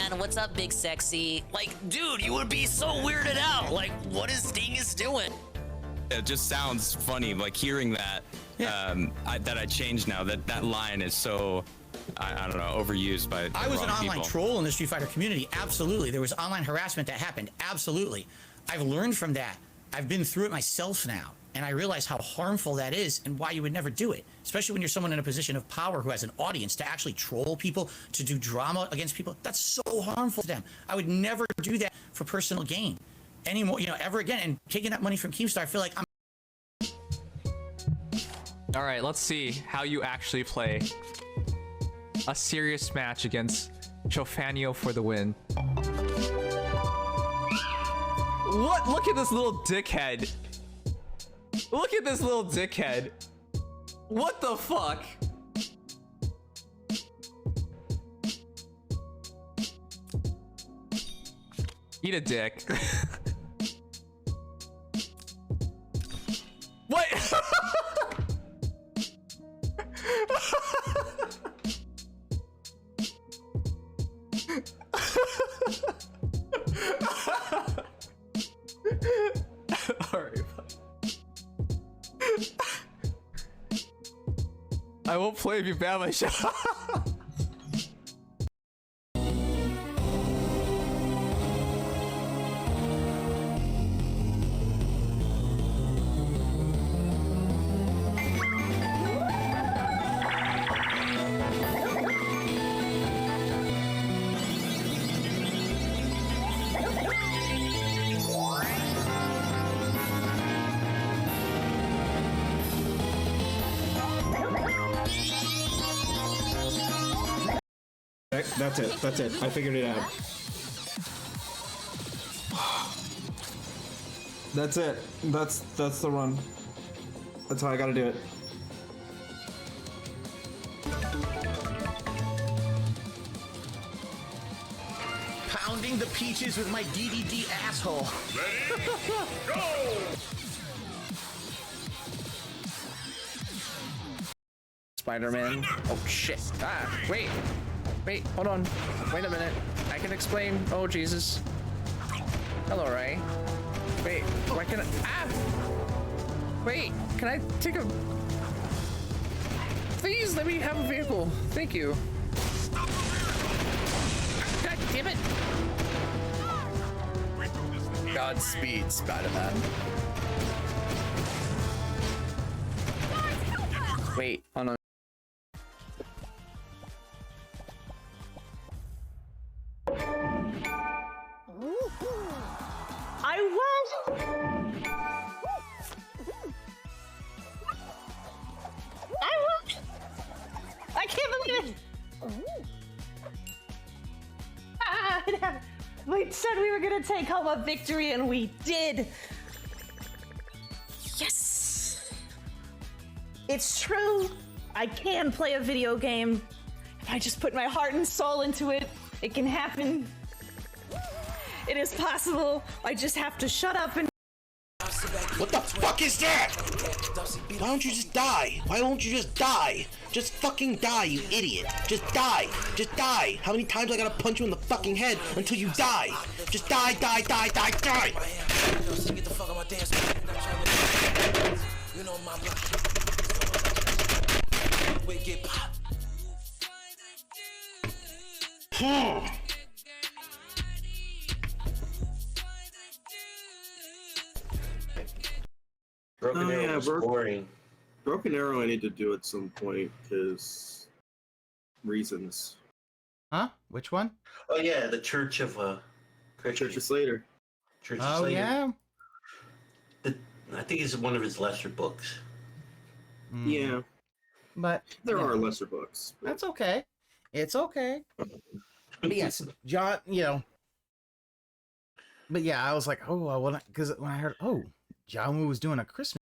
man? What's up, big sexy? Like, dude, you would be so weirded out. Like, what is Dingus doing? It just sounds funny, like hearing that. Yeah. That I changed now. That line is so, I don't know, overused by. I was an online troll in the Street Fighter community. Absolutely, there was online harassment that happened. Absolutely, I've learned from that. I've been through it myself now, and I realize how harmful that is and why you would never do it. Especially when you're someone in a position of power who has an audience, to actually troll people, to do drama against people. That's so harmful to them. I would never do that for personal gain anymore, you know, ever again. And taking that money from Keemstar, I feel like I'm. All right, let's see how you actually play a serious match against Chofanio for the win. What? Look at this little dickhead. Look at this little dickhead. What the fuck? Eat a dick. What? Alright, I won't play if you ban my shot. That's it. That's it. I figured it out. That's it. That's the run. That's how I gotta do it. Pounding the peaches with my DDD asshole. Ready? Go! Spider-Man. Oh shit. Ah, wait. Wait, hold on. Wait a minute. I can explain. Oh Jesus. Hello, Ray. Wait, why can I? Ah! Wait, can I take a? Please let me have a vehicle. Thank you. God damn it! Godspeed, Spider-Man. Wait, hold on. I won! I won! I can't believe it! Ah, we said we were gonna take home a victory and we did! Yes! It's true! I can play a video game. If I just put my heart and soul into it, it can happen. It is possible. I just have to shut up and. What the fuck is that? Why don't you just die? Why won't you just die? Just fucking die, you idiot. Just die. Just die. How many times I gotta punch you in the fucking head until you die? Just die, die, die, die, die. Broken Arrow was boring. Broken Arrow I need to do at some point because reasons. Huh? Which one? Oh yeah, the Church of Church of Slater. Church of Oh Slater. yeah. I think it's one of his lesser books. Yeah, but there are lesser books. But... That's okay. It's okay. But yes, John. You know. But yeah, I was like, oh, I want to, because when I heard, oh, John Woo was doing a Christmas.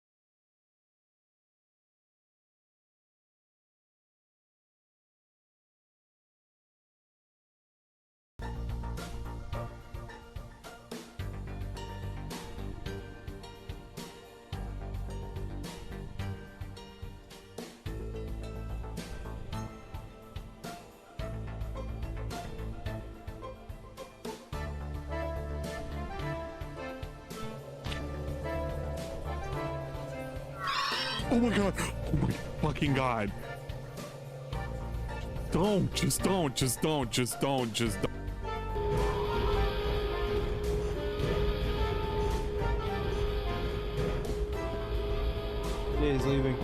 Oh my god. Oh my fucking god. Don't. Yeah, he's leaving.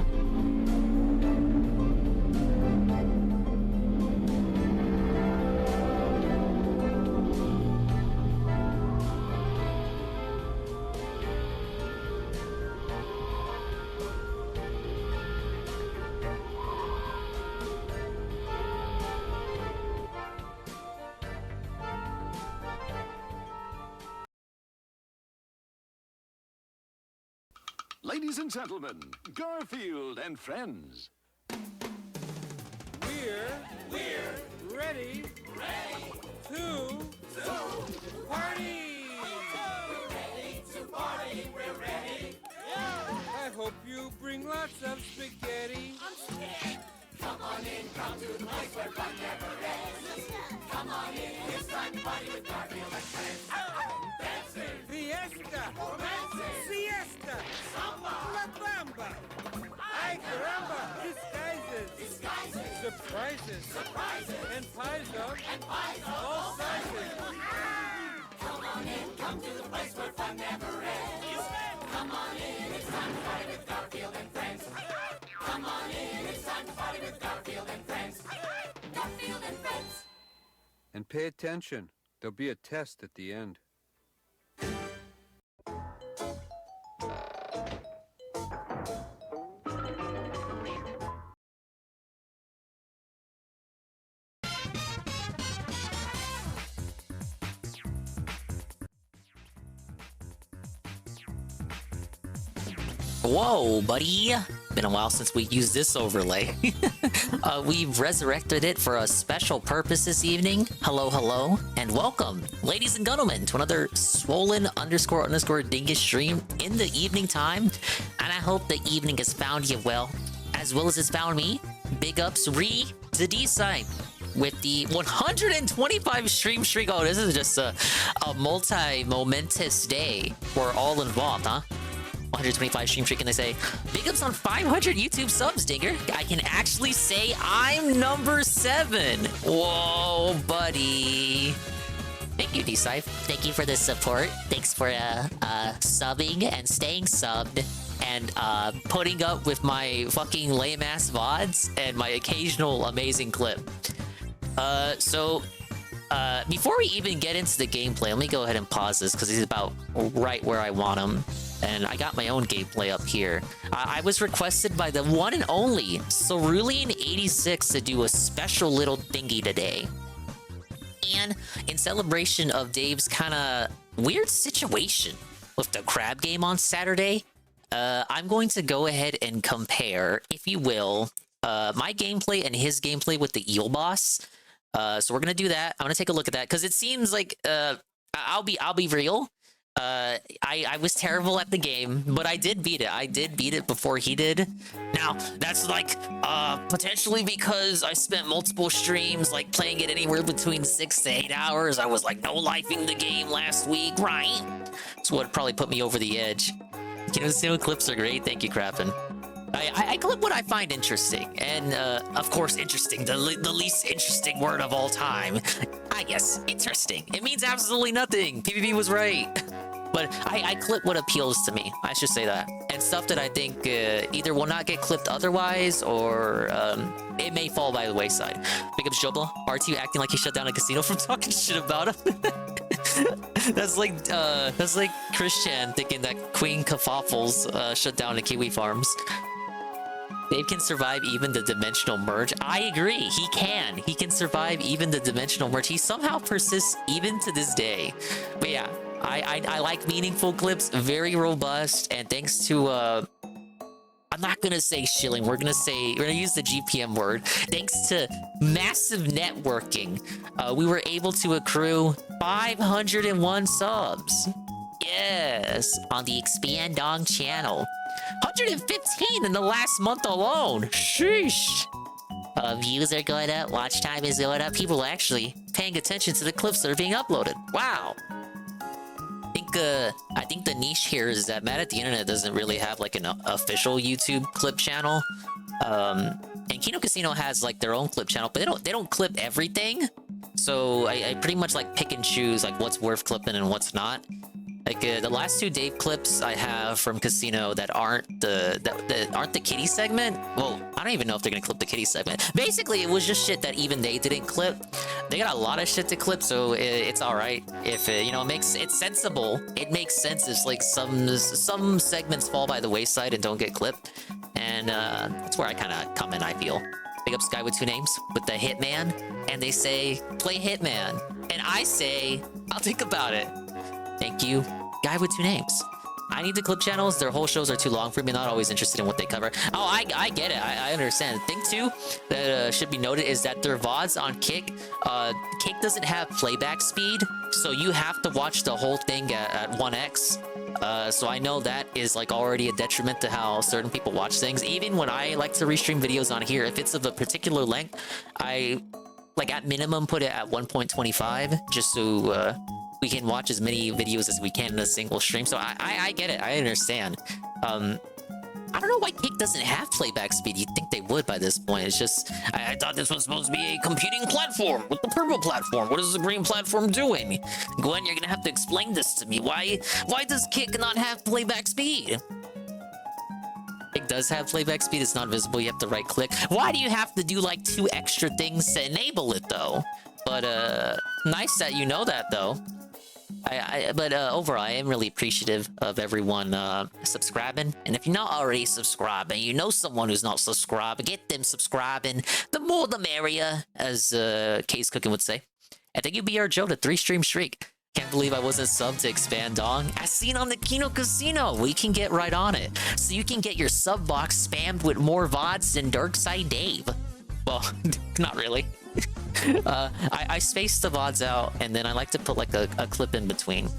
Ladies and gentlemen, Garfield and friends. We're ready to party. We're ready. I hope you bring lots of spaghetti. I'm scared. Come on in, come to the place where fun never ends. Come on in, it's time to party with Garfield and friends. Dancing, fiesta, romancing, siesta, samba, la bamba. Ay caramba, disguises, surprises, and pies of all sizes. Come on in, come to the place where fun never ends. Come on in, it's time to party with Garfield and friends. Come on in, it's time to party with Garfield and friends. Garfield and friends. And pay attention. There'll be a test at the end. Whoa, buddy. Been a while since we used this overlay. We've resurrected it for a special purpose this evening. Hello, hello, and welcome, ladies and gentlemen, to another swollen__ dingus stream in the evening time. And I hope the evening has found you well as it's found me. Big ups, to D-Side with the 125 stream streak. Oh, this is just a multi-momentous day. We're all involved, huh? 125 stream streak, and they say, big ups on 500 YouTube subs, Dinger. I can actually say I'm number 7. Whoa, buddy. Thank you, D-Scythe. Thank you for the support. Thanks for subbing and staying subbed and putting up with my fucking lame-ass VODs and my occasional amazing clip. Before we even get into the gameplay, let me go ahead and pause this because he's about right where I want him. And I got my own gameplay up here. I was requested by the one and only Cerulean86 to do a special little thingy today. And in celebration of Dave's kind of weird situation with the crab game on Saturday, I'm going to go ahead and compare, if you will, my gameplay and his gameplay with the eel boss. So we're gonna do that. I'm gonna take a look at that because it seems like I'll be real. I was terrible at the game, but I did beat it. I did beat it before he did. Now, that's like, potentially because I spent multiple streams, like, playing it anywhere between 6 to 8 hours. I was, like, no-lifing the game last week, right? That's what probably put me over the edge. You know, the clips are great. Thank you, Crappin'. I clip what I find interesting, and of course, interesting, the least interesting word of all time. I guess, interesting. It means absolutely nothing. PvP was right. But I clip what appeals to me. I should say that. And stuff that I think either will not get clipped otherwise, or it may fall by the wayside. Big up Jobla. RT acting like he shut down a casino from talking shit about him. That's like Christian thinking that Queen Kafaffles shut down the Kiwi farms. Dave can survive even the dimensional merge. I agree. He can. He can survive even the dimensional merge. He somehow persists even to this day. But yeah, I like meaningful clips. Very robust. And thanks to, I'm not going to say shilling. We're going to use the GPM word. Thanks to massive networking, we were able to accrue 501 subs. Yes, on the Expand Dong channel. 115 in the last month alone. Sheesh. Views are going up. Watch time is going up. People are actually paying attention to the clips that are being uploaded. Wow. the niche here is that Mad at the Internet doesn't really have like an official YouTube clip channel. And Kino Casino has like their own clip channel, but they don't clip everything. So I pretty much like pick and choose like what's worth clipping and what's not. Like the last 2 Dave clips I have from Casino that aren't the kitty segment. Well, I don't even know if they're gonna clip the kitty segment. Basically, it was just shit that even they didn't clip. They got a lot of shit to clip, so it's all right if you know it's sensible. It makes sense if like some segments fall by the wayside and don't get clipped, and that's where I kind of come in. I feel. Big up Sky with 2 names with the Hitman, and they say play Hitman, and I say I'll think about it. Thank you, guy with 2 names. I need the clip channels. Their whole shows are too long for me. Not always interested in what they cover. Oh, I get it. I understand. Thing too that should be noted is that their VODs on Kick, Kick doesn't have playback speed, so you have to watch the whole thing at 1x. So I know that is like already a detriment to how certain people watch things. Even when I like to restream videos on here, if it's of a particular length, I like at minimum put it at 1.25 just so we can watch as many videos as we can in a single stream. So I get it. I understand. I don't know why Kick doesn't have playback speed. You'd think they would by this point. It's just, I thought this was supposed to be a competing platform with the purple platform. What is the green platform doing? Gwen, you're gonna have to explain this to me. Why does Kick not have playback speed? It does have playback speed. It's not visible. You have to right click. Why do you have to do like 2 extra things to enable it though? But nice that you know that though. But overall, I am really appreciative of everyone subscribing. And if you're not already subscribing, you know someone who's not subscribed, get them subscribing. The more the merrier, as Case Cooking would say. And thank you, BR Joe, to 3-stream streak. Can't believe I wasn't subbed to expand Dong. As seen on the Kino Casino, we can get right on it. So you can get your sub box spammed with more VODs than Darkside Dave. Well, not really. I space the VODs out, and then I like to put like a clip in between.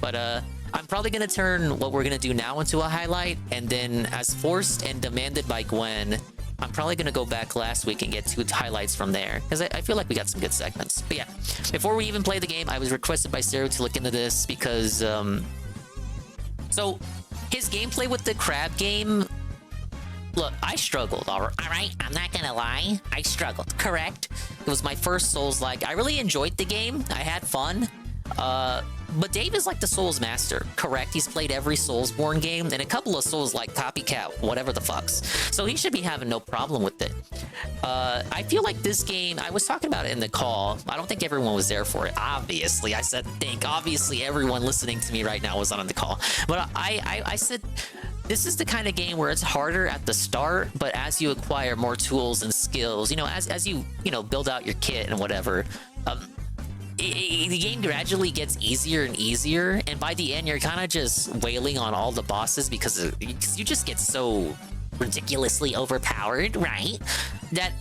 But I'm probably gonna turn what we're gonna do now into a highlight, and then as forced and demanded by Gwen, I'm probably gonna go back last week and get 2 highlights from there, because I feel like we got some good segments. But yeah, before we even play the game, I was requested by Stereo to look into this because so his gameplay with the crab game. Look, I struggled, all right? I'm not gonna lie. I struggled, correct? It was my first Souls-like. I really enjoyed the game. I had fun. But Dave is like the Souls master, correct? He's played every Soulsborne game and a couple of Souls-like copycat, whatever the fucks. So he should be having no problem with it. I feel like this game, I was talking about it in the call. I don't think everyone was there for it. Obviously, I said think. Obviously, everyone listening to me right now was on the call. But I said... This is the kind of game where it's harder at the start, but as you acquire more tools and skills, you know, as you build out your kit and whatever, the game gradually gets easier and easier, and by the end, you're kind of just wailing on all the bosses because you just get so ridiculously overpowered, right? That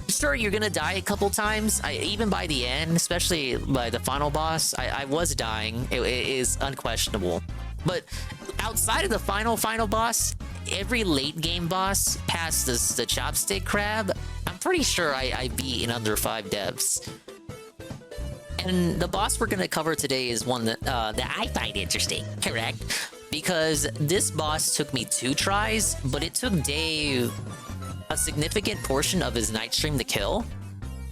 sure, you're gonna die a couple times. Even by the end, especially by the final boss, I was dying. It is unquestionable. But outside of the final boss, every late game boss past the chopstick crab, I'm pretty sure I beat in under 5 devs. And the boss we're gonna cover today is one that I find interesting, correct? Because this boss took me 2 tries, but it took Dave a significant portion of his night stream to kill.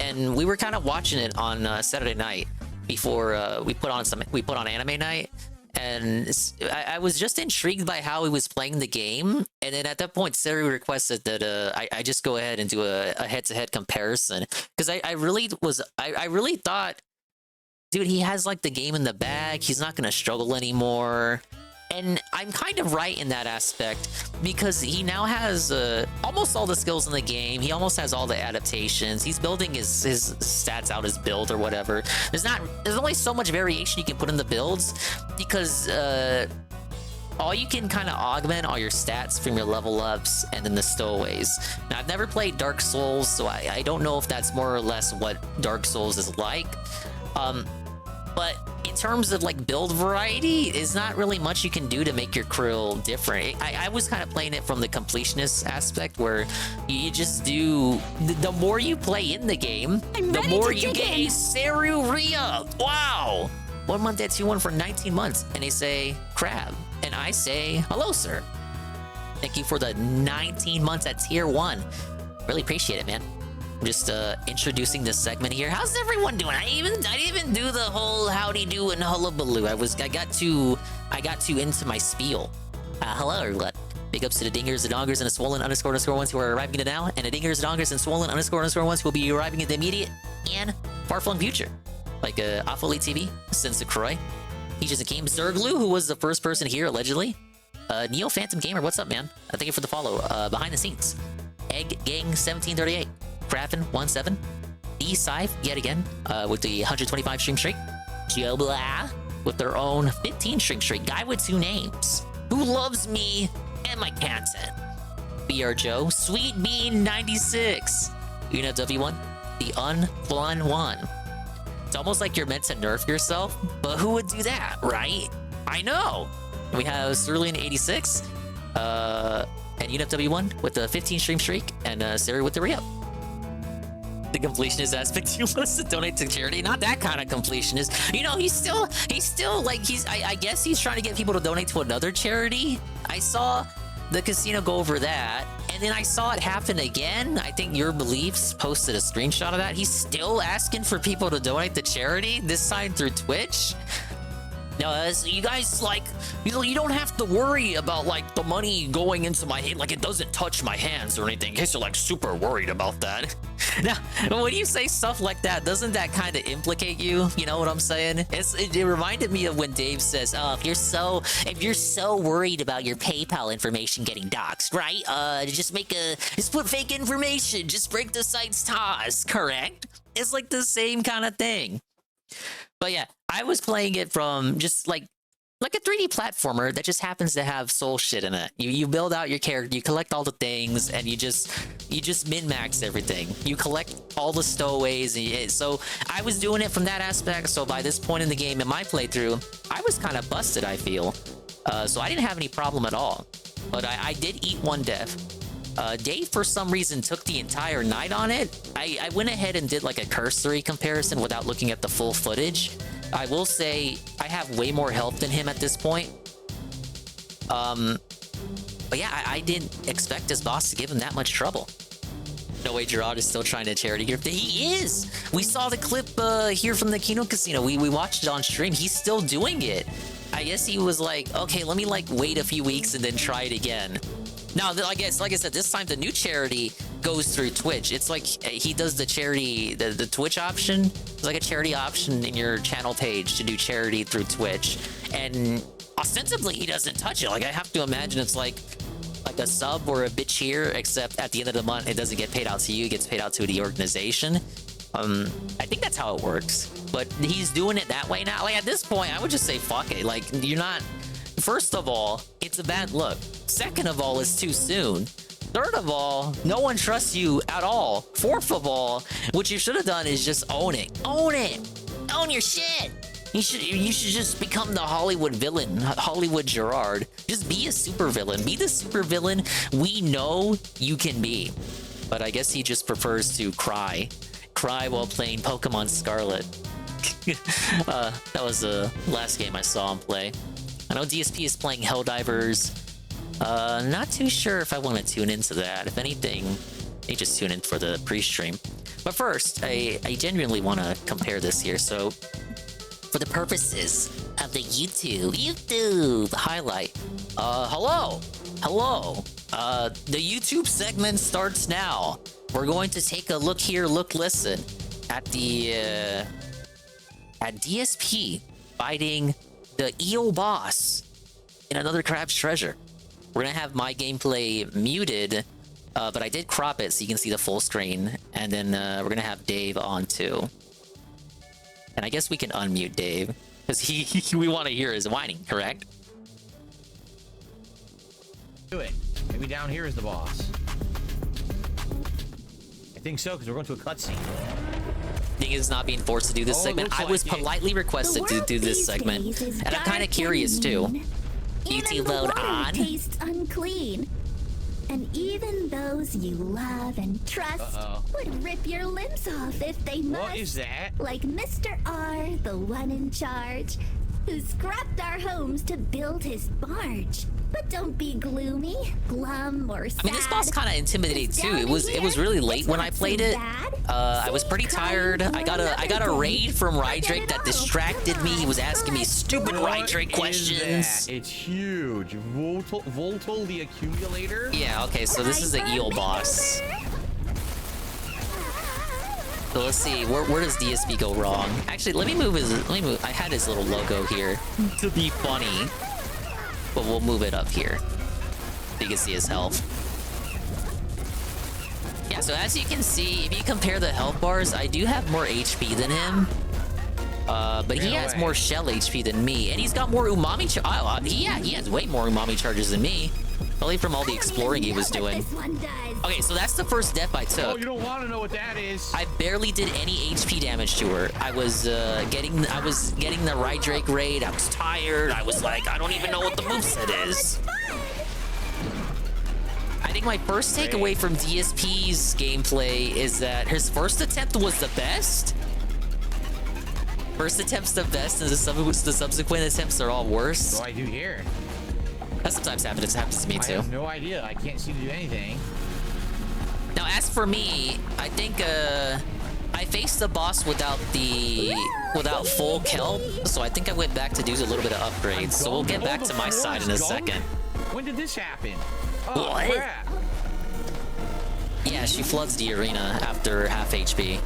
And we were kind of watching it on Saturday night before we put on anime night. And I was just intrigued by how he was playing the game. And then at that point, Sari requested that I just go ahead and do a head-to-head comparison. Because I really thought, dude, he has like the game in the bag. He's not going to struggle anymore. And I'm kind of right in that aspect because he now has almost all the skills in the game. He almost has all the adaptations. He's building his stats out, his build or whatever. There's only so much variation you can put in the builds because all you can kind of augment are your stats from your level ups and then the stowaways. Now, I've never played Dark Souls, so I don't know if that's more or less what Dark Souls is like. But in terms of like build variety, there's not really much you can do to make your krill different. I was kind of playing it from the completionist aspect where you just do... The more you play in the game, the more you get a Saru Rhea. Wow! 1 month at tier 1 for 19 months. And they say, crab. And I say, hello, sir. Thank you for the 19 months at tier 1. Really appreciate it, man. I'm just introducing this segment here. How's everyone doing? I didn't even do the whole howdy do and hullabaloo. I got too into my spiel. Hello, everyone. Big ups to the dingers, the dongers, and the swollen __ ones who are arriving in the now, and the dingers, dongers, and swollen _ ones who will be arriving in the immediate and far-flung future. Like Awfully TV, Sensa Croy, Peaches and Game, Zerglu, who was the first person here, allegedly. Neo Phantom Gamer, what's up, man? Thank you for the follow. Behind the scenes. Egg Gang 1738, Krafen17, E Scythe, yet again, with the 125 stream streak. Joe Blah, with their own 15 stream streak. Guy with 2 names. Who loves me and my content. BR Joe, Sweet Bean 96, Una W1, the Unflun 1. It's almost like you're meant to nerf yourself, but who would do that, right? I know. We have Cerulean 86, and Unif W1 with the 15 stream streak, and Sari with the re-up. The completionist aspect, you want us to donate to charity? Not that kind of completionist. You know, he's still like, I guess he's trying to get people to donate to another charity. I saw the casino go over that, and then I saw it happen again. I think Your Beliefs posted a screenshot of that. He's still asking for people to donate to charity, this time through Twitch. No, so you guys, like, you don't have to worry about, like, the money going into my hand. Like, it doesn't touch my hands or anything, in case you're, like, super worried about that. Now, when you say stuff like that, doesn't that kind of implicate you? You know what I'm saying? It reminded me of when Dave says, oh, if you're so worried about your PayPal information getting doxxed, right? Just put fake information. Just break the site's ties, correct? It's like the same kind of thing. But yeah, I was playing it from just like a 3D platformer that just happens to have soul shit in it. You build out your character, you collect all the things, and you just min-max everything. You collect all the stowaways, so I was doing it from that aspect. So by this point in the game, in my playthrough, I was kind of busted, I feel. So I didn't have any problem at all. But I did eat 1 death. Dave, for some reason, took the entire night on it. I went ahead and did like a cursory comparison without looking at the full footage. I will say I have way more health than him at this point. But yeah, I didn't expect his boss to give him that much trouble. No way Gerard is still trying to charity gift. He is! We saw the clip here from the Kino Casino. We watched it on stream. He's still doing it. I guess he was like, okay, let me like wait a few weeks and then try it again. Now, I guess, like I said, this time the new charity goes through Twitch. It's like he does the charity, the Twitch option. It's like a charity option in your channel page to do charity through Twitch. And ostensibly, he doesn't touch it. Like, I have to imagine it's like a sub or a bit cheer, except at the end of the month, it doesn't get paid out to you. It gets paid out to the organization. I think that's how it works. But he's doing it that way now. Like, at this point, I would just say, fuck it. Like, you're not... First of all, it's a bad look. Second of all, it's too soon. Third of all, no one trusts you at all. Fourth of all, what you should have done is just own it. Own it! Own your shit! You should just become the Hollywood villain, Hollywood Gerard. Just be a super villain. Be the super villain we know you can be. But I guess he just prefers to cry. Cry while playing Pokemon Scarlet. That was the last game I saw him play. I know DSP is playing Helldivers. Not too sure if I want to tune into that. If anything, they just tune in for the pre-stream. But first, I genuinely want to compare this here. So, for the purposes of the YouTube highlight, hello. The YouTube segment starts now. We're going to take a look here, listen at the at DSP fighting the EO boss in another Crab's Treasure. We're gonna have my gameplay muted, but I did crop it so you can see the full screen, and then we're gonna have Dave on too. And I guess we can unmute Dave because we want to hear his whining, correct? Do it. Maybe down here is the boss. I think so, because we're going to a cutscene. Thing is not being forced to do this segment. I was politely requested to do this segment, and I'm kind of curious too. YouTube mode on. Tastes unclean. And even those you love and trust would rip your limbs off if they must. What is that? Like Mr. R, the one in charge, who scrapped our homes to build his barge. But don't be gloomy, glum, or sad. I mean, this boss kind of intimidating too. It was really late when I played it. I was pretty tired. I got a raid from Rydrake that distracted me. He was asking me stupid Rydrake questions. It's huge. Voltal the accumulator. Yeah. Okay. So this is the eel boss. So let's see. Where does DSP go wrong? Actually, let me move his. I had his little logo here to be funny. But we'll move it up here so you can see his health. Yeah, so as you can see, if you compare the health bars, I do have more HP than him. But he has more shell HP than me, and he's got more umami he has way more umami charges than me. Probably from all the exploring he was doing. Okay, so that's the first death I took. Oh, you don't want to know what that is. I barely did any HP damage to her. I was getting the Rydrake raid. I was tired. I was like, I don't even know what the moveset is. I think my first takeaway from DSP's gameplay is that his first attempt was the best. First attempt's the best, and the subsequent attempts are all worse. What do I do here? That sometimes happens. It happens to me too. I have no idea. I can't seem to do anything. Now, as for me, I think I faced the boss without full kelp, so I think I went back to do a little bit of upgrades. So we'll get back to my side in a second. When did this happen? Oh, what? Crap. Yeah, she floods the arena after half HP.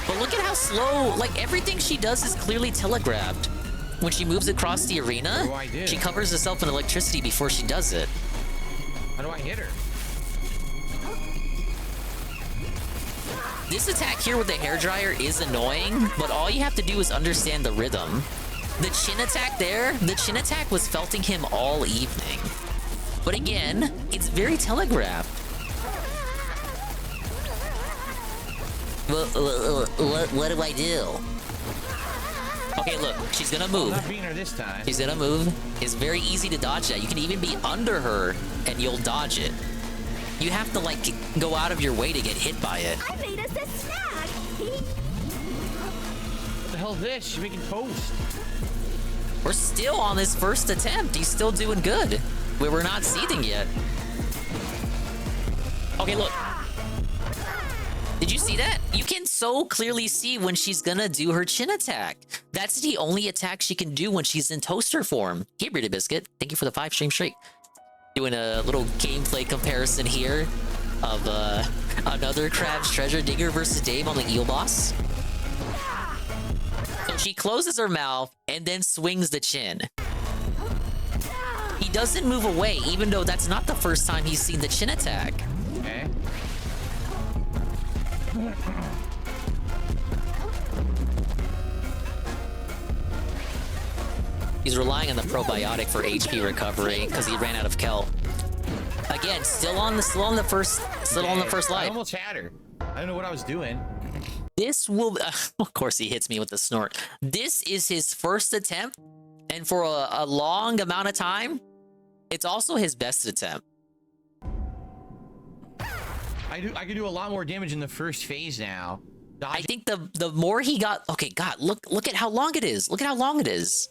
But look at how slow, like everything she does is clearly telegraphed. When she moves across the arena, she covers herself in electricity before she does it. How do I hit her? This attack here with the hairdryer is annoying, but all you have to do is understand the rhythm. The chin attack there, the chin attack was felting him all evening. But again, it's very telegraphed. What do I do? Okay, look, she's gonna move. I'm not beating her this time. She's gonna move. It's very easy to dodge that. You can even be under her and you'll dodge it. You have to like go out of your way to get hit by it. I made us a snack. What the hell is this? She's making toast. We're still on this first attempt. He's still doing good. We're not seething yet. Okay, look. Did you see that? You can so clearly see when she's gonna do her chin attack. That's the only attack she can do when she's in toaster form. Here, Bearded Biscuit. Thank you for the 5-stream streak. Doing a little gameplay comparison here of another Crab's Treasure Digger versus Dave on the eel boss. So she closes her mouth and then swings the chin. He doesn't move away, even though that's not the first time he's seen the chin attack. Okay. He's relying on the probiotic for HP recovery because he ran out of kelp. Again, still on the first life. I almost had her. I don't know what I was doing. This will, of course, he hits me with the snort. This is his first attempt, and for a long amount of time, it's also his best attempt. I can do a lot more damage in the first phase now. I think the more he got, okay, God, look at how long it is. Look at how long it is.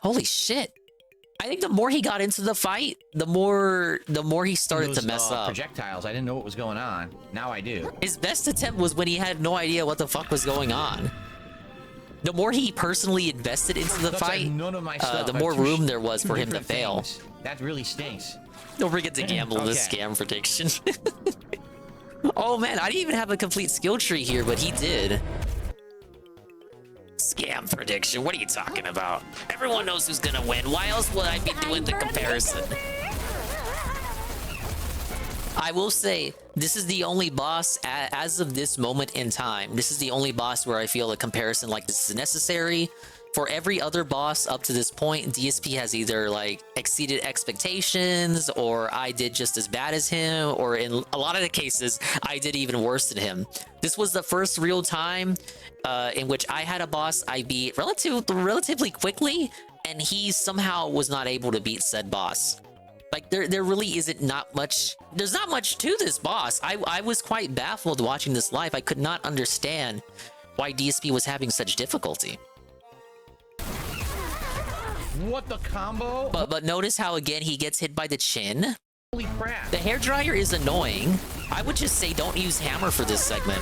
Holy shit. I think the more he got into the fight, the more he started to mess up. Projectiles. I didn't know what was going on. Now I do. His best attempt was when he had no idea what the fuck was going on. The more he personally invested into the fight, the more room there was for him to fail. That really stinks. Don't forget to gamble this scam prediction. Oh man, I didn't even have a complete skill tree here, but he did. Scam prediction, what are you talking about? Everyone knows who's gonna win. Why else would I be doing the comparison? I will say, this is the only boss, as of this moment in time, this is the only boss where I feel a comparison like this is necessary. For every other boss up to this point, DSP has either like exceeded expectations, or I did just as bad as him, or in a lot of the cases, I did even worse than him. This was the first real time in which I had a boss I beat relatively quickly, and he somehow was not able to beat said boss. Like there really isn't much. There's not much to this boss. I was quite baffled watching this live. I could not understand why DSP was having such difficulty. What the combo? But notice how again he gets hit by the chin. Holy crap. The hairdryer is annoying. I would just say don't use hammer for this segment,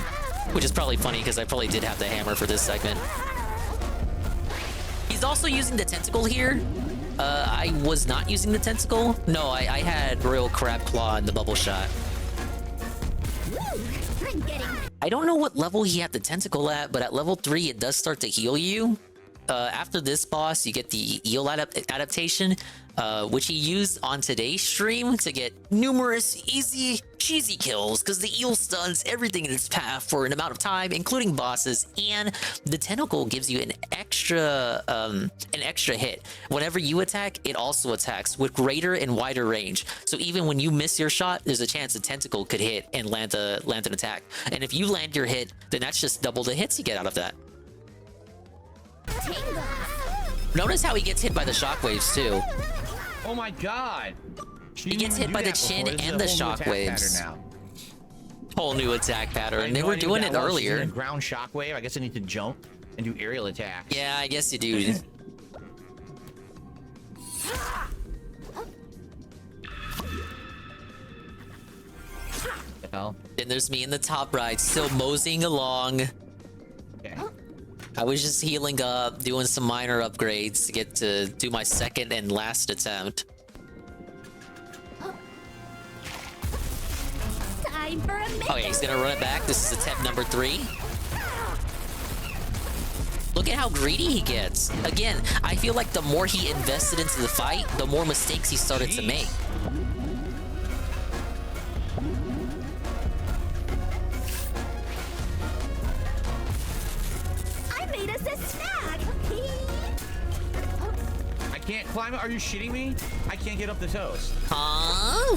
which is probably funny because I probably did have the hammer for this segment. He's also using the tentacle here. I was not using the tentacle. No, I had Royal Crab Claw and the bubble shot. I don't know what level he had the tentacle at, but at level 3 it does start to heal you. After this boss, you get the eel adaptation, which he used on today's stream to get numerous easy, cheesy kills, because the eel stuns everything in its path for an amount of time, including bosses, and the tentacle gives you an extra hit. Whenever you attack, it also attacks with greater and wider range. So even when you miss your shot, there's a chance the tentacle could hit and land an attack. And if you land your hit, then that's just double the hits you get out of that. Notice how he gets hit by the shockwaves too. Oh my god. He gets hit by the chin and the shockwaves. Whole new attack pattern. They were doing it earlier. Ground shockwave. I guess I need to jump and do aerial attacks. Yeah, I guess you do. Then there's me in the top right, still moseying along. Okay. I was just healing up, doing some minor upgrades to get to do my second and last attempt. Time for a minute. Okay, he's gonna run it back. This is attempt number 3. Look at how greedy he gets. Again, I feel like the more he invested into the fight, the more mistakes he started to make. I can't climb it. Are you shitting me? I can't get up the toast. Huh?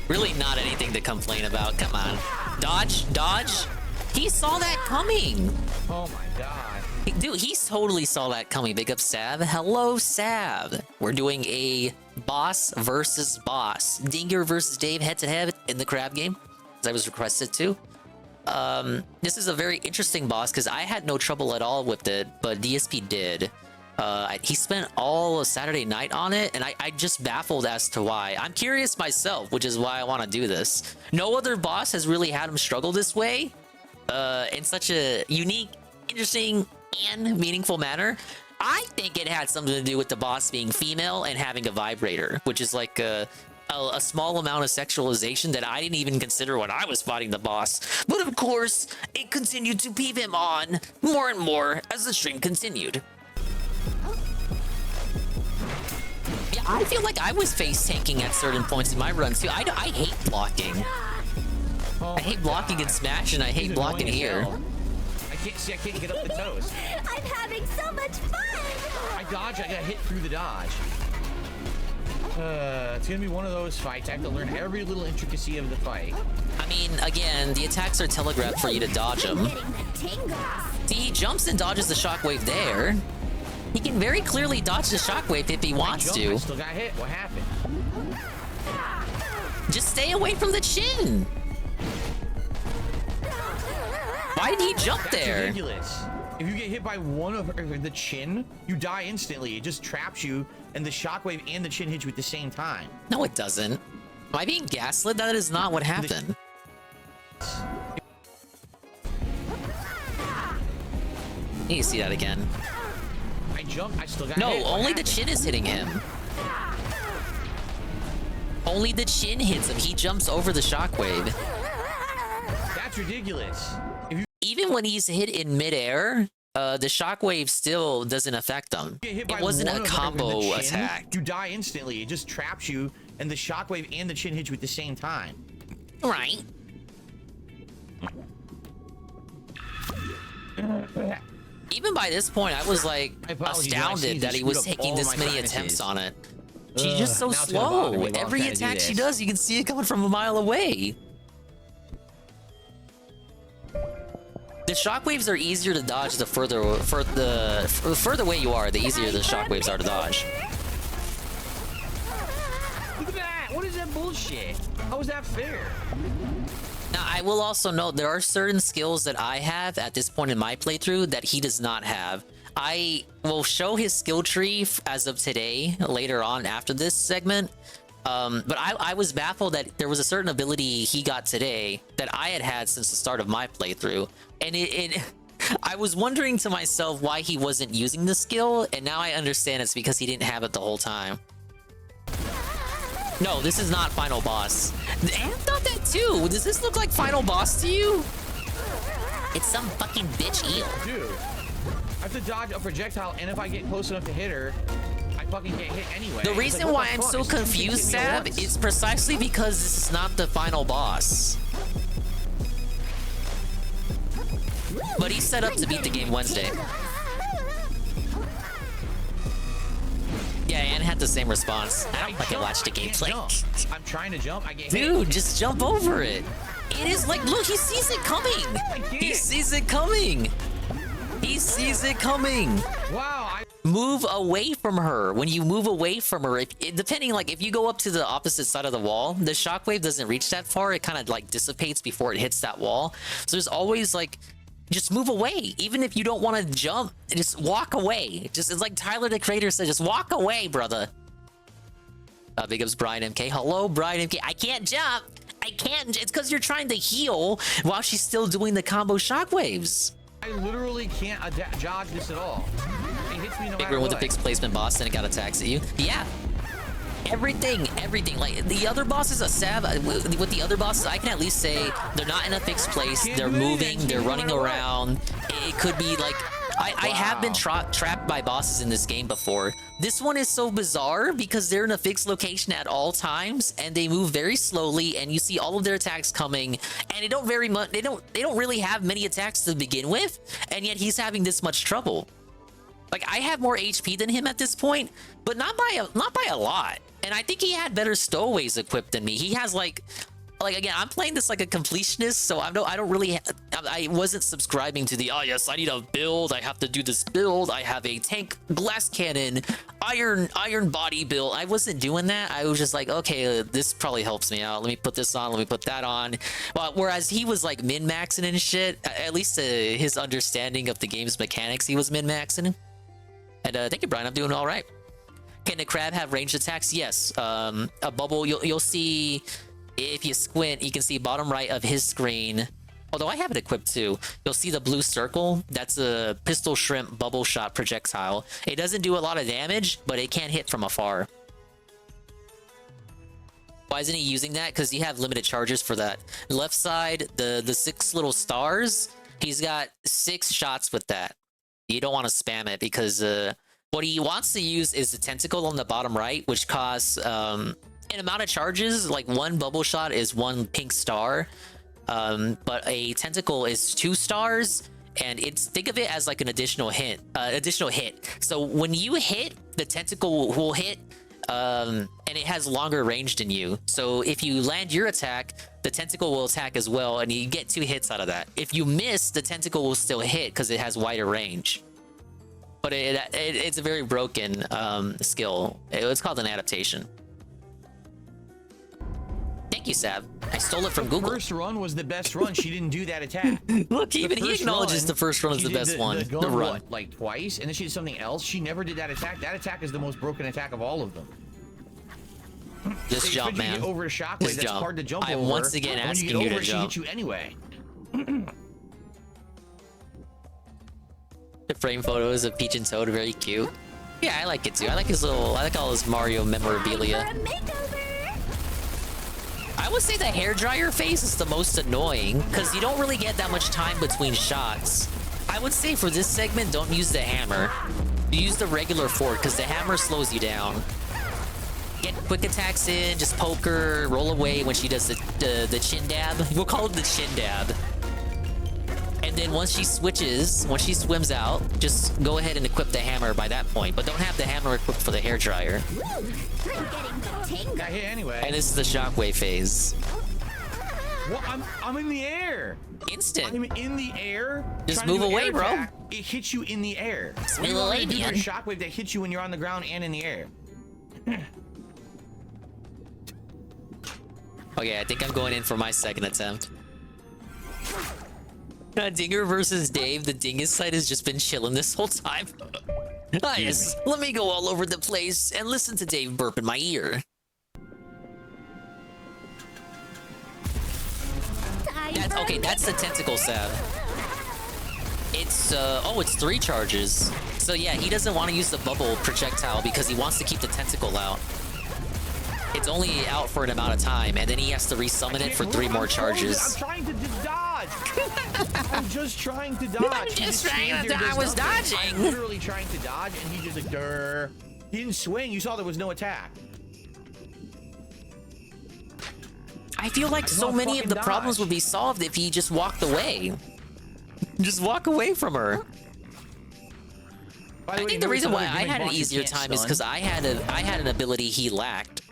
Really not anything to complain about. Come on. Dodge, dodge. He saw that coming. Oh my god. Dude, he totally saw that coming. Big up Sav. Hello, Sav. We're doing a boss versus boss. Dinger versus Dave head to head in the crab game, as I was requested to. This is a very interesting boss because I had no trouble at all with it, but DSP did. He spent all of Saturday night on it, and I just baffled as to why. I'm curious myself, which is why I want to do this. No other boss has really had him struggle this way, in such a unique, interesting, and meaningful manner. I think it had something to do with the boss being female and having a vibrator, which is like a small amount of sexualization that I didn't even consider when I was fighting the boss. But of course, it continued to peeve him on more and more as the stream continued. Yeah, I feel like I was face tanking at certain points in my run too. I hate blocking. I hate blocking in Smash, and I hate blocking here. I can't get up the toast. I'm having so much fun. I dodge. I got hit through the dodge. It's gonna be one of those fights. I have to learn every little intricacy of the fight. I mean, again, the attacks are telegraphed for you to dodge them. See, he jumps and dodges the shockwave there. He can very clearly dodge the shockwave if he wants to. I still got hit. What happened? Just stay away from the chin. Why did he jump there? Ridiculous. If you get hit by one of the chin, you die instantly. It just traps you, and the shockwave and the chin hit you at the same time. No, it doesn't. Am I being gaslit? That is not what happened. You need to see that again. I jumped. I still got no, hit. only the chin is hitting him. Only the chin hits him. He jumps over the shockwave. That's ridiculous. Even when he's hit in midair, the shockwave still doesn't affect him. It wasn't a combo attack. You die instantly. It just traps you, and the shockwave and the chin hit you at the same time. Right. Even by this point, I was like astounded that he was taking this many attempts on it. She's just so slow. Every attack she does, you can see it coming from a mile away. The shockwaves are easier to dodge the further away you are, the easier the shockwaves are to dodge. bullshit. How is that fair? Now, I will also note there are certain skills that I have at this point in my playthrough that he does not have. I will show his skill tree as of today, later on after this segment. But I was baffled that there was a certain ability he got today that I had since the start of my playthrough. And I was wondering to myself why he wasn't using the skill, and now I understand it's because he didn't have it the whole time. No, this is not final boss. I thought that too. Does this look like final boss to you? It's some fucking bitch eel. Dude, I have to dodge a projectile, and if I get close enough to hit her, I fucking get hit anyway. The reason why I'm so confused, Sab, is precisely because this is not the final boss. But he's set up to beat the game Wednesday. Yeah, Anne had the same response. I don't fucking watch the gameplay. I'm trying to jump. I get hit. Dude, just jump over it. It is like, look, he sees it coming. He sees it coming. He sees it coming. Wow. Move away from her. When you move away from her, depending, like, if you go up to the opposite side of the wall, the shockwave doesn't reach that far. It kind of like dissipates before it hits that wall. So there's always like, just move away. Even if you don't want to jump, just walk away. Just, it's like Tyler the Creator said, just walk away, brother. Big ups Brian MK. Hello, Brian MK. I can't jump. I can't. It's because you're trying to heal while she's still doing the combo shockwaves. I literally can't dodge this at all. It hits me no Big matter room with what. the fixed placement boss, and it got attacks at you. Yeah. Everything. Like the other bosses, Sav, with the other bosses, I can at least say they're not in a fixed place. They're moving. They're running around. It could be like, I have been trapped by bosses in this game before. This one is so bizarre because they're in a fixed location at all times, and they move very slowly, and you see all of their attacks coming, and they don't really have many attacks to begin with, and yet he's having this much trouble. Like, I have more HP than him at this point, but not by a lot. And I think he had better stowaways equipped than me. He has like again, I'm playing this like a completionist, so I wasn't subscribing to the, oh yes, I need a build, I have to do this build, I have a tank glass cannon, iron body build. I wasn't doing that. I was just like, okay, this probably helps me out. Let me put this on, let me put that on. Whereas he was like min-maxing and shit, at least his understanding of the game's mechanics, he was min-maxing. And thank you, Brian, I'm doing all right. Can the crab have ranged attacks? Yes. A bubble, you'll see, if you squint, you can see bottom right of his screen. Although I have it equipped too. You'll see the blue circle. That's a pistol shrimp bubble shot projectile. It doesn't do a lot of damage, but it can hit from afar. Why isn't he using that? Because you have limited charges for that. Left side, the 6 little stars, he's got 6 shots with that. You don't want to spam it because what he wants to use is the tentacle on the bottom right, which costs an amount of charges. Like 1 bubble shot is 1 pink star, but a tentacle is 2 stars, and think of it as like an additional hit. So when you hit, the tentacle will hit, and it has longer range than you. So if you land your attack, the tentacle will attack as well, and you get 2 hits out of that. If you miss, the tentacle will still hit because it has wider range. But it's a very broken skill. It's called an adaptation. Thank you, Sab. I stole it from Google. The first run was the best run. She didn't do that attack. Look, even he acknowledges the first run is the best one. The run. What, like twice, and then she did something else. She never did that attack. That attack is the most broken attack of all of them. Just jump, man. Get over a shockwave, that's hard to jump over. I'm once again asking you to jump. She hits you anyway. The frame photos of Peach and Toad are very cute. Yeah, I like it too. I like all his Mario memorabilia. I would say the hairdryer face is the most annoying because you don't really get that much time between shots. I would say for this segment, don't use the hammer. Use the regular fork because the hammer slows you down. Get quick attacks in, just poke her, roll away when she does the chin dab. We'll call it the chin dab. And then once she swims out, just go ahead and equip the hammer by that point. But don't have the hammer equipped for the hairdryer. Got hit anyway. And this is the shockwave phase. Well, I'm in the air. Instant. I'm in the air. Just move away, bro. It hits you in the air. Move away, man. A shockwave that hits you when you're on the ground and in the air. Okay, I think I'm going in for my second attempt. Dinger versus Dave. The Dingus side has just been chilling this whole time. Ah, yes. Let me go all over the place and listen to Dave burp in my ear. Okay, that's the tentacle stab. It's, oh, it's 3 charges. So yeah, he doesn't want to use the bubble projectile because he wants to keep the tentacle out. It's only out for an amount of time, and then he has to resummon it for 3 more charges. I'm trying to dodge. I'm just trying to dodge. I'm just trying to dodge. I was dodging. I'm literally trying to dodge, and he just like, durr. He didn't swing. You saw there was no attack. I feel like so many of the problems would be solved if he just walked away. Just walk away from her. I think the reason why I had an easier time is because I had an ability he lacked.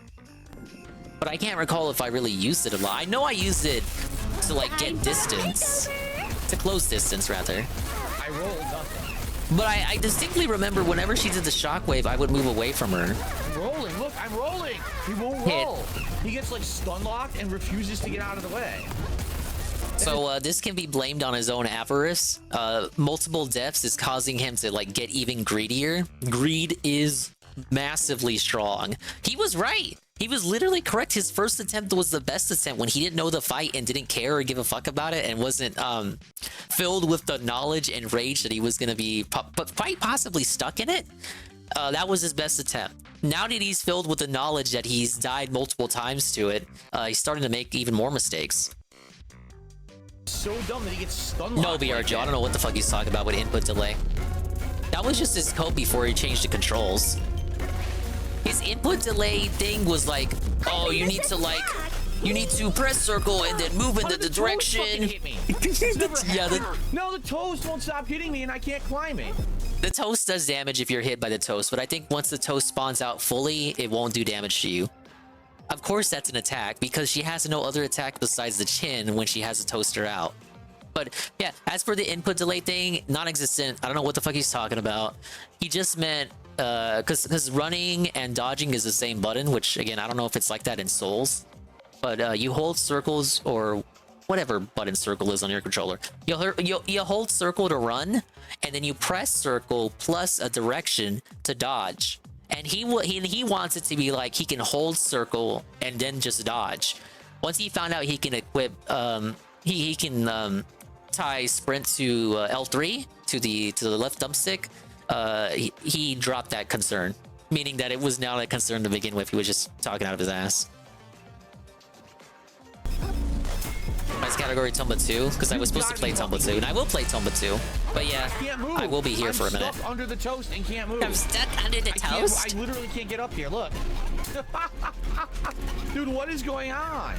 But I can't recall if I really used it a lot. I know I used it to like get distance. To close distance rather. I rolled nothing. But I distinctly remember whenever she did the shockwave, I would move away from her. I'm rolling, look, I'm rolling! He won't roll! He gets like stun locked and refuses to get out of the way. So this can be blamed on his own avarice. Multiple deaths is causing him to like get even greedier. Greed is massively strong. He was right. He was literally correct. His first attempt was the best attempt when he didn't know the fight and didn't care or give a fuck about it and wasn't filled with the knowledge and rage that he was going to be quite possibly stuck in it. That was his best attempt. Now that he's filled with the knowledge that he's died multiple times to it, he's starting to make even more mistakes. So dumb that he gets stun No, BRJ, I don't know what the fuck he's talking about with input delay. That was just his code before he changed the controls. His input delay thing was like, oh, you need to press circle and then move in the direction. Hit me. No, the toast won't stop hitting me and I can't climb it. The toast does damage if you're hit by the toast, but I think once the toast spawns out fully, it won't do damage to you. Of course that's an attack, because she has no other attack besides the chin when she has a toaster out. But yeah, as for the input delay thing, non-existent. I don't know what the fuck he's talking about. He just meant, because running and dodging is the same button, which again, I don't know if it's like that in Souls. But you hold circles, or whatever button circle is on your controller. You hold circle to run, and then you press circle plus a direction to dodge. And he wants it to be like he can hold circle and then just dodge. Once he found out he can equip, he can tie sprint to L3 to the left thumbstick. He dropped that concern, meaning that it was not a concern to begin with. He was just talking out of his ass. Nice category Tomba 2, because I was supposed to play Tomba 2, and I will play Tomba 2. But yeah, I will be here for a minute. I'm stuck under the toast and can't move. I'm stuck under the toast? I literally can't get up here, look. Dude, what is going on?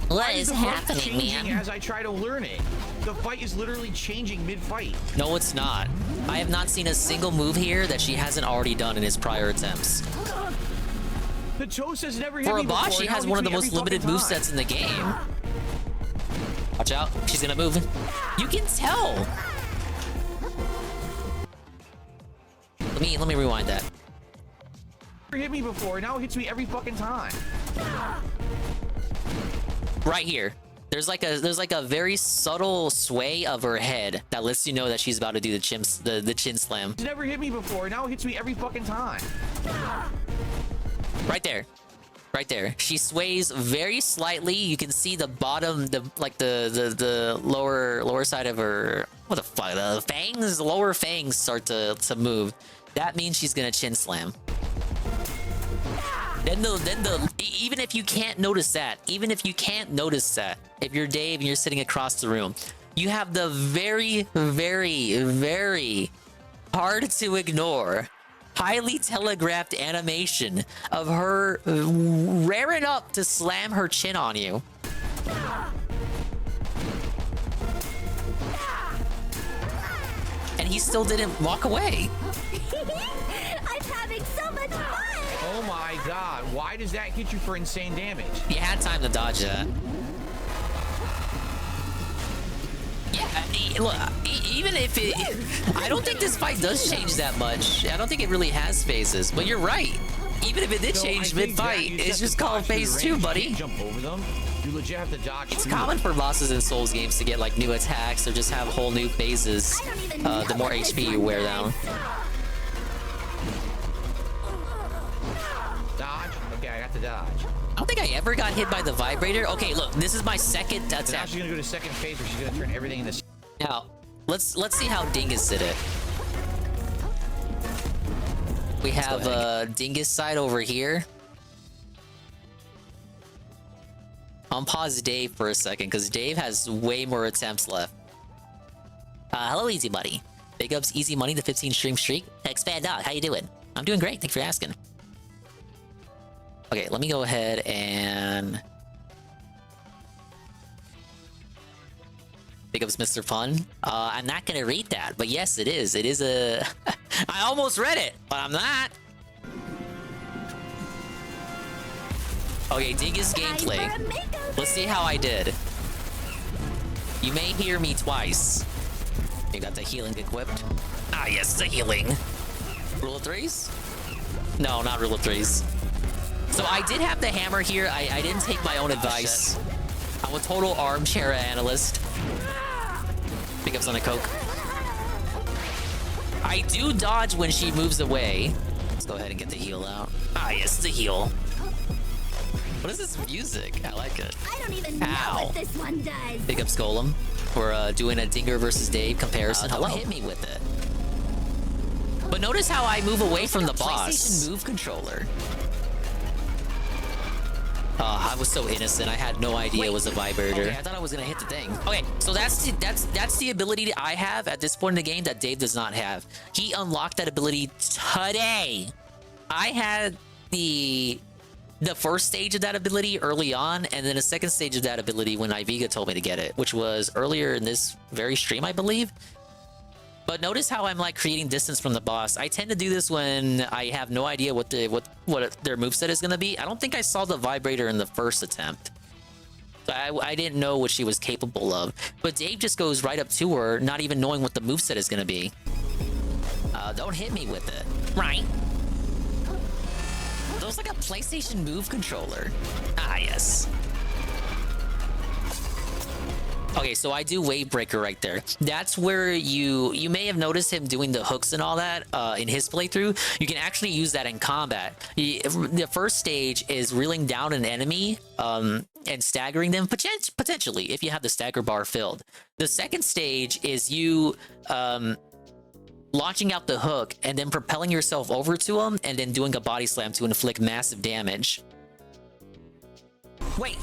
What is happening, man? As I try to learn it. The fight is literally changing mid-fight. No, it's not. I have not seen a single move here that she hasn't already done in his prior attempts. The toast has never hit For me a boss, before. she has one of the most limited movesets in the game. Watch out, she's gonna move. You can tell. Let me rewind that. Never hit me before. Now it hits me every fucking time. Right here. There's like a very subtle sway of her head that lets you know that she's about to do the chin slam. It's never hit me before. Now it hits me every fucking time. Right there. Right there. She sways very slightly. You can see the bottom, the lower side of her, what the fuck, the fangs, the lower fangs start to move. That means she's gonna chin slam. Then even if you can't notice that, if you're Dave and you're sitting across the room, you have the very, very, very hard to ignore, highly telegraphed animation of her raring up to slam her chin on you. And he still didn't walk away. I'm having so much fun! Oh my god, why does that hit you for insane damage? You had time to dodge that. Yeah, look, even if it... I don't think this fight does change that much. I don't think it really has phases, but you're right. even if it did So I change think mid-fight, that you it's set just the called dodge through the phase 2, range, you buddy. can't jump over them. You legit have to dodge. It's through common them. for bosses in Souls games to get like new attacks or just have whole new phases. The more HP you wear down. Dodge. Okay, I got the dodge. I don't think I ever got hit by the vibrator. Okay, look, this is my second So now attack. she's gonna go to second phase where she's gonna turn everything into. Now, let's see how Dingus did it. We have Dingus side over here. I'll pause Dave for a second because Dave has way more attempts left. Hello, Easy Buddy. Big ups, Easy Money, the 15 stream streak. Expand Dog, how you doing? I'm doing great. Thanks for asking. Okay, let me go ahead and big ups, Mr. Fun. I'm not gonna read that, but yes, it is. It is a. I almost read it, but I'm not. Okay, Dingus gameplay. Let's see how I did. You may hear me twice. You got the healing equipped. Ah, yes, the healing. Rule of threes? No, not rule of threes. So I did have the hammer here. I didn't take my own advice. I'm a total armchair analyst. Big ups on a Coke. I do dodge when she moves away. Let's go ahead and get the heal out. Ah, yes, the heal. What is this music? I like it. I don't even know what this one does. Big ups Golem. We're doing a Dinger versus Dave comparison. Hello. Hit me with it. But notice how I move away from the boss. PlayStation Move controller. I was so innocent. I had no idea it was a vibrator. Okay, I thought I was gonna hit the thing. Okay, so that's the ability that I have at this point in the game that Dave does not have. He unlocked that ability today. I had the first stage of that ability early on, and then the second stage of that ability when Iviga told me to get it, which was earlier in this very stream, I believe. But notice how I'm like creating distance from the boss. I tend to do this when I have no idea what their moveset is going to be. I don't think I saw the vibrator in the first attempt. So I didn't know what she was capable of. But Dave just goes right up to her, not even knowing what the moveset is going to be. Don't hit me with it. Right. That was like a PlayStation Move controller. Ah, yes. Okay, so I do Wave Breaker right there. That's where you may have noticed him doing the hooks and all that in his playthrough. You can actually use that in combat. The first stage is reeling down an enemy and staggering them, potentially, if you have the stagger bar filled. The second stage is you launching out the hook and then propelling yourself over to him and then doing a body slam to inflict massive damage. Wait.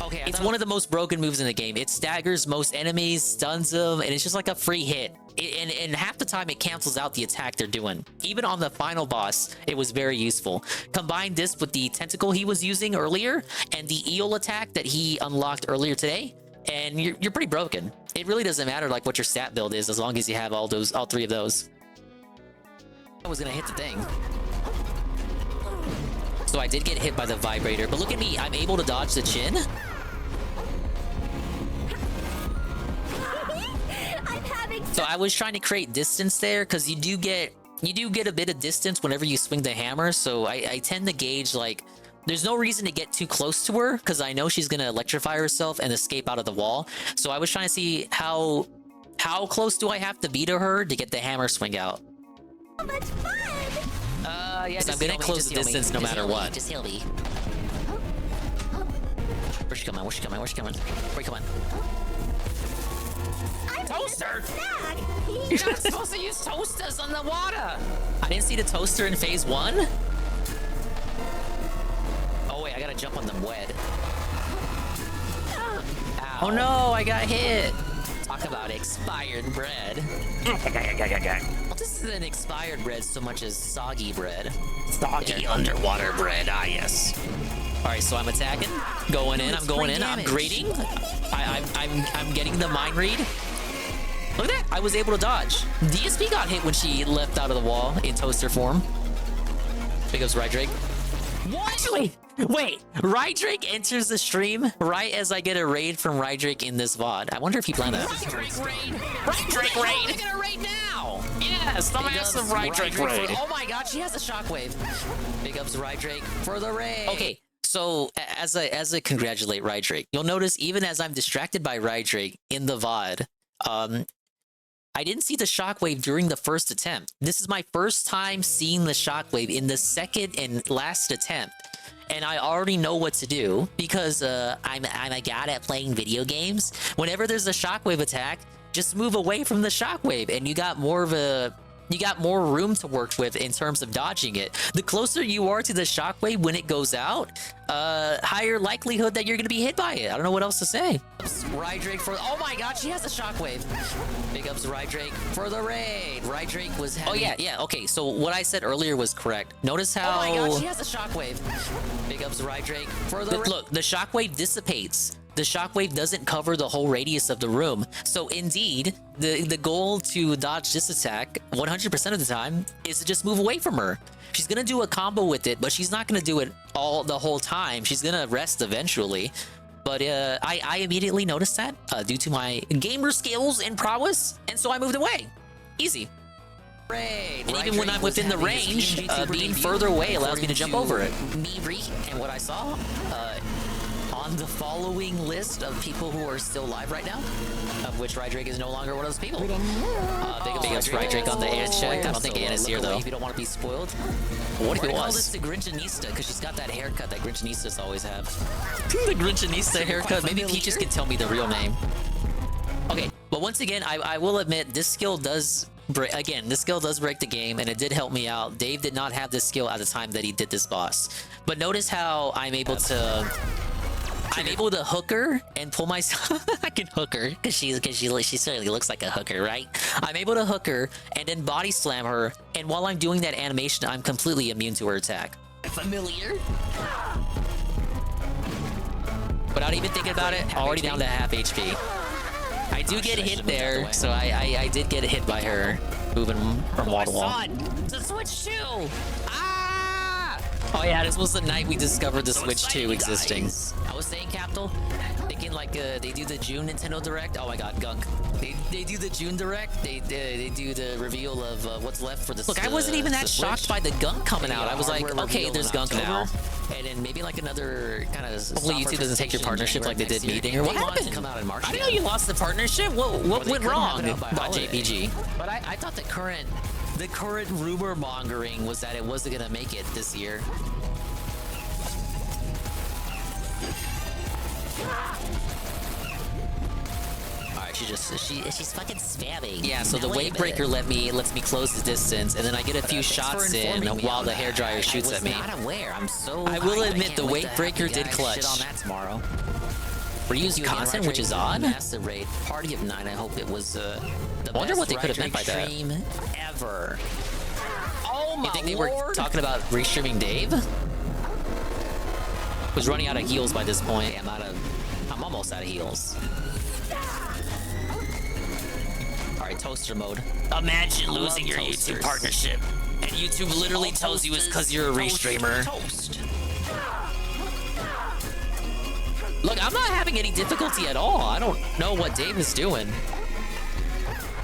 Okay, it's one of the most broken moves in the game. It staggers most enemies, stuns them, and it's just like a free hit. And half the time it cancels out the attack they're doing. Even on the final boss, it was very useful. Combine this with the tentacle he was using earlier and the eel attack that he unlocked earlier today, and you're pretty broken. It really doesn't matter like what your stat build is as long as you have all three of those. I was gonna hit the thing. So I did get hit by the vibrator, but look at me, I'm able to dodge the chin. So I was trying to create distance there because you do get a bit of distance whenever you swing the hammer. So I tend to gauge like there's no reason to get too close to her because I know she's gonna electrify herself and escape out of the wall. So I was trying to see how close do I have to be to her to get the hammer swing out. So much fun! Yeah, I'm gonna close the distance no matter what. Just heal me. Where's she coming? Where's she coming? Where's she coming? Where you coming? Toaster! You're not supposed to use toasters on the water! I didn't see the toaster in phase 1? Oh wait, I gotta jump on the wed. Ow. Oh no, I got hit! Talk about expired bread. Well, this isn't expired bread so much as soggy bread. Soggy underwater bread, ah yes. Alright, so I'm attacking, going in, I'm going in, I'm grading. I'm getting the mind read. Look at that! I was able to dodge. DSP got hit when she leapt out of the wall in toaster form. Big ups Rydrake. What? Wait! Rydrake enters the stream right as I get a raid from Rydrake in this VOD. I wonder if he planned that. Rydrake raid! Rydrake raid! I got a raid now! Yeah! Yes, the Big massive ups, Rydrake raid. Oh my god, she has a shockwave. Big ups Rydrake for the raid. Okay, so as I congratulate Rydrake, you'll notice even as I'm distracted by Rydrake in the VOD, I didn't see the shockwave during the first attempt. This is my first time seeing the shockwave in the second and last attempt. And I already know what to do because I'm a god at playing video games. Whenever there's a shockwave attack, just move away from the shockwave and you got more room to work with in terms of dodging it. The closer you are to the shockwave when it goes out, higher likelihood that you're gonna be hit by it. I don't know what else to say. Rydrake for oh my god, she has a shockwave. Big ups Rydrake for the raid. Rydrake was heavy. Oh yeah, okay, so what I said earlier was correct. Notice how... Oh my god, she has a shockwave. Big ups Rydrake for the raid. Look, the shockwave dissipates. The shockwave doesn't cover the whole radius of the room. So indeed, the goal to dodge this attack 100% of the time is to just move away from her. She's gonna do a combo with it, but she's not gonna do it the whole time. She's gonna rest eventually. But I immediately noticed that due to my gamer skills and prowess, and so I moved away. Easy. Raid. And even when I'm within the range, being further away allows me to jump over it. Me, and what I saw, on the following list of people who are still live right now, of which Rydrake is no longer one of those people. Big ups Rydrake on the Ant check. I don't think Anna's here though. If you don't want to be spoiled. What if it Call was? this the Grinchonista because she's got that haircut that Grinchonistas always have. The Grinchonista haircut. Maybe Peaches can tell me the real name. Okay, but once again, I will admit this skill does break. Again, this skill does break the game, and it did help me out. Dave did not have this skill at the time that he did this boss, but notice how I'm able to hook her and pull myself. I can hook her because she certainly looks like a hooker, right? I'm able to hook her and then body slam her, and while I'm doing that animation, I'm completely immune to her attack. Familiar? Without even thinking about it, already down to half HP. I do get hit there, so I did get hit by her moving from wall to wall. The Switch 2! Oh yeah, this was the night we discovered the Switch 2 existing. I was saying, Captal, thinking like they do the June Nintendo Direct. Oh my god, gunk. They do the June Direct. They do the reveal of what's left for the Look, I wasn't even that shocked by the gunk coming out. I was like, okay, there's gunk now. And then maybe like another kind of. Hopefully YouTube doesn't take your partnership like they did meeting. Or what happened? Come out in March. I didn't know you lost the partnership. What went wrong by JPG? But I thought the current rumor mongering was that it wasn't gonna make it this year. Alright, she's fucking spamming. Yeah, so the wave breaker lets me close the distance, and then I get a few shots in while the hairdryer shoots at me. I will admit the wave breaker did clutch. On that tomorrow. Reuse constant, which is odd. Massive raid, party of 9. I hope it was the I wonder best what they could have meant by that. stream ever. Oh my You think they were talking about restreaming Dave? Was running out of heals by this point. I'm almost out of heals. Alright, toaster mode. Imagine losing your YouTube partnership, and YouTube literally tells you it's because you're a restreamer. Toast. Look, I'm not having any difficulty at all. I don't know what Dave is doing.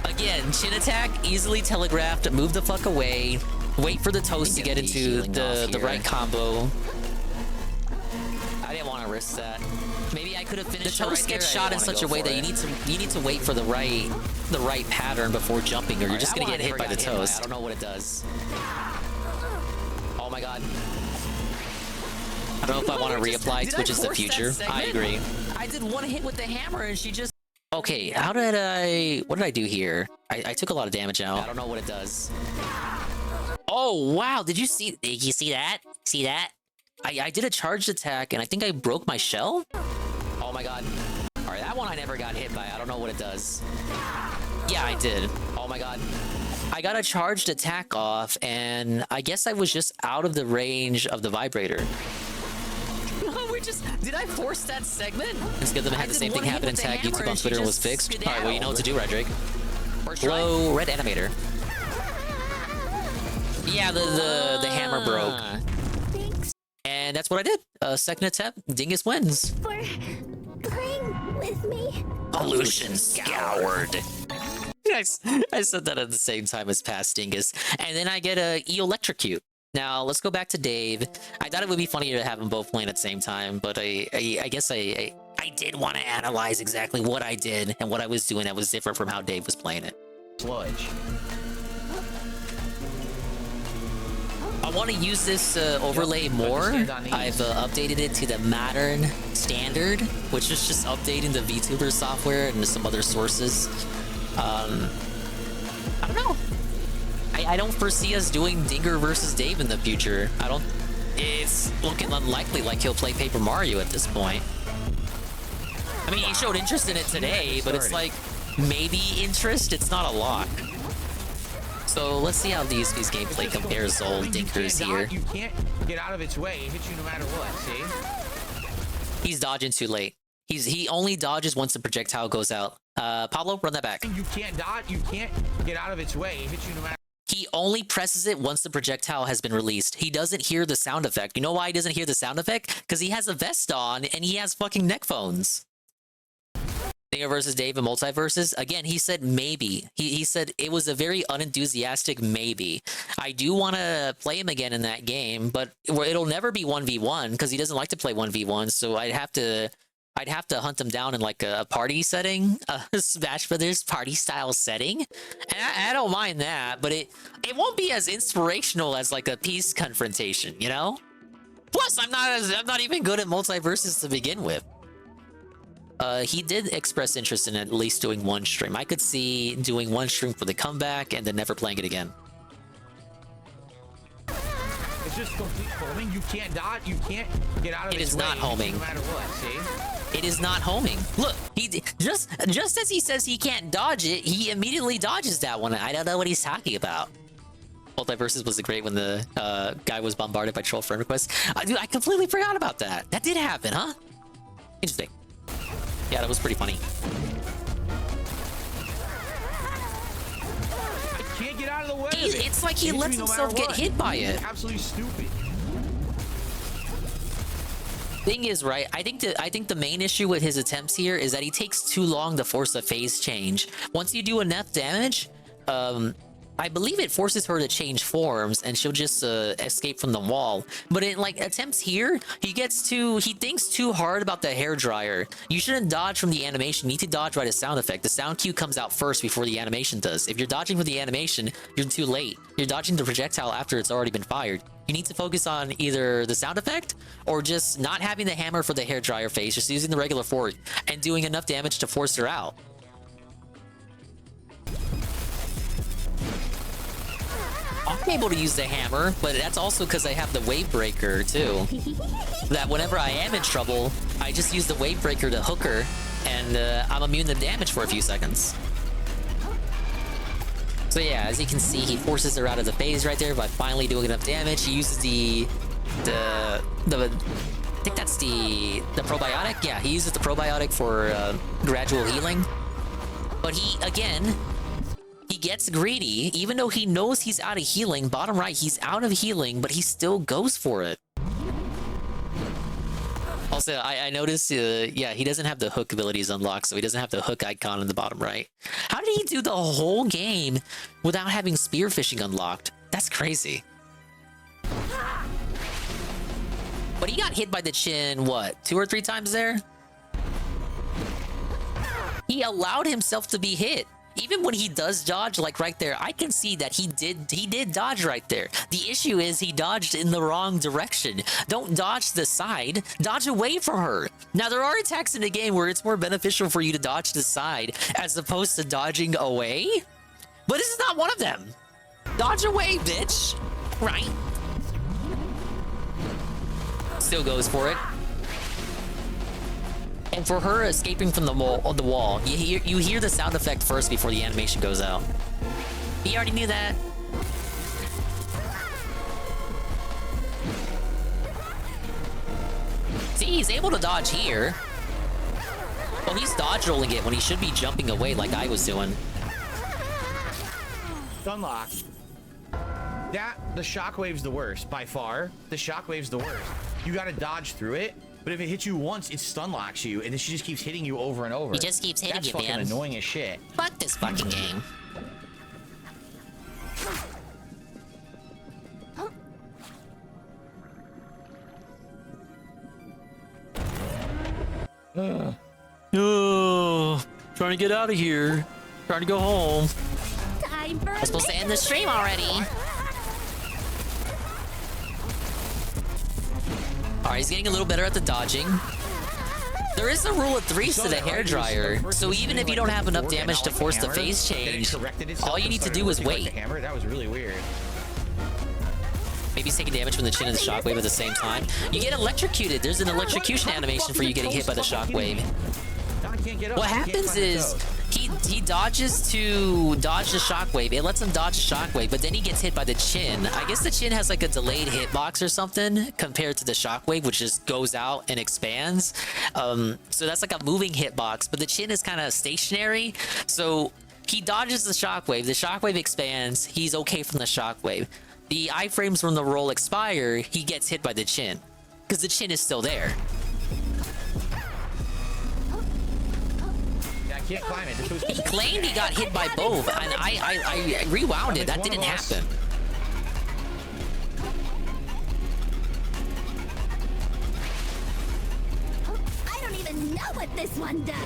Again, chin attack, easily telegraphed, move the fuck away, wait for the toast to get into the right combo. I didn't want to risk that. Maybe I could have finished. The toast gets shot in such a way that you need to wait for the right pattern before jumping, or you're just gonna get hit by the toast. I don't know what it does. Oh my god. I don't know if I want to reapply Twitch is the future. I agree. I did one hit with the hammer and she just. Okay, what did I do here? I took a lot of damage out. I don't know what it does. Oh wow, did you see that? See that? I did a charged attack and I think I broke my shell? Oh my god. Alright, that one I never got hit by. I don't know what it does. Yeah, I did. Oh my god. I got a charged attack off and I guess I was just out of the range of the vibrator. Did I force that segment? It's good that I had the same thing happen in tag YouTube on Twitter and was fixed. Alright, well you know what to do, Rydrake. Hello, red animator. Yeah, the hammer broke. Thanks And that's what I did. Second attempt, Dingus wins. for playing with me. Pollution scoured. I said that at the same time as past Dingus. And then I get a E-Electrocute. Now, let's go back to Dave. I thought it would be funnier to have them both playing at the same time, but I guess I did want to analyze exactly what I did and what I was doing that was different from how Dave was playing it. Sludge. I want to use this overlay more. I've updated it to the modern standard, which is just updating the VTuber software and some other sources. I don't know. I don't foresee us doing Dinger versus Dave in the future. It's looking unlikely like he'll play Paper Mario at this point. I mean, he showed interest in it today, but it's like maybe interest. It's not a lock. So let's see how these gameplay compares to old Dinkers here. You can't get out of its way. It hits you no matter what. See? He's dodging too late. He only dodges once the projectile goes out. Pablo, run that back. You can't dodge. You can't get out of its way. It hits you no matter. He only presses it once the projectile has been released. He doesn't hear the sound effect. You know why he doesn't hear the sound effect? Because he has a vest on and he has fucking neck phones. Dinger versus Dave and Multiverses. Again, he said maybe. He said it was a very unenthusiastic maybe. I do want to play him again in that game, but it'll never be 1v1 because he doesn't like to play 1v1. So I'd have to hunt him down in like a party setting, a Smash Brothers party style setting. And I don't mind that, but it won't be as inspirational as like a peace confrontation, you know? Plus, I'm not even good at Multiverses to begin with. He did express interest in at least doing one stream. I could see doing one stream for the comeback and then never playing it again. It's just complete homing. You can't dodge. You can't get out of its way. It is not homing. No matter what, see? It is not homing. Look, he just as he says he can't dodge it, he immediately dodges that one. I don't know what he's talking about. Multiverses was great when the guy was bombarded by troll friend requests. Dude, I completely forgot about that. That did happen, huh? Interesting. Yeah, that was pretty funny. I can't get out of the way. It's like he lets himself get hit by it. Absolutely stupid. Thing is, right, I think the main issue with his attempts here is that he takes too long to force a phase change. Once you do enough damage, I believe it forces her to change forms and she'll just escape from the wall. But in like attempts here, he thinks too hard about the hairdryer. You shouldn't dodge from the animation. You need to dodge by the sound effect. The sound cue comes out first before the animation does. If you're dodging for the animation, you're too late. You're dodging the projectile after it's already been fired. You need to focus on either the sound effect or just not having the hammer for the hairdryer phase, just using the regular fork and doing enough damage to force her out. I'm able to use the hammer, but that's also because I have the wave breaker too. That whenever I am in trouble, I just use the wave breaker to hook her, and I'm immune to damage for a few seconds. So yeah, as you can see, he forces her out of the phase right there by finally doing enough damage. He uses the I think that's the probiotic. Yeah, he uses the probiotic for gradual healing. But he gets greedy, even though he knows he's out of healing. Bottom right, he's out of healing, but he still goes for it. Also, I noticed, yeah, he doesn't have the hook abilities unlocked, so he doesn't have the hook icon in the bottom right. How did he do the whole game without having spearfishing unlocked? That's crazy. But he got hit by the chin, what, 2 or 3 times there? He allowed himself to be hit. Even when he does dodge, like right there, I can see that he did dodge right there. The issue is he dodged in the wrong direction. Don't dodge to the side, dodge away from her. Now, there are attacks in the game where it's more beneficial for you to dodge to the side as opposed to dodging away. But this is not one of them. Dodge away, bitch. Right. Still goes for it. And for her escaping from the wall, you hear the sound effect first before the animation goes out. He already knew that. See, he's able to dodge here. Well, he's dodge rolling it when he should be jumping away like I was doing. Stunlock. The shockwave's the worst, by far. The shockwave's the worst. You gotta dodge through it. But if it hits you once, it stun locks you, and then she just keeps hitting you over and over. He just keeps hitting you, man. That's fucking annoying as shit. Fuck this fucking game. Oh, trying to get out of here. Trying to go home. Time for I'm supposed to end the stream already. Alright, he's getting a little better at the dodging. There is a rule of threes to the hairdryer, so even if you don't have enough damage to force the phase change, all you need to do is wait. That was really weird. Maybe he's taking damage from the chin and the shockwave at the same time. You get electrocuted. There's an electrocution animation for you getting hit by the shockwave. What happens is he dodges to dodge the shockwave. It lets him dodge the shockwave, but then he gets hit by the chin. I guess the chin has like a delayed hitbox or something compared to the shockwave, which just goes out and expands. So that's like a moving hitbox, but the chin is kind of stationary. So he dodges the shockwave expands. He's okay from the shockwave. The iframes when the roll expire, he gets hit by the chin because the chin is still there. Can't climb it. He claimed he got hit by both, and I rewound it. That didn't happen. I don't even know what this one does.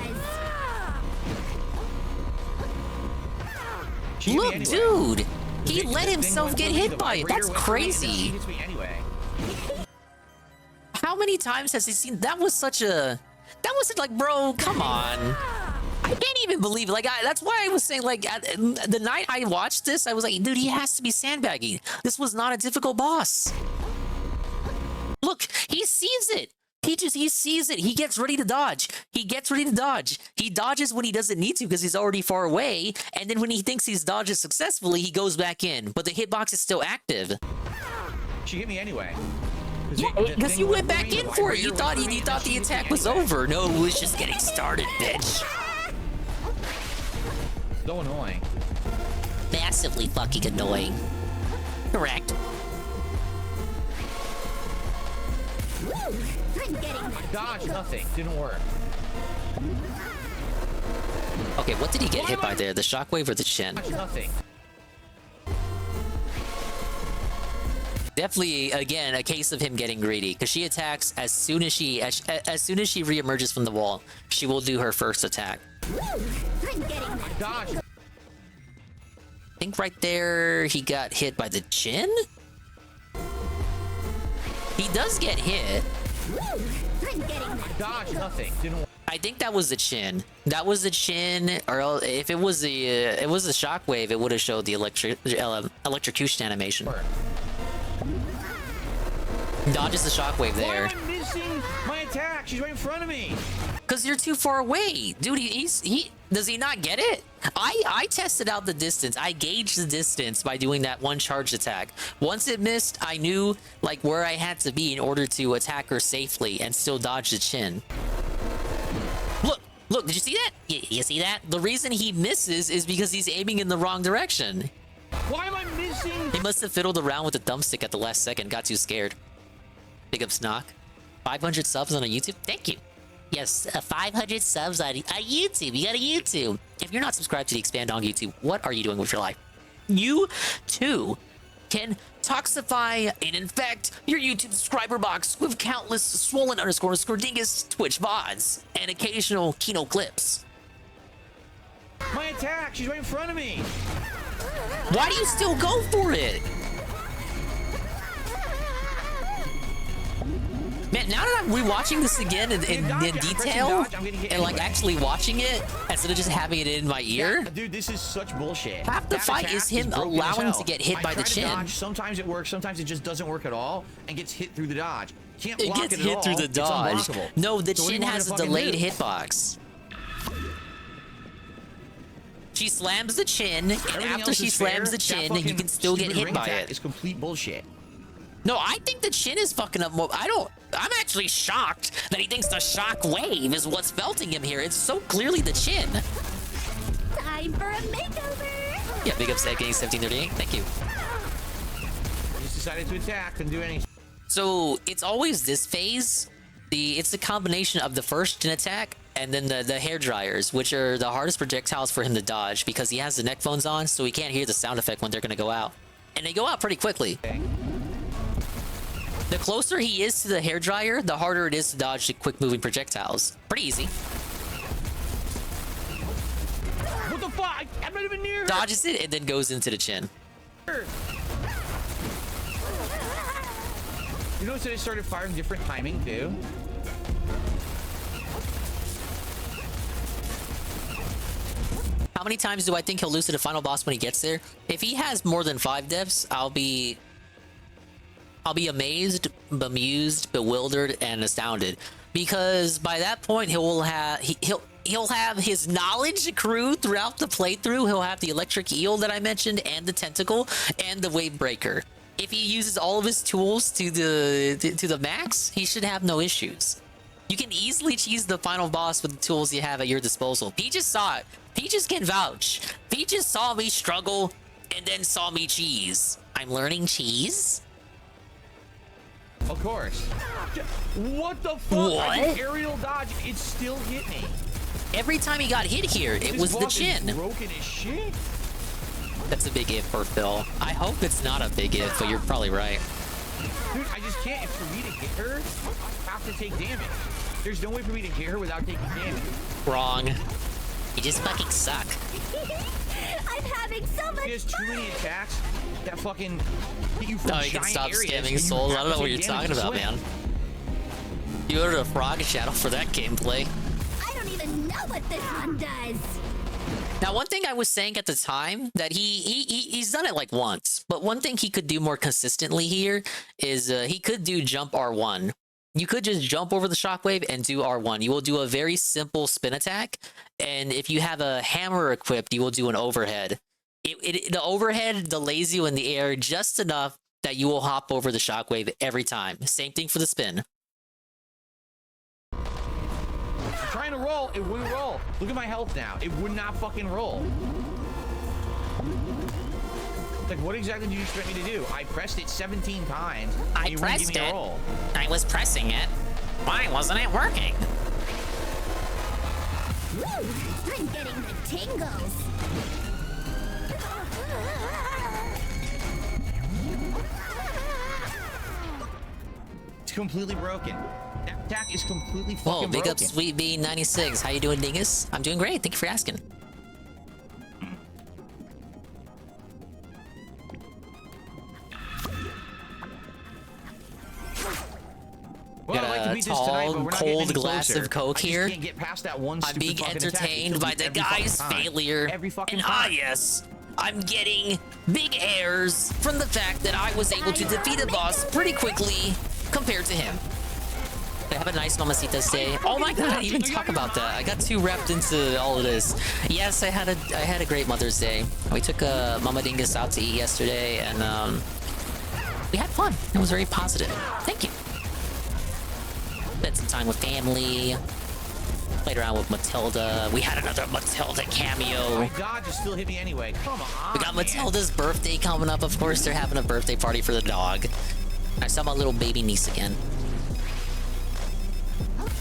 Look, dude, he let himself get hit by it. That's crazy. How many times has he seen? That was such like, bro, come on. I can't even believe it. Like, that's why I was saying, like, the night I watched this, I was like, dude, he has to be sandbagging. This was not a difficult boss. Look, he sees it. He sees it. He gets ready to dodge. He dodges when he doesn't need to because he's already far away. And then when he thinks he's dodged successfully, he goes back in. But the hitbox is still active. She hit me anyway. Because you went back in for it. You thought the attack was over. No, it was just getting started, bitch. So annoying. Massively fucking annoying. Correct. Dodge, nothing. Didn't work. Okay, what did he get hit by there? The shockwave or the chin? Nothing. Definitely, again, a case of him getting greedy because she attacks as soon as she reemerges from the wall. She will do her first attack. Dodge. I think right there he got hit by the chin. He does get hit. Dodge, nothing. Didn't work. I think that was the chin. That was the chin, or if it was the shockwave, it would have showed the electrocution animation. Dodges the shockwave there. Why am I missing my attack? She's right in front of me. Cause you're too far away, dude. He does he not get it? I tested out the distance. I gauged the distance by doing that one charge attack. Once it missed, I knew like where I had to be in order to attack her safely and still dodge the chin. Look, did you see that? You see that? The reason he misses is because he's aiming in the wrong direction. Why am I missing? He must have fiddled around with the thumbstick at the last second, got too scared. Big up Snock. 500 subs on a YouTube? Thank you. Yes, 500 subs on YouTube. You got a YouTube. If you're not subscribed to the Expand on YouTube, what are you doing with your life? You, too, can toxify and infect your YouTube subscriber box with countless swollen _ dingus Twitch VODs and occasional Kino clips. My attack! She's right in front of me! Why do you still go for it? Man, now that I'm rewatching this again in detail and like actually watching it instead of just having it in my ear, dude, this is such bullshit. Half the fight is him allowing to get hit by the chin. Dodge. Sometimes it works, sometimes it just doesn't work at all, and gets hit through the dodge. Can't It block gets it hit at through all. the dodge. It's unblockable. No, the So what do chin you want me has to a fucking delayed do? hitbox. She slams the chin, and Everything after else she is slams fair. the chin, That you can still get stupid hit ring by attack it. is complete bullshit. No, I think the chin is fucking up more. I'm actually shocked that he thinks the shock wave is what's belting him here. It's so clearly the chin. Time for a makeover. Yeah, big up Sad Gang 1738. Thank you. I just decided to attack, couldn't do anything. So it's always this phase. It's the combination of the first chin attack and then the hair dryers, which are the hardest projectiles for him to dodge because he has the neck phones on, so he can't hear the sound effect when they're gonna go out. And they go out pretty quickly. The closer he is to the hairdryer, the harder it is to dodge the quick-moving projectiles. Pretty easy. What the fuck? I'm not even near her. Dodges it and then goes into the chin. You notice that I started firing different timing too? How many times do I think he'll lose to the final boss when he gets there? If he has more than 5 deaths, I'll be amazed, bemused, bewildered, and astounded. Because by that point, he'll have his knowledge accrued throughout the playthrough. He'll have the electric eel that I mentioned, and the tentacle, and the wave breaker. If he uses all of his tools to the max, he should have no issues. You can easily cheese the final boss with the tools you have at your disposal. Peaches saw it. Peaches can vouch. Peaches saw me struggle and then saw me cheese. I'm learning cheese. Of course. What the fuck? What? I did aerial dodge. It still hit me. Every time he got hit here, it was the chin. Broken as shit. That's a big if for Phil. I hope it's not a big if, but you're probably right. Dude, I just can't. If for me to hit her, I have to take damage. There's no way for me to hit her without taking damage. Wrong. You just fucking suck. I'm having so much He has too many attacks that fucking hit you from No, you can giant stop areas, scamming and you souls. I have don't know to what take you're damage talking to about, swim. man. You ordered a frog shadow for that gameplay. I don't even know what this one does. Now, one thing I was saying at the time that he's done it like once, but one thing he could do more consistently here is he could do jump R1. You could just jump over the shockwave and do R1. You will do a very simple spin attack, and if you have a hammer equipped, you will do an overhead. The overhead delays you in the air just enough that you will hop over the shockwave every time. Same thing for the spin. I'm trying to roll. It wouldn't roll. Look at my health now. It would not fucking roll. Like, what exactly do you expect me to do? I pressed it 17 times. I and pressed wouldn't give me it. a roll. I was pressing it. Why wasn't it working? Woo! I'm getting the tingles. It's completely broken. That attack is completely fucking Whoa, big broken. up Sweet B96. How you doing, Dingus? I'm doing great. Thank you for asking. Well, Got I'd like to a beat this tonight, but tall, we're not getting cold any glass closer. of Coke I just here. can't get past that one I'm stupid being fucking attack. entertained It by kills me the every guy's fucking time. failure. Every fucking And time. yes, I'm getting big airs from the fact that I was able to defeat a boss pretty quickly compared to him. I have a nice Mamacitas day. Oh my god, I didn't even talk about that. I got too wrapped into all of this. Yes, I had a great Mother's Day. We took Mama Dingus out to eat yesterday, and we had fun. It was very positive. Thank you. Spent some time with family. Played around with Matilda. We had another Matilda cameo. My dog just still hit me anyway. Come on. We got Matilda's birthday coming up. Of course, they're having a birthday party for the dog. I saw my little baby niece again.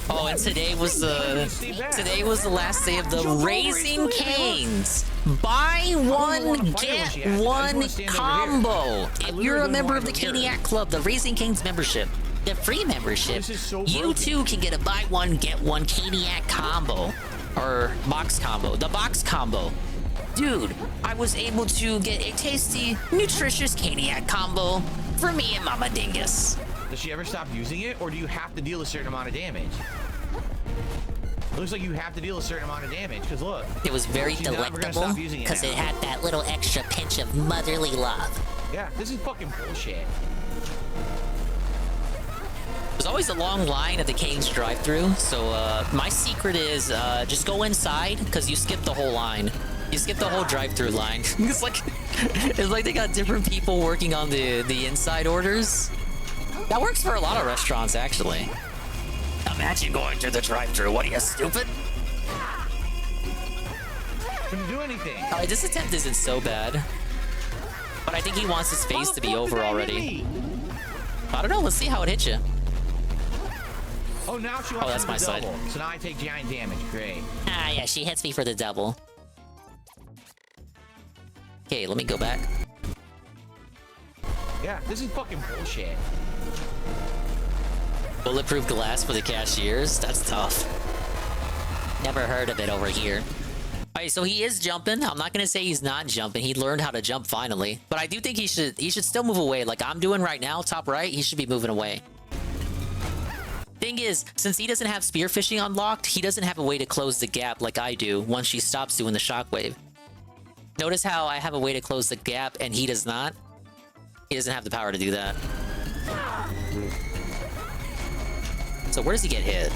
Oh, and today was the last day of the Raising Cane's buy one get one combo. If you're a member of the Caniac Club, the Raising Cane's membership, the free membership, you too can get a buy one get one Caniac combo or box combo. The box combo. Dude, I was able to get a tasty, nutritious Caniac combo for me and Mama Dingus. Does she ever stop using it, or do you have to deal a certain amount of damage? It looks like you have to deal a certain amount of damage, because look. It was very she's never gonna delectable stop using because it now. had that little extra pinch of motherly love. Yeah, this is fucking bullshit. There's always a long line at the Cane's drive-thru, so my secret is just go inside because you skip the whole line. You skip the whole drive-thru line. it's like they got different people working on the inside orders. That works for a lot of restaurants, actually. Imagine going through the drive-thru. What are you, stupid? Couldn't do anything. This attempt isn't so bad, but I think he wants his face to be over already. I don't know. Let's see how it hits you. Oh, now she wants that's to do my the side. double. So now I take giant damage. Great. Ah, yeah, she hits me for the double. Okay, let me go back. Yeah, this is fucking bullshit. Bulletproof glass for the cashiers? That's tough. Never heard of it over here. Alright, so he is jumping. I'm not gonna say he's not jumping. He learned how to jump finally. But I do think he should still move away. Like I'm doing right now, top right, he should be moving away. Thing is, since he doesn't have spearfishing unlocked, he doesn't have a way to close the gap like I do once she stops doing the shockwave. Notice how I have a way to close the gap and he does not? He doesn't have the power to do that. So where does he get hit?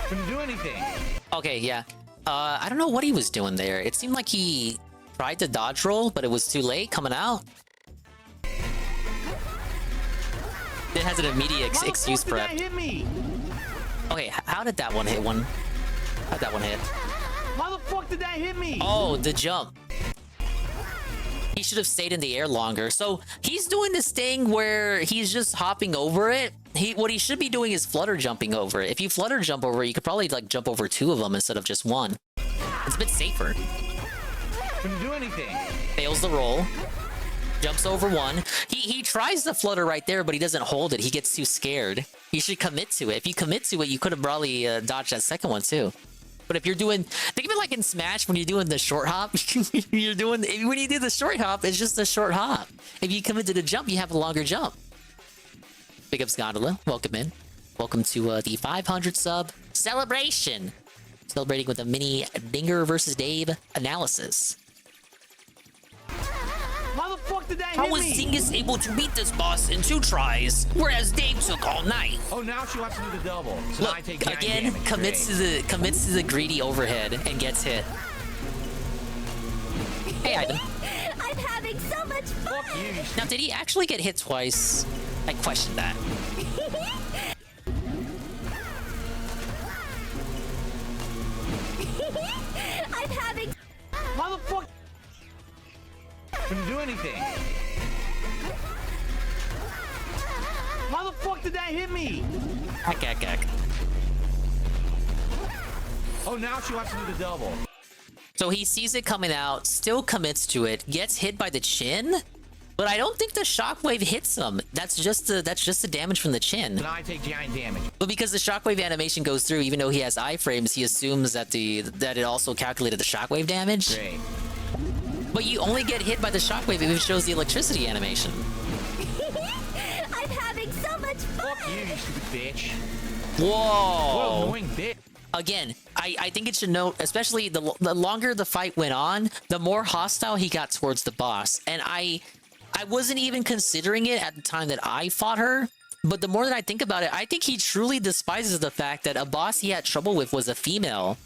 Couldn't do anything. Okay, yeah. I don't know what he was doing there. It seemed like he tried to dodge roll, but it was too late coming out. It has an immediate excuse prep. Hit me? Okay, how did that one hit one? How'd that one hit? How the fuck did that hit me? Oh, the jump. He should have stayed in the air longer. So he's doing this thing where he's just hopping over it. What he should be doing is flutter jumping over it. If you flutter jump over it, you could probably like jump over 2 of them instead of just 1. It's a bit safer. Couldn't do anything. Fails the roll. Jumps over 1. He tries to flutter right there, but he doesn't hold it. He gets too scared. You should commit to it. If you commit to it, you could have probably dodged that second one too. But if you're doing, think of it like in Smash when you're doing the short hop. When you do the short hop, it's just a short hop. If you commit to the jump, you have a longer jump. Big ups Gondola, welcome in. Welcome to the 500 sub celebration. Celebrating with a mini Dinger versus Dave analysis. How the fuck did that hit How me? was Zingus able to beat this boss in 2 tries, whereas Dave took all night? Oh, now she wants to do the double. So Look, now I take 9 again, damage. commits to the greedy overhead and gets hit. Hey, Ivan. I'm having so much fun. Fuck you. Now, did he actually get hit twice? I question that. I'm having. How the fuck? Couldn't do anything. How the fuck did that hit me? Heck. Oh, now she wants to do the double. So he sees it coming out, still commits to it, gets hit by the chin, but I don't think the shockwave hits him. That's just the damage from the chin. Now I take giant damage. But because the shockwave animation goes through, even though he has iframes, he assumes that it also calculated the shockwave damage. Great. But you only get hit by the shockwave if it shows the electricity animation. I'm having so much fun. Fuck you, you stupid bitch. Whoa! What an annoying bitch. Again, I think it should note, especially the longer the fight went on, the more hostile he got towards the boss. And I wasn't even considering it at the time that I fought her, but the more that I think about it, I think he truly despises the fact that a boss he had trouble with was a female.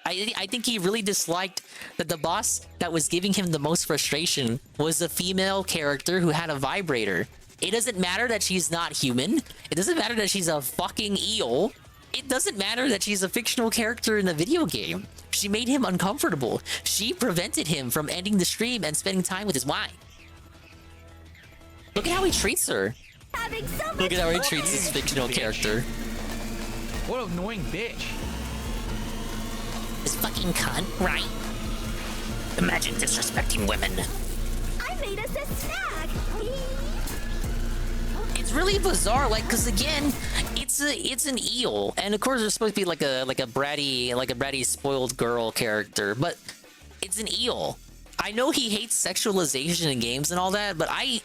I think he really disliked that the boss that was giving him the most frustration was a female character who had a vibrator. It doesn't matter that she's not human. It doesn't matter that she's a fucking eel. It doesn't matter that she's a fictional character in a video game. She made him uncomfortable. She prevented him from ending the stream and spending time with his wife. Look at how he treats her. Look at how he treats his fictional character. What an annoying bitch. This fucking cunt, right? Imagine disrespecting women. I made us a snack. It's really bizarre, like, cause again, it's an eel, and of course there's supposed to be like a bratty spoiled girl character, but it's an eel. I know he hates sexualization in games and all that, but I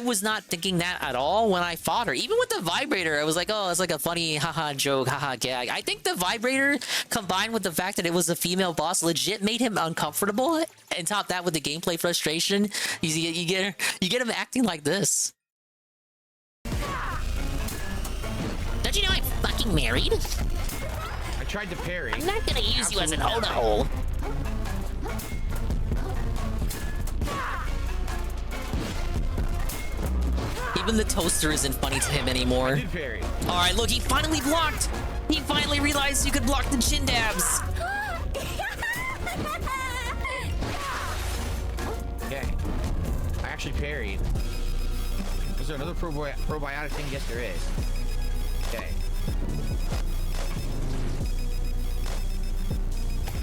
was not thinking that at all when I fought her. Even with the vibrator, I was like, oh, it's like a funny haha joke, haha gag. I think the vibrator, combined with the fact that it was a female boss, legit made him uncomfortable. And top that with the gameplay frustration, you get him acting like this. Don't you know I'm fucking married? I tried to parry. I'm not gonna use you as an hold-a-hole. Even the toaster isn't funny to him anymore. I did parry. Alright, look, he finally blocked! He finally realized you could block the chin dabs! Okay. I actually parried. Is there another probiotic thing? Yes, there is. Okay.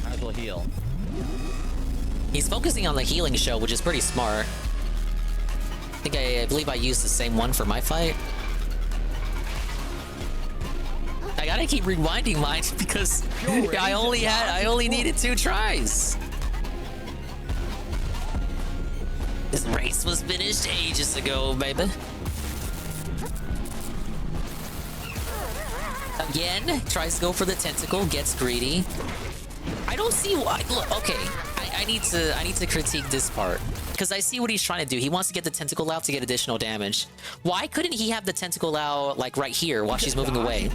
Might as well heal. He's focusing on the healing show, which is pretty smart. I believe I used the same one for my fight. I gotta keep rewinding mine because I only needed 2 tries. This race was finished ages ago, baby. Again, tries to go for the tentacle, gets greedy. I don't see why. Look, okay, I need to critique this part because I see what he's trying to do. He wants to get the tentacle out to get additional damage. Why couldn't he have the tentacle out like right here while she's moving away?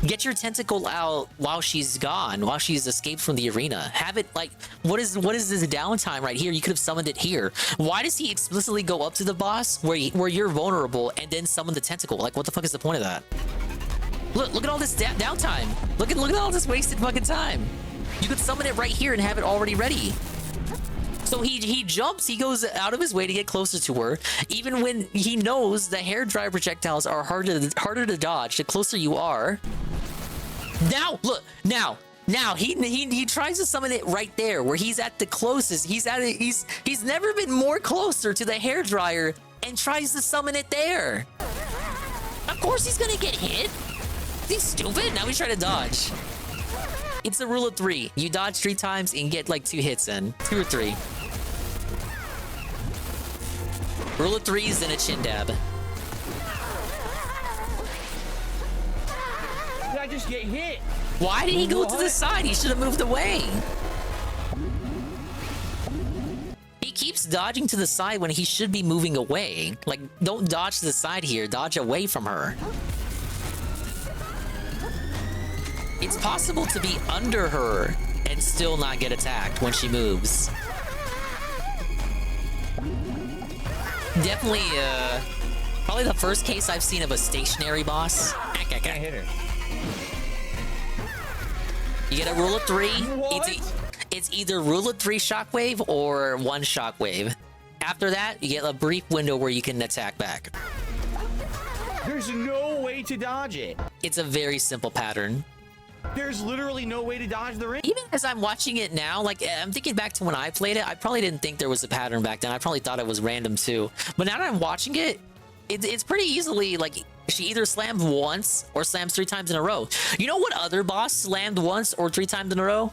Get your tentacle out while she's gone, while she's escaped from the arena. Have it like, what is this downtime right here? You could have summoned it here. Why does he explicitly go up to the boss where you're vulnerable and then summon the tentacle? Like, what the fuck is the point of that? Look at all this downtime. Look at all this wasted fucking time. You could summon it right here and have it already ready. So he jumps, he goes out of his way to get closer to her, even when he knows the hairdryer projectiles are harder to dodge the closer you are. Now, look, now he tries to summon it right there where he's at the closest. He's never been more closer to the hairdryer and tries to summon it there. Of course he's gonna get hit. He's stupid. Now he's trying to dodge. It's a rule of 3. You dodge 3 times and get like 2 hits in. 2 or 3. Rule of 3s and a chin dab. Did I just get hit? Why did he go to the side? He should have moved away. He keeps dodging to the side when he should be moving away. Like, don't dodge to the side here. Dodge away from her. It's possible to be under her and still not get attacked when she moves. Definitely, probably the first case I've seen of a stationary boss. Can't hit her. You get a rule of 3. It's either rule of 3 shockwave or 1 shockwave. After that, you get a brief window where you can attack back. There's no way to dodge it. It's a very simple pattern. There's literally no way to dodge the ring. Even as I'm watching it now, like, I'm thinking back to when I played it, I probably didn't think there was a pattern back then. I probably thought it was random too. But now that I'm watching it, it's pretty easily, like, she either slams once or slams 3 times in a row. You know what other boss slammed once or 3 times in a row?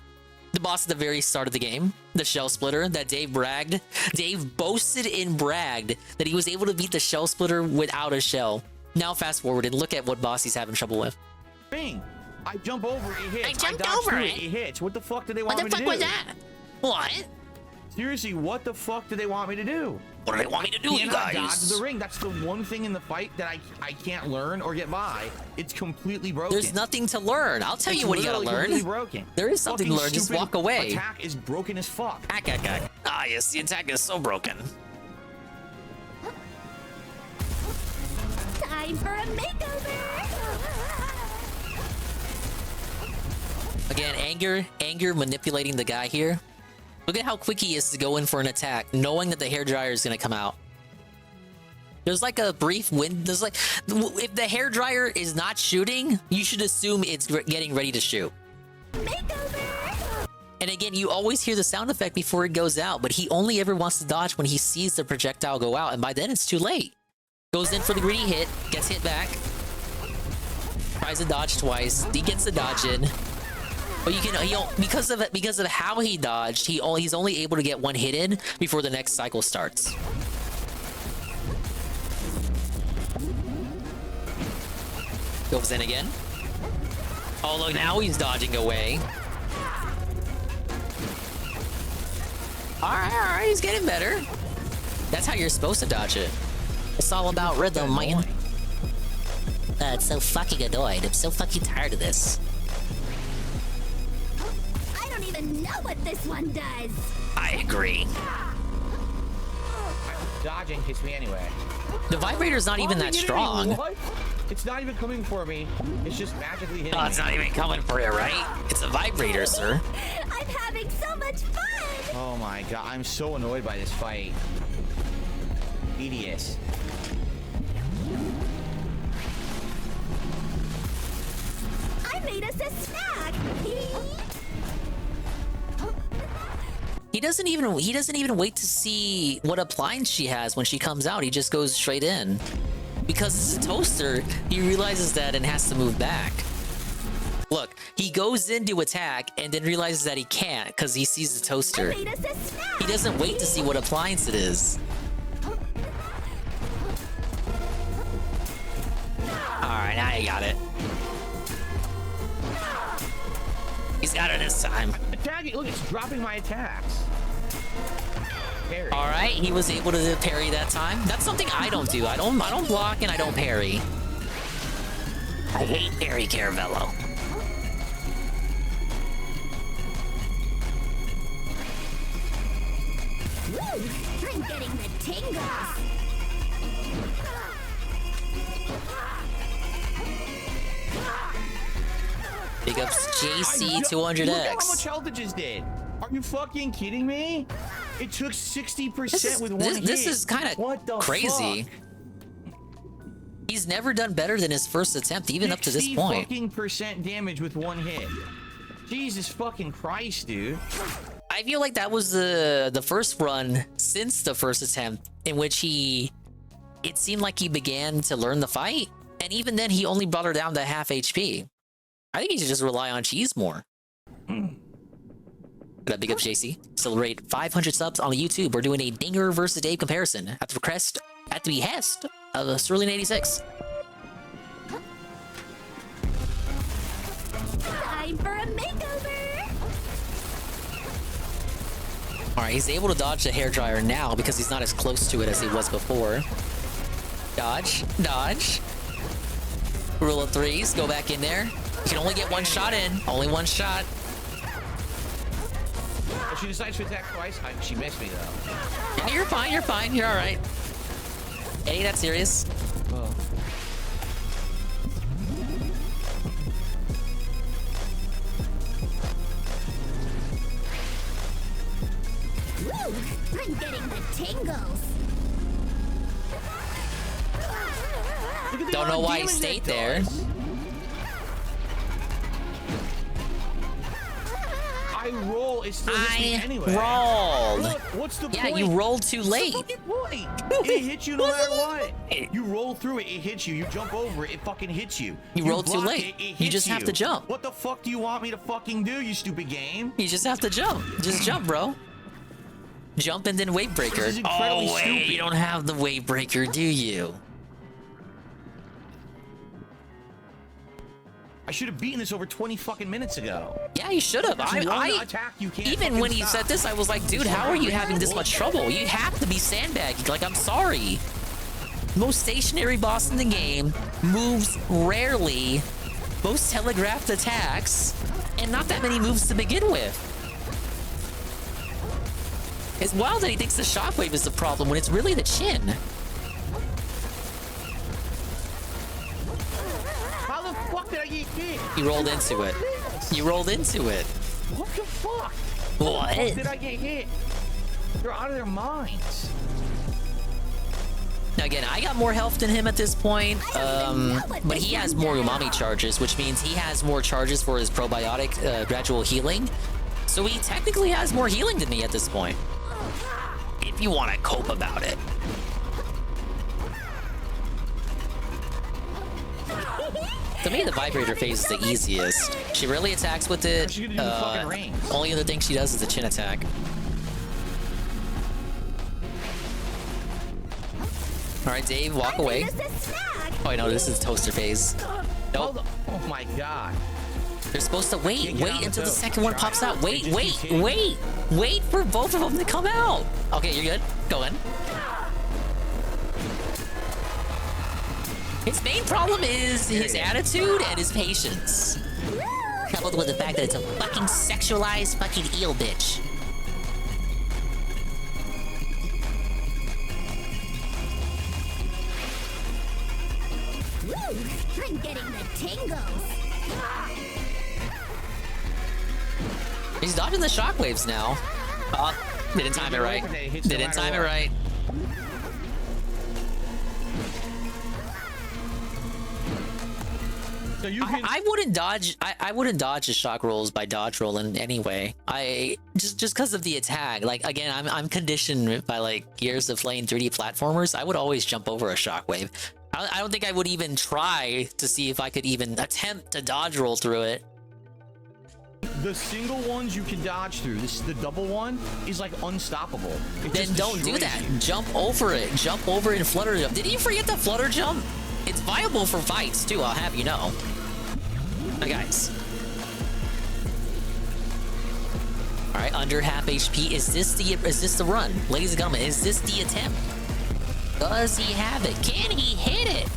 The boss at the very start of the game, the Shell Splitter, that Dave bragged. Dave boasted and bragged that he was able to beat the Shell Splitter without a shell. Now fast forward and look at what boss he's having trouble with. Bing! I jump over it, it hits. I jumped over it. It hits. What the fuck do they want me to do? What the fuck was that? What? Seriously, what the fuck do they want me to do? What do they want me to do, you guys? Dodge the ring. That's the one thing in the fight that I can't learn or get by. It's completely broken. There's nothing to learn. I'll tell you what you gotta learn. Completely broken. There is something to learn. Just walk away. Attack is broken as fuck. Ah, yes, the attack is so broken. Time for a makeover. Again, anger manipulating the guy here. Look at how quick he is to go in for an attack, knowing that the hairdryer is gonna come out. There's like a brief wind. There's like, if the hairdryer is not shooting, you should assume it's getting ready to shoot. Makeover. And again, you always hear the sound effect before it goes out, but he only ever wants to dodge when he sees the projectile go out, and by then it's too late. Goes in for the greedy hit, gets hit back, tries to dodge twice, he gets the dodge in. But you can, because of how he dodged, he's only able to get 1 hit in before the next cycle starts. Goes in again. Oh look, now he's dodging away. Alright, he's getting better. That's how you're supposed to dodge it. It's all about rhythm, man. It's so fucking annoying. I'm so fucking tired of this. I don't even know what this one does. I agree. Dodging hits me anyway. The vibrator's not even that strong. What? It's not even coming for me. It's just magically hitting me. It's not even coming for you, right? It's a vibrator, sir. I'm having so much fun. Oh my god, I'm so annoyed by this fight. Idiot. I made us a snack. He doesn't even wait to see what appliance she has when she comes out. He just goes straight in. Because it's a toaster, he realizes that and has to move back. Look, he goes in to attack and then realizes that he can't because he sees the toaster. He doesn't wait to see what appliance it is. Alright, now you got it. He's got it this time. Attack it. Look, it's dropping my attacks. All right, he was able to parry that time. That's something I don't do. I don't block and I don't parry. I hate parry, Caravello. Woo! I'm getting the tingles. Big ups JC 200X. Look at how much health it just did. Are you fucking kidding me? It took 60% with one hit. This is kind of crazy. Fuck? He's never done better than his first attempt, even up to this point. 60% damage with one hit. Jesus fucking Christ, dude. I feel like that was the first run since the first attempt in which it seemed like he began to learn the fight. And even then, he only brought her down to half HP. I think he should just rely on cheese more. Got big up JC. Celebrate 500 subs on YouTube. We're doing a Dinger versus Dave comparison at the behest of Sterling86. Time for a makeover. All right, he's able to dodge the hairdryer now because he's not as close to it as he was before. Dodge, dodge. Rule of threes. Go back in there. You can only get one shot in. Only one shot. If she decides to attack twice, she missed me though. Yeah, you're fine. You're fine. You're all right. Ain't that serious? Oh. Woo! I'm getting the tingles. Don't know why he stayed there. I roll. It's still anyway. rolled. Look, what's the Yeah, point? you rolled too late. What's the fucking point? It hits you no matter what. You roll through it, it hits you. You jump over it, it fucking hits you. You rolled too block late. It You just have to jump. What the fuck do you want me to fucking do, you stupid game? You just have to jump. Just jump, bro. Jump and then wave breaker. This is incredibly Oh wait, stupid. you don't have the wave breaker, do you? I should have beaten this over 20 fucking minutes ago. Yeah, you should have. Attack, you can't Even when fucking you stop. said this, I was like, dude, how are you having this much trouble? You have to be sandbagging. Like, I'm sorry. Most stationary boss in the game, moves rarely, most telegraphed attacks, and not that many moves to begin with. It's wild that he thinks the shockwave is the problem when it's really the chin. How the fuck did I get hit? You rolled into it. You rolled into it. What the fuck? What? How the fuck did I get hit? They're out of their minds. Now again, I got more health than him at this point, but he has more umami charges, which means he has more charges for his probiotic gradual healing. So he technically has more healing than me at this point. If you want to cope about it. To me, the vibrator phase is the easiest. She rarely attacks with it. Only other thing she does is the chin attack. All right, Dave, walk away. Oh, I know this is toaster phase. Nope. Oh my god. They're supposed to wait until the second one pops out. Wait for both of them to come out. Okay, you're good. Go in. His main problem is his attitude and his patience. Coupled with the fact that it's a fucking sexualized fucking eel bitch. Woo! I'm getting the tingles. He's dodging the shockwaves now. Didn't time it right. Didn't time it right. So you can. I wouldn't dodge. I wouldn't dodge the shock rolls by dodge rolling anyway. I just because of the attack. Like again, I'm conditioned by like years of playing 3D platformers. I would always jump over a shockwave. I don't think I would even try to see if I could even attempt to dodge roll through it. The single ones you can dodge through. The double one is like unstoppable. Then don't do that. Jump over it. Jump over it and flutter jump. Did you forget the flutter jump? It's viable for fights too. I'll have you know. Now, guys. All right, under half HP. Is this the run, ladies and gentlemen? Is this the attempt? Does he have it? Can he hit it?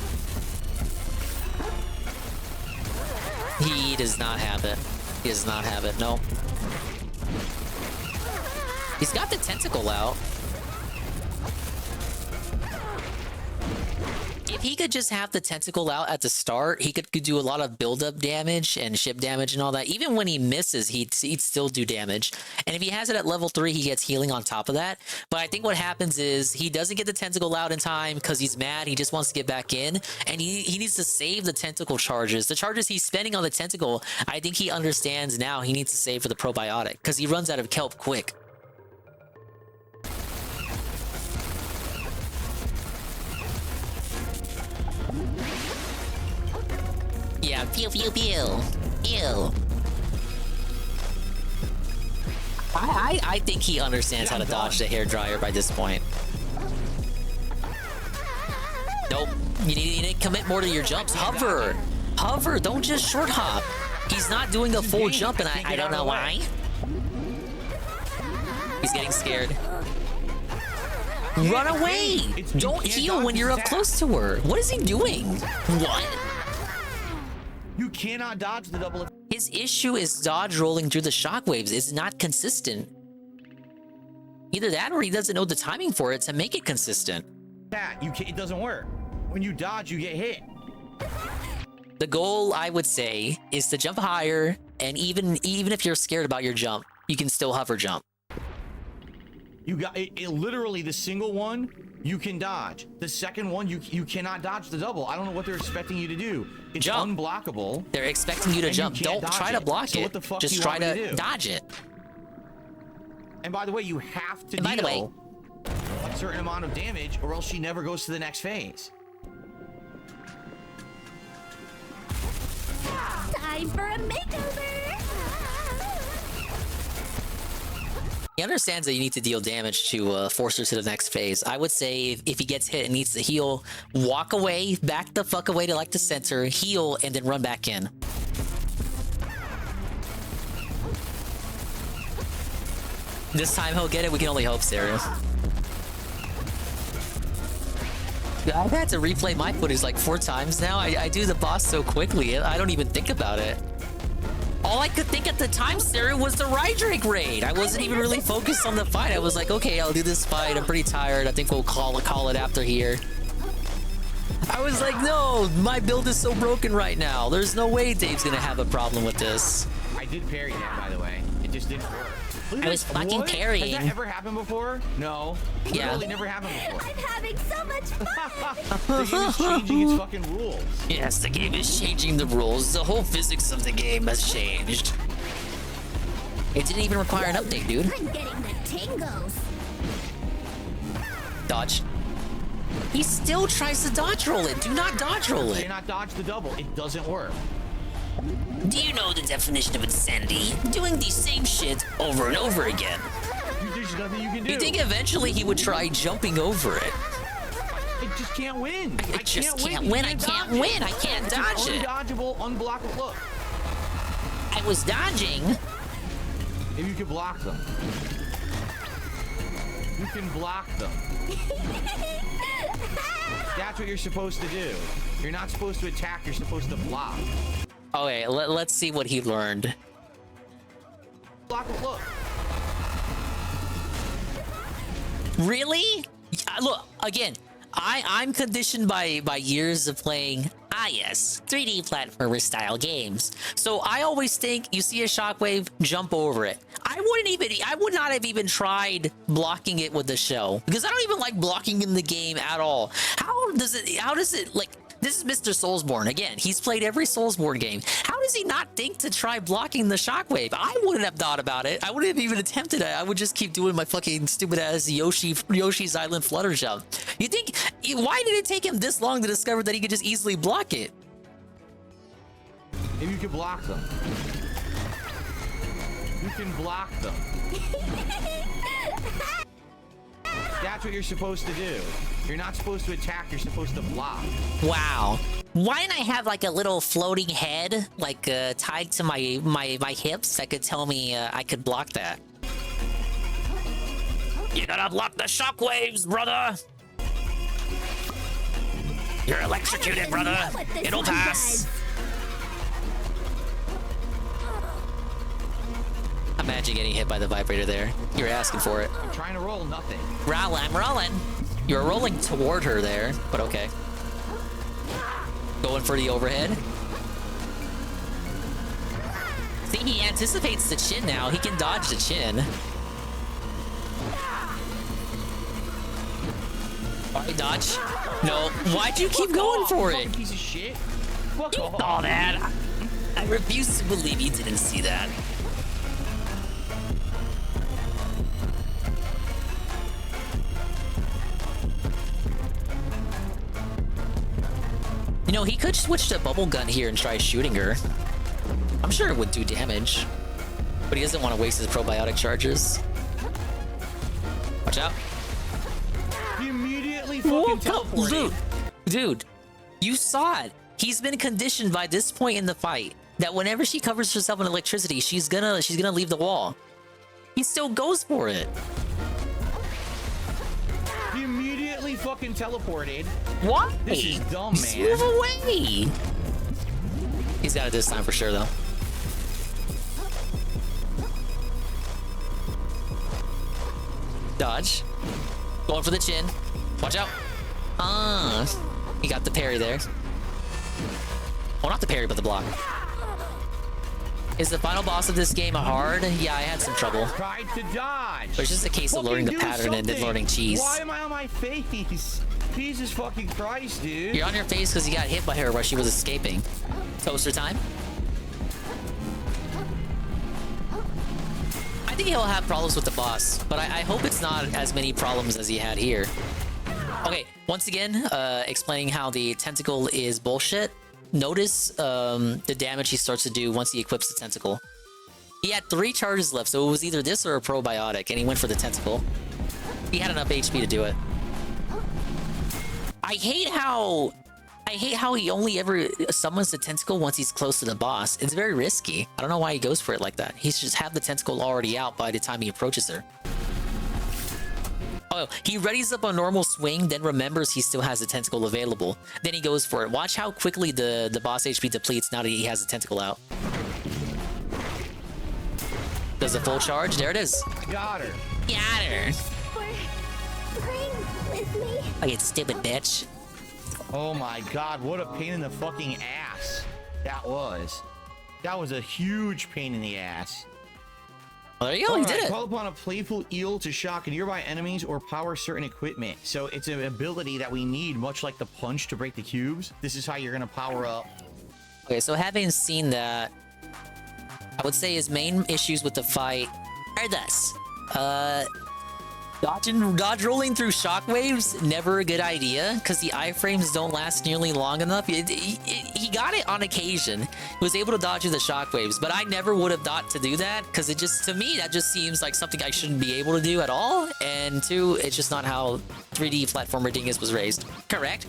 He does not have it. He does not have it. No. He's got the tentacle out. If he could just have the tentacle out at the start, he could do a lot of build-up damage and ship damage and all that. Even when he misses, he'd still do damage. And if he has it at level 3, he gets healing on top of that. But I think what happens is he doesn't get the tentacle out in time because he's mad. He just wants to get back in. And he needs to save the tentacle charges. The charges he's spending on the tentacle, I think he understands now he needs to save for the probiotic because he runs out of kelp quick. Yeah, pew pew pew. Ew. I think he understands how to dodge the hairdryer by this point. Nope. You need to commit more to your jumps. Hover. Hover. Don't just short hop. He's not doing a full jump, and I don't know why. He's getting scared. Run away! Don't heal when you're up close to her. What is he doing? What? You cannot dodge the double. His issue is dodge rolling through the shockwaves. It's not consistent. Either that or he doesn't know the timing for it to make it consistent. It doesn't work. When you dodge, you get hit. The goal, I would say, is to jump higher, and even if you're scared about your jump, you can still hover jump. You got it literally the single one you can dodge. The second one you cannot dodge the double. I don't know what they're expecting you to do. It's jump. Unblockable. They're expecting you to jump. Don't try to block it. What the fuck just try to dodge it. And by the way, you have to deal a certain amount of damage or else she never goes to the next phase. Time for a makeover! He understands that you need to deal damage to force her to the next phase. I would say if he gets hit and needs to heal, walk away, back the fuck away to like the center, heal, and then run back in. This time he'll get it. We can only hope, Sarah. I've had to replay my footage like 4 times now. I do the boss so quickly, I don't even think about it. All I could think at the time, Sarah, was the Rydrake raid. I wasn't even really focused on the fight. I was like, okay, I'll do this fight. I'm pretty tired. I think we'll call it after here. I was like, no, my build is so broken right now. There's no way Dave's gonna have a problem with this. I did parry that, by the way. It just didn't work. I was fucking parrying. Has that ever happened before? No. Yeah. Literally never happened before. I'm having so much fun! The game is changing its fucking rules. Yes, the game is changing the rules. The whole physics of the game has changed. It didn't even require an update, dude. I'm getting the tingles! Dodge. He still tries to dodge roll it. Do not dodge roll it. Do not dodge the double. It doesn't work. Do you know the definition of insanity? Doing the same shit over and over again. There's nothing you can do. You think eventually he would try jumping over it? It just can't win. I just can't win. I can't win. I can't dodge it. Undodgeable, unblockable. Look. I was dodging. If you can block them. You can block them. That's what you're supposed to do. You're not supposed to attack. You're supposed to block. Okay, let's see what he learned. Block, look. Really? Look, again, I'm conditioned by years of playing, yes, 3D platformer style games. So I always think you see a shockwave, jump over it. I would not have even tried blocking it with the shell because I don't even like blocking in the game at all. How does it like This is Mr. Soulsborne. Again, he's played every Soulsborne game. How does he not think to try blocking the shockwave? I wouldn't have thought about it. I wouldn't have even attempted it. I would just keep doing my fucking stupid ass Yoshi's Island flutter jump. You think, why did it take him this long to discover that he could just easily block it? Maybe you can block them. You can block them. That's what you're supposed to do. You're not supposed to attack, you're supposed to block. Wow. Why didn't I have like a little floating head, like tied to my hips that could tell me I could block that? You gotta block the shockwaves, brother! You're electrocuted, brother! It'll pass! Imagine getting hit by the vibrator there. You're asking for it. I'm trying to roll nothing. I'm rolling. You're rolling toward her there, but okay. Going for the overhead. See, he anticipates the chin now. He can dodge the chin. Why dodge? No. Why'd you keep going for it? Piece of shit. You saw that. I refuse to believe you didn't see that. You know, he could switch to bubble gun here and try shooting her. I'm sure it would do damage, but he doesn't want to waste his probiotic charges. Watch out. He immediately fucking teleported. Dude, you saw it. He's been conditioned by this point in the fight that whenever she covers herself in electricity, she's gonna leave the wall. He still goes for it. He immediately fucking teleported. What? This is dumb, man. Move away. He's got it this time for sure, though. Dodge. Going for the chin. Watch out. He got the parry there. Well, not the parry, but the block. Is the final boss of this game hard? Yeah, I had some trouble. Tried to dodge. But it's just a case of learning the pattern and then learning cheese. Why am I on my face? Jesus fucking Christ, dude. You're on your face because you got hit by her while she was escaping. Toaster time. I think he'll have problems with the boss, but I hope it's not as many problems as he had here. Okay, once again, explaining how the tentacle is bullshit. Notice the damage he starts to do once he equips the tentacle. He had 3 charges left, so it was either this or a probiotic, and he went for the tentacle. He had enough HP to do it. I hate how he only ever summons the tentacle once he's close to the boss. It's very risky. I don't know why he goes for it like that. He should just have the tentacle already out by the time he approaches her. Oh, he readies up a normal swing, then remembers he still has the tentacle available. Then he goes for it. Watch how quickly the boss HP depletes now that he has the tentacle out. Does a full charge? There it is. Got her. Got her. Bring with me. Fucking stupid bitch. Oh my god, what a pain in the fucking ass that was. That was a huge pain in the ass. Well, there you go, he did it. Call upon a playful eel to shock nearby enemies or power certain equipment. So it's an ability that we need, much like the punch to break the cubes. This is how you're gonna power up. Okay, so having seen that, I would say his main issues with the fight are thus. Dodge rolling through shockwaves, never a good idea, because the iframes don't last nearly long enough. He got it on occasion. He was able to dodge through the shockwaves, but I never would have thought to do that, because it just, to me, that just seems like something I shouldn't be able to do at all, and 2, it's just not how 3D platformer dingus was raised. Correct?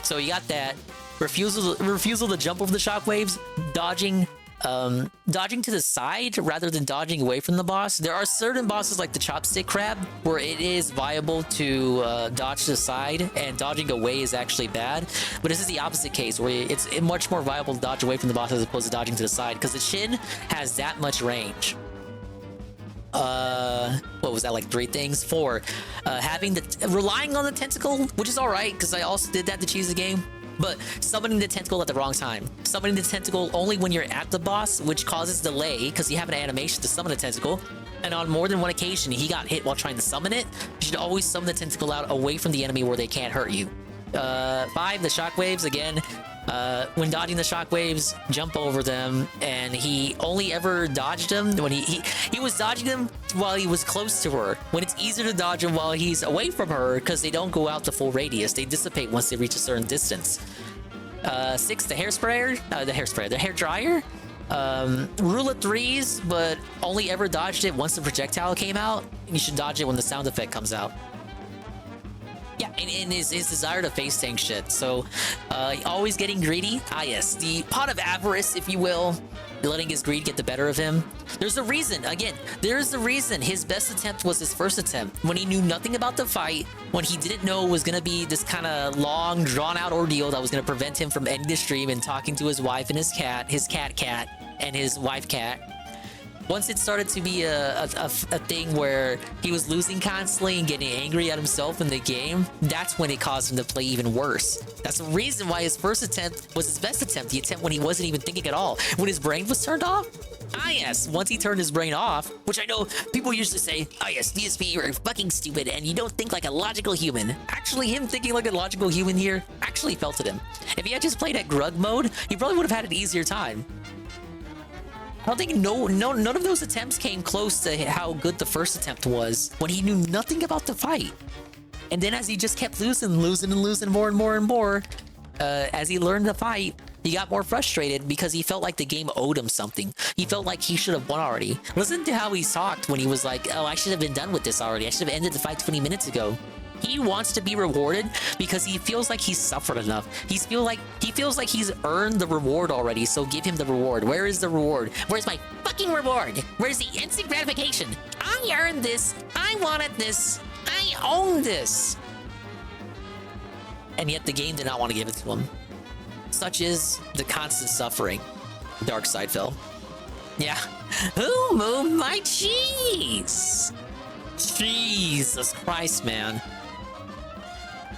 So you got that. Refusal to jump over the shockwaves, dodging to the side rather than dodging away from the boss. There are certain bosses like the chopstick crab where it is viable to dodge to the side and dodging away is actually bad. But this is the opposite case where it's much more viable to dodge away from the boss as opposed to dodging to the side because the chin has that much range. What was that, like 3 things? 4, relying on the tentacle, which is all right because I also did that to cheese the game. But summoning the tentacle at the wrong time. Summoning the tentacle only when you're at the boss, which causes delay because you have an animation to summon the tentacle. And on more than one occasion, he got hit while trying to summon it. You should always summon the tentacle out away from the enemy where they can't hurt you. 5, the shockwaves again. When dodging the shockwaves, jump over them, and he only ever dodged them when he was dodging them while he was close to her. When it's easier to dodge them while he's away from her because they don't go out the full radius. They dissipate once they reach a certain distance. 6, the the hair dryer. Rule of 3s, but only ever dodged it once the projectile came out. You should dodge it when the sound effect comes out. Yeah, and his desire to face tank shit. So, always getting greedy. Ah, yes, the pot of avarice, if you will. Letting his greed get the better of him. There's a reason, again, there's a reason his best attempt was his first attempt. When he knew nothing about the fight, when he didn't know it was going to be this kind of long, drawn-out ordeal that was going to prevent him from ending the stream and talking to his wife and his cat, and his wife cat. Once it started to be a thing where he was losing constantly and getting angry at himself in the game, that's when it caused him to play even worse. That's the reason why his first attempt was his best attempt, the attempt when he wasn't even thinking at all. When his brain was turned off? Ah, yes. Once he turned his brain off, which I know people usually say, oh yes, DSP, you're fucking stupid and you don't think like a logical human. Actually, him thinking like a logical human here actually felt at him. If he had just played at Grug mode, he probably would have had an easier time. I don't think none of those attempts came close to how good the first attempt was when he knew nothing about the fight. And then as he just kept losing more and more, as he learned the fight, he got more frustrated because he felt like the game owed him something. He felt like he should have won already. Listen to how he talked when he was like, oh, I should have been done with this already. I should have ended the fight 20 minutes ago. He wants to be rewarded because he feels like he's suffered enough. He feels like he's earned the reward already, so give him the reward. Where is the reward? Where's my fucking reward? Where's the instant gratification? I earned this. I wanted this. I own this. And yet the game did not want to give it to him. Such is the constant suffering. Dark side fell. Yeah. Who moved my cheese? Jesus Christ, man.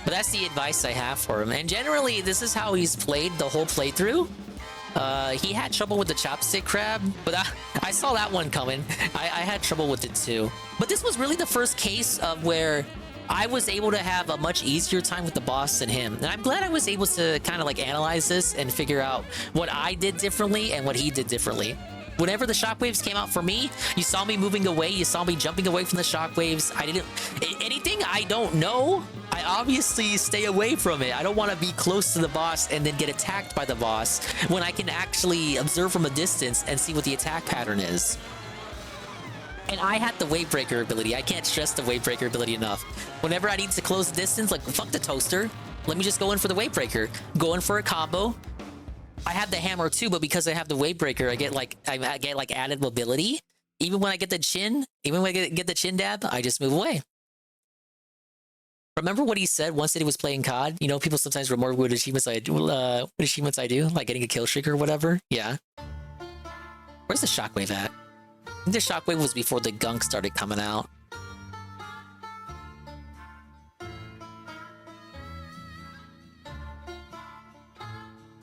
But that's the advice I have for him. And generally, this is how he's played the whole playthrough. He had trouble with the chopstick crab, but I saw that one coming. I had trouble with it too. But this was really the first case of where I was able to have a much easier time with the boss than him. And I'm glad I was able to kind of like analyze this and figure out what I did differently and what he did differently. Whenever the shockwaves came out for me, you saw me moving away, you saw me jumping away from the shockwaves. Anything I don't know, I obviously stay away from it. I don't want to be close to the boss and then get attacked by the boss when I can actually observe from a distance and see what the attack pattern is. And I had the wave breaker ability. I can't stress the wave breaker ability enough. Whenever I need to close the distance, like fuck the toaster, let me just go in for the wave breaker. Go in for a combo. I have the hammer too, but because I have the wave breaker, I get like added mobility. Even when I get the chin, get the chin dab, I just move away. Remember what he said once that he was playing COD? You know, people sometimes remember what achievements I do, like getting a kill streak or whatever. Yeah. Where's the shockwave at? I think the shockwave was before the gunk started coming out.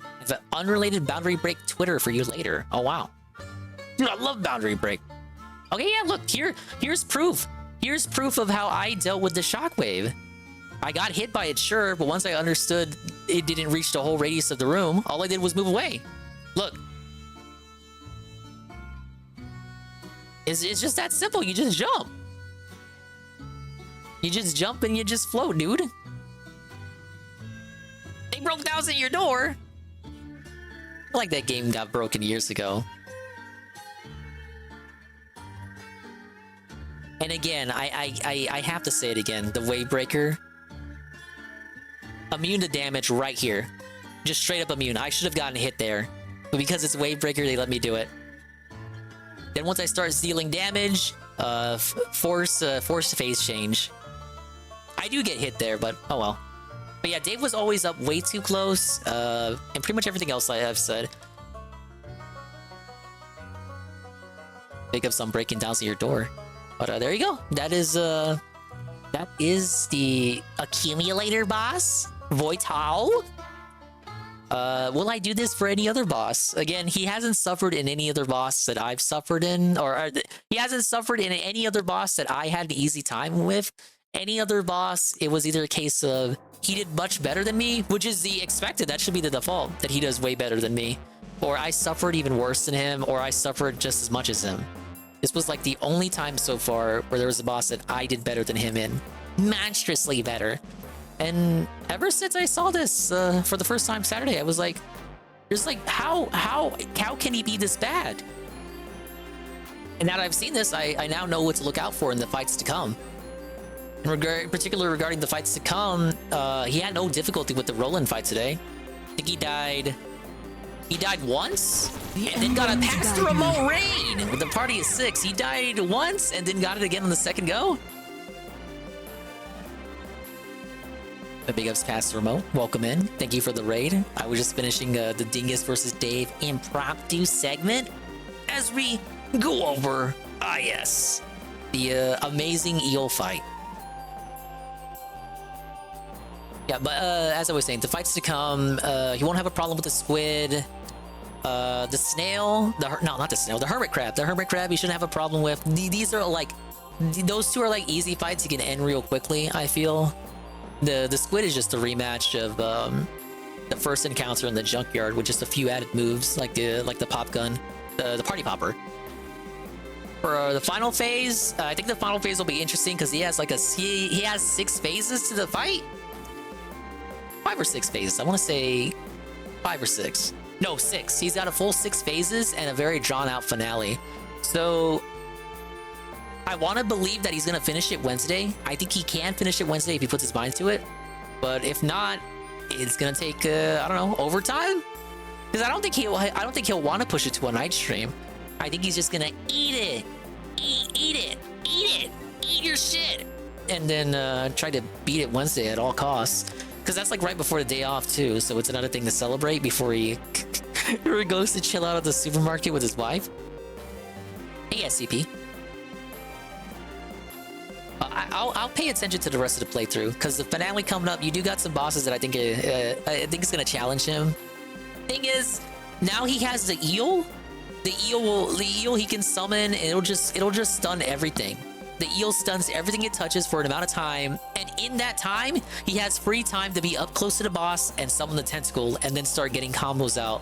I have an unrelated boundary break Twitter for you later. Oh wow. Dude, I love boundary break. Okay, yeah, look, here's proof. Here's proof of how I dealt with the shockwave. I got hit by it, sure, but once I understood it didn't reach the whole radius of the room, all I did was move away. Look. It's just that simple. You just jump. You just jump and you just float, dude. They broke down at your door. I like that game got broken years ago. And again, I have to say it again. The wave breaker. Immune to damage right here. Just straight up immune. I should have gotten hit there. But because it's wave breaker, they let me do it. Then once I start dealing damage, force phase change. I do get hit there, but oh well. But yeah, Dave was always up way too close, and pretty much everything else I have said. Pick up some breaking down to your door. But there you go. That is the accumulator boss, Voital. Will I do this for any other boss? Again, he hasn't suffered in any other boss that I've suffered in, or he hasn't suffered in any other boss that I had an easy time with. Any other boss, it was either a case of he did much better than me, which is the expected. That should be the default, that he does way better than me. Or I suffered even worse than him, or I suffered just as much as him. This was like the only time so far where there was a boss that I did better than him in. Monstrously better. And ever since I saw this for the first time Saturday, I was like, there's like, how can he be this bad? And now that I've seen this, I now know what to look out for in the fights to come. In particular regarding the fights to come, he had no difficulty with the Roland fight today. I think he died once, and then got a pass to remote raid with the party of 6. He died once, and then got it again on the second go. A big ups pass to remote. Welcome in. Thank you for the raid. I was just finishing the Dingus versus Dave impromptu segment as we go over, yes, the amazing eel fight. Yeah, but as I was saying, the fights to come, you won't have a problem with the squid. The snail, not the snail, the hermit crab. The hermit crab you shouldn't have a problem with. These are like, those two are like easy fights you can end real quickly, I feel. The squid is just a rematch of the first encounter in the junkyard with just a few added moves, like the pop gun, the party popper. For the final phase, I think the final phase will be interesting because he has like he has 6 phases to the fight. 5 or 6 phases. I want to say 5 or 6. No, 6. He's got a full 6 phases and a very drawn-out finale. So I want to believe that he's going to finish it Wednesday. I think he can finish it Wednesday if he puts his mind to it. But if not, it's going to take I don't know, overtime. Because I don't think he'll want to push it to a night stream. I think he's just going to eat it. Eat your shit. And then try to beat it Wednesday at all costs. Because that's like right before the day off too, so it's another thing to celebrate before he goes to chill out at the supermarket with his wife. Hey, SCP. I'll pay attention to the rest of the playthrough because the finale coming up, you do got some bosses that I think is gonna challenge him. Thing is, now he has the eel. The eel he can summon, and it'll just stun everything. The eel stuns everything it touches for an amount of time, and in that time, he has free time to be up close to the boss and summon the tentacle, and then start getting combos out.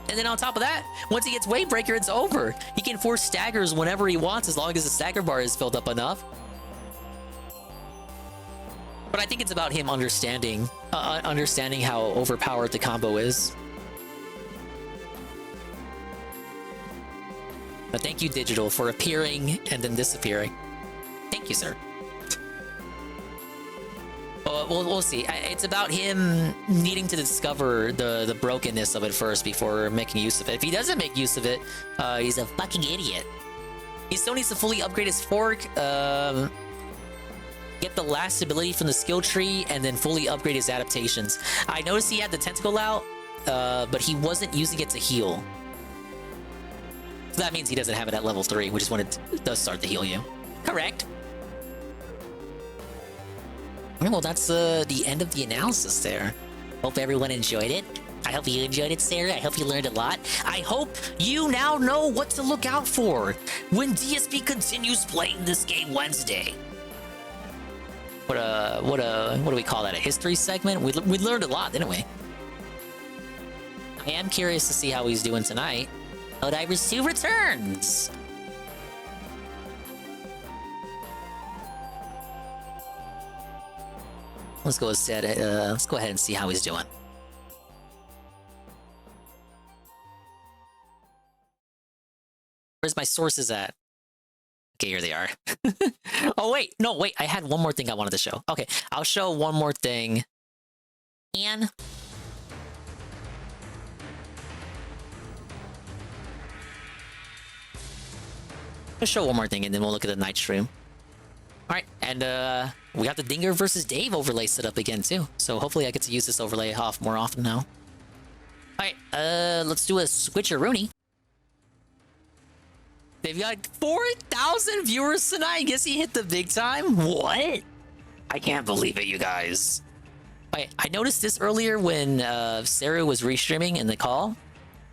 And then on top of that, once he gets Wavebreaker, it's over. He can force staggers whenever he wants, as long as the stagger bar is filled up enough. But I think it's about him understanding how overpowered the combo is. But thank you, Digital, for appearing and then disappearing. Thank you, sir. We'll see. It's about him needing to discover the brokenness of it first before making use of it. If he doesn't make use of it, he's a fucking idiot. He still needs to fully upgrade his fork, get the last ability from the skill tree, and then fully upgrade his adaptations. I noticed he had the tentacle out, but he wasn't using it to heal. So that means he doesn't have it at level 3, which is when it does start to heal you. Correct. Well, that's the end of the analysis there. Hope everyone enjoyed it. I hope you enjoyed it, Sarah. I hope you learned a lot. I hope you now know what to look out for when DSP continues playing this game Wednesday. What do we call that? A history segment? We learned a lot, didn't we? I am curious to see how he's doing tonight. Helldivers 2 returns. Let's go ahead and see how he's doing. Where's my sources at? Okay, here they are. Oh, wait. No, wait. I had one more thing I wanted to show. Okay, I'll show one more thing. And I'll show one more thing, and then we'll look at the night stream. All right, and we got the Dinger versus Dave overlay set up again too. So hopefully I get to use this overlay off more often now. All right, let's do a switcheroony. They've got 4,000 viewers tonight. Guess he hit the big time. What? I can't believe it, you guys. Wait, I noticed this earlier when Sarah was restreaming in the call.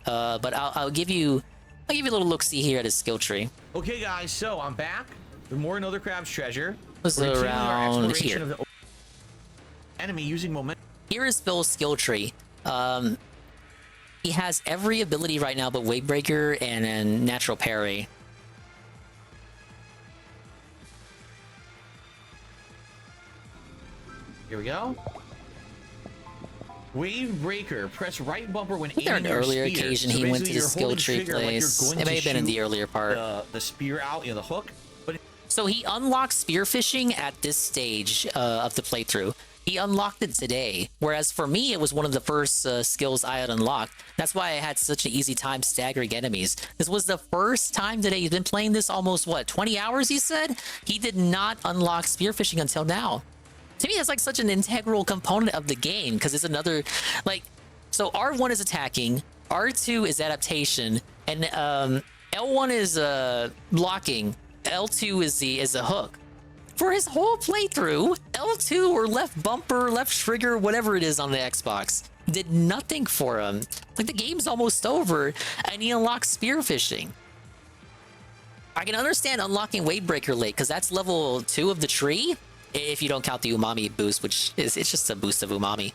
But I'll give you a little look-see here at his skill tree. Okay, guys, so I'm back with more Another Crab's Treasure. was We're continuing our around exploration here. of the enemy using momentum. Here is Phil's skill tree. He has every ability right now but Wave Breaker and then Natural Parry. Here we go. Wave Breaker. Press right bumper when Was there aiming an your earlier spear. occasion So he went basically to the you're skill holding tree trigger like you're place? going It may to have been in the shoot earlier part. the spear out, the hook. But So he unlocked spearfishing at this stage of the playthrough. He unlocked it today, whereas for me, it was one of the first skills I had unlocked. That's why I had such an easy time staggering enemies. This was the first time today. He's been playing this almost, what, 20 hours, he said? He did not unlock spearfishing until now. To me, that's like such an integral component of the game, because it's another, like, so R1 is attacking, R2 is adaptation, and L1 is blocking, L2 is a hook. For his whole playthrough, L2 or left bumper, left trigger, whatever it is on the Xbox, did nothing for him. Like, the game's almost over, and he unlocks spearfishing. I can understand unlocking Wave Breaker late, because that's level 2 of the tree, if you don't count the umami boost, which is, it's just a boost of umami.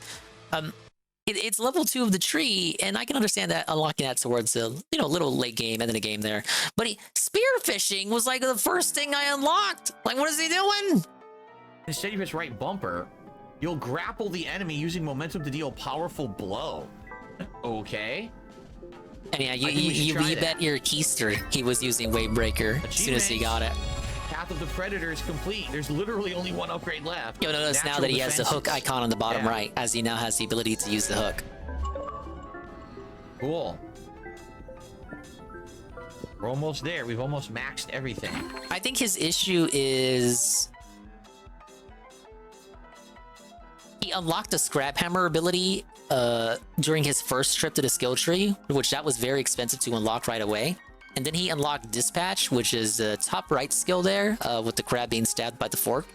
It's level 2 of the tree, and I can understand that unlocking that towards a little late game, end of the game there. But spearfishing was like the first thing I unlocked. Like, what is he doing? instead you press right bumper, you'll grapple the enemy using momentum to deal powerful blow. Okay. And yeah, you bet your keister he was using Wave Breaker as soon as he got it. Path of the Predator is complete. There's literally only one upgrade left. You'll notice now that he has the hook icon on the bottom right, as he now has the ability to use the hook. Cool. We're almost there. We've almost maxed everything. I think his issue is he unlocked the Scrap Hammer ability during his first trip to the skill tree, which that was very expensive to unlock right away. And then he unlocked Dispatch, which is the top right skill there, with the crab being stabbed by the fork.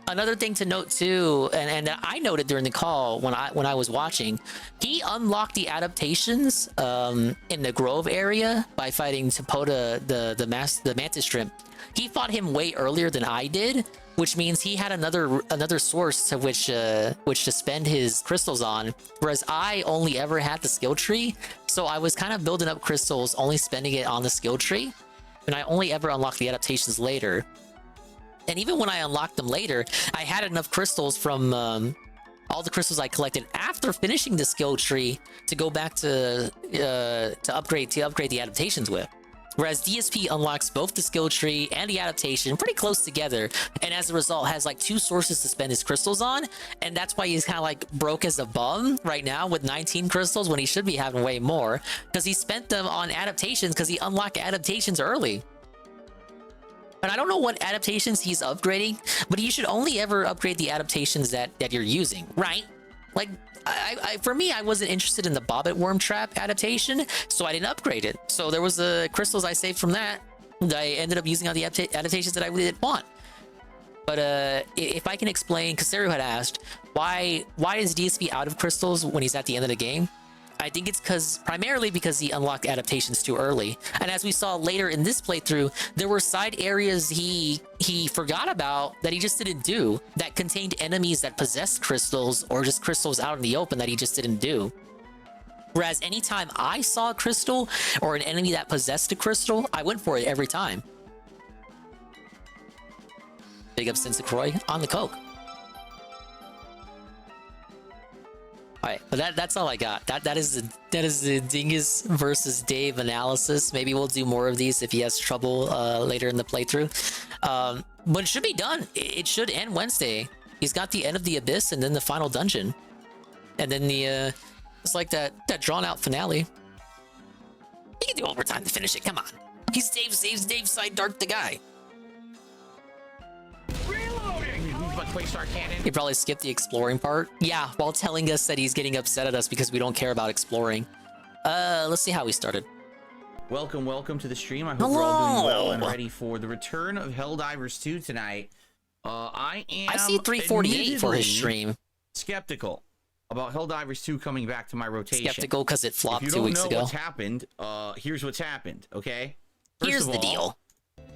Another thing to note too, and I noted during the call when I was watching, he unlocked the adaptations in the Grove area by fighting Topoda, the Mantis Shrimp. He fought him way earlier than I did, which means he had another source to which to spend his crystals on, whereas I only ever had the skill tree. So I was kind of building up crystals, only spending it on the skill tree, and I only ever unlocked the adaptations later. And even when I unlocked them later, I had enough crystals from all the crystals I collected after finishing the skill tree to go back to upgrade the adaptations with. Whereas DSP unlocks both the skill tree and the adaptation pretty close together, and as a result has like 2 sources to spend his crystals on, and that's why he's kind of like broke as a bum right now with 19 crystals when he should be having way more, because he spent them on adaptations because he unlocked adaptations early. And I don't know what adaptations he's upgrading, but you should only ever upgrade the adaptations that you're using, right? Like, for me, I wasn't interested in the Bobbit Worm Trap adaptation, so I didn't upgrade it. So there was the crystals I saved from that I ended up using on the adaptations that I really didn't want. But if I can explain, Casario had asked, why is DSP out of crystals when he's at the end of the game? I think it's primarily because he unlocked adaptations too early. And as we saw later in this playthrough, there were side areas he forgot about that he just didn't do, that contained enemies that possessed crystals or just crystals out in the open that he just didn't do. Whereas anytime I saw a crystal or an enemy that possessed a crystal, I went for it every time. Big up Sensacroy on the coke. Alright, but that's all I got. That is the Dingus versus Dave analysis. Maybe we'll do more of these if he has trouble later in the playthrough. But it should be done. It should end Wednesday. He's got the end of the Abyss and then the final dungeon. And then the it's like that drawn out finale. He can do overtime to finish it, come on. He's Dave Side Dark the guy. He probably skipped the exploring part. Yeah, while telling us that he's getting upset at us because we don't care about exploring. Let's see how we started. Welcome to the stream. I hope we're all doing well and ready for the return of Helldivers 2 tonight. I see 348 for his stream. Skeptical about Helldivers 2 coming back to my rotation. Skeptical because it flopped 2 weeks ago. If you don't know what's happened, here's what's happened, okay? Here's the deal.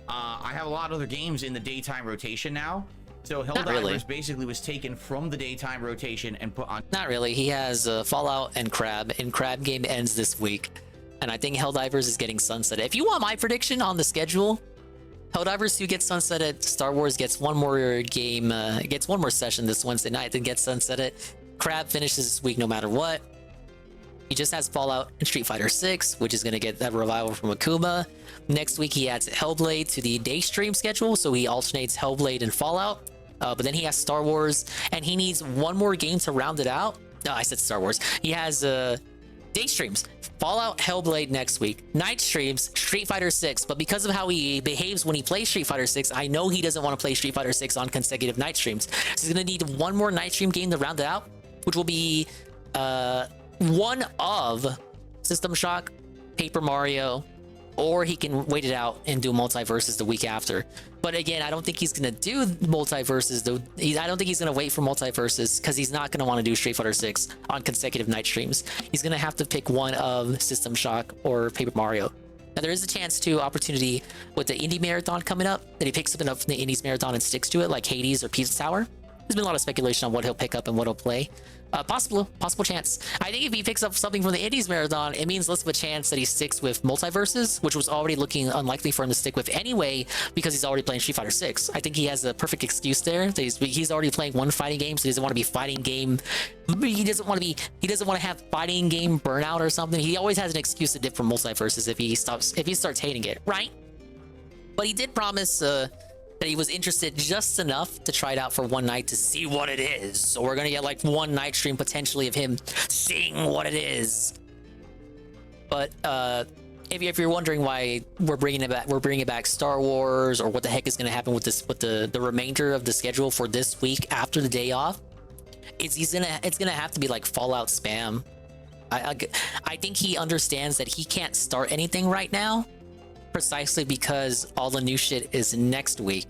I have a lot of other games in the daytime rotation now. So Helldivers basically was taken from the daytime rotation and put on. Not really. He has Fallout and Crab, and Crab game ends this week. And I think Helldivers is getting sunsetted. If you want my prediction on the schedule, Helldivers 2 gets sunsetted. Star Wars gets one more game, gets one more session this Wednesday night, then gets sunsetted. Crab finishes this week no matter what. He just has Fallout and Street Fighter 6, which is going to get that revival from Akuma. Next week, he adds Hellblade to the day stream schedule, so he alternates Hellblade and Fallout. But then he has Star Wars, and he needs one more game to round it out. No, I said Star Wars. He has day streams. Fallout, Hellblade next week. Night streams, Street Fighter 6. But because of how he behaves when he plays Street Fighter 6, I know he doesn't want to play Street Fighter 6 on consecutive night streams. So he's going to need one more night stream game to round it out, which will be one of System Shock, Paper Mario, or he can wait it out and do Multiverses the week after. But again, I don't think he's going to do Multiverses, though. I don't think he's going to wait for Multiverses because he's not going to want to do Street Fighter 6 on consecutive night streams. He's going to have to pick one of System Shock or Paper Mario. Now, there is a chance to opportunity with the Indie Marathon coming up that he picks something up from the Indies Marathon and sticks to it, like Hades or Pizza Tower. There's been a lot of speculation on what he'll pick up and what he'll play. Possible chance. I think if he picks up something from the Indies Marathon, it means less of a chance that he sticks with Multiverses, which was already looking unlikely for him to stick with anyway, because he's already playing Street Fighter 6. I think he has a perfect excuse there. That he's already playing one fighting game, so he doesn't want to be fighting game. He doesn't want to have fighting game burnout or something. He always has an excuse to dip from Multiverses if he starts hating it, right? But he did promise that he was interested just enough to try it out for one night to see what it is. So we're gonna get like one night stream potentially of him seeing what it is. But if you're wondering why we're bringing it back Star Wars, or what the heck is gonna happen with the remainder of the schedule for this week after the day off, it's gonna have to be like Fallout spam. I think he understands that he can't start anything right now, precisely because all the new shit is next week.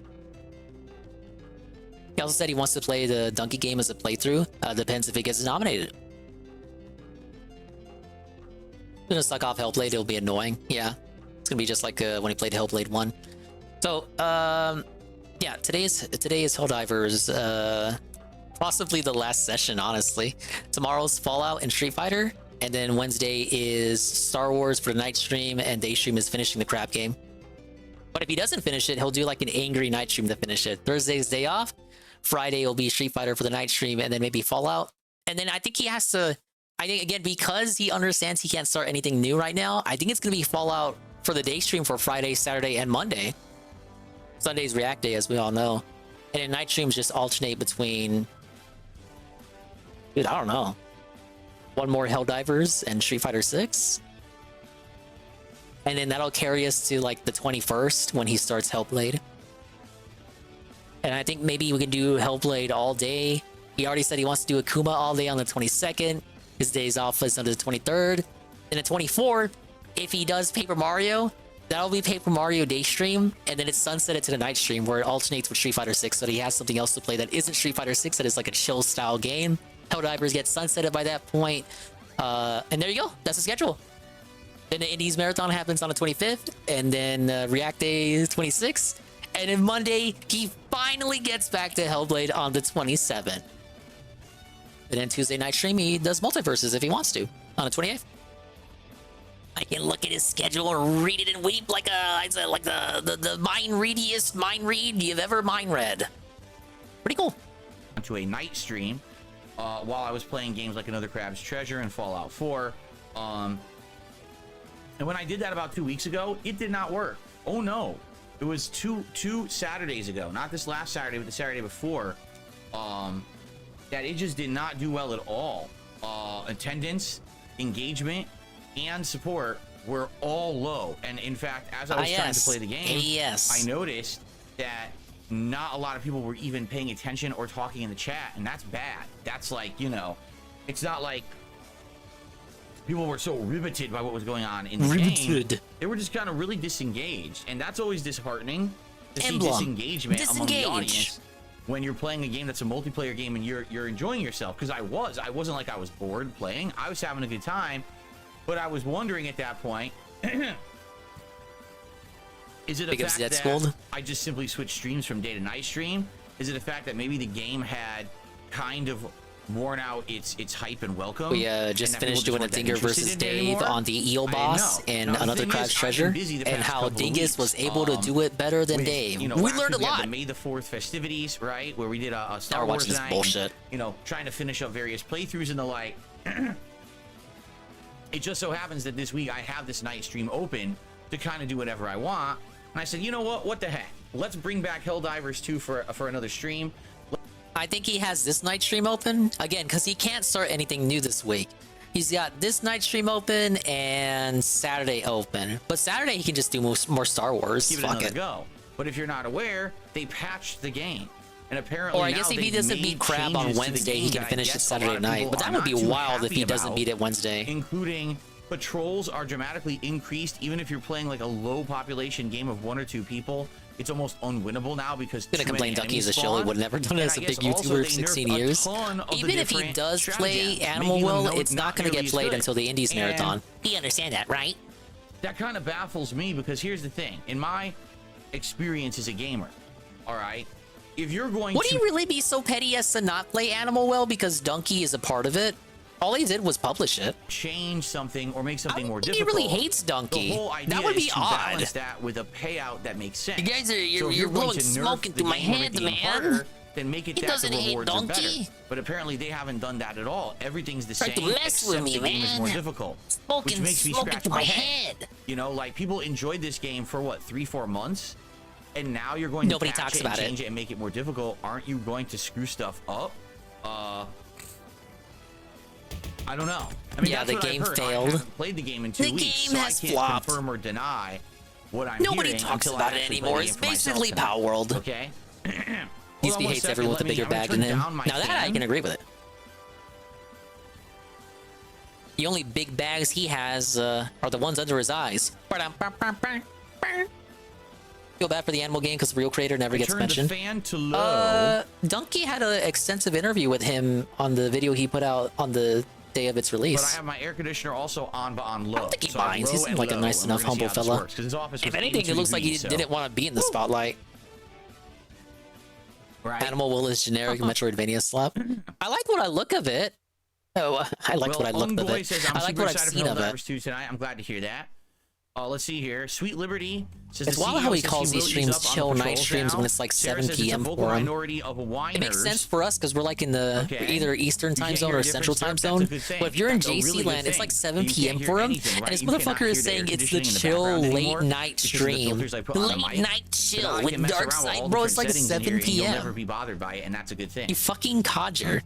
He also said he wants to play the Donkey game as a playthrough. Depends if it gets nominated. Gonna suck off Hellblade, it'll be annoying. Yeah, it's gonna be just like when he played Hellblade 1. So, yeah, today is Helldivers. Possibly the last session, honestly. Tomorrow's Fallout and Street Fighter. And then Wednesday is Star Wars for the night stream, and day stream is finishing the crap game. But if he doesn't finish it, he'll do like an angry night stream to finish it. Thursday's day off. Friday will be Street Fighter for the night stream, and then maybe Fallout. And then I think he has to, I think again, because he understands he can't start anything new right now, I think it's going to be Fallout for the day stream for Friday, Saturday, and Monday. Sunday's React Day, as we all know. And then night streams just alternate between, dude, I don't know. One more Helldivers and Street Fighter 6. And then that'll carry us to like the 21st when he starts Hellblade. And I think maybe we can do Hellblade all day. He already said he wants to do Akuma all day on the 22nd. His days off is on the 23rd. And the 24th, if he does Paper Mario, that'll be Paper Mario day stream. And then it's sunsetted to the night stream where it alternates with Street Fighter 6. So that he has something else to play that isn't Street Fighter 6, that is like a chill style game. Helldivers get sunsetted by that point. And there you go. That's the schedule. Then the Indies Marathon happens on the 25th. And then React Day is 26th. And then Monday, he finally gets back to Hellblade on the 27th. And then Tuesday night stream, he does Multiverses if he wants to on the 28th. I can look at his schedule and read it and weep like the mind-readiest mind read you've ever mind read. Pretty cool. To a night stream while I was playing games like Another Crab's Treasure and Fallout 4. And when I did that about 2 weeks ago, it did not work. Oh no. It was two Saturdays ago, not this last Saturday, but the Saturday before, that it just did not do well at all. Attendance, engagement, and support were all low. And in fact, as I was trying to play the game, I noticed that not a lot of people were even paying attention or talking in the chat, and that's bad. That's like, you know, it's not like people were so riveted by what was going on in the game. They were just kind of really disengaged, and that's always disheartening to see disengagement among the audience when you're playing a game that's a multiplayer game and you're enjoying yourself. Because I wasn't like I was bored playing. I was having a good time, but I was wondering at that point Is it a Big fact Zed that Schooled? I just simply switched streams from day to night stream? Is it a fact that maybe the game had kind of worn out its hype and welcome? We just finished doing a Dinger versus Dave on the Eel Boss and Another Crab's Treasure, and how Dingus was able to do it better than Dave. You know, We learned a we had lot. the May the 4th festivities, right? Where we did a Star We're Wars watching this night. bullshit. You know, trying to finish up various playthroughs and the like. It just so happens that this week I have this night stream open to kind of do whatever I want. And I said, you know what the heck? Let's bring back Helldivers 2 for another stream. I think he has this night stream open again because he can't start anything new this week. He's got this night stream open and Saturday open, but Saturday he can just do more Star Wars. Give it Fuck another it. go. But if you're not aware, they patched the game, and apparently Or I guess now if he they've doesn't made beat Crab on changes to the Wednesday, he game can that I finish it guess a lot Saturday of night. people But that are would be not too wild if happy he doesn't about, beat it Wednesday. Including patrols are dramatically increased, even if you're playing like a low population game of 1 or 2 people. It's almost unwinnable now because Gonna complain Ducky's a shill. He would never done it as a big YouTuber for 16 years. Even if he does play Animal Will, it's not gonna get played until the Indies Marathon. You understand that, right? That kind of baffles me because here's the thing. In my experience as a gamer, all right, if you're going Would to he really be so petty as to not play Animal Well because Donkey is a part of it? All he did was publish it. change something or make something more He difficult. really hates Donkey. The whole idea That would is be to odd. balance that with a payout that makes sense. You guys are So if you're going blowing to nerf smoke the into my game or make head, the game man. harder, then make it He that doesn't the hate rewards are better. Donkey. But apparently they haven't done that at all. Everything's the Tried same. to mess with except me, the game is more man. difficult, Smoking which makes me smoke scratch into my my head. head. You know, like people enjoyed this game for what 3-4 months, and now you're going Nobody to patch talks it and about it. change it and make it more difficult. Aren't you going to screw stuff up? I don't know. I mean, Yeah, that's the what I've game heard. failed. I haven't played the game in 2 The weeks, game so has I can't flopped. confirm or deny what I'm Nobody hearing talks until about I it actually play anymore. the It's game for myself basically tonight. Power World. Okay. He Hold on one hates second, everyone with a let me- bigger I'm gonna bag turn than him. down my Now that I fan. can agree with it. The only big bags he has are the ones under his eyes. Feel bad for the animal game because the real creator never gets Turn mentioned. the fan to low. Donkey had an extensive interview with him on the video he put out on the day of its release. But I have my air conditioner also on, but on low. I don't think he So I have minds. low He seems and like a low, nice and we're enough, gonna see humble how this fella. works, 'cause his office If was anything, it 82 looks like he degrees, so- didn't want to be in the spotlight. Right. Animal Will is generic Metroidvania slap. I like what I look of it. Oh, I liked Well, what I looked of Boy it. says, I'm I like super what I've excited seen for of it. Helldivers 2 tonight. I'm glad to hear that. Let's see here. Sweet Liberty says It's the wild CEO how he says calls will these ease streams up on the chill night patrols streams now. when it's like Sarah 7 says it's a p.m. vocal for him. minority of whiners. It makes sense for us because we're like in the Okay. either Eastern You time can't zone hear or a Central difference, time that's a zone. good thing. But if you're in That's a really JC good land, it's thing. like 7 You p.m. can't for hear him, anything, and right? this You cannot motherfucker hear is the saying air it's the conditioning in the chill background late anymore night because of the stream. filters I put on the Late mic. night So now chill I with can mess Dark around with Side, all bro. different It's like settings in 7 here, and You'll p.m. never be bothered by it, and that's a good thing. You fucking codger.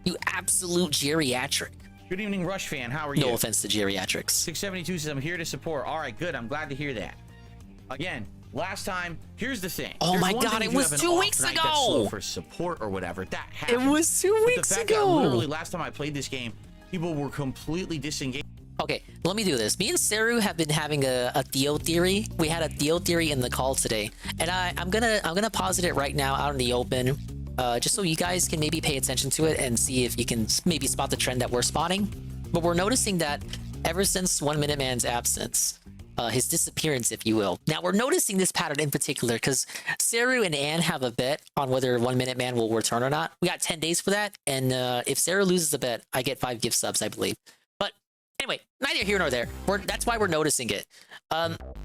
You absolute geriatric. Good evening, Rush fan. How are you? No offense to geriatrics. 672 says, I'm here to support. All right, good. I'm glad to hear that. Again, last time, here's the thing. Oh There's my one God, thing it if you was have an 2 off weeks night that's slow ago. for support or whatever. That It happens. was 2 But weeks the fact ago. That literally, last time I played this game, people were completely disengaged. Okay, let me do this. Me and Seru have been having a Theo theory. We had a Theo theory in the call today, and I'm gonna posit it right now out in the open, just so you guys can maybe pay attention to it and see if you can maybe spot the trend that we're spotting. But we're noticing that ever since 1 Minute Man's absence, his disappearance, if you will. Now we're noticing this pattern in particular because Seru and Ann have a bet on whether 1 Minute Man will return or not. We got 10 days for that, and if Seru loses the bet, I get 5 gift subs, I believe. Anyway, neither here nor there. That's why we're noticing it.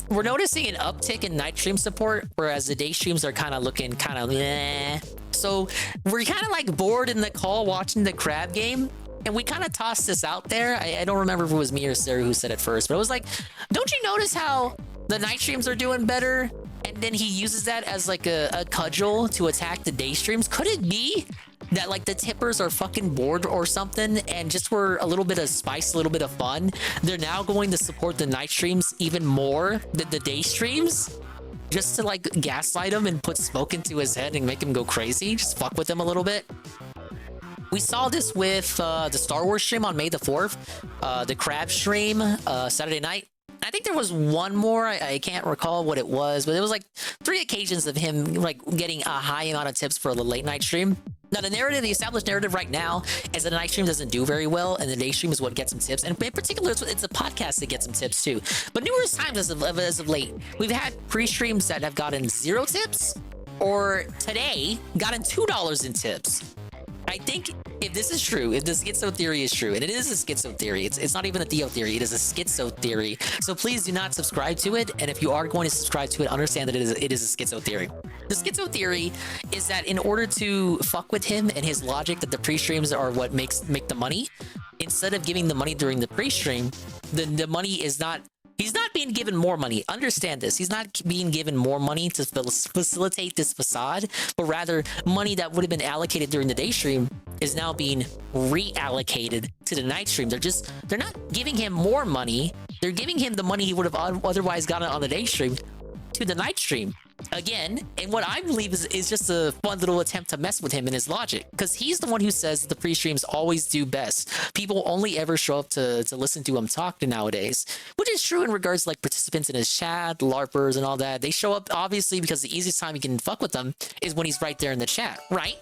We're noticing an uptick in night stream support, whereas the day streams are kind of looking kind of meh. So we're kind of like bored in the call watching the crab game, and we kind of tossed this out there. I don't remember if it was me or Sarah who said it first, but it was like, don't you notice how the night streams are doing better? And then he uses that as like a cudgel to attack the day streams. Could it be that like the tippers are fucking bored or something and just for a little bit of spice, a little bit of fun, they're now going to support the night streams even more than the day streams? Just to like gaslight him and put smoke into his head and make him go crazy? Just fuck with him a little bit? We saw this with the Star Wars stream on May the 4th, the crab stream Saturday night. I think there was one more. I can't recall what it was, but it was like 3 occasions of him like getting a high amount of tips for the late night stream. Now, the narrative, the established narrative right now is that the night stream doesn't do very well, and the day stream is what gets him tips. And in particular, it's a podcast that gets him tips too. But numerous times as of late, we've had pre-streams that have gotten 0 tips, or today gotten $2 in tips. I think if this is true, if the schizo theory is true, and it is a schizo theory, it's not even a Theo theory, it is a schizo theory. So please do not subscribe to it. And if you are going to subscribe to it, understand that it is a schizo theory. The schizo theory is that in order to fuck with him and his logic that the pre-streams are what make the money, instead of giving the money during the pre-stream, the money is not. He's not being given more money. Understand this. He's not being given more money to facilitate this facade, but rather money that would have been allocated during the day stream is now being reallocated to the night stream. They're not giving him more money. They're giving him the money he would have otherwise gotten on the day stream to the night stream. Again, and what I believe is just a fun little attempt to mess with him and his logic, because he's the one who says the pre-streams always do best. People only ever show up to listen to him talk nowadays, which is true in regards to like participants in his chat, LARPers and all that. They show up obviously because the easiest time you can fuck with them is when he's right there in the chat, right?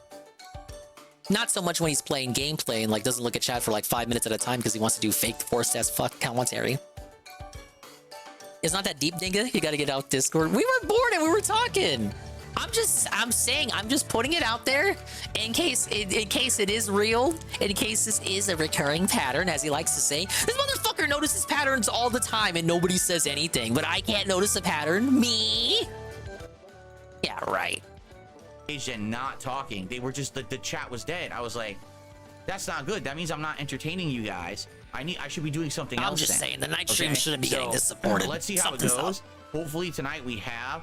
Not so much when he's playing gameplay and like doesn't look at chat for like 5 minutes at a time because he wants to do fake forced ass fuck commentary. It's not that deep, Dinga. You gotta get out Discord. We were bored and we were talking. I'm just putting it out there in case it is real, in case this is a recurring pattern, as he likes to say. This motherfucker notices patterns all the time and nobody says anything, but I can't notice a pattern. Me? Yeah, right. And not talking. They were just the chat was dead. I was like, that's not good. That means I'm not entertaining you guys. I should be doing something else. I'm just saying the night stream shouldn't be getting this supported. Let's see how it goes. Hopefully tonight we have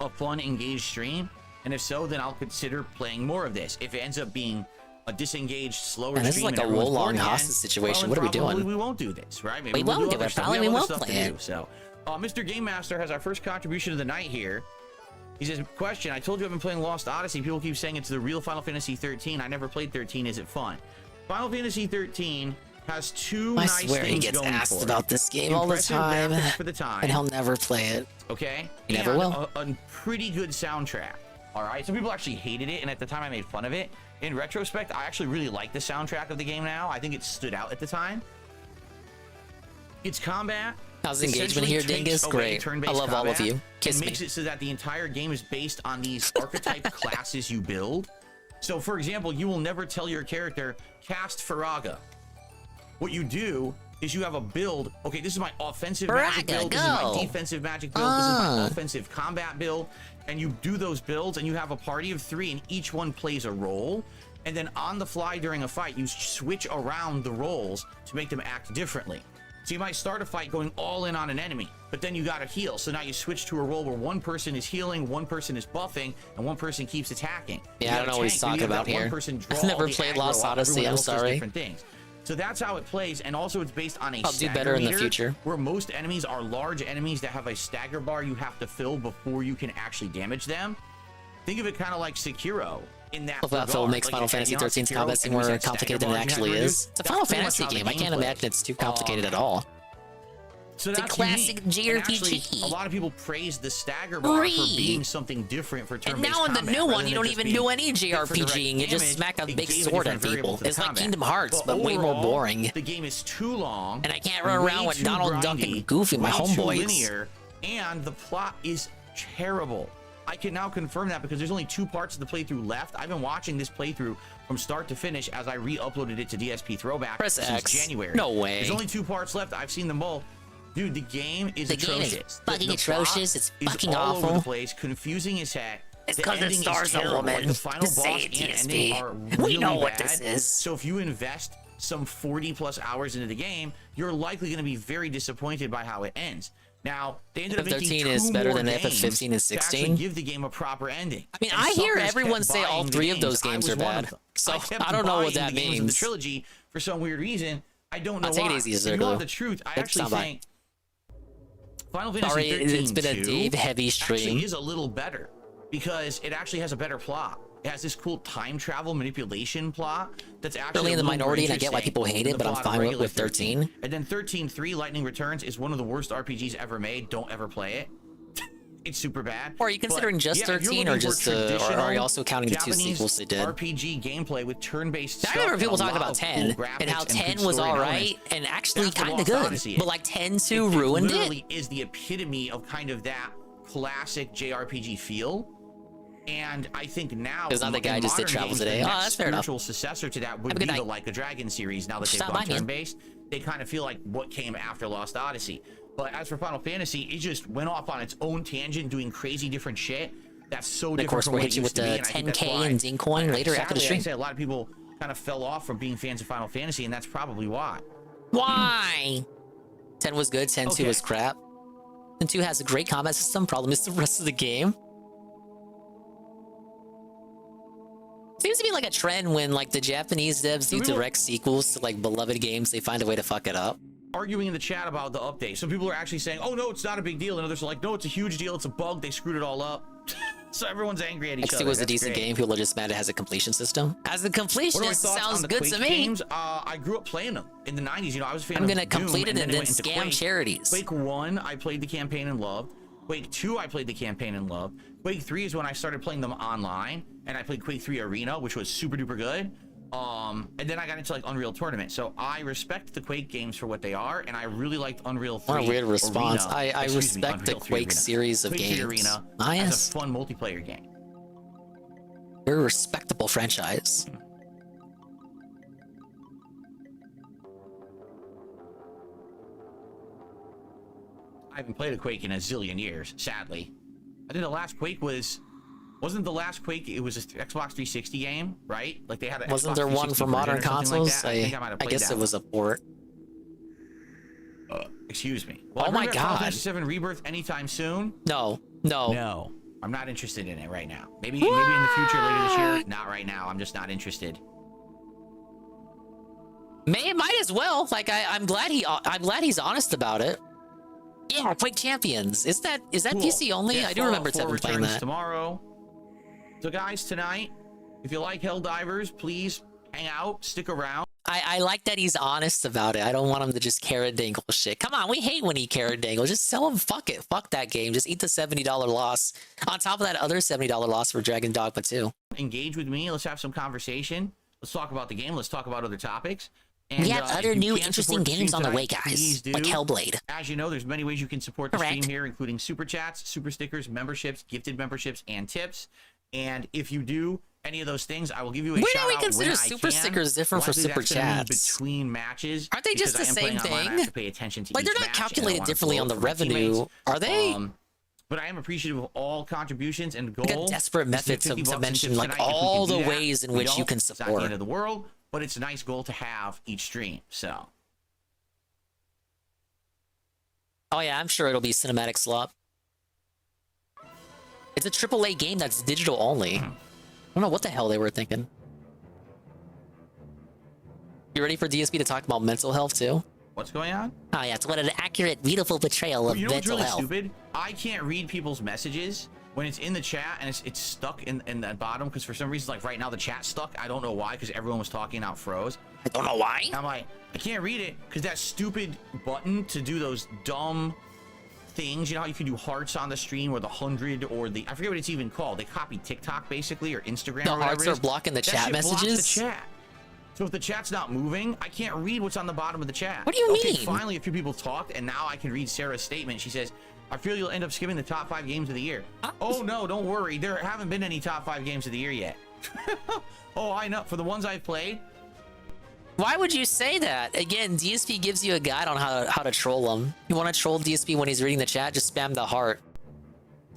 a fun, engaged stream, and if so, then I'll consider playing more of this. If it ends up being a disengaged, slower stream, this is like a Wolong hostage situation. What are we doing? We won't do this, right? Maybe we won't do it. Probably we won't play it. So, Mr. Game Master has our first contribution of the night here. He says, question, I told you I've been playing Lost Odyssey. People keep saying it's the real Final Fantasy 13. I never played 13. Is it fun? Final Fantasy 13 has two nice things going for it. I swear he gets asked about this game all the time, for the time, and he'll never play it. Okay? He never will. A pretty good soundtrack. All right? Some people actually hated it, and at the time I made fun of it. In retrospect, I actually really like the soundtrack of the game now. I think it stood out at the time. It's combat. How's the engagement here, Dingus? Great. I love all of you. Kiss me. It makes it so that the entire game is based on these archetype classes you build. So, for example, you will never tell your character, cast Faraga. What you do is you have a build. Okay, this is my offensive magic build. This is my defensive magic build. This is my offensive combat build. And you do those builds, and you have a party of 3, and each one plays a role. And then on the fly during a fight, you switch around the roles to make them act differently. So you might start a fight going all in on an enemy, but then you gotta heal. So now you switch to a role where one person is healing, one person is buffing, and one person keeps attacking. Yeah, I don't know what he's talking about here. I've never played Lost Odyssey, I'm sorry. Different things. So that's how it plays, and also it's based on a I'll do better in the future. Where most enemies are large enemies that have a stagger bar you have to fill before you can actually damage them. Think of it kind of like Sekiro. In that Phil makes Final Fantasy 13's combat seem more complicated than it actually is. It's a Final Fantasy game. I can't imagine it's too complicated at all. So it's a classic JRPG. Actually, a lot of people praise the stagger bar for being something different for turn-based combat. And now in the new one, you don't even do any JRPG. You just damage, smack a big sword at people. It's like Kingdom Hearts, but way more boring. The game is too long. And I can't run around with Donald Duck and Goofy, my homeboys. Linear, and the plot is terrible. I can now confirm that because there's only 2 parts of the playthrough left. I've been watching this playthrough from start to finish as I re-uploaded it to DSP Throwback since January. No way. There's only 2 parts left. I've seen them both. Dude, the game is atrocious. Game is fucking atrocious. It's fucking all awful. over the place, confusing as heck. It's because it stars a woman. Like the final boss and ending are really we know what bad. this is. So if you invest some 40+ hours into the game, you're likely going to be very disappointed by how it ends. Now, they ended up making 13 is better than FF15 and 16. Give the game a proper ending. I mean, I hear everyone say all 3 of those games are bad. So I don't know what that means. The trilogy, for some weird reason, I don't know I'll why. take it easy, If you want the truth, I actually think Final Fantasy 13 it's been a Dave-heavy stream. Actually is a little better because it actually has a better plot. It has this cool time travel manipulation plot that's actually really in the minority, and I get why people hate it, but I'm fine with 13. And then 13.3 Lightning Returns is one of the worst RPGs ever made. Don't ever play it. it's super bad. Or are you considering But, just yeah, if you're 13 or looking for just or are you also counting the two Japanese sequels they did? RPG gameplay with turn-based I stuff remember and people a talking lot about of 10 cool and how graphics 10 good was story all and right elements. and actually That's the kind of Lost good, Odyssey. but like 10 2 ruined it. Literally is the epitome of kind of that classic JRPG feel. And I think now, It's not the guy in just did modern travel games, today. the Oh, next that's fair enough. spiritual successor to that would Have a be good the night. Like a Dragon series. Now that they've Stop gone by, man. turn-based, they kind of feel like what came after Lost Odyssey. But as for Final Fantasy, it just went off on its own tangent, doing crazy different shit. That's so And of different course, from we'll what hit it you used with to be. the And I think that's 10K why, and Dincoin later after the sadly, stream. I say a lot of people kind of fell off from being fans of Final Fantasy, and that's probably why. Why? 10 was good, 10 2 Okay. was crap. 10 2 has a great combat system, problem is the rest of the game. Seems to be like a trend when like the Japanese devs do direct sequels to like beloved games, they find a way to fuck it up. Arguing in the chat about the update. Some people are actually saying, oh no, it's not a big deal. And others are like, no, it's a huge deal. It's a bug. They screwed it all up. So everyone's angry at each other. X2 was a That's decent great. game. People are just mad it has a completion system. As a What are my completionist, thoughts on sounds the good Quake to me. games? I grew up playing them in the 90s. You know, I was a fan I'm of gonna Doom, complete it and then went into scam Quake. charities. Quake 1, I played the campaign and loved. Quake 2, I played the campaign and loved. Quake 3 is when I started playing them online, and I played Quake 3 Arena, which was super duper good. And then I got into like Unreal Tournament. So I respect the Quake games for what they are, and I really liked Unreal 3 What a weird response. Arena. I Excuse me, respect the Unreal 3 Quake Arena. series of Quake 3 games. Arena Ah, as yes. a fun multiplayer game. Very respectable franchise. I haven't played a Quake in a zillion years, sadly. I think the last Quake wasn't the last Quake, it was an Xbox 360 game, right? Like they had an Wasn't Xbox there one 360 for version modern or something consoles? Like that. I think I might have I played guess that it was one. a port. Excuse me. Well, Oh my Final God. Fantasy 7 Rebirth anytime soon? No. No. I'm not interested in it right now. Maybe in the future later this year. Not right now. I'm just not interested. Might as well. Like I'm glad he's honest about it. Yeah, Quake Champions. Is that Cool. PC only? Yeah, I do remember Fallout 4 Tevin playing returns that. tomorrow. So guys, tonight, if you like Helldivers, please hang out, stick around. I like that he's honest about it. I don't want him to just carrot dangle shit. Come on, we hate when he carrot dangle. Just tell him fuck it. Fuck that game. Just eat the $70 loss. On top of that other $70 loss for Dragon Dogma 2. Engage with me. Let's have some conversation. Let's talk about the game. Let's talk about other topics. And, We have if other you new can interesting support the games stream on the way, tonight, guys. please do. Like Hellblade. As you know, there's many ways you can support the Correct. stream here, including super chats, super stickers, memberships, gifted memberships, and tips. And if you do any of those things, I will give you a Where do shout we out consider when I super can. stickers different for Likely super that's gonna be chats? between matches. Aren't they just because the I am same playing online, I thing? have to pay attention to Like, they're each not match, and I calculated wanna differently vote on the for my revenue, teammates. are they? But I am appreciative of all contributions, and goal Like a desperate is method $50 to and mention tips like tonight if we can all do the that. ways in We which you don't, can it's not the support. end of the world, but it's a nice goal to have each stream. So Oh yeah, I'm sure it'll be cinematic slop. It's a AAA game that's digital only. I don't know what the hell they were thinking. You ready for DSP to talk about mental health too? what's going on? Oh yeah, it's what an accurate, beautiful portrayal of You know what's mental really health. stupid? I can't read people's messages when it's in the chat and it's stuck in the bottom because for some reason, like right now, the chat's stuck. I don't know why, because everyone was talking out froze. I don't know why. I'm like, I can't read it because that stupid button to do those dumb things. You know how you can do hearts on the stream or the 100 or the, I forget what it's even called. They copy TikTok basically or Instagram. The or whatever hearts it are is. blocking the That chat shit blocks messages? The chat. So if the chat's not moving, I can't read what's on the bottom of the chat. What do you Okay, mean? finally, a few people talked, and now I can read Sarah's statement. She says, I feel you'll end up skipping the top 5 games of the year. Oh, no, don't worry. There haven't been any top 5 games of the year yet. Oh, I know. For the ones I've played. Why would you say that? Again, DSP gives you a guide on how to troll him. You want to troll DSP when he's reading the chat, just spam the heart.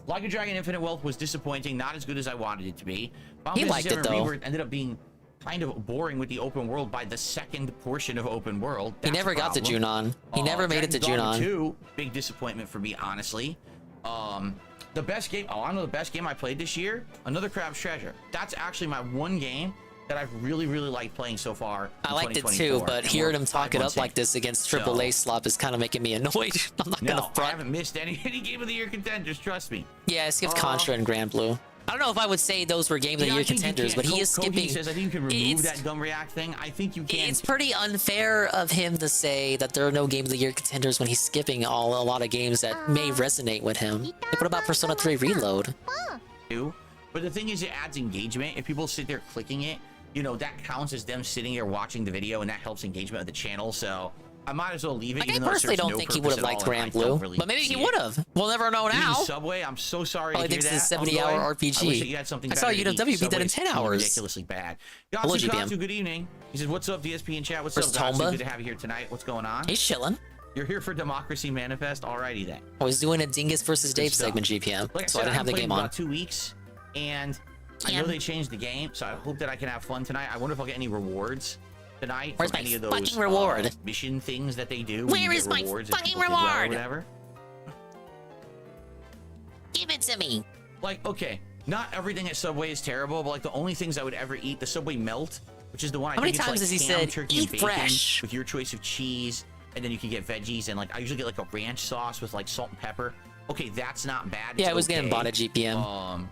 Like a Dragon Infinite Wealth was disappointing, not as good as I wanted it to be. He liked it, though. Rebirth ended up being kind of boring with the open world by the second portion of open world. He That's never a got to problem. Junon. He never made it to Dragon Dogma Junon. 2, big disappointment for me, honestly. The best game, I know the best game I played this year, Another Crab's Treasure. That's actually my one game that I've really liked playing so far. I liked it too, but hearing him talk it up like this against AAA slop is kind of making me annoyed. I'm not gonna I front. haven't missed any Game of the Year contenders, trust me. Yeah, I skipped Contra and Grand Blue. I don't know if I would say those were Game of the Year contenders, but he is skipping. Says, I think you can remove that dumb react thing. I think you can. It's pretty unfair of him to say that there are no Game of the Year contenders when he's skipping a lot of games that may resonate with him. Like, what about Persona 3 Reload? But the thing is, it adds engagement. If people sit there clicking it, you know, that counts as them sitting there watching the video, and that helps engagement of the channel. So I might as well leave it. Like, I personally don't think he would have liked Grand Blue, but maybe he would have. We'll never know now. Subway, I'm so sorry to hear thinks that. it's a 70-hour RPG. I wish that you had something I saw better to UW eat. beat that in Subway's 10 hours. Ridiculously bad. Hello, Yatsu, GPM. good evening. He says, "What's up, DSP in chat? What's Where's up, Tomba? Good to have you here tonight. What's going on? He's chilling. You're here for Democracy Manifest. Alrighty then. I was doing a Dingus versus Dave stuff. segment, GPM, Like so I didn't have the game on. About 2 weeks, and I know they changed the game, so I hope that I can have fun tonight. I wonder if I'll get any rewards tonight. Where's from my any of fucking those reward? mission things that they do? Where is my fucking reward? Whatever. Give it to me. Like, okay, not everything at Subway is terrible, but like the only things I would ever eat, the Subway Melt, which is the one. How I many think times it's like has he ham, said, turkey, "Eat and bacon fresh"? with your choice of cheese, and then you can get veggies, and like I usually get like a ranch sauce with like salt and pepper. Okay, that's not bad. Yeah, It's I was getting okay. bot at GPM.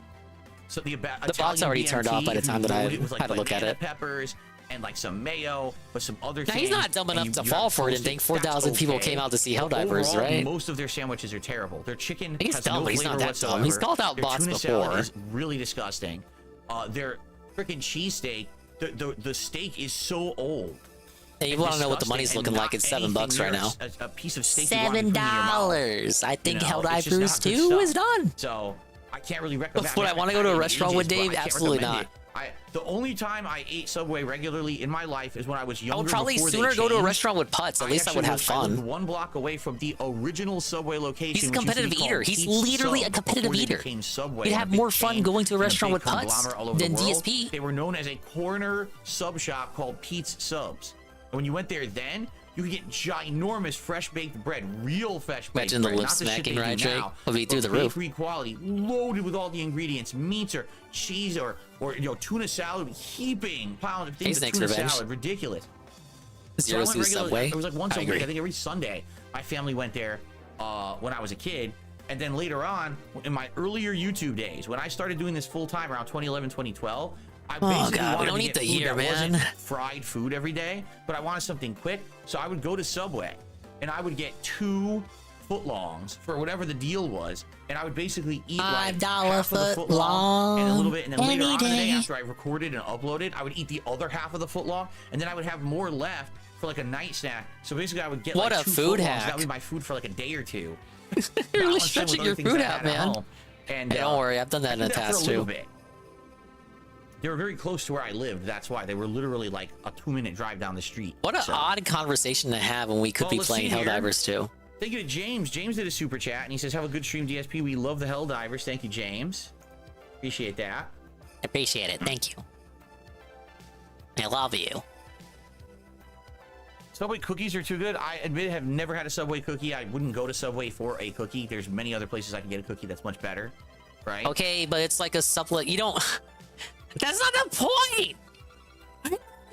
So the bot's already turned off by the time that I had to look at it. Peppers and like some mayo, but some other Now, things. he's not dumb enough to fall for it and think 4,000 people came out to see Helldivers, Overall, right? Most of their sandwiches are terrible. Their chicken He's has dumb, no but he's flavor not that whatsoever. dumb. He's called out Their bots tuna salad before. is really disgusting. Their freaking cheesesteak, the steak is so old. Hey, you and want to know what the disgusting, money's and looking not like? It's $7 anything right near now. A piece of steak you want to put in your $7. mouth. I think You know, it's just Helldivers not good 2 stuff. is done. So I can't really recommend. Would I want to go to a restaurant with Dave? But I can't Absolutely recommend not. it. The only time I ate Subway regularly in my life is when I was younger. I would probably before they sooner go to a changed. restaurant with Putz. At least I would have I lived fun. 1 block away from the original Subway location. He's a which used to be competitive called eater. He's Pete's literally a Sub competitive before they eater. became Subway, You'd and have a big more fun chain going to a and restaurant big with Putz conglomerate all over than the world. DSP. They were known as a corner sub shop called Pete's Subs. And when you went there then, you could get ginormous fresh baked bread, real fresh baked Imagine the bread. lip not the shit smacking, they do right, Jake? now, Would be through but the roof. bakery quality, loaded with all the ingredients, meats or cheese or you know, tuna salad, heaping pound of things of Thanks, tuna Revenge. salad, ridiculous. Zero I went Suit regularly. Subway. It was like once I a agree. week. I think every Sunday, my family went there when I was a kid. And then later on, in my earlier YouTube days, when I started doing this full time around 2011, 2012, I basically God, we wanted don't to eat get the food year, that wasn't man. fried food every day, but I wanted something quick. So I would go to Subway, and I would get 2 footlongs for whatever the deal was, and I would basically eat like $5 half of the foot footlong and a little bit, and then later every on in the day day. after I recorded and uploaded, I would eat the other half of the footlong, and then I would have more left for like a night snack. So basically, I would get What like a 2 food footlongs. hack. That would be my food for like a day or two. You're really Balance it with stretching other your things food that I out, had at man. home. And Hey, don't worry, I've done that in I the did that for past a little too. bit. They were very close to where I lived. That's why they were literally like a 2-minute drive down the street. What an So- odd conversation to have when we could Well, be let's playing see here. Helldivers 2. Thank you to James. James did a super chat and he says, "Have a good stream, DSP. We love the Helldivers." Thank you, James. Appreciate that. Appreciate it. Thank you. I love you. Subway cookies are too good. I admit I have never had a Subway cookie. I wouldn't go to Subway for a cookie. There's many other places I can get a cookie that's much better, right? Okay, but it's like a supplement. You don't. That's not the point.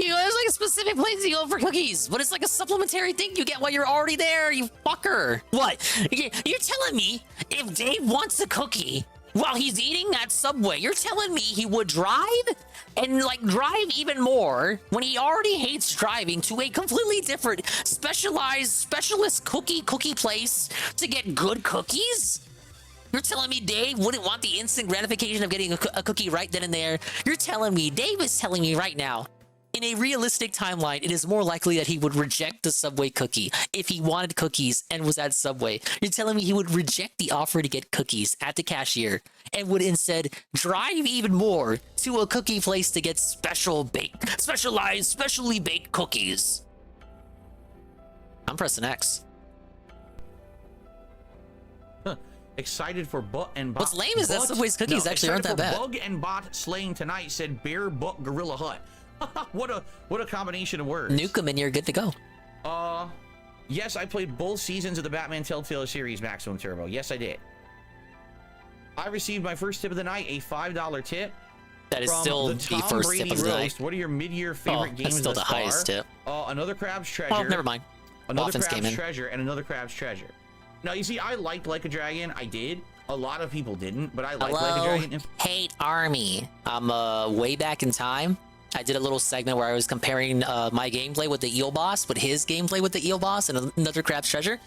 You know, there's like a specific place you go for cookies, but it's like a supplementary thing you get while you're already there. You fucker. What? You're telling me if Dave wants a cookie while he's eating at Subway, you're telling me he would drive and like drive even more when he already hates driving to a completely different specialist cookie place to get good cookies? You're telling me Dave wouldn't want the instant gratification of getting a cookie right then and there? You're telling me, Dave is telling me right now, in a realistic timeline, it is more likely that he would reject the Subway cookie if he wanted cookies and was at Subway. You're telling me he would reject the offer to get cookies at the cashier and would instead drive even more to a cookie place to get specially baked cookies. I'm pressing X. Excited for Butt and Bot. What's lame is that Subway's cookies actually aren't that excited bad. for Bug and Bot slaying tonight, said Bear Butt Gorilla Hut. what a combination of words. Nuke 'em and you're good to go. Yes, I played both seasons of the Batman Telltale series Maximum Turbo. Yes, I did. I received my first tip of the night, a $5 tip. That is from still the the Tom first Brady tip of the night. roast. What are your mid-year favorite games That's still thus the highest far? tip. Another Crab's Treasure. Oh, never mind. Another Dolphins came Crab's in. Treasure and another Crab's Treasure. Now, you see, I liked Like a Dragon. I did. A lot of people didn't, but I like Hello, Like a Dragon. hate army. I'm way back in time. I did a little segment where I was comparing my gameplay with the eel boss with his gameplay with the eel boss and another crab's treasure,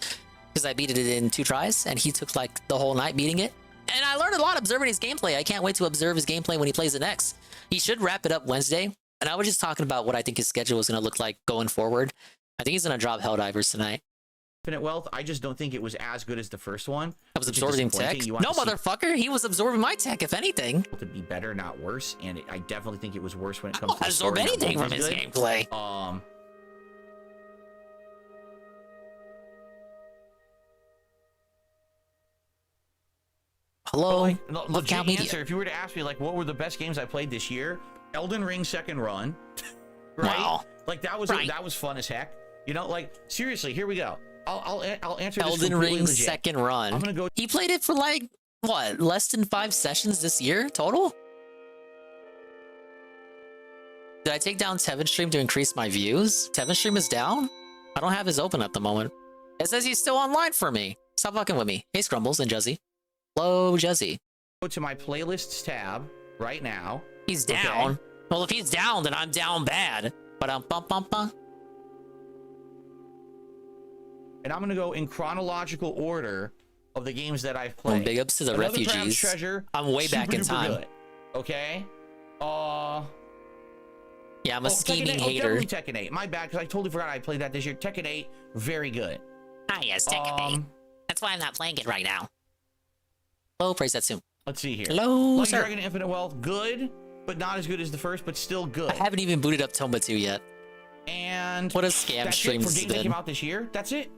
because I beat it in 2 tries and he took like the whole night beating it. And I learned a lot observing his gameplay. I can't wait to observe his gameplay when he plays it next. He should wrap it up Wednesday. And I was just talking about what I think his schedule is going to look like going forward. I think he's going to drop Helldivers tonight. Infinite Wealth, I just don't think it was as good as the first one. I was absorbing tech. No, motherfucker. He was absorbing my tech, if anything. To be better, not worse. And I definitely think it was worse when it comes to absorb anything from his gameplay. Hello. Like, legit answer. If you were to ask me, like, what were the best games I played this year? Elden Ring second run, right? Wow. Like that was fun as heck. You know, like seriously. Here we go. I'll answer this Elden Ring legit. second run. I'm gonna go. He played it for like what, less than 5 sessions this year total? Did I take down Tevin Stream to increase my views? Tevin Stream is down? I don't have his open at the moment. It says he's still online for me. Stop fucking with me. Hey, Scrumbles and Juzzy. Hello, Juzzy. Go to my playlists tab right now. He's down. Okay. Well, if he's down, then I'm down bad. But and I'm gonna go in chronological order of the games that I've played. Big ups to the refugees. Treasure, I'm way back in time. Good. Okay. Yeah, I'm a scheming hater. Tekken 8. My bad, because I totally forgot I played that this year. Tekken 8, very good. Ah, yes, Tekken 8. That's why I'm not playing it right now. Oh, praise that soon. Let's see here. Hello, Like sir. Dragon Infinite Wealth, good, but not as good as the first, but still good. I haven't even booted up Tomba 2 yet. And what a scam stream for games that came out this year. That's it.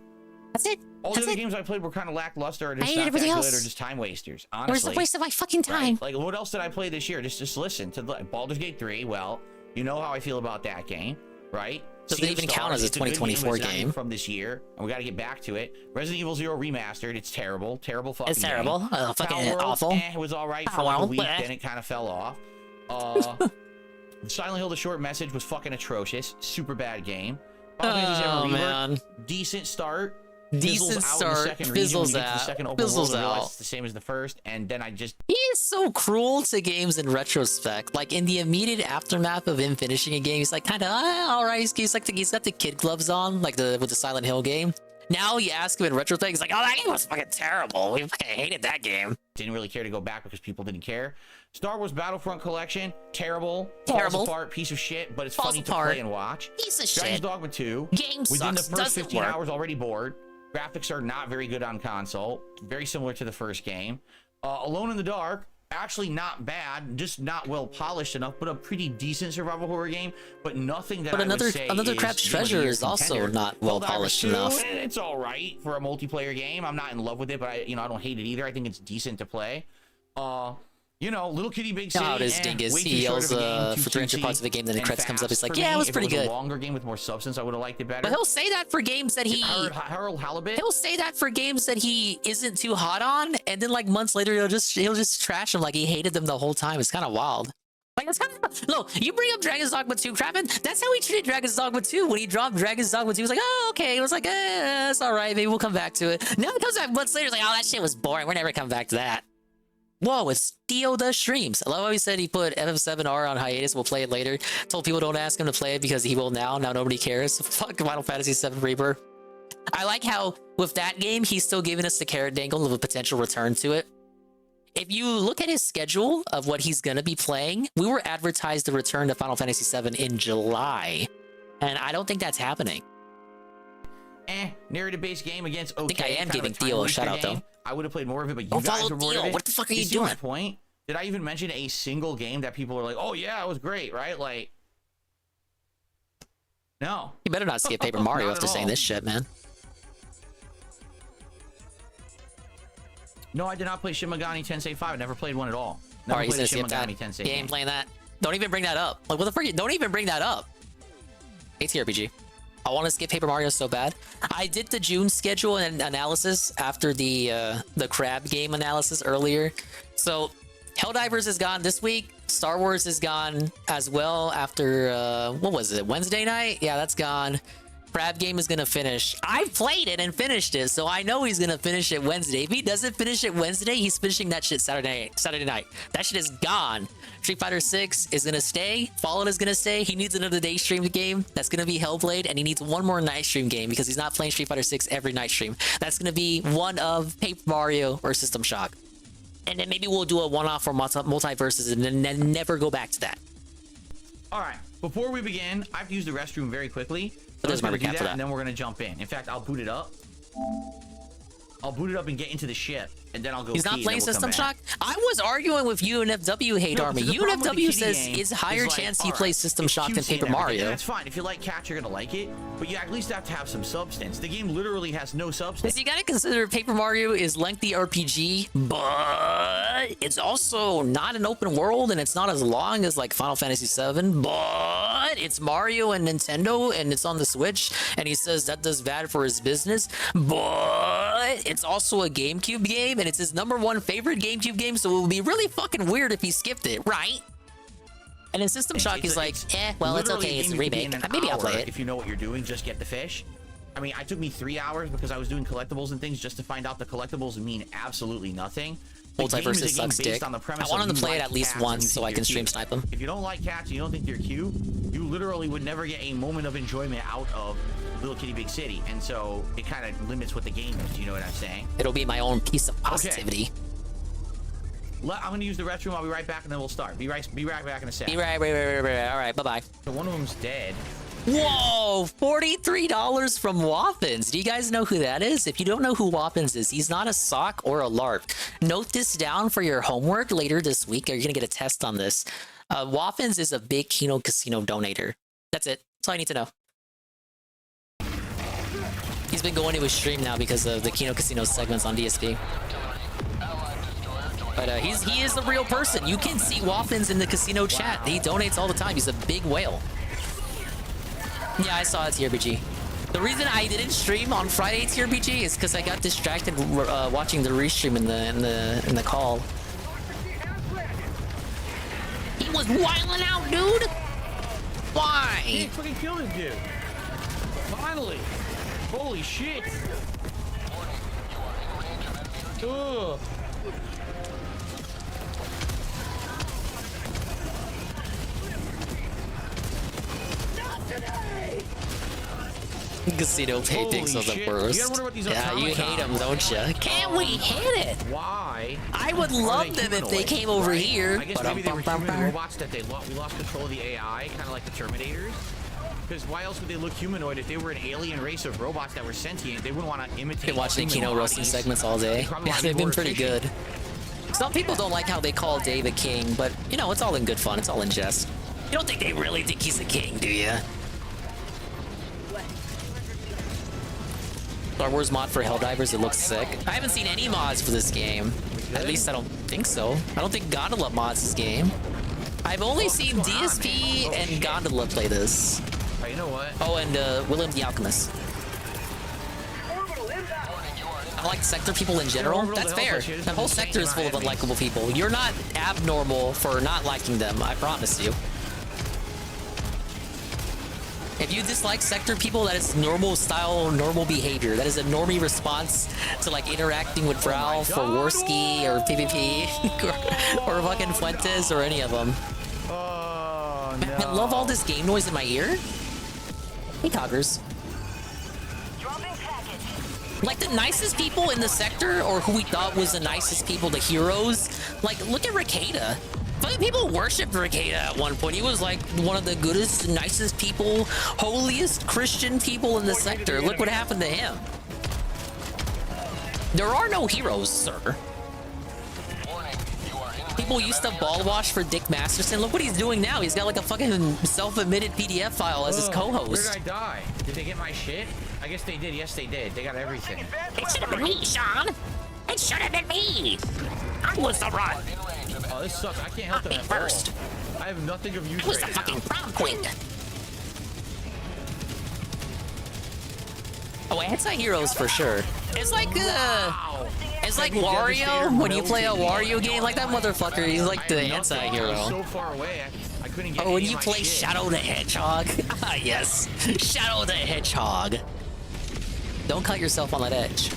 That's it. All the other games I played were kind of lackluster, or just not that good, or just time wasters. Honestly, where's the waste of my fucking time? Right? Like, what else did I play this year? Just listen to Baldur's Gate 3. Well, you know how I feel about that game, right? Doesn't even count as a 2024 game from this year, and we got to get back to it. Resident Evil 0 remastered. It's terrible, terrible fucking. It's terrible. Game. Fucking awful. It was all right for like a week, then it kind of fell off. Silent Hill: The Short Message was fucking atrocious. Super bad game. Oh man. Decent start. Decent start. Fizzles out. Fizzles out. It's the same as the first, and then I just. He is so cruel to games in retrospect. Like in the immediate aftermath of him finishing a game, he's like kind of all right. He's got the kid gloves on, like with the Silent Hill game. Now you ask him in retrospect, he's like, oh, that game was fucking terrible. We fucking hated that game. Didn't really care to go back because people didn't care. Star Wars Battlefront Collection, terrible. Terrible. Falls apart, piece of shit, but it's funny to play and watch. Piece of Dragon's shit. Dogma 2. Game Within sucks. the first 15 work. hours, already bored. Graphics are not very good on console. Very similar to the first game. Alone in the Dark, actually not bad, just not well polished enough, but a pretty decent survival horror game. But nothing that I would say another Crab's Treasure is also not well polished enough. It's all right for a multiplayer game. I'm not in love with it, but I don't hate it either. I think it's decent to play. Little Kitty Big City. How it is, Dingus. He yells for 300 parts of a game, then the credits comes up. He's like, yeah, it was pretty good. If it was a longer game with more substance, I would have liked it better. But he'll say that for games that he... Harold Halibut? He'll say that for games that he isn't too hot on, and then like months later, he'll just trash them like he hated them the whole time. It's kind of wild. Like, it's kind of... Look, you bring up Dragon's Dogma 2, Craven. That's how he treated Dragon's Dogma 2. When he dropped Dragon's Dogma 2, he was like, oh, okay. It was like, it's all right. Maybe we'll come back to it. Now he comes back months later, he's like, oh, that shit was boring. We're never coming back to that. Whoa, it's Theo does streams. I love how he said he put FF7R on hiatus. We'll play it later. Told people don't ask him to play it because he will now. Now nobody cares. Fuck Final Fantasy VII Rebirth. I like how with that game, he's still giving us the carrot dangle of a potential return to it. If you look at his schedule of what he's going to be playing, we were advertised the return to Final Fantasy VII in July. And I don't think that's happening. Narrative-based game against okay. I think I am giving Theo a shout out though. I would have played more of it, but you guys were bored of it. What the fuck are you doing? doing? My point? Did I even mention a single game that people were like, "Oh yeah, it was great," right? Like, no. You better not skip Paper Mario after saying this shit, man. No, I did not play Shin Megami Tensei 5. I never played one at all. Never played a Shin Megami Tensei game. Playing that. Don't even bring that up. Like, what the fuck? Don't even bring that up. ATRPG. I want to skip Paper Mario so bad. I did the June schedule and analysis after the crab game analysis earlier. So Helldivers is gone this week. Star Wars is gone as well after what was it? Wednesday night? Yeah, that's gone. Crab game is gonna finish. I played it and finished it, so I know he's gonna finish it Wednesday. If he doesn't finish it Wednesday, he's finishing that shit Saturday night. That shit is gone. Street Fighter 6 is gonna stay. Fallout is gonna stay. He needs another day stream game. That's gonna be Hellblade, and he needs one more night stream game because he's not playing Street Fighter 6 every night stream. That's gonna be one of Paper Mario or System Shock. And then maybe we'll do a one-off or multiverses and then never go back to that. All right. Before we begin, I have to use the restroom very quickly. So There's my let's do recap that, for that. and then we're gonna jump in. In fact, I'll boot it up. I'll boot it up and get into the ship, and then I'll go. He's not playing System Shock. I was arguing with UNFW Hate Army. UNFW says it's higher chance he plays System Shock than Paper Mario. That's fine. If you like cats, you're gonna like it, but you at least have to have some substance. The game literally has no substance. You gotta consider Paper Mario is lengthy RPG, but it's also not an open world, and it's not as long as like Final Fantasy VII. But it's Mario and Nintendo, and it's on the Switch, and he says that does bad for his business. But it's also a GameCube game, and it's his #1 favorite GameCube game, so it would be really fucking weird if he skipped it, right? And then System Shock is like, well, it's okay, it's a remake. Maybe I'll play it. If you know what you're doing, just get the fish. I mean, it took me 3 hours because I was doing collectibles and things just to find out the collectibles mean absolutely nothing. Multiverses sucks dick. I want him to play it at least once so I can stream snipe him. If you don't like cats and you don't think they're cute, you literally would never get a moment of enjoyment out of Little Kitty Big City, and so it kind of limits what the game is. You know what I'm saying? It'll be my own piece of positivity. Okay. I'm gonna use the restroom. I'll be right back, and then we'll start. Be right back in a sec. Be right. All right, bye-bye. So one of them's dead. Whoa, $43 from Waffins. Do you guys know who that is? If you don't know who Waffins is, he's not a sock or a LARP. Note this down for your homework later this week. You're gonna get a test on this. Waffins is a big Kino Casino donator. That's it. That's all I need to know. He's been going to his stream now because of the Kino Casino segments on DSP. But he is a real person. You can see Waffins in the casino chat. He donates all the time. He's a big whale. Yeah, I saw it, TRBG. The reason I didn't stream on Friday, TRBG, is because I got distracted watching the restream in the call. He was wilding out, dude. Why? He fucking killed his dude. Finally. Holy shit. Ugh. Casino paintings are the worst. Yeah, you hate them, don't you? Can't we hit it? Why? I would love them if they came over here. I guess maybe they were human robots that we lost control of the AI, kind of like the Terminators. Because why else would they look humanoid if they were an alien race of robots that were sentient? They wouldn't want to imitate. Been watching Kino roasting segments all day. Yeah, they've been pretty good. Some people don't like how they call Dave a king, but you know, it's all in good fun. It's all in jest. You don't think they really think he's a king, do you? Star Wars mod for Helldivers, it looks sick. I haven't seen any mods for this game. At least I don't think so. I don't think Gondola mods this game. I've only seen DSP and Gondola play this. Oh, you know what? Oh, and Willem the Alchemist. I like sector people in general. That's fair. The whole sector is full of unlikable people. You're not abnormal for not liking them, I promise you. If you dislike sector people, that is normal style, normal behavior. That is a normie response to like interacting with Ralph or Warski or PvP or fucking Fuentes or any of them. Oh, no. I love all this game noise in my ear. Hey, Coggers. Like the nicest people in the sector, or who we thought was the nicest people, the heroes. Like, look at Ricada. People worshipped Ricada at one point. He was like one of the goodest, nicest people, holiest Christian people in the sector. Look what happened to him. There are no heroes, sir. People used to ball wash for Dick Masterson. Look what he's doing now. He's got like a fucking self-admitted PDF file as his co-host. Where did I die? Did they get my shit? I guess they did. Yes, they did. They got everything. It should have been me, Sean. It should have been me. I was the run. Oh, this sucks. I can't help them at first. All. I have nothing of use I was right the fucking now. prom queen. Oh, anti-heroes for sure. It's like Wario when you play a Wario game. Like that motherfucker, he's like the anti-hero. So far away, I couldn't get. Oh, when any you of my play shit. Shadow the Hedgehog. Ah, yes, Shadow the Hedgehog. Don't cut yourself on that edge.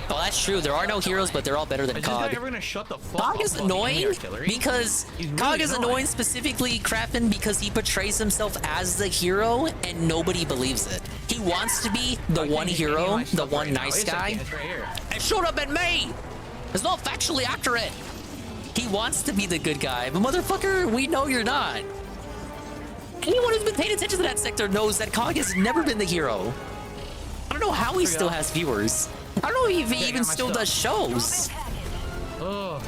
Oh, that's true. There are no heroes, but they're all better than Is this guy Cog. ever gonna shut the fuck Cog up is about the enemy annoying artillery? because He's really Cog is annoying specifically crapping because he portrays himself as the hero and nobody believes it. He wants to be the one hero, the one nice guy. It should have been me. It's not factually accurate. He wants to be the good guy, but motherfucker, we know you're not. Anyone who's been paying attention to that sector knows that Cog has never been the hero. I don't know how he still has viewers. I don't know if he even still does shows. Oh,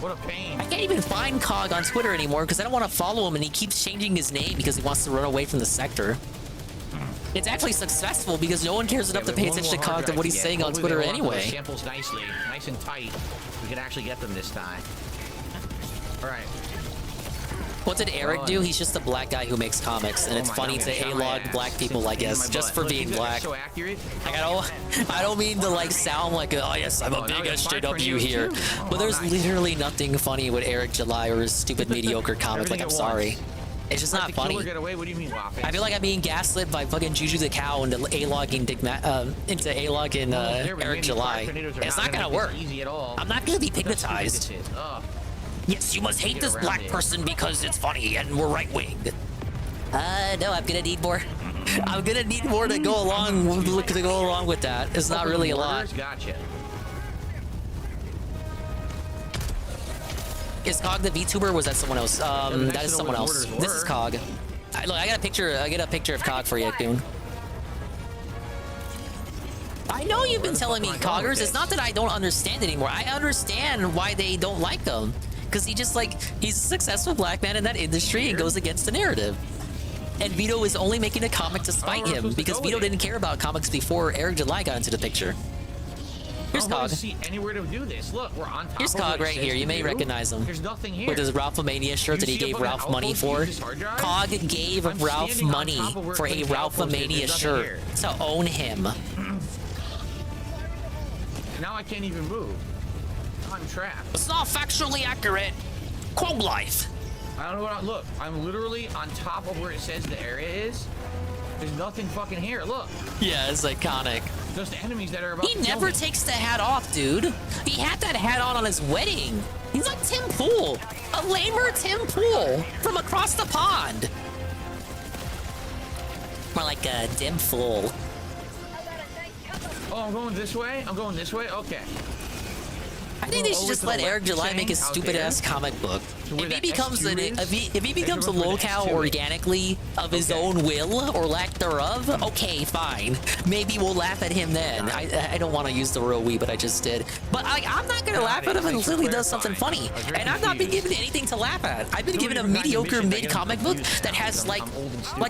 what a pain. I can't even find Cog on Twitter anymore because I don't want to follow him and he keeps changing his name because he wants to run away from the sector. It's actually successful because no one cares enough to pay attention to Cog to what he's saying on Twitter anyway. Samples nicely, nice and tight. We can actually get them this time. All right. What did Eric do? He's just a black guy who makes comics, and it's funny to A-log black people, I guess, just for being black. So accurate. Like, I don't mean to like sound like, oh yes, I'm a big SJW here, but there's literally nothing funny with Eric July or his stupid mediocre comics. Like, I'm sorry, it's just not funny. What do you mean, Waffle? I feel like I'm being gaslit by fucking Juju the Cow into A-logging Eric July. It's not gonna work. I'm not gonna be pigmatized. Yes, you must hate this black person because it's funny and we're right-winged. No, I'm gonna need more. I'm gonna need more to go along with that. It's not really a lot. Gotcha. Is Cog the VTuber or was that someone else? That is someone else. This is Cog. Look, I got a picture. I get a picture of Cog for you, Goon. I know you've been telling me Coggers. It's not that I don't understand anymore. I understand why they don't like them. Because he's a successful black man in that industry and goes against the narrative. And Vito is only making a comic to spite him because Vito didn't care about comics before Eric July got into the picture. Here's Cog. See anywhere to do this. Look, we're on top. Here's Cog right here. You may recognize him. There's nothing here. With his Ralph-a-Mania shirt that he gave Ralph money for. Cog gave Ralph money for a Ralph-a-Mania shirt to own him. Now I can't even move. I'm trapped. It's not factually accurate. Quote life. I don't know what. Look, I'm literally on top of where it says the area is. There's nothing fucking here. Look. Yeah, it's iconic. Just enemies that are about. He never takes the hat off, dude. He had that hat on his wedding. He's like Tim Pool, a lamer Tim Pool from across the pond. More like a dim fool. Oh, I'm going this way. I'm going this way. Okay. I think they should just let Eric July make his stupid ass comic book. If he becomes a locale organically of his own will or lack thereof, okay, fine. Maybe we'll laugh at him then. I don't want to use the real we, but I just did. But I'm not gonna laugh at him until he does something funny. And I've not been given anything to laugh at. I've been given a mediocre mid comic book that has like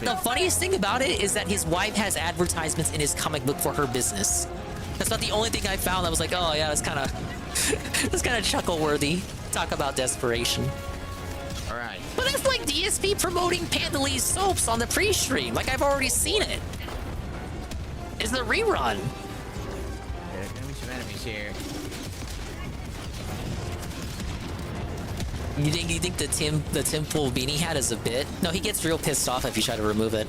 the funniest thing about it is that his wife has advertisements in his comic book for her business. That's not the only thing I found that was like, oh yeah, that's kind of chuckle worthy. Talk about desperation. All right. But that's like DSP promoting Pandalese soaps on the pre-stream. Like I've already seen it. It's the rerun. There's gonna be some enemies here. You think the Tim Pool beanie hat is a bit? No, he gets real pissed off if you try to remove it.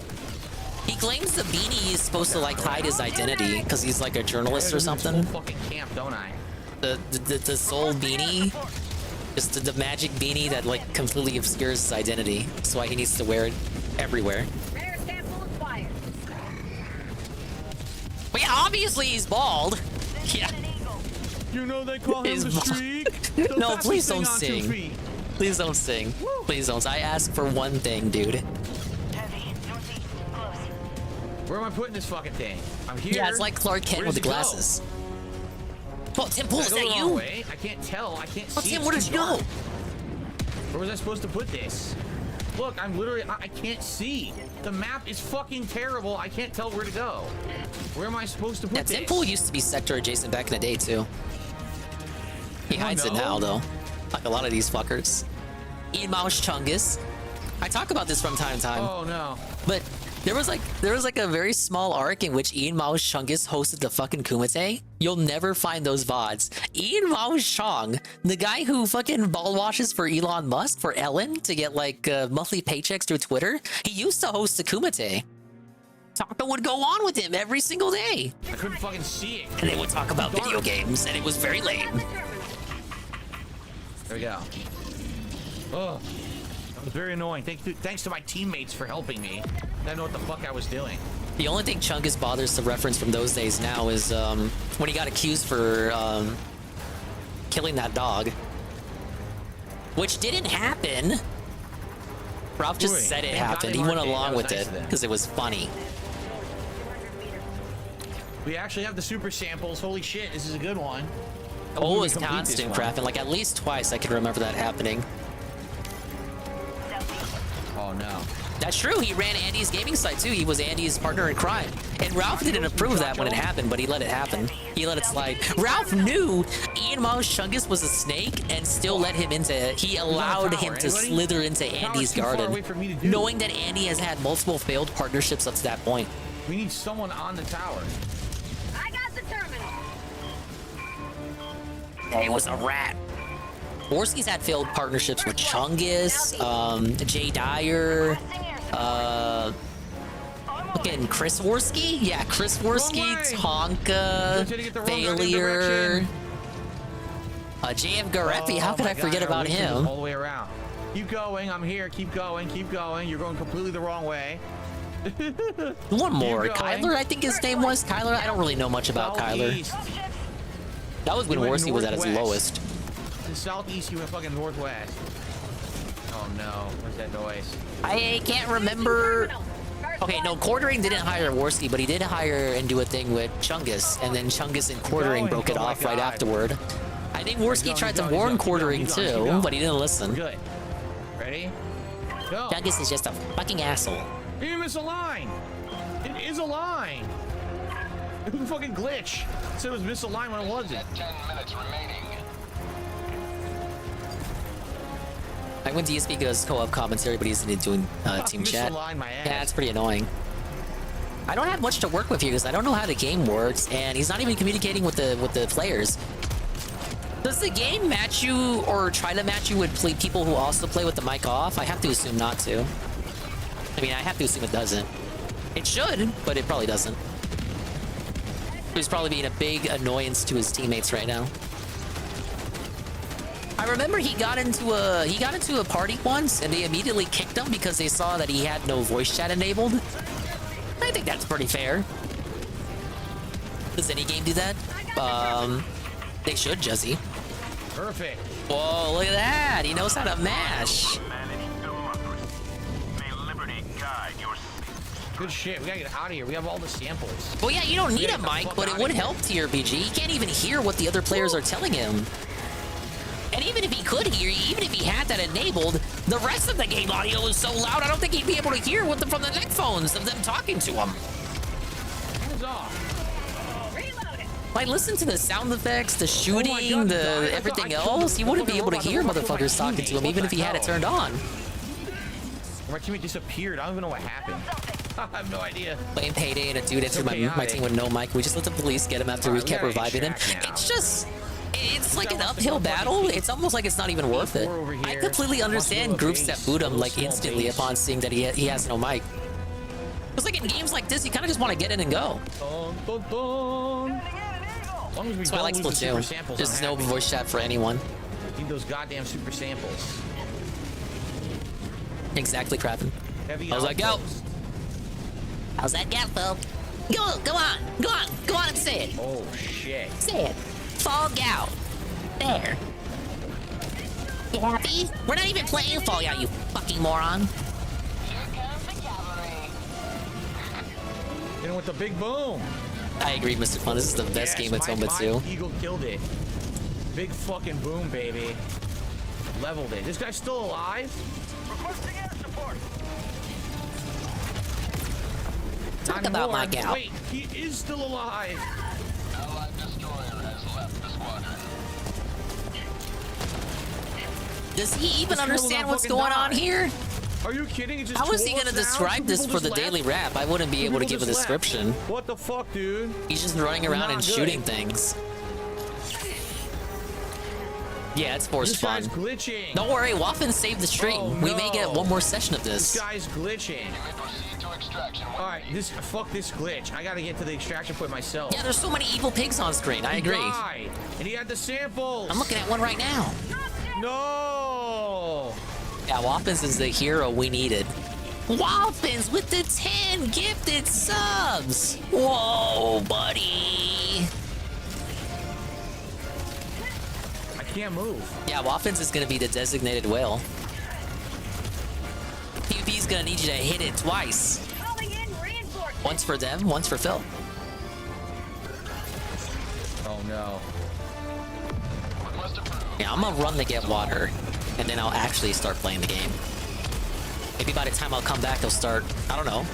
He claims the beanie is supposed to like hide his identity because he's like a journalist or something. Fucking camp, don't I? The soul beanie, just the magic beanie that like completely obscures his identity. That's why he needs to wear it everywhere. But yeah, obviously he's bald. Yeah. You know they call him the streak. No, please don't sing. Please don't sing. Please don't. I ask for one thing, dude. Where am I putting this fucking thing? I'm here. Yeah, it's like Clark Kent with the glasses. Oh, Tim Pool, is that you? I can't tell. I can't see. Tim, where did you go? Where was I supposed to put this? Look, I'm literally, I can't see. The map is fucking terrible. I can't tell where to go. Where am I supposed to put this? Tim Pool used to be sector adjacent back in the day, too. He hides it now, though. Like a lot of these fuckers. Ian Mouse Chungus. I talk about this from time to time. Oh, no. But There was like a very small arc in which Ian Mao Chungus hosted the fucking Kumite. You'll never find those VODs. Ian Mao Chong, the guy who fucking ball washes for Elon Musk, for Ellen, to get like monthly paychecks through Twitter, he used to host the Kumite. Taka would go on with him every single day. I couldn't fucking see it. And they would talk about video games, and it was very lame. There we go. Oh, that was very annoying. Thanks to my teammates for helping me. I didn't know what the fuck I was doing. The only thing Chungus bothers to reference from those days now is when he got accused for killing that dog. Which didn't happen. Ralph just said it happened. He went along with it because it was funny. We actually have the super samples. Holy shit, this is a good one. Oh, it's constant craft, and like at least twice I can remember that happening. Oh no. That's true. He ran Andy's gaming site too. He was Andy's partner in crime. And Ralph didn't approve of that when it happened, but he let it happen. He let it slide. Ralph knew Ian Mao Chungus was a snake and still let him into it. He allowed him to slither into Andy's garden, knowing that Andy has had multiple failed partnerships up to that point. We need someone on the tower. I got the terminal. It was a rat. Worski's had failed partnerships with Chungus, Jay Dyer, fucking Chris Worski? Yeah, Chris Worski, Tonka, Failure, JF Garepi. How could I forget about him? All the way around. Keep going. I'm here. Keep going. Keep going. You're going completely the wrong way. One more. Kyler, I think his name was. Kyler, I don't really know much about Kyler. That was when Worski was at his lowest. In southeast, you went fucking northwest. Oh no, what's that noise? I can't remember. Okay, no, Quartering didn't hire Worski, but he did hire and do a thing with Chungus, and then Chungus and Quartering broke it off right afterward. I think Worski tried to warn Quartering too, but he didn't listen. Good. Ready? Go. Chungus is just a fucking asshole. You missed a line. It is a line. It was a fucking glitch. It said it was misaligned when it wasn't. 10 minutes remaining. Like when DSP does co-op commentary, but he's doing team chat. Yeah, it's pretty annoying. I don't have much to work with here because I don't know how the game works, and he's not even communicating with the players. Does the game match you or try to match you with people who also play with the mic off? I have to assume not to. I mean, I have to assume it doesn't. It should, but it probably doesn't. He's probably being a big annoyance to his teammates right now. I remember he got into a party once, and they immediately kicked him because they saw that he had no voice chat enabled. I think that's pretty fair. Does any game do that? They should, Jesse. Perfect. Whoa, look at that! He knows how to mash. Good shit. We gotta get out of here. We have all the samples. Well, yeah, you don't need a mic, but it would help TRPG. He can't even hear what the other players are telling him. And even if he could hear, even if he had that enabled, the rest of the game audio is so loud, I don't think he'd be able to hear what from the headphones of them talking to him. Hands off. Like, listen to the sound effects, the shooting, the everything else. He wouldn't be able to hear motherfuckers talking to him, even if he had it turned on. My teammate disappeared. I don't even know what happened. I have no idea. Playing Payday and a dude entered my team with no mic. We just let the police get him after we kept reviving him. It's just... It's like an uphill battle. It's almost like it's not even worth it. I completely understand groups that boot him like instantly upon seeing that he has no mic. It's like in games like this, you kind of just want to get in and go. That's why I like Splatoon. There's no voice chat for anyone. Need those goddamn super samples. Exactly, Crappin. How's that go? How's that go, Phil? Go on and say it. Oh shit. Say it. Fall Out. There. You happy? We're not even playing Fall Out, you fucking moron. Hit him with the big boom. I agree, Mr. Fun. This is the best game at Tomba 2. Eagle killed it. Big fucking boom, baby. Leveled it. This guy's still alive? Requesting air support. Talk about my gal. Wait, he is still alive. Allied destroyer has left the squadron. Does he even understand what's going on here? Are you kidding? It's just How is he two of gonna us now? describe Two this people for the just daily left? wrap? I wouldn't be Two able to people give a just left. description. What the fuck, dude? He's just running around Not and good. shooting things. Yeah, it's forced This fun. guy's glitching. Don't worry, Waffen saved the stream. Oh, We may get no. one more session of this. This guy's glitching. Alright, fuck this glitch. I gotta get to the extraction point myself. Yeah, there's so many evil pigs on screen. I agree. Died, and he had the samples. I'm looking at one right now. No. Yeah, Waffens is the hero we needed. Waffens with the 10 gifted subs. Whoa, buddy. I can't move. Yeah, Waffens is gonna be the designated whale. PvP's gonna need you to hit it twice. Once for them, once for Phil. Oh no. Yeah, I'm gonna run to get water, and then I'll actually start playing the game. Maybe by the time I'll come back, he'll start. I don't know.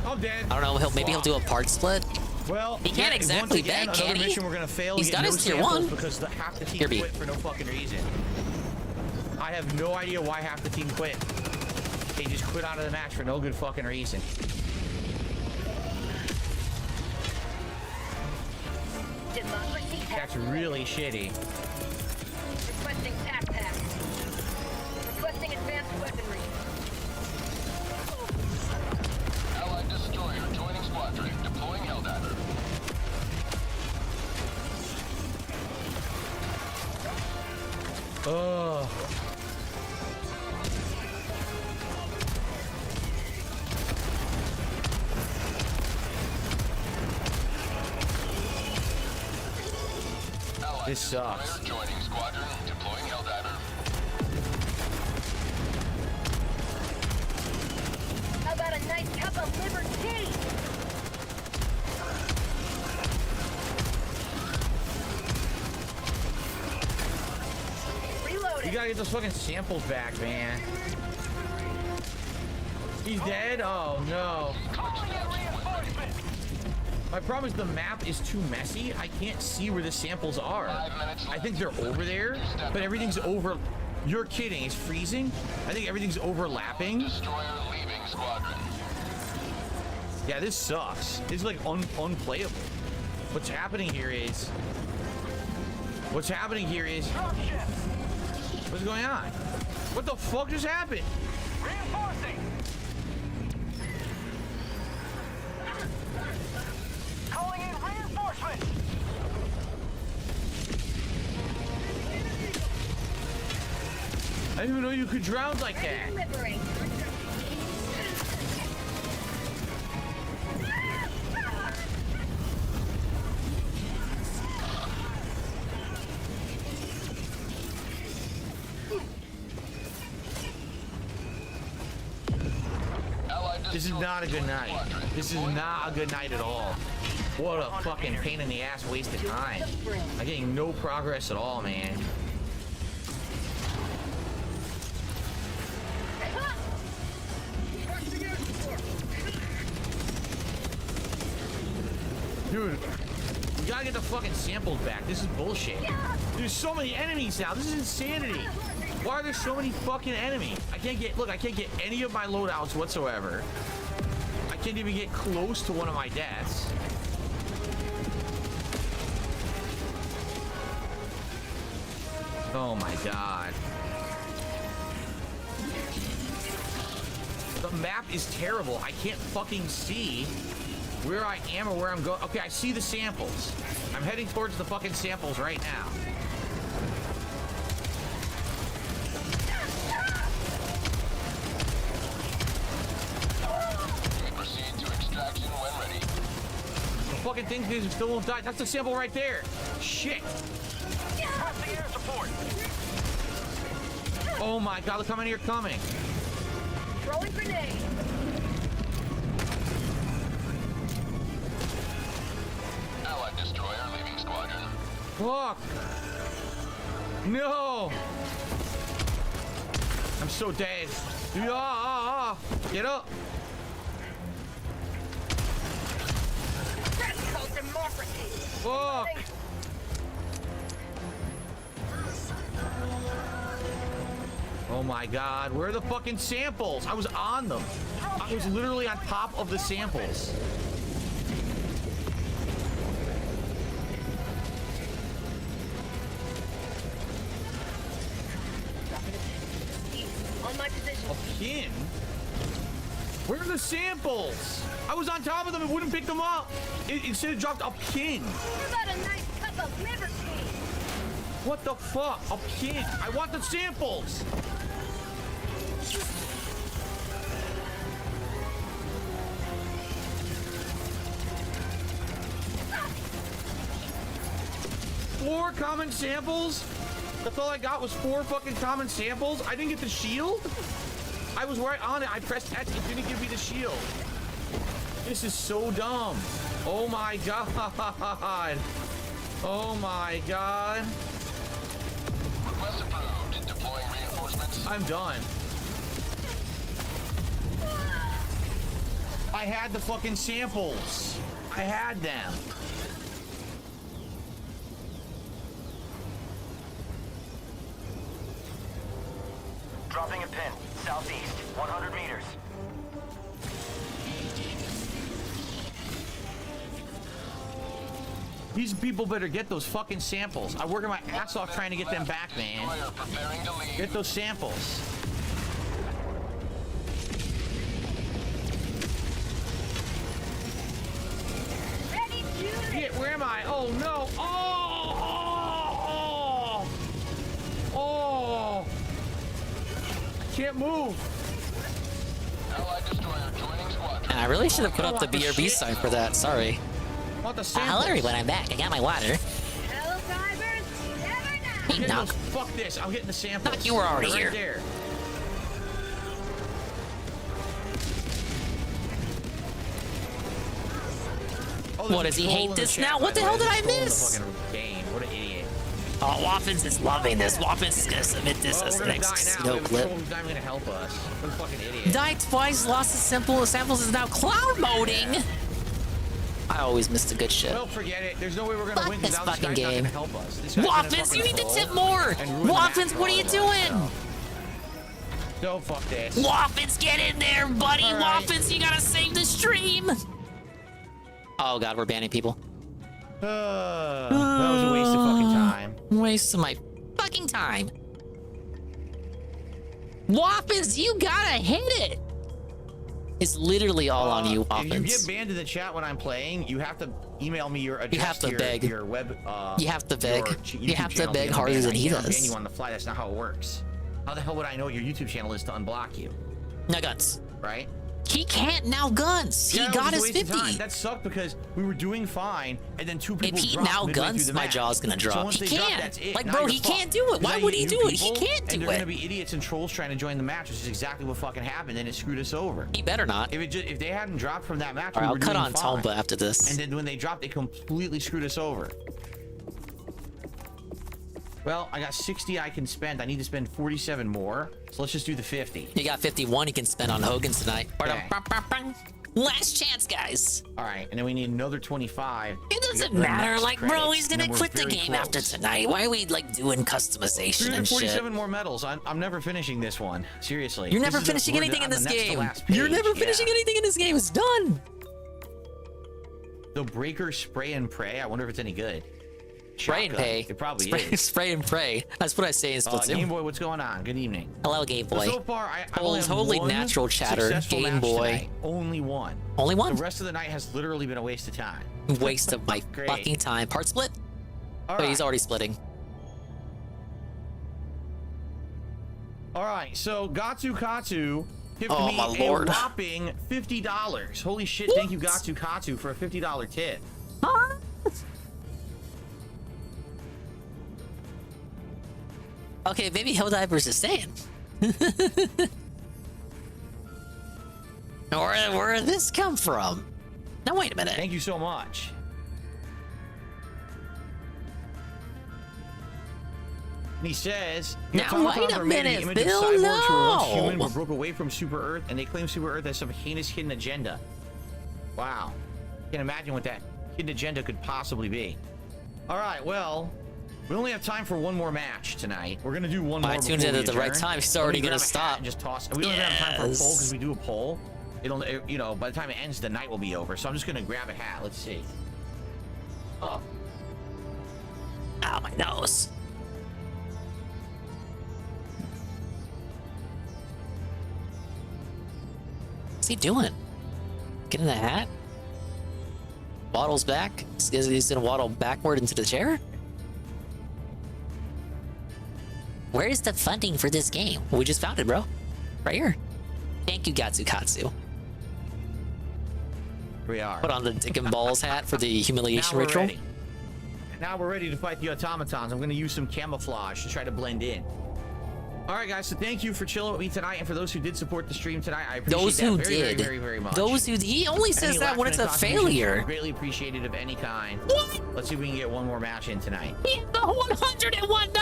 I'm dead. I don't know. Maybe he'll do a part split. Well, he can't yeah, exactly once again, bet, can another he? mission we're gonna fail. He's get got no his tier samples 1. because half the team Here, B. quit for no fucking reason. I have no idea why half the team quit. They just quit out of the match for no good fucking reason. That's really shitty. Requesting tac pack. Requesting advanced weaponry. Allied destroyer joining squadron. Deploying Helldiver. Oh. This sucks. Joining squadron. Deploying Helldiver. How about a nice cup of liver tea? Reloading. You gotta get those fucking samples back, man. He's dead? Oh no. My problem is the map is too messy. I can't see where the samples are. I think they're over there, but everything's over. You're kidding. It's freezing? I think everything's overlapping. Destroyer leaving squadron. Yeah, this sucks. This is like unplayable. What's happening here is... What's going on? What the fuck just happened? Reinforcing. Calling in reinforcement. I didn't even know you could drown like that. Delivering. This is not a good night. This is not a good night at all. What a fucking pain in the ass waste of time. I'm getting no progress at all, man. Dude, we gotta get the fucking samples back. This is bullshit. There's so many enemies now. This is insanity. Why are there so many fucking enemies? I can't get any of my loadouts whatsoever. I can't even get close to one of my deaths. Oh my god. The map is terrible. I can't fucking see where I am or where I'm going. Okay, I see the samples. I'm heading towards the fucking samples right now. Proceed to extraction when ready. The fucking thing still won't die. That's the sample right there. Shit. Pressing air support. Oh my god, look how many are coming. Throwing grenade. Allied destroyer leaving squadron. Fuck. No. I'm so dead. Yeah. Get up. That's called democracy. Fuck. Oh Oh my god, where are the fucking samples? I was on them. I was literally on top of the samples. On my position. A pin? Where are the samples? I was on top of them and wouldn't pick them up. Instead it dropped a pin. What about a nice cup of liver cake? What the fuck? A pin. I want the samples. Four common samples? That's all I got was 4 fucking common samples? I didn't get the shield? I was right on it. I pressed X. It didn't give me the shield. This is so dumb. Oh my god. Oh my god. Request approved. Deploying reinforcements. I'm done. I had the fucking samples. I had them. Dropping a pin. Southeast. 100 meters. These people better get those fucking samples. I'm working my ass off trying to get them back, man. Get those samples. Shit, where am I? Oh no! Oh! I can't move. Allied destroyer joining squadron. And I really should have put up the BRB sign for that. Sorry. Hello everyone, I'm back. I got my water. Hey, knock. Fuck this. I'm getting the samples. Knock, you were already They're here. Right there. Oh, What, does he hate this now? What the hell did I miss? What an idiot. Oh, Waffens is loving this. Waffens is gonna submit this as the next casino clip. Who's not even gonna help us? What a fucking idiot. Died twice, lost his samples is now cloud moding. I always missed the good shit. Well, forget it. There's no way we're gonna Fuck win this without this fucking guy's not game. gonna help us. This guy's gonna Waffens, fucking you need to fall tip more. and ruin the match Waffens, for what are all you of us. doing? No, fuck this. Waffens, get in there, buddy. All right. Waffens, you gotta save the stream. Oh god, we're banning people. That was a waste of fucking time. Waste of my fucking time. Waffens, you gotta hit it. It's literally all on you, If you Waffens. get banned in the chat when I'm playing, you have to email me your address. You have to your, beg. Your web. You have to beg. You YouTube have to channel beg get harder unbanned. than he I can't does. Ban you on the fly. That's not how it works. How the hell would I know what your YouTube channel is to unblock you? No guns. Right? He can't now guns. Yeah, He it got was a his waste of 50. time. That sucked because we were doing fine, and then 2 people If he dropped now midway guns, through the my match. jaw's gonna drop. So once He they drop, can't. that's it. Like, Now bro, you're he fucked. can't do it. Why Now would you he get do new it? He people, can't do and it. they're gonna be idiots and trolls trying to join the match, which is exactly what fucking happened, and it screwed us over. He better not. If they hadn't dropped from that match, All right, we I'll were cut doing on fine. Tomba after this. And then when they dropped, they completely screwed us over. Well, I got 60 I can spend. I need to spend 47 more. So let's just do the 50. You got 51 he can spend on Hogan tonight. Okay. Last chance, guys. All right, and then we need another 25. It doesn't to get the matter. next Like, bro, credits, he's and gonna then we're quit the very game close. after tonight. Why are we like doing customization and shit? 347 more medals. I'm never finishing this one. Seriously. You're This never is the- finishing we're anything on in the this next to game. last You're page, never finishing yeah. anything in this game. It's done. The Breaker Spray and Pray. I wonder if it's any good. Spray and Shotgun. pay. It probably spray, is. Spray and pray. That's what I say in Splatoon. Game Boy, what's going on? Good evening. Hello, Game Boy. So far, I only have Holy one natural chatter. successful Game match Boy. tonight. Only one. Only one? The rest of the night has literally been a waste of time. Waste of my Great. fucking time. Part split? All Oh, he's right. already splitting. All right, so Gatsu Katsu tipped Oh, me my lord. a whopping $50. Holy shit, thank you Gatsu Katsu for a $50 tip. Huh? Okay, maybe Helldivers is staying. Where did this come from? Now wait a minute. Thank you so much. And he says, Now, Comic-Con wait a permitted the minute, image of Bill, cyborgs who were once no. human but broke away from Super Earth, and they claim Super Earth has some heinous hidden agenda. Wow. Can't imagine what that hidden agenda could possibly be. All right, well, We only have time for one more match tonight. We're gonna do one more. I tuned in at the right time. He's already gonna stop. And just toss. We don't even have time for a poll because we do a poll. It'll, you know, by the time it ends, the night will be over. So I'm just gonna grab a hat. Let's see. Oh. Ow, my nose. What's he doing? Get in the hat? Waddles back? He's gonna waddle backward into the chair? Where is the funding for this game? We just found it, bro. Right here. Thank you, Gatsukatsu. We are. Put on the dick and balls hat for the humiliation ritual. Ready. Now we're ready to fight the automatons. I'm going to use some camouflage to try to blend in. All right, guys. So thank you for chilling with me tonight, and for those who did support the stream tonight, I appreciate those who that did. very much. Those who he only says that when it's a failure. Greatly appreciated of any kind. What? Let's see if we can get one more match in tonight. The $101.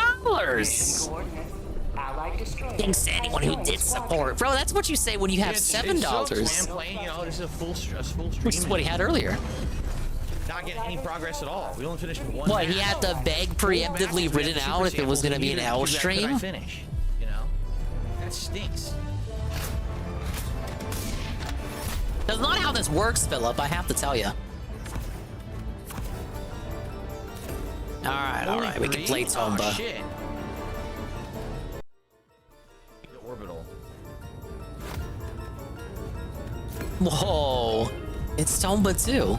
Thanks to anyone who did support, bro. That's what you say when you have $7. You know, this is a full stream. Which is what he had earlier. Not getting any progress at all. We only finished with one. What, match. he had the beg preemptively written out if it was going to be an L stream? Finish, you know? That stinks. That's not how this works, Philip, I have to tell you. Alright, we can play Tomba. Oh, shit. The orbital. Whoa. It's Tomba too.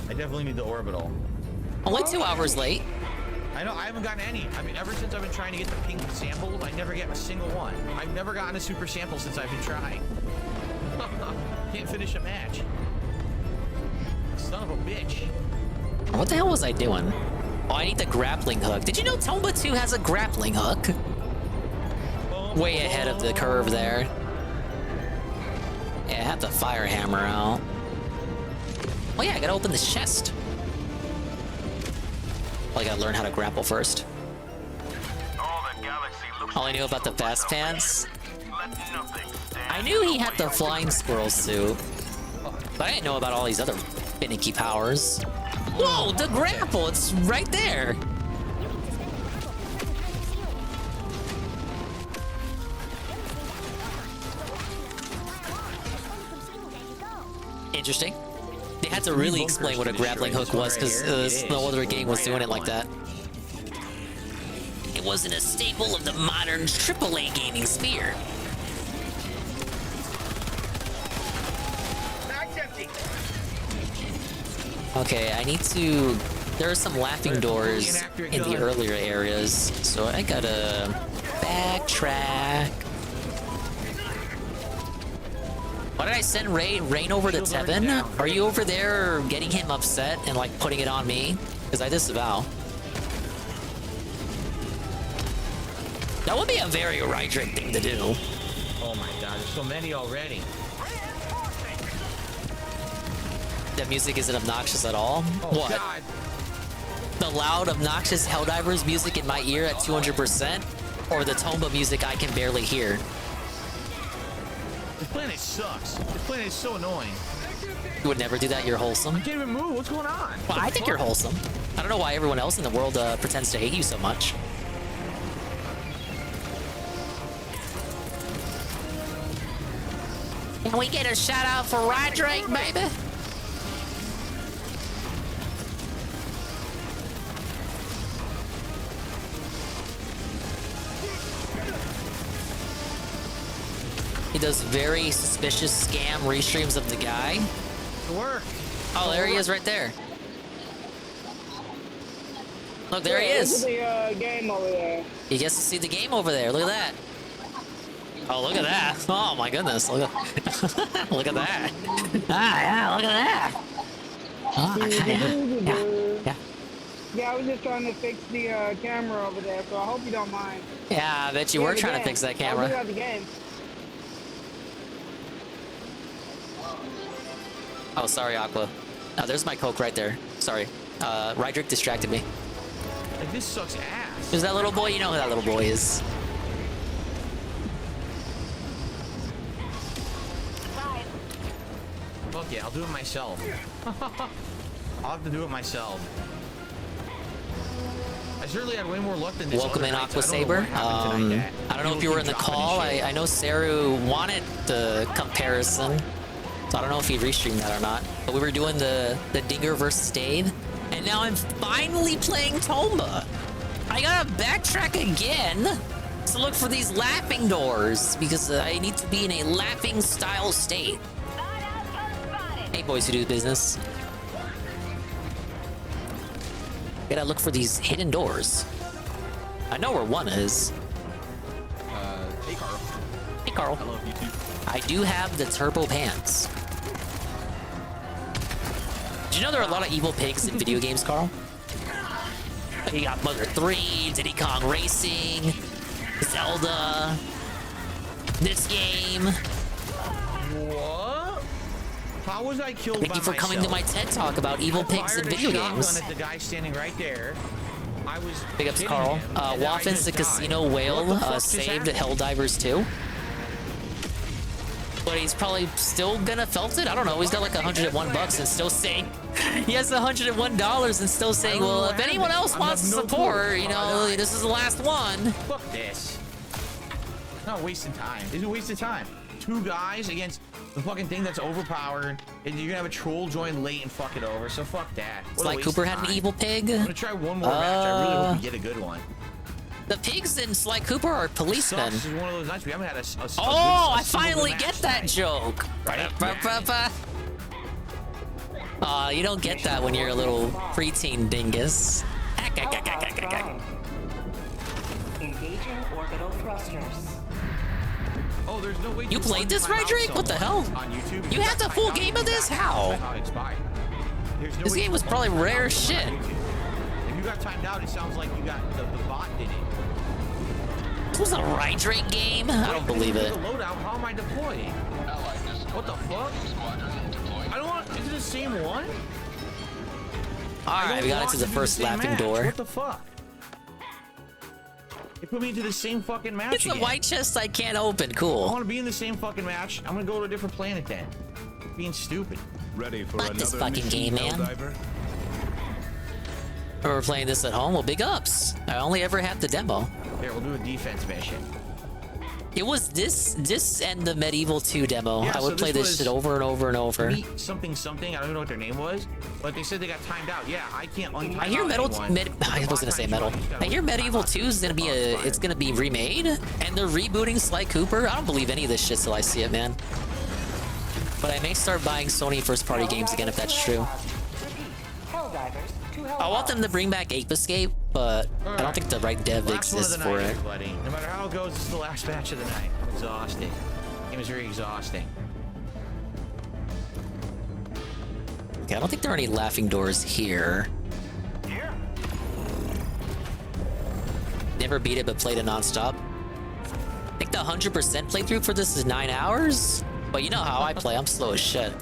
I definitely need the orbital. Only 2 hours late. I know, I haven't gotten any. I mean, ever since I've been trying to get the pink samples, I never get a single one. I've never gotten a super sample since I've been trying. Can't finish a match. Son of a bitch. What the hell was I doing? Oh, I need the grappling hook. Did you know Tomba 2 has a grappling hook? Way ahead of the curve there. Yeah, I have the fire hammer out. Oh yeah, I gotta open this chest. Well, I gotta learn how to grapple first. All I knew about the fast pants. I knew he had the flying squirrel suit, but I didn't know about all these other finicky powers. Whoa, the grapple, it's right there. Interesting. They had to really explain what a grappling hook was because no other game was doing it like that. It wasn't a staple of the modern AAA gaming sphere. Okay, I need to... There are some laughing doors in the earlier areas, so I gotta backtrack. Why did I send Rain over to Tevin? Are you over there getting him upset and like putting it on me? Because I disavow. That would be a very Rydrick thing to do. Oh my god, there's so many already. That music isn't obnoxious at all? Oh, what? God. The loud, obnoxious Helldivers music in my ear at 200%? Or the Tomba music I can barely hear? This planet sucks. This planet is so annoying. You would never do that, you're wholesome. I can't even move. What's going on? Well, I think you're wholesome. I don't know why everyone else in the world pretends to hate you so much. Can we get a shout out for Rydrick, baby? He does very suspicious scam restreams of the guy. It worked. Oh, there he is right there. Look, there he is. Look at the game over there. He gets to see the game over there. Look at that. Oh, look at that. Oh, my goodness. Look at, look at that. Ah, yeah, look at that. Oh, yeah. Yeah, I was just trying to fix the camera over there, so I hope you don't mind. Yeah, I bet you were trying to fix that camera. I'll the game. Oh, sorry, Aqua. Oh, there's my Coke right there. Sorry. Rydrick distracted me. Like, this sucks ass. Is that little boy? You know who that little boy is. Fuck yeah, I'll do it myself. I'll have to do it myself. I certainly had way more luck than this. Welcome in, Aqua Saber. I don't know if you were in the call. I know Saru wanted the comparison, so I don't know if he restreamed that or not. But we were doing the Dinger versus Dave, and now I'm finally playing Tomba. I gotta backtrack again to look for these laughing doors because I need to be in a laughing style state. Hey, boys who do business. Gotta look for these hidden doors. I know where one is. Hey, Carl. Hey, Carl. I love you too. I do have the turbo pants. Do you know there are a lot of evil pigs in video games, Carl? You got Mother 3, Diddy Kong Racing, Zelda, this game. What? How was I killed Thank by you for coming to my TED Talk about evil pigs in video games. At the guy standing right there. I was Big ups, Carl. Waffins the Casino Whale saved Helldivers too. But he's probably still gonna felt it. I don't know. He's got like $101 and still saying he has $101 and still saying, well, if anyone else wants to support, you know, this is the last one. Fuck this. Not wasting time. It's a waste of time. 2 guys against the fucking thing that's overpowered, and you're gonna have a troll join late and fuck it over. So fuck that. Sly Cooper had an evil pig. I'm gonna try one more match. I really hope we get a good one. The pigs in Sly Cooper are policemen. This is one of those nights we haven't had a Oh, I finally get that joke. You don't get that when you're a little preteen dingus. Engaging orbital thrusters. Oh, there's no way You played this, right, Drake? What the hell? You had the full game of this? How? This game was probably rare as shit. If you got timed out, it sounds like you got the bot did it. This was a right Drake game? I don't believe it. The loadout, how am I deploying? What the fuck? I don't want. Is it the same one? Alright, we got into the first laughing door. What the fuck? They put me into the same fucking match. It's a white chest I can't open. Cool. I want to be in the same fucking match. I'm gonna go to a different planet then. Being stupid. Ready for Fuck this fucking game, man. Helldiver? We're playing this at home. Well, big ups. I only ever had the demo. Here, we'll do a defense mission. It was this and the Medieval 2 demo. Yeah, I would so play this shit over and over and over. Meet something. I don't even know what their name was, but they said they got timed out. Yeah, I can't untime I hear anyone. I was gonna say Metal. I hear Medieval 2 is gonna be it's gonna be remade, and they're rebooting Sly Cooper. I don't believe any of this shit till I see it, man. But I may start buying Sony first-party games again if that's true. I want them to bring back Ape Escape, but I don't think the right dev exists for it. Everybody. No matter how it goes, it's the last match of the night. I'm exhausted. It was very exhausting. Okay, I don't think there are any laughing doors here. Never beat it, but played it non-stop. I think the 100% playthrough for this is 9 hours. But you know how I play. I'm slow as shit.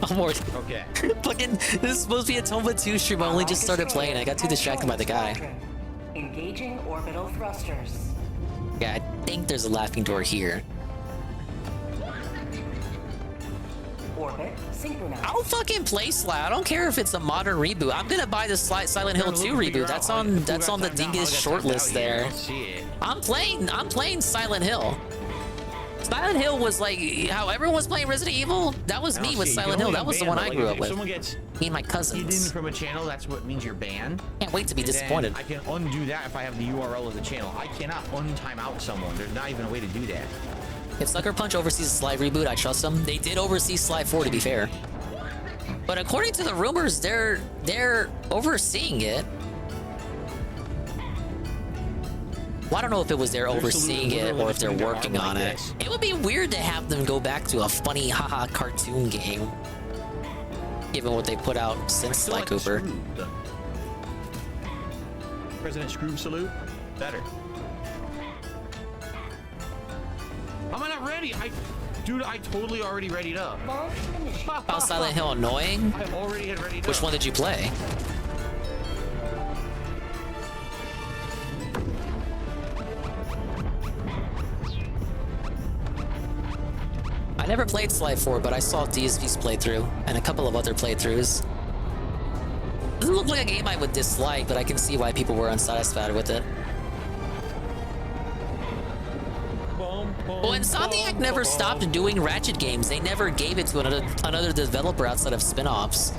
I'm more. Okay. Fucking. This is supposed to be a Tomba 2 stream. I only just started playing. I got too distracted by the guy. Engaging orbital thrusters. Yeah, I think there's a laughing door here. Orbit synchronized. I'll fucking play Sly. I don't care if it's a modern reboot. I'm gonna buy the Silent Hill 2 reboot. That's on the Dingus shortlist there. I'm playing Silent Hill. Silent Hill was like how everyone was playing Resident Evil. That was me with Silent Hill. That was the one I grew up with. Me and my cousins. Hidden from a channel, that's what means you're banned. Can't wait to be disappointed. I can undo that if I have the URL of the channel. I cannot untime out someone. There's not even a way to do that. If Sucker Punch oversees the Sly reboot, I trust them. They did oversee Sly 4, to be fair. But according to the rumors, they're overseeing it. Well, I don't know if it was they're overseeing it or if they're working on it. It would be weird to have them go back to a funny haha cartoon game, given what they put out since Sly Cooper. President Scrooge salute? Better. Am I not ready? Dude, I totally already readied up. Found Silent Hill annoying? I already had readied up. Which one did you play? I never played Sly 4, but I saw DSV's playthrough and a couple of other playthroughs. Doesn't look like a game I would dislike, but I can see why people were unsatisfied with it. Well, Insomniac never stopped doing Ratchet games. They never gave it to another developer outside of spin-offs.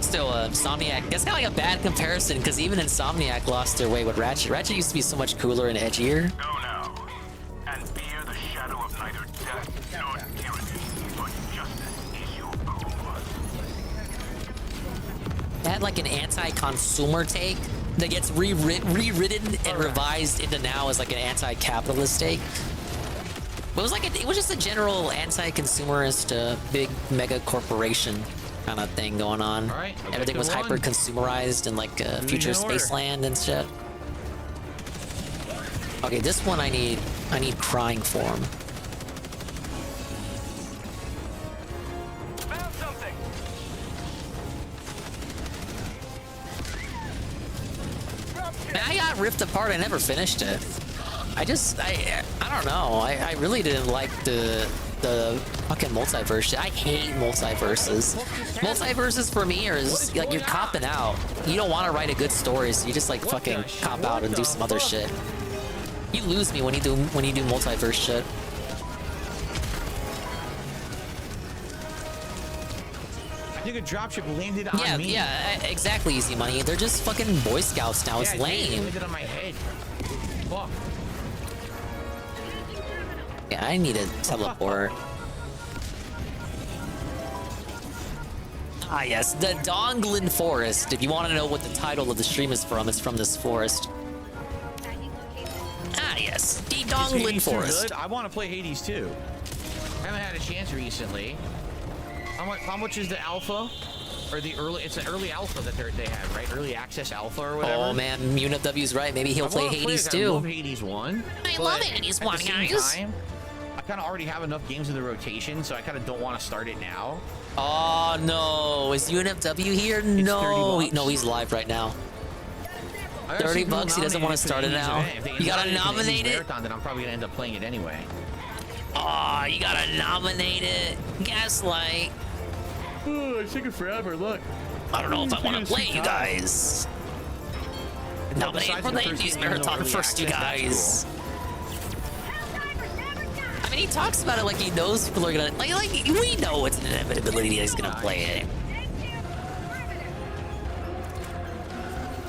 Still, Insomniac, that's kind of like a bad comparison, because even Insomniac lost their way with Ratchet. Ratchet used to be so much cooler and edgier. Go now, and fear the shadow of neither death nor tyranny, but justice is your goal. It had like an anti-consumer take that gets rewritten and revised into now as like an anti-capitalist take. But it was just a general anti-consumerist, big mega corporation kind of thing going on. All right, everything was hyper consumerized and like future spaceland and shit. Okay, this one I need crying form. Found something. Man, I got ripped apart. I never finished it. I don't know. I really didn't like the fucking multiverse shit. I hate multiverses. Multiverses for me are just, like, you're copping out. You don't want to write a good story, so you just like fucking cop out and do some other shit. You lose me when you do multiverse shit. I think a dropship landed on me. Yeah, exactly, Easy Money. They're just fucking Boy Scouts now. It's lame. It landed on my head. Fuck. Yeah, I need a teleport. Ah, yes, the Donglin Forest. If you want to know what the title of the stream is from, it's from this forest. Ah, yes, the Donglin Forest. I want to play Hades too. I haven't had a chance recently. How much is the alpha? Or the early? It's an early alpha that they have, right? Early access alpha or whatever. Oh man, UNFW's right. Maybe he'll play Hades too. I love Hades 1. I love Hades 1, guys. I kind of already have enough games in the rotation, so I kind of don't want to start it now. Oh no, is UNFW here? No, he's live right now. $30, he doesn't want to start it now. You gotta nominate it. Then I'm probably gonna end up playing it anyway. Oh, you gotta nominate it. Gaslight. Oh, it's taking forever. Look. I don't know if I want to play you guys. Nominate for the Indies Marathon first, you guys. I mean, he talks about it like he knows people are gonna like we know it's an inevitability that he's gonna play it.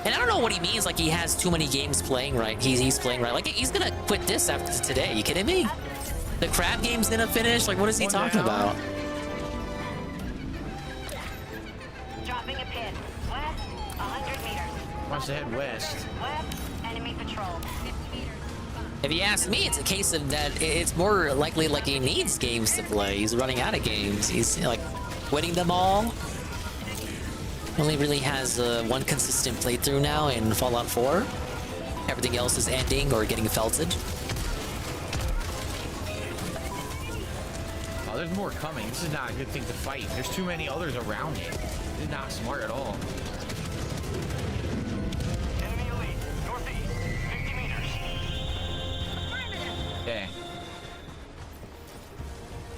And I don't know what he means, like he has too many games playing right. He's playing right. Like he's gonna quit this after today. You kidding me? The crab game's gonna finish? Like what is he talking about? Dropping a pin. West, 100 meters. Wants to head west. West, enemy patrol. If you ask me, it's a case of that it's more likely like he needs games to play. He's running out of games. He's like winning them all. Only really has one consistent playthrough now in Fallout 4. Everything else is ending or getting felted. Oh, there's more coming. This is not a good thing to fight. There's too many others around it. This is not smart at all. Enemy elite, northeast, 50 meters. Okay.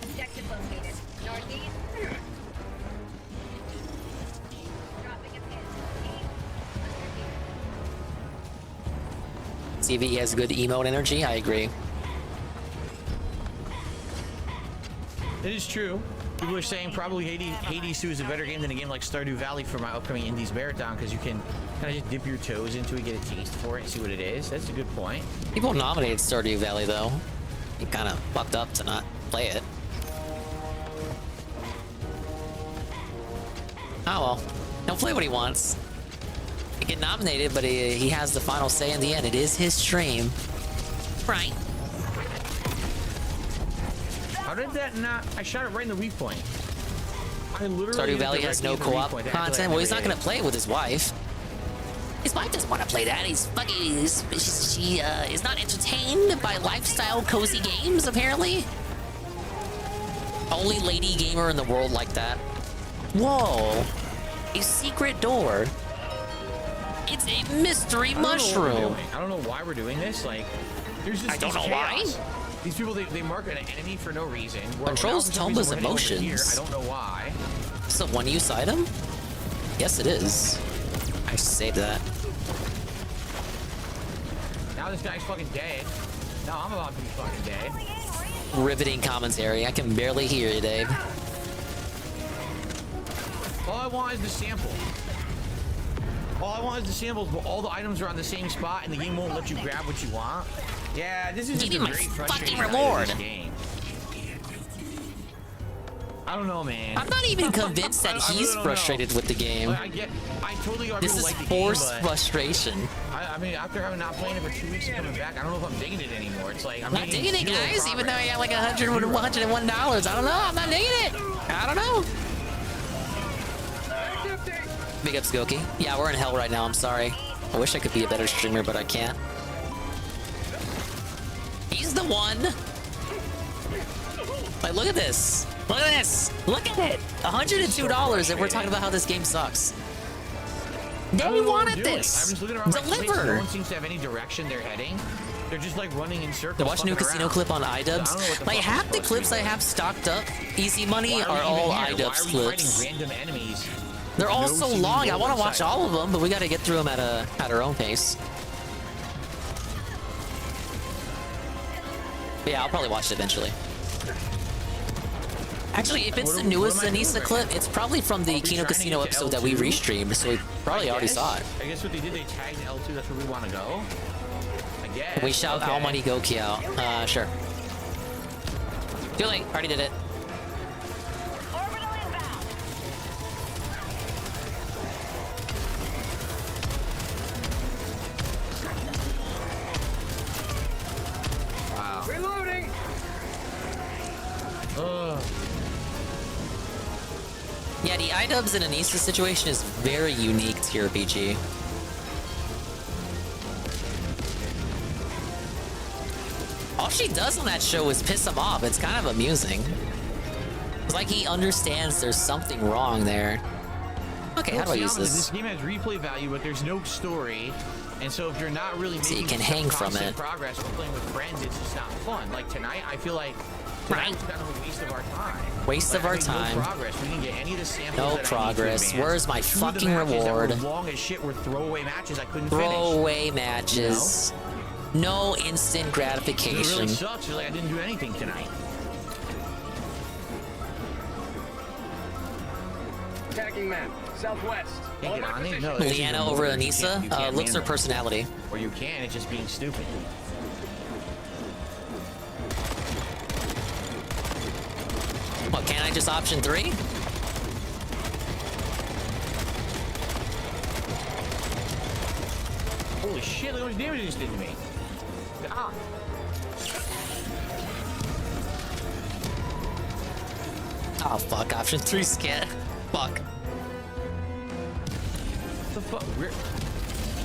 Objective located. Northeast. CV has good emote energy. I agree. It is true. People are saying probably Hades 2 is a better game than a game like Stardew Valley for my upcoming Indies Marathon because you can kind of just dip your toes into it, get a taste for it, and see what it is. That's a good point. People nominated Stardew Valley though. He kind of fucked up to not play it. Oh well. He'll play what he wants. He get nominated, but he has the final say in the end. It is his stream. Right. How did that not? I shot it right in the weak point. I literally. Stardew Valley has no co-op content. Well, he's not gonna play it with his wife. His wife doesn't want to play that. He's fucking. She is not entertained by lifestyle cozy games. Apparently. Only lady gamer in the world like that. Whoa. A secret door. It's a mystery mushroom. I don't know why we're doing this. Like, there's just I don't know why. These people, they mark an enemy for no reason. Controls Tomba's emotions. Here. I don't know why. It's a one-use item? Yes, it is. I saved that. Now this guy's fucking dead. Now I'm about to be fucking dead. Riveting commentary. I can barely hear you, Dave. All I want is the sample. All I want is the samples, but all the items are on the same spot, and the game won't let you grab what you want. Yeah, this is Give me a my great fucking frustration reward. this game. I don't know, man. I'm not even convinced that he's really don't frustrated know. with the game. I totally got This people is like the forced game, but frustration. I mean, after having not playing it for 2 weeks and coming back, I don't know if I'm digging it anymore. It's like I'm not digging it, zero guys. Even though I got like progress. $101. I don't know. I'm not digging it. I don't know. Big up, Skokie. Yeah, we're in hell right now. I'm sorry. I wish I could be a better streamer, but I can't. He's the one. Like, look at this. Look at this. Look at it. $102, and we're talking about how this game sucks. They wanted this. I'm just looking around my place, Deliver. no one seems to have any direction they're heading. They're just like running in circles. To watch a new fucking casino around. clip on I don't know what iDubbbz. the Like fuck half I'm the supposed clips to I do. have stocked up, easy money, Why are we all even here? iDubbbz Why are we clips. fighting random enemies? They're all No so single long. I want to website. watch all of them, but we got to get through them at our own pace. But yeah, I'll probably watch it eventually. Actually, if it's the newest Anissa clip, it's probably from the Kino Casino episode that we restreamed, so we probably already saw it. I guess what they did, they tagged L2. That's where we want to go. I guess. Can we shout All Money Goki out? Sure. Too late. Already did it. Wow. Reloading. Yeah, the iDubbbz and Anissa situation is very unique to your RPG. All she does on that show is piss him off. It's kind of amusing. It's like he understands there's something wrong there. Okay, how do I use This this? game has replay value, but there's no story. And so if you're not really So you making can hang from constant it. progress or playing with friends, it's just not fun. Like tonight, I feel like tonight was kind of a waste of our time. Waste of Like, our I mean, time. No progress. We didn't get any of the samples No that I need to progress. advance. Where's my 2 of the fucking matches that were reward? long as shit were throwaway matches I couldn't finish. Throwaway matches. No instant It gratification. really sucks. Like I didn't do anything tonight. Attacking map. Southwest. Can't get on it. No, there's Leanna no over motive. You Anissa? can't Looks or man personality? Or you can. It's just being stupid. What, can't I just option 3? Holy shit! Look how much damage it just did to me. Ah. Oh fuck, option 3 scan. Fuck. The fuck?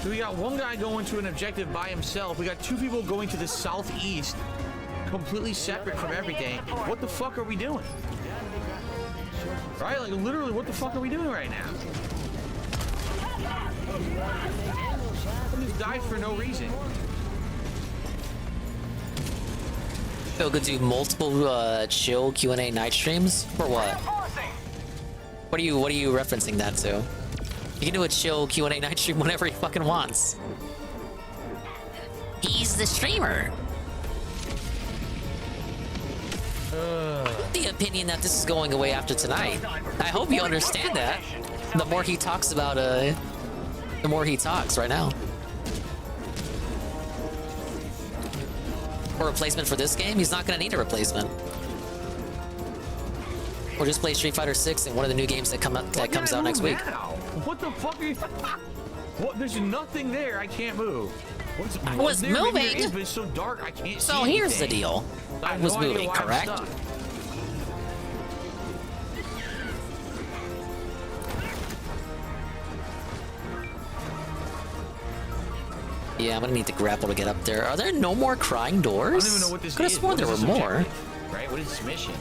So we got one guy going to an objective by himself. We got 2 people going to the southeast, completely separate from everything. What the fuck are we doing? Right? Like literally, what the fuck are we doing right now? I just died for no reason. So could do multiple chill Q&A night streams for what? What are you referencing that to? You can do a chill Q&A night stream whenever he fucking wants. He's the streamer. The opinion that this is going away after tonight. I hope you understand that. The more he talks about the more he talks right now. A replacement for this game? He's not gonna need a replacement. Or just play Street Fighter 6 and one of the new games that comes out next week. Now? What the fuck are you? What? There's nothing there. I can't move. I was there? Maybe moving. there is, but it's so dark. I can't So see here's the anything. deal. I have was no idea moving, why I'm correct? stuck. Yeah, I'm gonna need to grapple to get up there. Are there no more crying doors? I don't even know what this Could have is. sworn What there is were this more. objective? Right? What is this mission?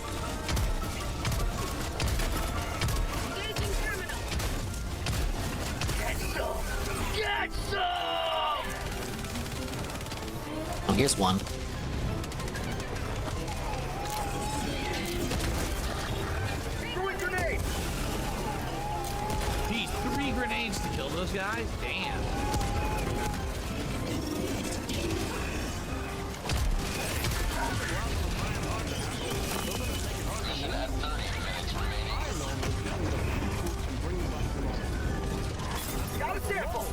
Get some! Oh, here's one. grenades to kill those guys? Damn. Got a sample.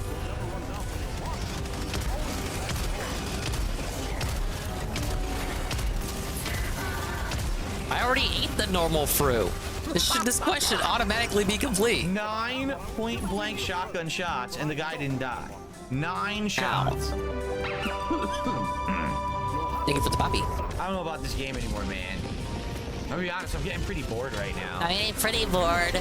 I already ate the normal fruit. This quest should automatically be complete. 9 point-blank shotgun shots, and the guy didn't die. 9 shots. Thank you for the puppy. I don't know about this game anymore, man. I'm gonna be honest, I'm getting pretty bored right now. I ain't pretty bored.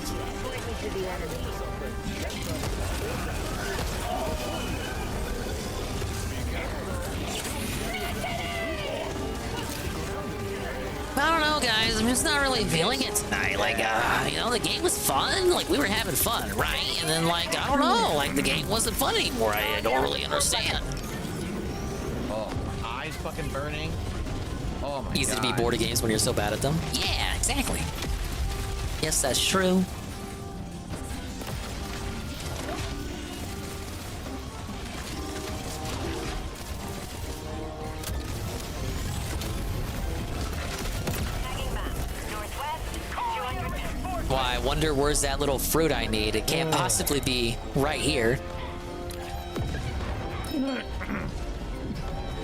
I don't know, guys. I'm just not really feeling it tonight. Like, you know, the game was fun. Like, we were having fun, right? And then, like, I don't know. Like, the game wasn't fun anymore. I don't really understand. Oh, eyes fucking burning. Oh my Easy God. to be bored of games when you're so bad at them. Yeah, exactly. Yes, that's true. Why, I wonder where's that little fruit I need. It can't possibly be right here.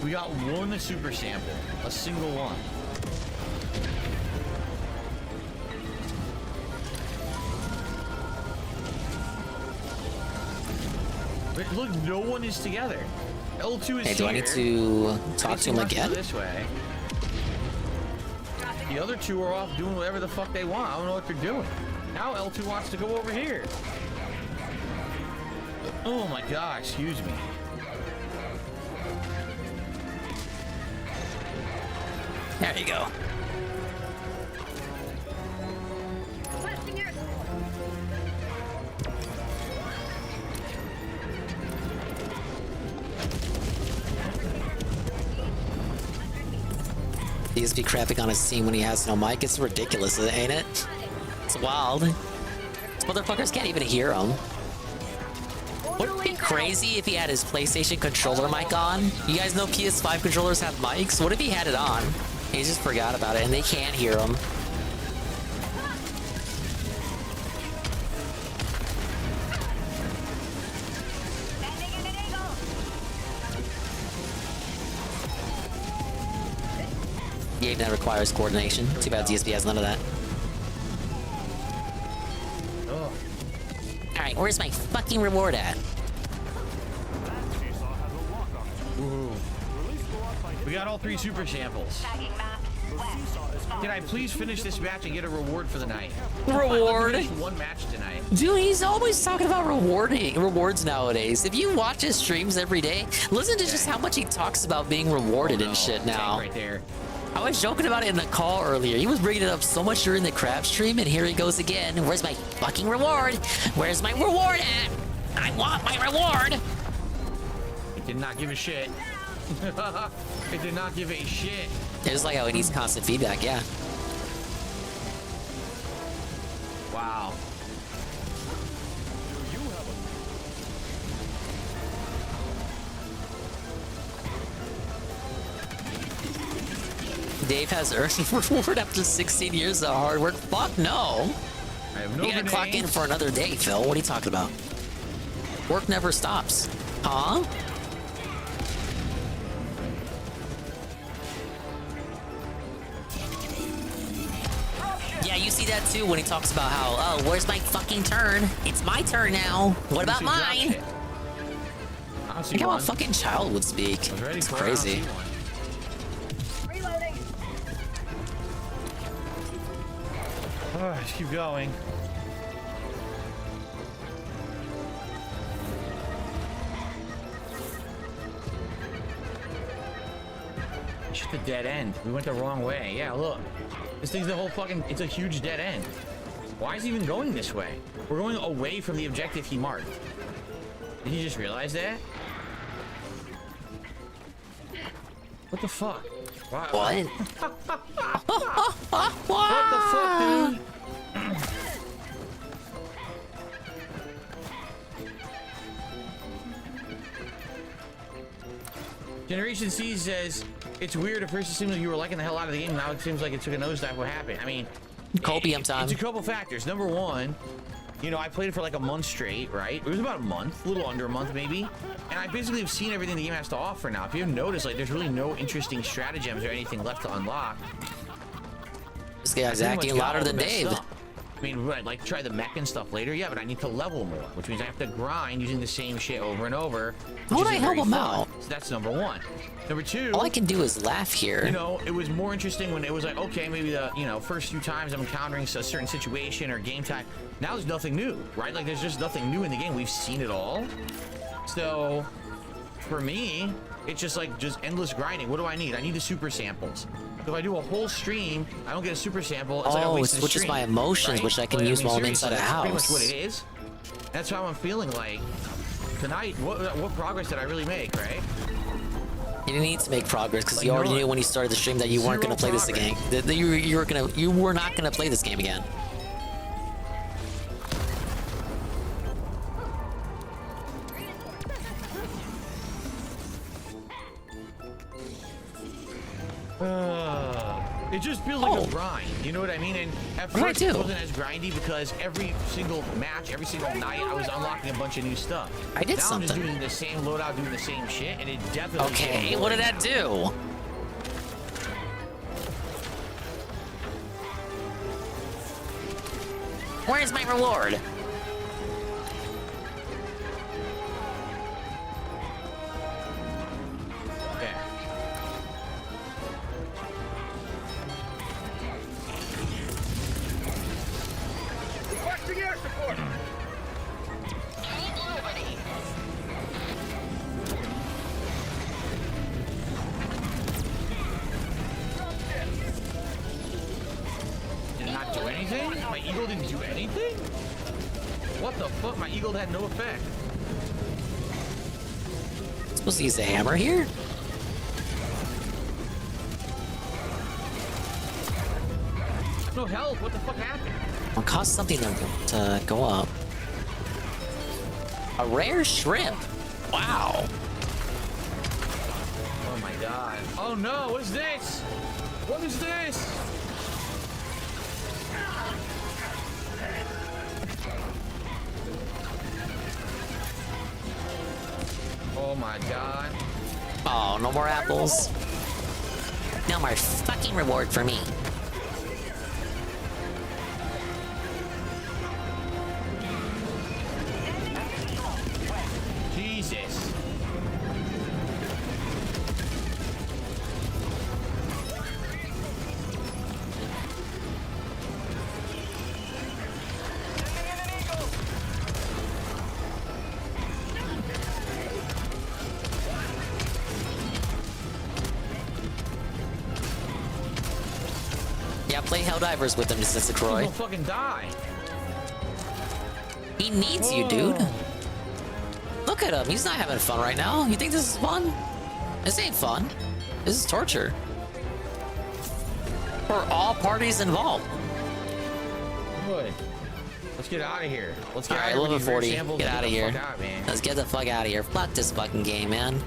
We got one super sample. A single one. But look, no one is together. L2 is Hey, do I here. need to talk to him Wants go again? This way. The other two are off doing whatever the fuck they want. I don't know what they're doing. Now L2 wants to go over here. Oh my god, excuse me. There you go. He just be crapping on his team when he has no mic. It's ridiculous, ain't it? It's wild. These motherfuckers can't even hear him. Wouldn't it be crazy if he had his PlayStation controller mic on? You guys know PS5 controllers have mics? What if he had it on? He just forgot about it and they can't hear him. Game that requires coordination. Too bad DSP has none of that. Alright, where's my fucking reward at? Ooh. We got all 3 super samples. Can I please finish this match and get a reward for the night? Reward? Finish one match tonight. Dude, he's always talking about rewards nowadays. If you watch his streams every day, listen to just how much he talks about being rewarded and shit now. Right there. I was joking about it in the call earlier. He was bringing it up so much during the crab stream, and here he goes again. Where's my fucking reward? Where's my reward at? I want my reward! It did not give a shit. It did not give a shit. It's just like how he needs constant feedback, yeah. Wow. Dave has earned reward after 16 years of hard work. Fuck no. I have no You gotta clock in for another day, Phil. What are you talking about? Work never stops. Huh? Yeah, you see that too when he talks about how, oh, where's my fucking turn? It's my turn now. What about mine? Look how a fucking child would speak. It's crazy. Just keep going. It's just a dead end. We went the wrong way. Yeah, look. This thing's the whole fucking... It's a huge dead end. Why is he even going this way? We're going away from the objective he marked. Did you just realize that? What the fuck? What? What the fuck, dude? Generation C says, it's weird. At first it seemed like you were liking the hell out of the game. Now it seems like it took a nosedive. What happened? I mean, copium time. It's a couple factors. Number one, you know, I played it for like a month straight, right? It was about a month, a little under a month maybe. And I basically have seen everything the game has to offer now. If you've noticed, like, there's really no interesting stratagems or anything left to unlock. This guy's acting louder than Dave. I mean, right, like try the mech and stuff later, yeah, but I need to level more, which means I have to grind using the same shit over and over. How would I help him out? So that's number one. Number two, all I can do is laugh here. You know, it was more interesting when it was like, okay, maybe the, you know, first few times I'm encountering a certain situation or game time. Now there's nothing new, right? Like there's just nothing new in the game. We've seen it all. So for me, it's just like endless grinding. What do I need? I need the super samples. If I do a whole stream, I don't get a super sample. It's like a waste of which is my emotions, right? which I can use while I'm inside a house. That's pretty much what it is. That's how I'm feeling like tonight. What progress did I really make, right? You didn't need to make progress because you already knew when you started the stream that you weren't going to play this again. That you were not going to play this game again. It just feels like a grind, you know what I mean? And at first it wasn't as grindy because every single match, every single night, I was unlocking a bunch of new stuff. I did now something. I'm just doing the same loadout, doing the same shit, and it definitely. Okay, what did that do? Where's my reward? Had no effect. Supposed to use a hammer here? No help. What the fuck happened? It'll cost something to go up. A rare shrimp. Wow. Oh my god. Oh no, what is this? What is this? Oh my god. Oh, no more apples. No more fucking reward for me. Jesus. Yeah, play Helldivers with him, Mr. Croy. He'll fucking die. He needs you, dude. Look at him. He's not having fun right now. You think this is fun? This ain't fun. This is torture. For all parties involved. Good. Let's get out of here. Let's get Alright, out of level 40. samples. Get out of here. Man. Let's get the fuck out of here. Fuck this fucking game, man.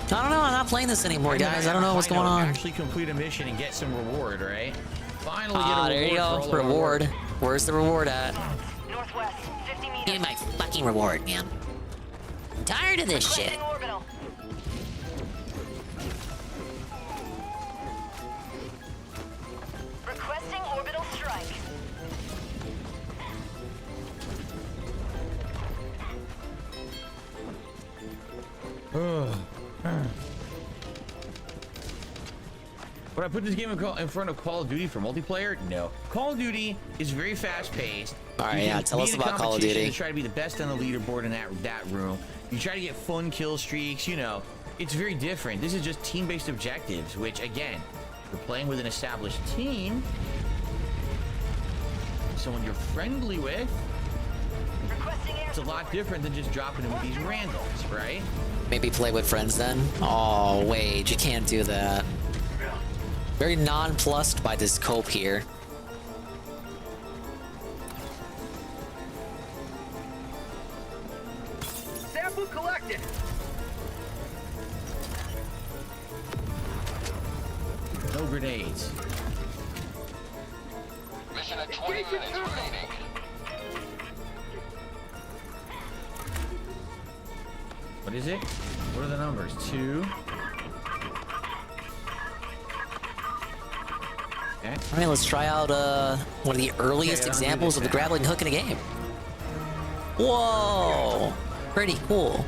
I don't know. I'm not playing this anymore, guys. I don't know what's going on. Actually complete a mission and get some reward, right? Finally get a reward. There you go. Reward. Where's the reward at? Northwest, 50 meters. Give me my fucking reward, man. I'm tired of this shit. Orbital. Requesting orbital strike. Would I put this game in front of Call of Duty for multiplayer? No. Call of Duty is very fast-paced. All right, yeah, tell us about Call of Duty. You try to be the best on the leaderboard in that room. You try to get fun kill streaks, you know. It's very different. This is just team-based objectives, which, again, you're playing with an established team, someone you're friendly with. It's a lot different than just dropping in with these randoms, right? Maybe play with friends then? Oh, wait, you can't do that. Very nonplussed by this cope here. Sample collected. No grenades. Mission at 20 minutes remaining. What is it? What are the numbers? 2. Okay. All right, let's try out one of the earliest examples of the grappling hook in a game. Whoa, pretty cool.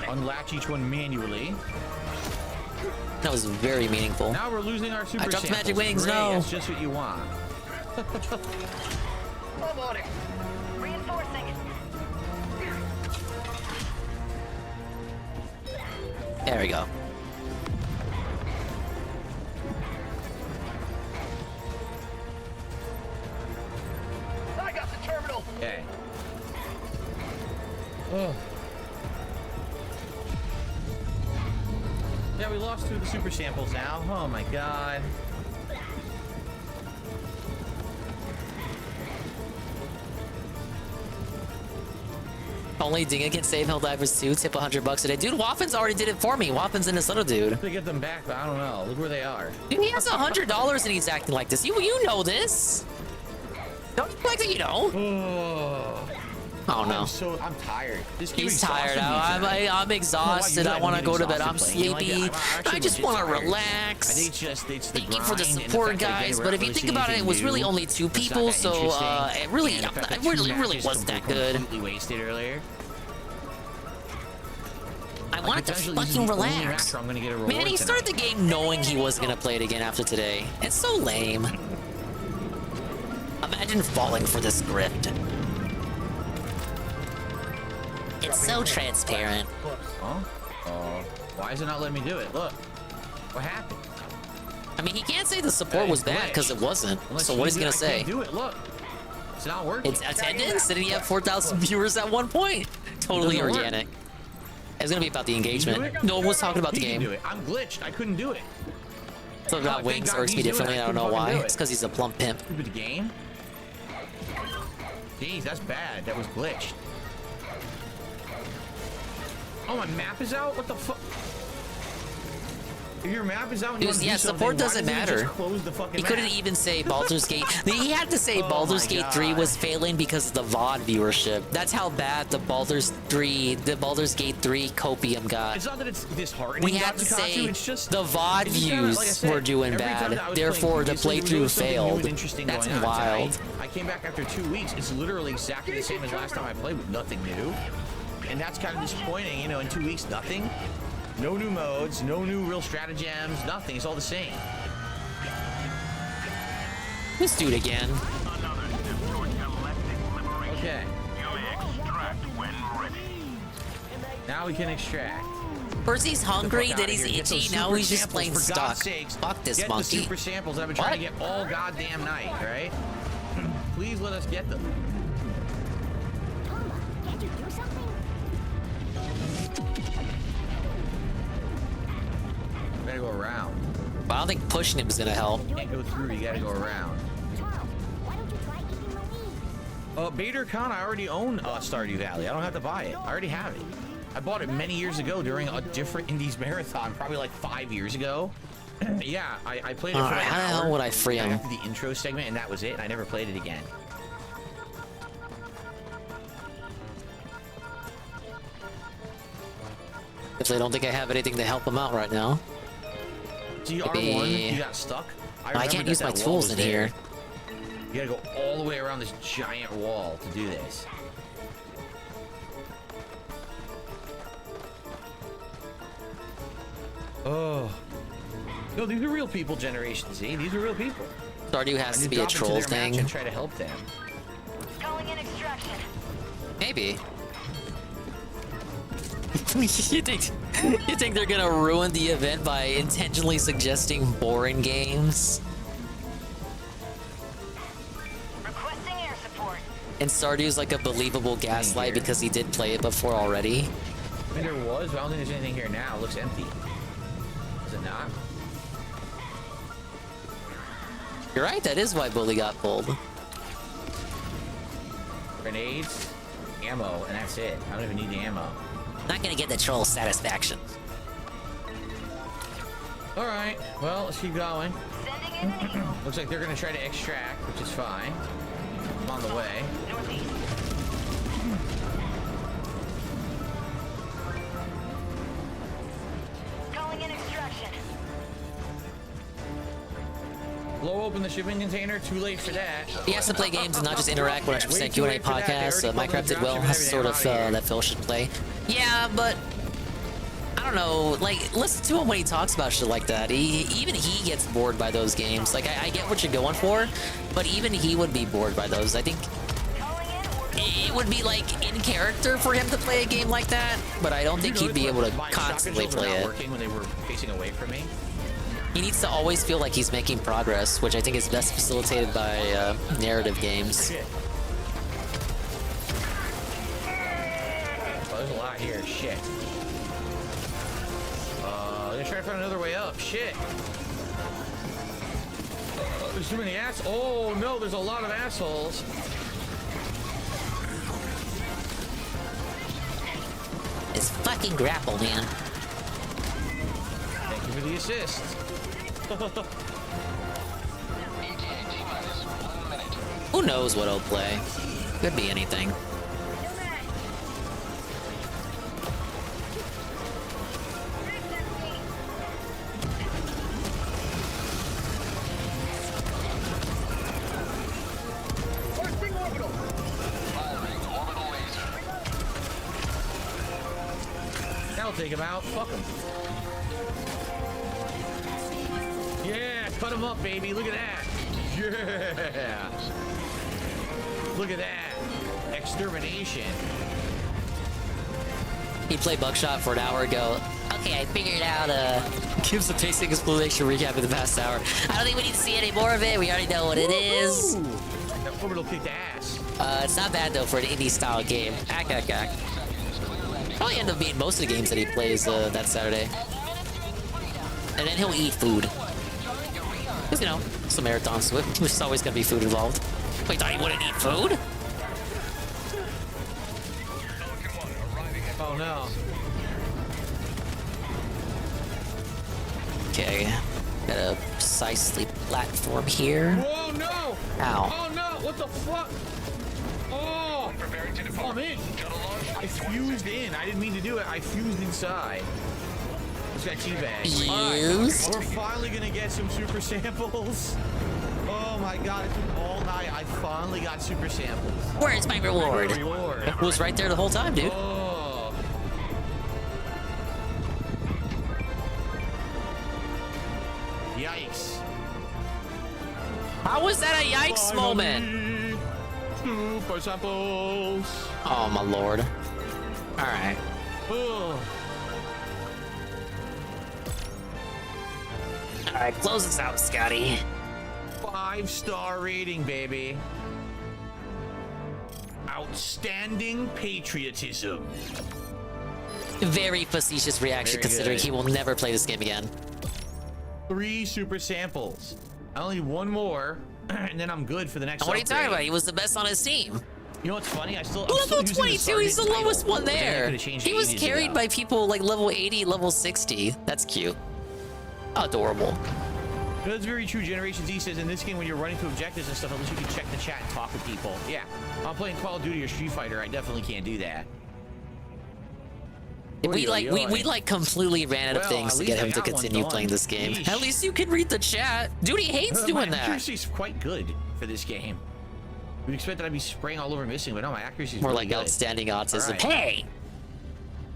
Unlatch each one manually. That was very meaningful. Now we're losing our super I dropped samples. magic wings. Great, No. That's just what you want. I'm on it. Reinforcing. There we go. I got the terminal. Okay. Oh. Yeah, we lost 2 of the super samples now. Oh my god. Only Dinga can save Helldivers 2. Tip $100 a day. Dude, Waffen's already did it for me. Waffen's in this little dude. To get them back, but I don't know. Look where they are. Dude, he has $100 and he's acting like this. You know this. Don't act like that you don't. Oh no. I'm tired. This game He's tired. I'm exhausted. I want to go to bed. I'm sleepy. I just want to relax. I think it's the Thank you for the grind and support, fact that guys. we're But if you releasing think about it, it was anything really new. only 2 It's not people, that so interesting. it really, And the fact that it 2 really matches wasn't that good. Completely wasted earlier. I wanted to potentially this is fucking the only match relax. where I'm gonna get a Man, reward he started tonight. the game knowing he wasn't gonna play it again after today. It's so lame. Imagine falling for this script. It's so transparent. Huh? Why is it not letting me do it? Look. What happened? I mean, he can't say the support was bad because it wasn't. So what is he gonna say? I can't do it. Look. It's not working. It's attendance? Didn't he have 4,000 viewers at one point? Totally Doesn't work. organic. It's gonna be about the Can you do engagement. it? No one was talking about the He can do game. it. I'm glitched. I couldn't do it. So about thank wings God irks me he's doing differently. it. I don't know couldn't why. fucking do It's it. because he's a plump pimp. Stupid game. Jeez, that's bad. That was glitched. Oh, my map is out? What the fuck? If your map is out and you Dude, want to yeah, do something, support why doesn't doesn't it just matter. close the fucking He couldn't map? even say Baldur's Gate. He had to say Oh Baldur's my Gate 3 God. was failing because of the VOD viewership. That's how bad the Baldur's Gate 3 copium got. It's not that it's disheartening. We had to Dr. say Katsu, it's just the VOD it's just kinda, views like I said, were doing every time bad. that I was Therefore, the playing previously, there was playthrough something new failed. and interesting That's going on. wild. Tonight, I came back after 2 weeks. It's literally exactly the same as last time I played with nothing new. And that's kind of disappointing, you know, in 2 weeks, nothing. No new modes, no new real stratagems, nothing. It's all the same. Let's do it again. Okay. Now we can extract. First he's hungry, Get the fuck then outta he's here. Get those itchy, now super he's just samples, plain for stuck. God's sakes. Fuck this Get monkey. the super samples I've been trying to get all goddamn night, right? Please let us get them. Tomba, can't you do something? We gotta go around. But I don't think pushing him is gonna help. You can't go through, you gotta go around. Why don't you try keeping my lead? Bader Khan, I already own Stardew Valley. I don't have to buy it. I already have it. I bought it many years ago during a different Indies marathon, probably like 5 years ago. Yeah, I played it for Alright, like how the an hell hour would I free him? after the intro segment, and that was it. And I never played it again. If they don't think I have anything to help him out right now. GR1, you got stuck. I remember can't that use my that wall tools was in there. here. You gotta go all the way around this giant wall to do this. Oh. No, these are real people, Generation Z. These are real people. Stardew has And to you be a drop into troll their match thing. and try to help them. Calling in extraction. Maybe. you think they're gonna ruin the event by intentionally suggesting boring games? Requesting air support. And Stardew's like a believable gaslight because he did play it before already. I mean, there was, but I don't think there's anything here now. It looks empty. Is it not? You're right, that is why Bully got pulled. Grenades, ammo, and that's it. I don't even need the ammo. Not gonna get the troll satisfaction. All right. Well, let's keep going. Looks like they're gonna try to extract, which is fine. I'm on the way. Calling in extraction. Blow open the shipping container. Too late for that. He has to play games and not just interact 100% Q&A podcast. Minecraft did well. That's sort of that Phil should play. Yeah, but I don't know. Like, listen to him when he talks about shit like that. Even he gets bored by those games. Like, I get what you're going for, but even he would be bored by those. I think it would be like in character for him to play a game like that, but I don't think he'd be able to constantly play it. Working when they were facing away from me. He needs to always feel like he's making progress, which I think is best facilitated by narrative games. Shit. Oh, there's a lot here. Shit. They're trying to find another way up. Shit. There's too many ass. Oh no, there's a lot of assholes. It's fucking grapple, man. Thank you for the assist. Who knows what he'll play? Could be anything. That'll take him out. Fuck him. Yeah, cut him up, baby. Look at that. Yeah. Look at that. Extermination. He played Buckshot for an hour ago. Okay, I figured out, gives a basic explanation recap of the past hour. I don't think we need to see any more of it. We already know what it is. That orbital kicked ass. It's not bad, though, for an indie-style game. Probably end up being most of the games that he plays that Saturday. And then he'll eat food. Because, you know, it's a marathon, so there's always going to be food involved. Wait, thought he wouldn't eat food? Oh, no. Okay. Gotta precisely platform here. Whoa, no! Ow. Oh, no! What the fuck? Oh! I'm in. I fused in. I didn't mean to do it. I fused inside. Just got teabagged. Fused? We're finally gonna get some super samples. Oh my god, it took all night. I finally got super samples. Where's my reward? It was right there the whole time, dude. Oh. Yikes. How was that a yikes moment? Super samples. Oh, my lord. All right. Oh. All right, close this out, Scotty. 5-star rating, baby. Outstanding patriotism. Very facetious reaction, Very considering good. he will never play this game again. 3 super samples. I only need 1 more, and then I'm good for the next. What are you upgrade. talking about? He was the best on his team. You know what's funny? I'm Level still using 22, he's the sergeant lowest title, one which I there. could've changed He was ages carried ago. by people like level 80, level 60. That's cute. Adorable. That's very true. Generation Z says in this game, when you're running to objectives and stuff, at least you can check the chat and talk to people. Yeah, I'm playing Call of Duty or Street Fighter. I definitely can't do that. We like completely ran out of Well, things at to get least I him to got one continue done. playing this game. Yeesh. At least you can read the chat. Dude, he hates My doing that. accuracy's quite good for this game. You'd expect that I'd be spraying all over missing, but no, my accuracy's More really like good. outstanding autism. All right. Hey!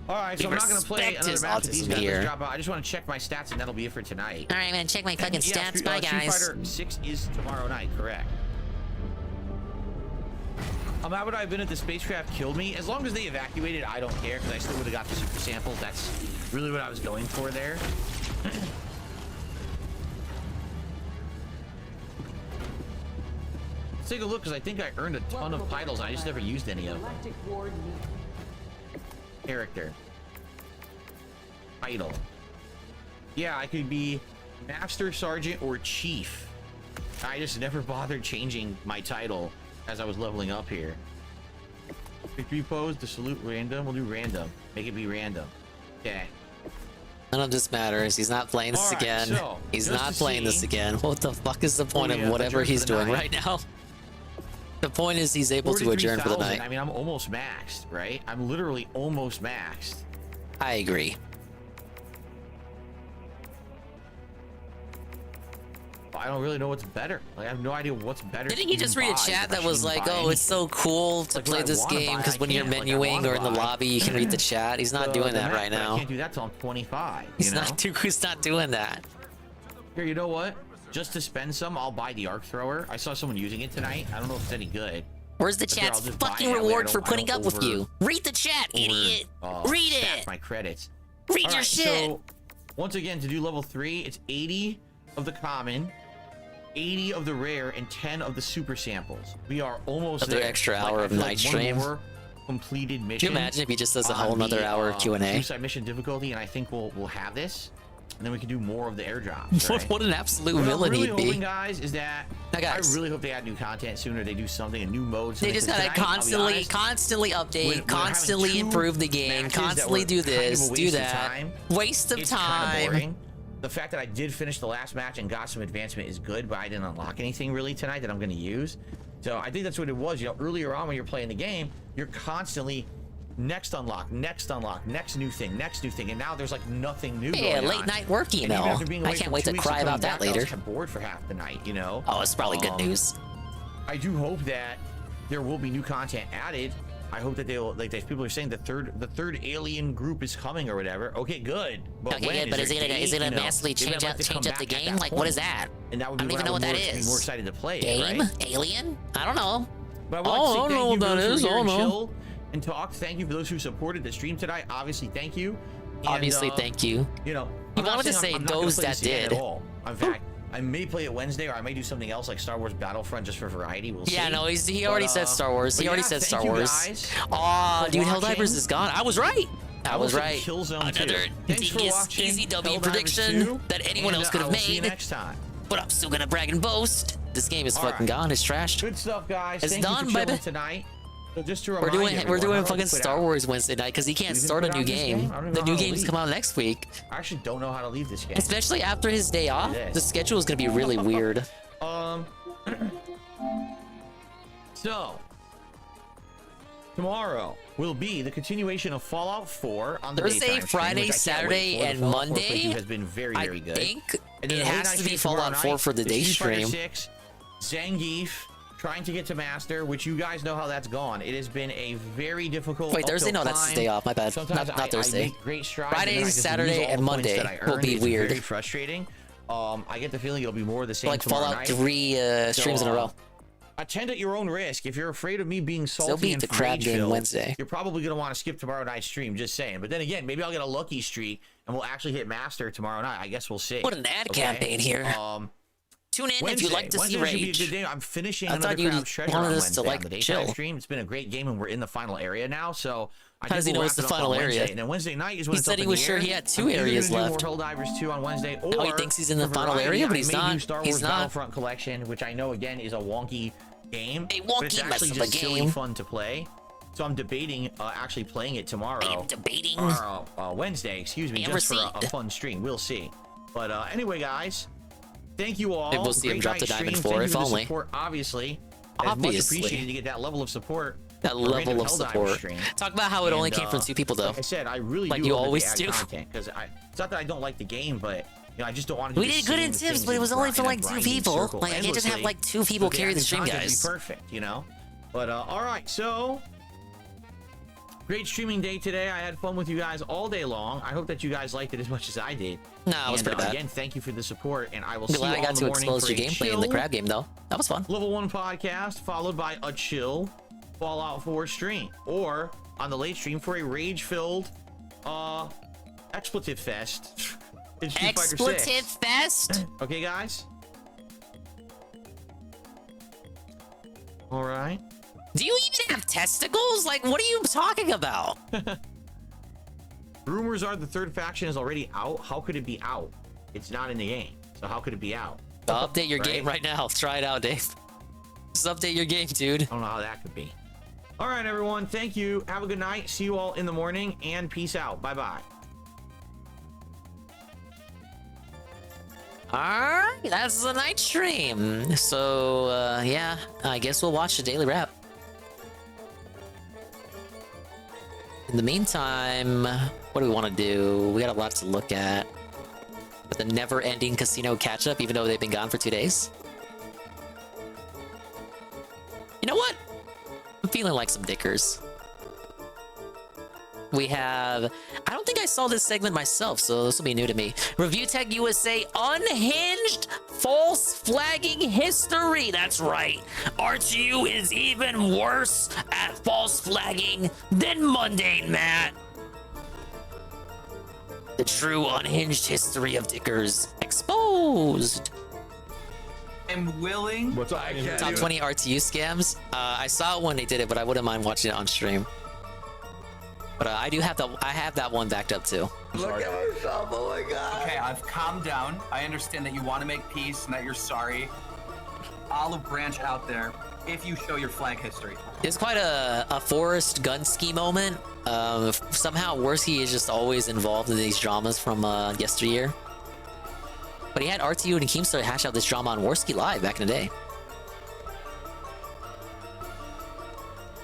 All right, so We I'm not gonna play respect another his match with these autism guys. here. Let's drop out. I just want to check my stats, and that'll be it for tonight. All right, I'm gonna check my fucking Yeah, stats. Bye, Street guys. Fighter 6 is tomorrow night, correct? How would I have been if the spacecraft killed me? As long as they evacuated, I don't care, because I still would have got the super sample. That's really what I was going for there. Let's take a look, because I think I earned a ton of titles, and I just never used any of them. Character. Title. Yeah, I could be Master Sergeant or Chief. I just never bothered changing my title as I was leveling up here. Victory pose, the salute random. We'll do random. Make it be random. Okay. None of this matters. He's not playing this Alright, again. so, He's just not to playing this see- again. What the fuck is the point of whatever adjourn for he's the doing night. right now? The point is he's able to adjourn for the 43,000. night. I mean, I'm almost maxed, right? I'm literally almost maxed. I agree. I don't really know what's better. Like, I have no idea what's better. Didn't he just read a chat that was like, "Oh, it's so cool to play this game because when you're menuing or in the lobby, you can read the chat." He's not doing that right I now. can't do that till I'm 25. He's you know? He's not doing that. Here, you know what? Just to spend some, I'll buy the arc thrower. I saw someone using it tonight. I don't know if it's any good. Where's the But here, chat's I'll just buy fucking it. That way I reward don't- for I putting don't up with you? Read the chat, idiot. Read stack it. my credits. Read All your right, shit. So, once again, to do level 3, it's 80 of the common, 80 of the rare, and 10 of the super samples. We are almost Another there. extra hour I of feel night one stream. more completed mission. Could you imagine if he just does a whole on another the, hour Q&A? Suicide mission difficulty, and I think we'll have this, and then we can do more of the airdrops. Right? What an absolute What villain I'm really he'd be. hoping, guys, is that Now, guys. I really hope they add new content sooner. They do something, a new mode. They just gotta constantly update, constantly improve the game, constantly do this, do that. Waste of It's kinda time. boring. The fact that I did finish the last match and got some advancement is good, but I didn't unlock anything really tonight that I'm going to use. So I think that's what it was. You know, earlier on when you're playing the game, you're constantly next unlock, next new thing, and now there's like nothing new. Yeah, going late on. night work And even email. after being I away can't for wait 2 to weeks cry and about coming that back, I was later. kinda bored for half the night, you know. Oh, it's probably good news. I do hope that there will be new content added. I hope that they'll like. People are saying the third alien group is coming or whatever. Okay, good. But Okay, when? good, but is there it gonna a date? You know, massively maybe I'd change like to come up the back at game? that Like, what point. is that? And that would I be don't even know what that Be is. more excited to play Game? it, right? Alien? I don't know. But I would like to say I don't know what that is. I don't know. Chill and talk. Thank you for those who supported the stream tonight. Obviously, thank you. And, Obviously, thank you. You know, You I'm not wanted to saying say I'm not gonna those play that this again did. At all. In fact, I may play it Wednesday, or I may do something else like Star Wars Battlefront just for variety. We'll see. Yeah, no, he already said Star Wars. but He already yeah, said thank Star you Wars. guys Aw, for dude, watching. Helldivers is gone. I was right. I was Also right. Killzone 2. Another Thanks for dingus watching easy W Helldivers prediction 2, that anyone and, else could I have will see you made. next time. But I'm still gonna brag and boast. This game is All fucking right. gone. It's trashed. Good stuff, guys. It's Thank done, you for chilling baby. tonight. So just to We're remind doing everyone, how do I fucking quit Star out? Wars Wednesday night because he can't You can start a quit new out this game. game? I don't even The know new how to games leave. come out next week. I actually don't know how to leave this game. Especially after his day off, It is. the schedule is gonna be really weird. So tomorrow will be the continuation of Fallout 4 on the Thursday, daytime stream, Friday, which I can't Saturday, wait for. The and Fallout 4 Monday, playthrough has been very, I very good. think And then it the late has night to be stream tomorrow Fallout 4 night for the is day Street Fighter stream. 6, Zangief, trying to get to Master, which you guys know how that's gone. It has been a very difficult. Wait, Thursday? uphill No, that's his climb. day off. My bad. Sometimes Not Thursday. I make great strides. Friday, and then I just Saturday, lose all and the points Monday that I will earned. be It's weird. Very frustrating. I get the feeling it'll be more of the same Like tomorrow Fallout night. 3 streams in a row. Attend at your own risk. If you're afraid of me being salty Still beat and the crab game rage-filled, Wednesday. you're probably going to want to skip tomorrow night's stream, just saying. But then again, maybe I'll get a lucky streak and we'll actually hit Master tomorrow night. I guess we'll see. What an ad campaign here. Tune in if you'd like to see Wednesday should be a Rage. good day. I'm finishing I another thought you Crown Treasure wanted on us to, Wednesday like, on the daytime chill. stream. It's been a great game, and we're in the final area now. So I How does he think know we'll it's the wrap it up final on area? Wednesday. And then Wednesday night is when He it's said up he in was the sure air. he had 2 I'm either areas gonna do left. more Helldivers 2 on Wednesday, or Oh, he thinks he's in the for final variety, area, but I he's may not. do Star He's Wars not. Battlefront Collection, which I know again is a wonky game, A but it's wonky mess actually of a just silly game. fun to play. So I'm debating actually playing it tomorrow. I am debating. Or Wednesday, excuse me, I am just for a received. fun stream. We'll see. But anyway, guys, thank you all. Maybe we'll see him Great drop the night Diamond stream. 4, Thank if you for the only. support, obviously. It's much Obviously. appreciated to get that level of support. That for Random level of Helldivers support. stream. Talk about how it only And, came from 2 people, though. Like I said, I really Like do you hope that always they add do. content, because it's not that I don't like the game, but you know, I just don't want to. We did good in tips, but it was only for like 2 people. Like, I can't just have like 2 people carry the stream, guys. Be perfect, you know. But all right, so great streaming day today. I had fun with you guys all day long. I hope that you guys liked it as much as I did. Nah, it was And, pretty bad. Again, thank you for the support, and I will see you Glad all I got in the to morning expose for your a gameplay in the chill crab game, though. That was fun. Level 1 podcast, followed by a chill Fallout 4 stream, or on the late stream for a rage-filled expletive fest. in Street Fighter 6. Expletive fest? Okay, guys? All right. Do you even have testicles? Like, what are you talking about? Rumors are the third faction is already out. How could it be out? It's not in the game. So how could it be out? Update your game right now. Try it out, Dave. Just update your game, dude. I don't know how that could be. All right, everyone. Thank you. Have a good night. See you all in the morning, and peace out. Bye-bye. Alright, that's the night stream. So, yeah, I guess we'll watch the daily wrap. In the meantime, what do we want to do? We got a lot to look at. With the never-ending casino catch-up, even though they've been gone for 2 days. You know what? I'm feeling like some dickers. We have... I don't think I saw this segment myself, so this will be new to me. ReviewTechUSA Unhinged False Flagging History. That's right. RTU is even worse at false flagging than Mundane Matt. The true unhinged history of Dickers exposed. I'm willing. What's up? Top 20 RTU scams. I saw it when they did it, but I wouldn't mind watching it on stream. But I do have that one backed up too. Look at myself, oh my god. Okay, I've calmed down. I understand that you want to make peace and that you're sorry. Olive branch out there if you show your flag history. It's quite a Forrest Gunsky moment. Somehow Worski is just always involved in these dramas from yesteryear. But he had RTU and Keemstar hash out this drama on Worski Live back in the day.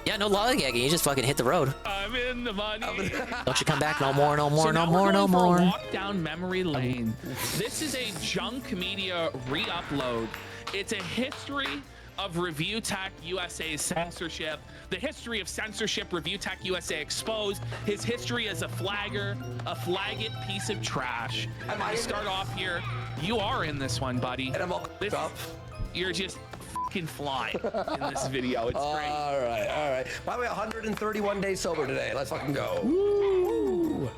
Yeah, no lollygagging. You just fucking hit the road. I'm in the money. Don't you come back no more, no more, So no now more, we're no going for a more. walk down memory lane. This is a junk media re-upload. It's a history of ReviewTechUSA's censorship, the history of censorship ReviewTechUSA exposed, his history as a flagger, a flagged piece of trash. And I start off here. You are in this one, buddy. And I'm all up. You're just fucking flying in this video. It's great. All right. By the way, 131 days sober today. Let's fucking go. Woo!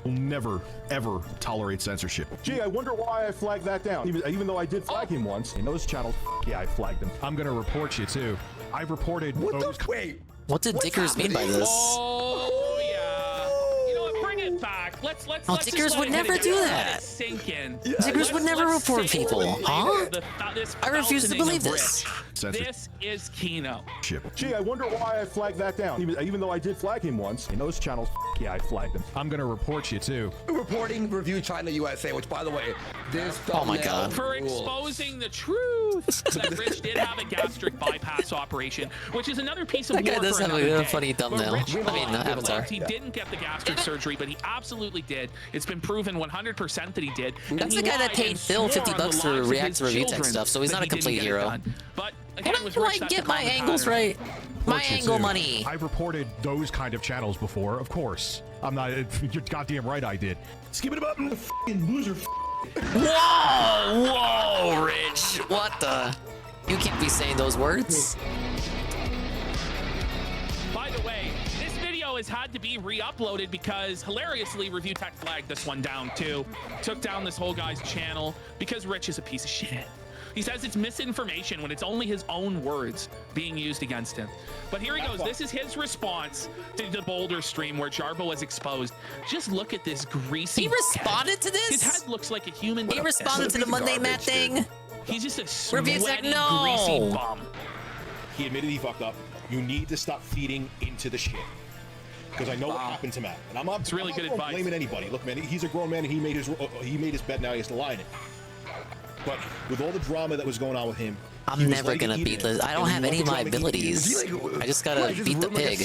We'll never, ever tolerate censorship. Gee, I wonder why I flagged that down. Even though I did flag him once. In those channels, yeah, I flagged him. I'm gonna report you too. I've reported those. Wait. What did Dickers mean by this? Oh yeah. You know what? Bring it back. Let's Oh, let's just Dickers let would it hit never it. do Let that. it sink in. Dickers would never report sink people, in huh? this I refuse to fountain believe of this. rich. This is Kino. Gee, I wonder why I flagged that down. Even though I did flag him once. In those channels, yeah, I flagged him. I'm gonna report you too. Reporting Review China USA, which by the way, this Oh my god. For exposing the truth that Rich did have a gastric bypass operation, which is another piece of That guy lore does for have another a day. funny But thumbnail. Rich I mean, lied. avatar. He didn't get the gastric surgery, but he absolutely did. It's been proven 100% that he did. And That's he the guy that lied paid and Phil swore on the $50 to lives of react his to ReviewTech children stuff, so he's that not a he didn't complete get it hero. done. But again, with Well, Rich, I that's get a my common angles pattern. right. My Report you angle too. money. I've reported those kind of channels before, of course. I'm not. You're goddamn right, I did. Skip it up, you fucking loser. Whoa, Rich. What the? You can't be saying those words. By the way, this video has had to be re-uploaded because hilariously ReviewTech flagged this one down too. Took down this whole guy's channel because Rich is a piece of shit. He says it's misinformation when it's only his own words being used against him. But here he goes. This is his response to the Boulder stream where Jarbo was exposed. Just look at this greasy. He responded head. to this? His head looks like a human. He responded to the Monday Matt thing? He's just a ReviewTech, sweaty, no. greasy bum. He admitted he fucked up. You need to stop feeding into the shit. Because I know what happened to Matt, and I'm not. It's really good advice. Blaming anybody. Look, man, he's a grown man, and he made his bed. Now he has to lie in it. But with all the drama that was going on with him, I'm never gonna beat this. I don't have any of my abilities. I just gotta beat the pig.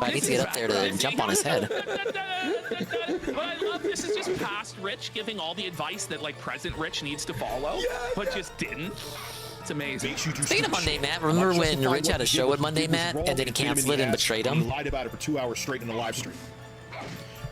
I need to get up there to jump on his head. But I love this is just past Rich giving all the advice that like present Rich needs to follow, but just didn't. It's amazing. Speaking of Monday Matt, remember when Rich had a show with Monday Matt and then he canceled it and betrayed He him? lied about it for 2 hours straight in the live stream.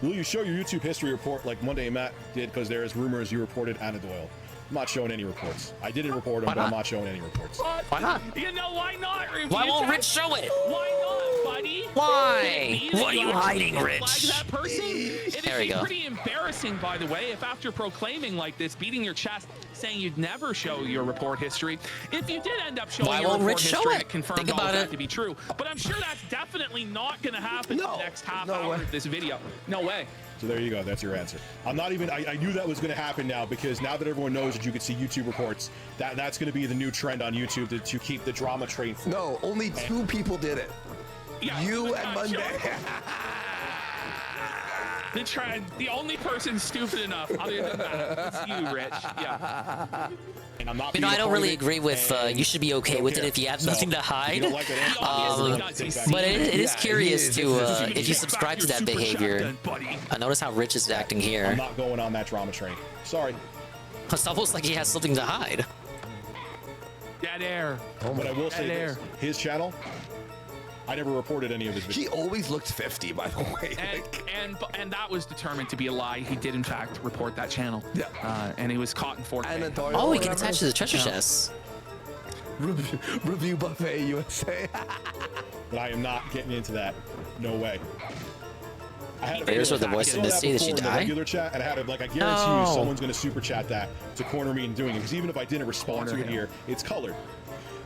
Will you show your YouTube history report like Monday Matt did? Because there is rumors you reported Anna Doyle. I'm not showing any reports. I didn't report him, but I'm not showing any reports. Why not? You know why not? Why won't Rich show it? Why not, buddy? Why? What are you hiding, Flag Rich? that person? It There we is go. pretty embarrassing, by the way, if after proclaiming like this, beating your chest, saying you'd never show your report history, if you did end up showing Why your won't report Rich show history, it? it confirmed Think all about of it. that to be true. But I'm sure that's definitely not going to happen in the next half hour of this video. No way. So there you go. That's your answer. I'm not even. I knew that was going to happen now because now that everyone knows that you can see YouTube reports, that's going to be the new trend on YouTube to keep the drama train flowing. No, only 2 people did it. Yeah, you and Monday. The trend. The only person stupid enough, other than that, it's you, Rich. Yeah. And I'm not You know, I don't really agree with you should be okay with it if you have nothing to hide. But it is curious to if you subscribe to that behavior. I notice how Rich is acting here. I'm not going on that drama train. Sorry. It's almost like he has something to hide. Dead air. But I will say this, his channel, I never reported any of his videos. He always looked 50, by the way. And that was determined to be a lie. He did in fact report that channel. Yeah. And he was caught in 4K. Oh, he can attach to the treasure chest. Review Buffet USA. But I am not getting into that. No way. I had There's where the voice of Misty. Did she die? Regular chat, and I had it like I guarantee you someone's going to super chat that to corner me in doing it. Because even if I didn't respond to it here, it's colored.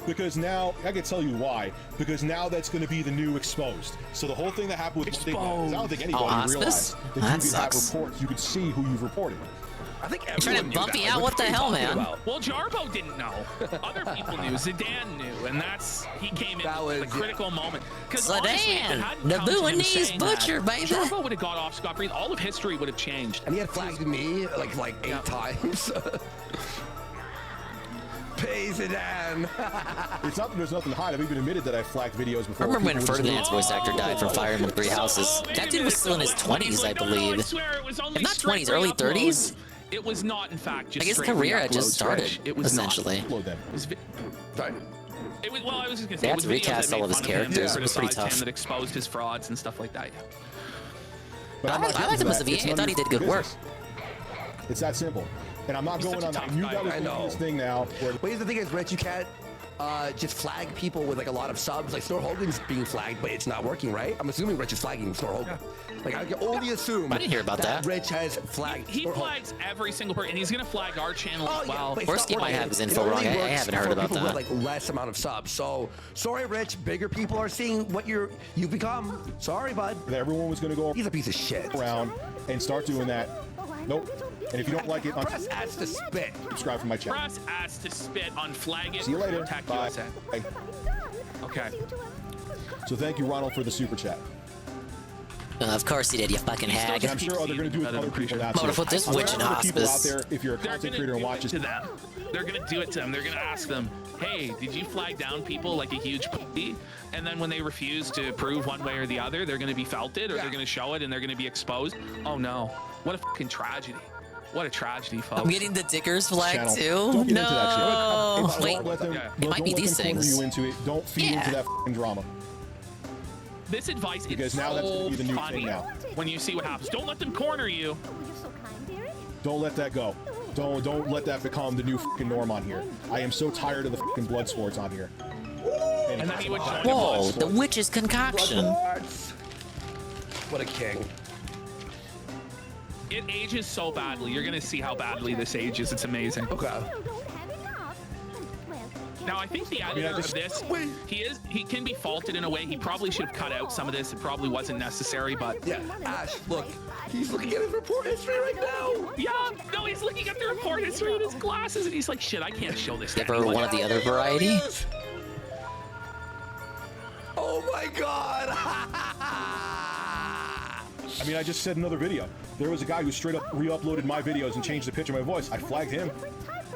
Because now I can tell you why. Because now that's going to be the new exposed. So the whole thing that happened with Stigma, I don't think anybody realized that you could have reports. You could see who you've reported. I think you're trying to bump me out. What the hell, man? Well, Jarbo didn't know. Other people knew. Zidane knew, and he came in at the critical moment. Because Zidane, the Buanese butcher, baby. Jarbo would have got off scot-free. All of history would have changed. And he had flagged me like 8 times. Pay Zidane. It's not that there's nothing to hide. I've even admitted that I flagged videos before. I remember when Ferdinand's voice actor died from Fire Emblem Three Houses. That dude was still in his 20s, I believe. If not 20s, early 30s. It was not, in fact, just. I guess career had just started. It was essentially. Sorry. It was, well, I was just gonna say. They had to recast all of his characters. It was pretty tough. That exposed his frauds and stuff like that. I liked him as a VA. I thought he did good work. It's that simple. And I'm not going on that. You got to do this thing now. Wait, the thing is, Rich, you can't just flag people with like a lot of subs. Like Snor Hogan's being flagged, but it's not working, right? I'm assuming Rich is flagging Snor Hogan. Like I can only assume. I didn't hear about that. Rich has flagged. He flags every single person, and he's gonna flag our channel as well. Forsky might have his info wrong. I haven't heard about that. With, like less amount of subs. So sorry, Rich. Bigger people are seeing what you've become. Sorry, bud. Everyone was gonna go. He's a piece of shit. Around and start doing that. Nope. And if you don't like it, press S to spit. Subscribe to my channel. Press S to spit. Unflag it. See you later. Bye. Bye. Okay. So thank you, Ronald, for the super chat. Of course he did, you fucking hag. I'm sure they're going to do it with other people now, I'm gonna put this witch in hospice. Out there, if you're a content creator and watches to them, they're going to do it to them. They're going to ask them, hey, did you flag down people like a huge puppy? And then when they refuse to prove one way or the other, they're going to be felted, or they're going to show it and they're going to be exposed. Oh no, what a fucking tragedy. What a tragedy, folks. I'm getting the Dickers flag too? No. Wait, it might be these things. You into it. Don't feed into that fucking drama. This advice because is now that's going to be the new thing now. When you see what happens, don't let them corner you. Don't let that go. Don't let that become the new fucking norm on here. I am so tired of the fucking blood sports on here. And then he would whoa, the witch's concoction. What a king. It ages so badly. You're gonna see how badly this ages. It's amazing. Okay. Now I think the editor of this, he can be faulted in a way. He probably should have cut out some of this. It probably wasn't necessary, but yeah. Ash, look, he's looking at his report history right now. Yeah, no, he's looking at the report history with his glasses, and he's like, shit, I can't show this. Give her one of the other variety. Oh my god. I mean, I just said another video. There was a guy who straight up re-uploaded my videos and changed the pitch of my voice. I flagged him.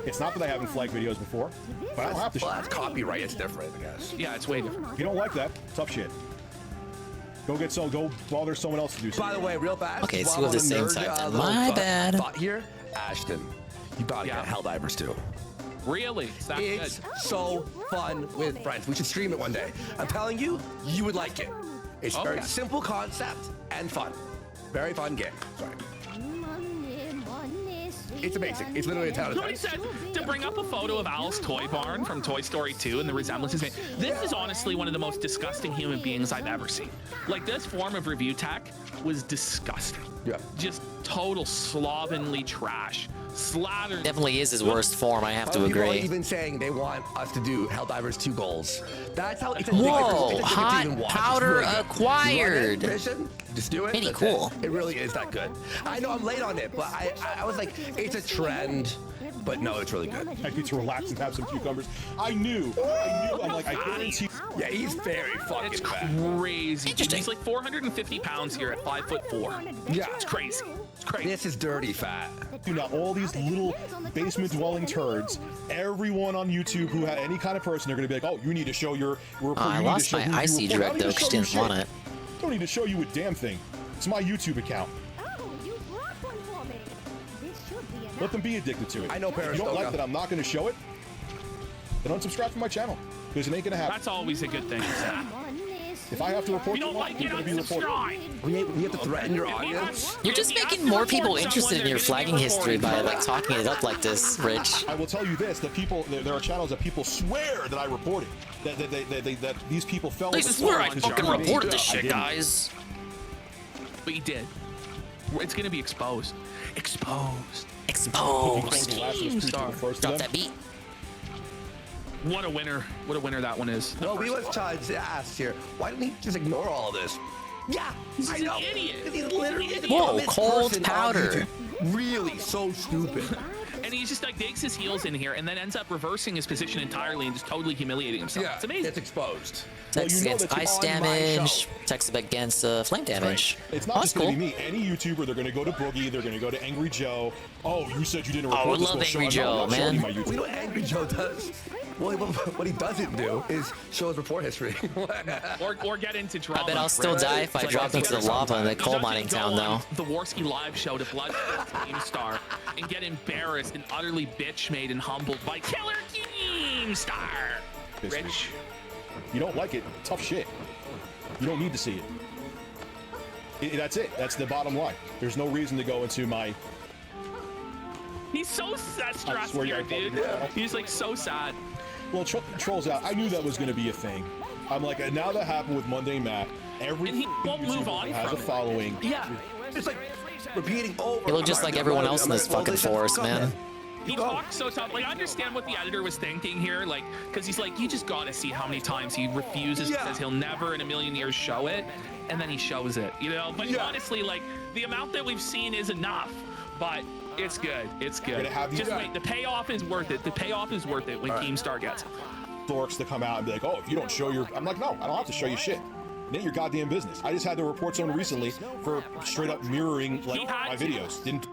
It's not that I haven't flagged videos before, but I don't have to. Well, that's copyright. It's different, I guess. Yeah, it's way different. If you don't like that, tough shit. Go bother someone else to do something. By the way, real fast. Okay, it's two of the same type then. My bad. Thought here, Ashton, you gotta get Helldivers too. Really? It's so fun with friends. We should stream it one day. I'm telling you, you would like it. It's a very simple concept and fun. Very fun game. Sorry. It's amazing. It's literally a town of Somebody said to bring up a photo of Al's toy barn from Toy Story 2 and the resemblances made. This is honestly one of the most disgusting human beings I've ever seen. Like, this form of review tech was disgusting. Yeah. Just total slovenly trash. Slathered. Definitely is his worst form, I have to agree. People are even saying they want us to do Helldivers 2 goals. That's how it's a whoa, hot powder acquired. Just do it. Pretty cool. It really is that good. I know I'm late on it, but I was like, it's a trend. but no, it's really good. I need to relax and have some cucumbers. I knew. I'm like, I guarantee. Yeah, he's very fucking It's fat. crazy. He's like 450 pounds here at 5'4". Yeah, it's crazy. It's crazy. This is dirty fat. Dude, now all these little basement dwelling turds, everyone on YouTube who had any kind of person, they're gonna be like, oh, you need to show your report. I lost my IC direct though, because didn't want it. Don't need to show you a damn thing. It's my YouTube account. Let them be addicted to it. I know If you parents don't don't like know. that I'm not going to show it, then unsubscribe from my channel, because it ain't going to happen. That's always a good thing. If I have to report you don't someone, like it, you're going to be reported. unsubscribe. We have to threaten your audience. You're just making more people interested in your flagging history by like talking it up like this, Rich. I will tell you this: there are channels that people swear that I reported. That these people fell. They swear I fucking reported this I shit, didn't. guys. But you did. It's gonna be exposed. Exposed. Exposed. Star. Drop that beat. What a winner. What a winner that one is. No, we was trying to ask here. Why didn't he just ignore all this? Yeah, He's I an know. idiot. He's literally the Whoa, dumbest cold person on powder. YouTube. Really, so stupid. And he just like digs his heels in here and then ends up reversing his position entirely and just totally humiliating himself. Yeah, It's amazing. it's exposed. Text you know against that ice on my damage. show. Text against flame damage. It's not Oh, just that's going to cool. be me. Any YouTuber, they're going to go to Boogie, they're going to go to Angry Joe. Oh, you said you didn't Oh, I report this. love Well, show- Angry I'm Joe, not showing you man. my YouTube. We know what Angry Joe does. Well, what he doesn't do is show his report history. Or get into drama. I bet I'll still right? die if I It's drop into the lava in the He's coal not gonna mining go town, on though. The Warski live show to Blood Keemstar and get embarrassed and utterly bitch made and humbled by Killer Keemstar. Rich. You don't like it, tough shit. You don't need to see it. That's it. That's the bottom line. There's no reason to go into my. He's so stressed swear here, you dude. fucking- He's like so sad. Well, trolls out. I knew that was going to be a thing. I'm like, now that happened with Monday Matt, every And he won't move YouTuber on has from a it. following. Yeah, it's like repeating over. You look just like everyone else in this Well, fucking listen, forest, come man. He talks so tough. Like, I understand what the editor was thinking here, like, because he's like, you just gotta see how many times he refuses, Yeah. says he'll never in a million years show it, and then he shows it, you know? But honestly, like, the amount that we've seen is enough, but it's good. It's good. Gonna have you- Just wait. The payoff is worth it. The payoff is worth it when Keemstar gets it. Dorks to come out and be like, oh, if you don't show your. I'm like, no, I don't have to show you shit. It ain't your goddamn business. I just had to report someone recently for straight up mirroring like had my to. videos. Didn't.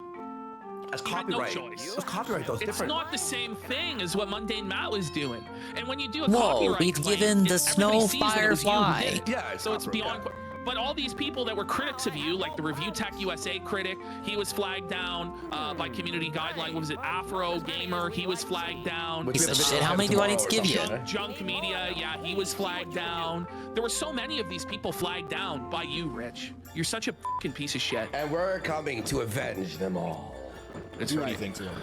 That's He had no copyright. choice. It's copyright though. It's It's different. not the same thing as what Mundane Matt was doing. And when you do a Whoa, copyright we've claim, given the everybody snow sees that it was you who firefly. did it. Yeah, it's so it's copyright, beyond. But all these people that were critics of you, like the ReviewTechUSA critic, he was flagged down by community guideline. What was it? Afro Gamer, he was flagged down. Piece of shit, how many do I need to give you? Junk Media, yeah, he was flagged down. There were so many of these people flagged down by you, Rich. You're such a fucking piece of shit. And we're coming to avenge them all. That's do right. anything to him.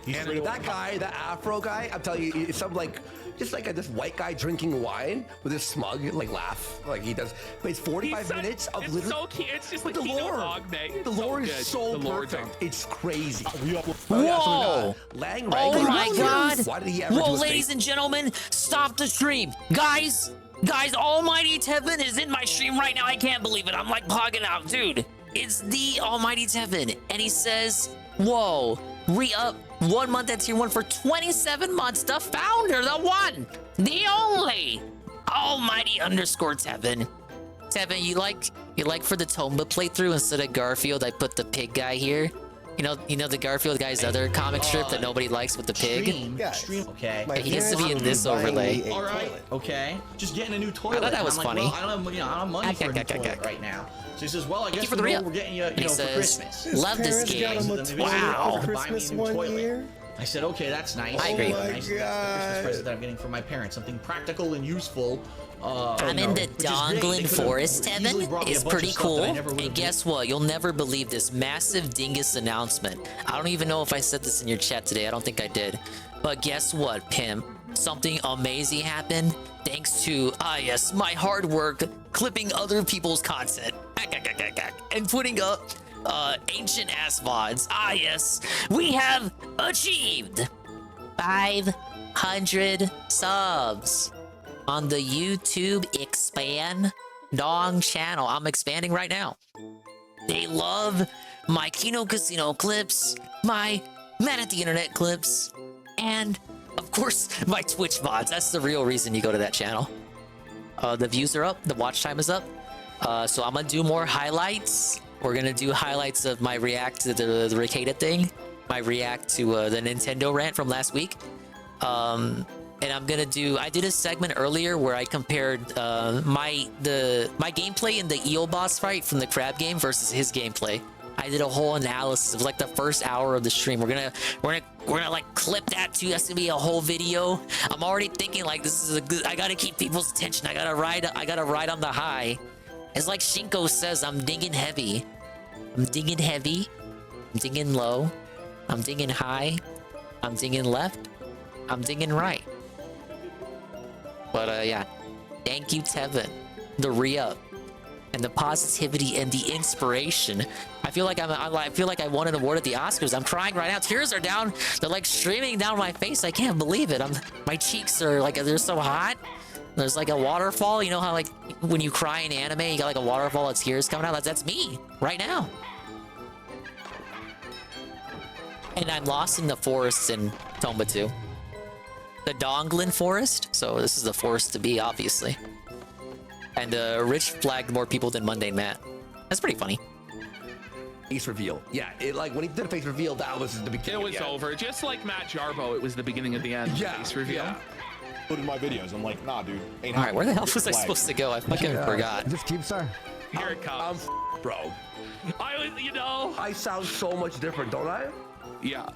He's And straight up- that guy, that Afro guy, I'm telling you, it's some like, just like this white guy drinking wine with his smug, like laugh, like he does. But it's 45 minutes of It's literally. so cute. It's just But like the Kino lore, Ogme. the It's lore good. is so The lore's perfect. It's crazy. Whoa! Lang Oh Wrangler. my god! Why did he ever Whoa, do a ladies and gentlemen, stop the stream. Guys, Almighty Tevin is in my stream right now. I can't believe it. I'm like pogging out. Dude, it's the Almighty Tevin. And he says, whoa, re-up 1 month at tier 1 for 27 months. The founder, the one, the only, Almighty _Tevin. Tevin, you like for the Tomba playthrough instead of Garfield, I put the pig guy here. You know the Garfield guy's other comic strip that nobody likes with the pig? Stream, okay. He gets to be in this overlay. All right, okay. Just getting a new toilet. thought that was And I'm funny. Like, well, I don't have money for a new toilet right now. So he says, well, I Thank guess you for the re-up. we're getting you, And he for says, Christmas. love this game. Wow. Christmas one year. I said, okay, that's nice. I agree. Nice. That's the Christmas present that I'm getting from my parents. Something practical and useful. I'm in the Donglin Forest, Tevin. It's pretty cool. And guess what? You'll never believe this massive dingus announcement. I don't even know if I said this in your chat today. I don't think I did. But guess what, Pim? Something amazing happened thanks to, yes, my hard work clipping other people's content and putting up ancient ass VODs. Yes, we have achieved 500 subs on the YouTube Expand Dong channel. I'm expanding right now. They love my Kino Casino clips, my Man at the Internet clips, and of course my Twitch mods. That's the real reason you go to that channel. The views are up, the watch time is up. So I'm gonna do more highlights. We're gonna do highlights of my react to the Ricada thing, my react to the Nintendo rant from last week. And I'm gonna do. I did a segment earlier where I compared my gameplay in the Eel boss fight from the crab game versus his gameplay. I did a whole analysis of like the first hour of the stream. We're gonna like clip that too. That's gonna be a whole video. I'm already thinking like this is a good. I gotta keep people's attention. I gotta ride on the high. It's like Shinko says. I'm dinging heavy. I'm dinging heavy. I'm dinging low. I'm dinging high. I'm dinging left. I'm dinging right. But yeah, thank you, Tevin. The re-up and the positivity and the inspiration. I feel like I feel like I won an award at the Oscars. I'm crying right now. Tears are down. They're like streaming down my face. I can't believe it. My cheeks are like they're so hot. There's like a waterfall. You know how like when you cry in anime, you got like a waterfall of tears coming out. That's me right now. And I'm lost in the forests in Tomba too. The Donglin forest. So this is the forest to be, obviously. And Rich flagged more people than Mundane Matt. That's pretty funny. Face reveal. Yeah, it like when he did a face reveal, that was the beginning. It was over. Just like Matt Jarbo, it was the beginning of the end. Yeah, face reveal. Yeah. Put in my videos. I'm like, nah, dude. All right, where the hell was I supposed to go? I fucking forgot. Just keep star. Here it comes. Bro. You know. I sound so much different, don't I? Yeah.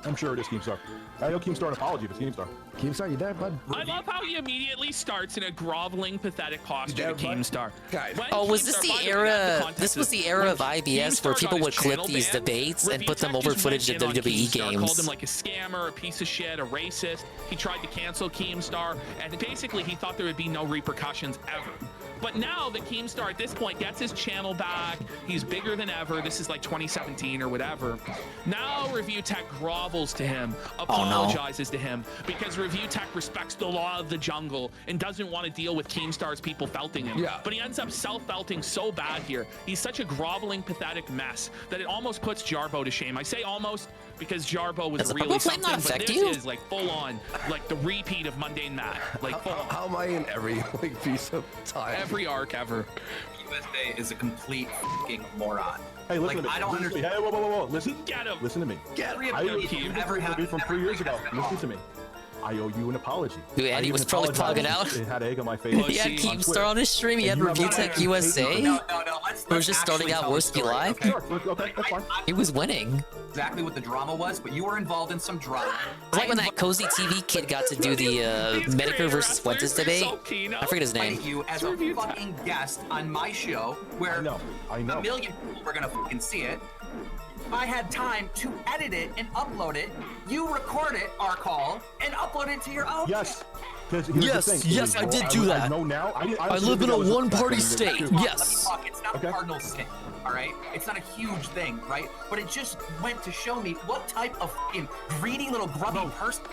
I'm sure it is Keemstar. I know Keemstar an apology, but Keemstar. Keemstar, you there, bud? I love how he immediately starts in a groveling, pathetic posture to Keemstar. Oh, was this the era? This was the era of IBS where people would clip these debates and put them over footage of WWE games. Called him like a scammer, a piece of shit, a racist. He tried to cancel Keemstar, and basically he thought there would be no repercussions ever. But now that Keemstar at this point gets his channel back, he's bigger than ever. This is like 2017 or whatever. Now ReviewTech grovels to him, apologizes to him, because ReviewTech respects the law of the jungle and doesn't want to deal with Keemstar's people felting him. Yeah. But he ends up self-felting so bad here. He's such a groveling, pathetic mess that it almost puts Jarbo to shame. I say almost because Jarbo was really something, but this is like full on, like the repeat of Mundane Matt. Like how am I in every like piece of time? Every arc ever. USA is a complete fucking moron. Hey, listen to me. I don't understand. Hey, whoa. Listen. Get him. Listen to me. Get him. I owe you from 3 years ago. Listen to me. I owe you an apology. Dude, Andy was probably plugging out. It had egg on my face. He had Keemstar on his stream. He had ReviewTechUSA. No. It was just starting out Worsky Live. Okay, that's fine. He was winning. Exactly what the drama was, but you were involved in some drama. It's like when that Cozy TV kid got to do the Medicare versus Fuentes debate. I forget his name. You as a fucking guest on my show, where I know. a million people were gonna fucking see it. I had time to edit it and upload it. You record it, our call, and upload it to your own. Yes. Yes, I did do that. I know now. I live in a one-party state. Yes. It's not a cardinal sin, all right? It's not a huge thing, right? But it just went to show me what type of fucking greedy little grubby person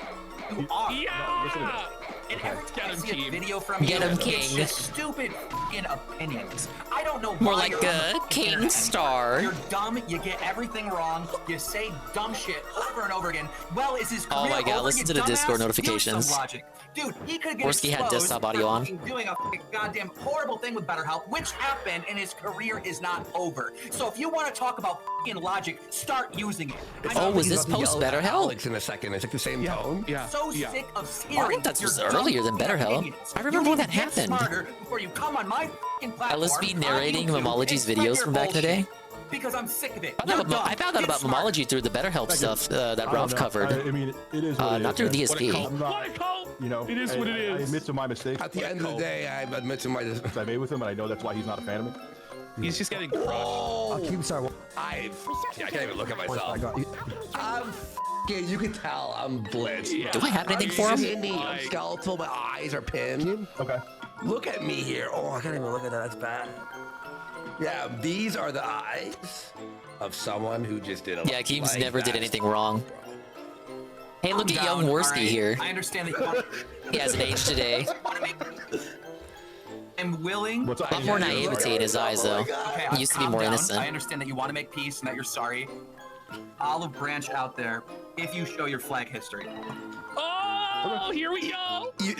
you are. Yeah. And every time I see a video from you, it's just stupid fucking opinions. I don't know why. More like a Keemstar. You're dumb. You get everything wrong. You say dumb shit over and over again. Well, is his career Oh my god, over, listen you to the dumbass? Discord Use notifications. some logic. Dude, he could get Worsky had exposed desktop for audio on. fucking doing a fucking goddamn horrible thing with BetterHelp, which happened, and his career is not over. So if you want to talk about fucking logic, start using it. Oh, was this post BetterHelp? Alex in a second. It's like the same tone. Yeah. So sick of hearing. I think that was earlier than BetterHelp. I remember when that happened. Before you come on my fucking platform. LSB narrating Mamology's videos from back in the day. Because I'm sick of it. I found out about Mamology through the BetterHelp stuff that Ralph covered. I mean, it is what it not is, through man. DSP. I'm not, you know, It is what it is. I admit to my mistakes. At the end of the day, I admit to my I made with him, and I know that's why he's not a fan of me. He's just getting crushed. Keemstar. I can't even look at myself. You can tell I'm blitzed. Do I have anything for him? I'm skeletal. My eyes are pinned. Okay. Look at me here. Oh, I can't even look at that. That's bad. Yeah, these are the eyes of someone who just did a Yeah, Keems never did anything wrong. Hey, look at young Worsky here. I understand that you want He hasn't aged today. I'm willing. A lot more naivety in his eyes, though. Okay, He used to be calm more down. innocent. I understand that you want to make peace and that you're sorry. olive branch out there if you show your flag history. Oh, here we go. This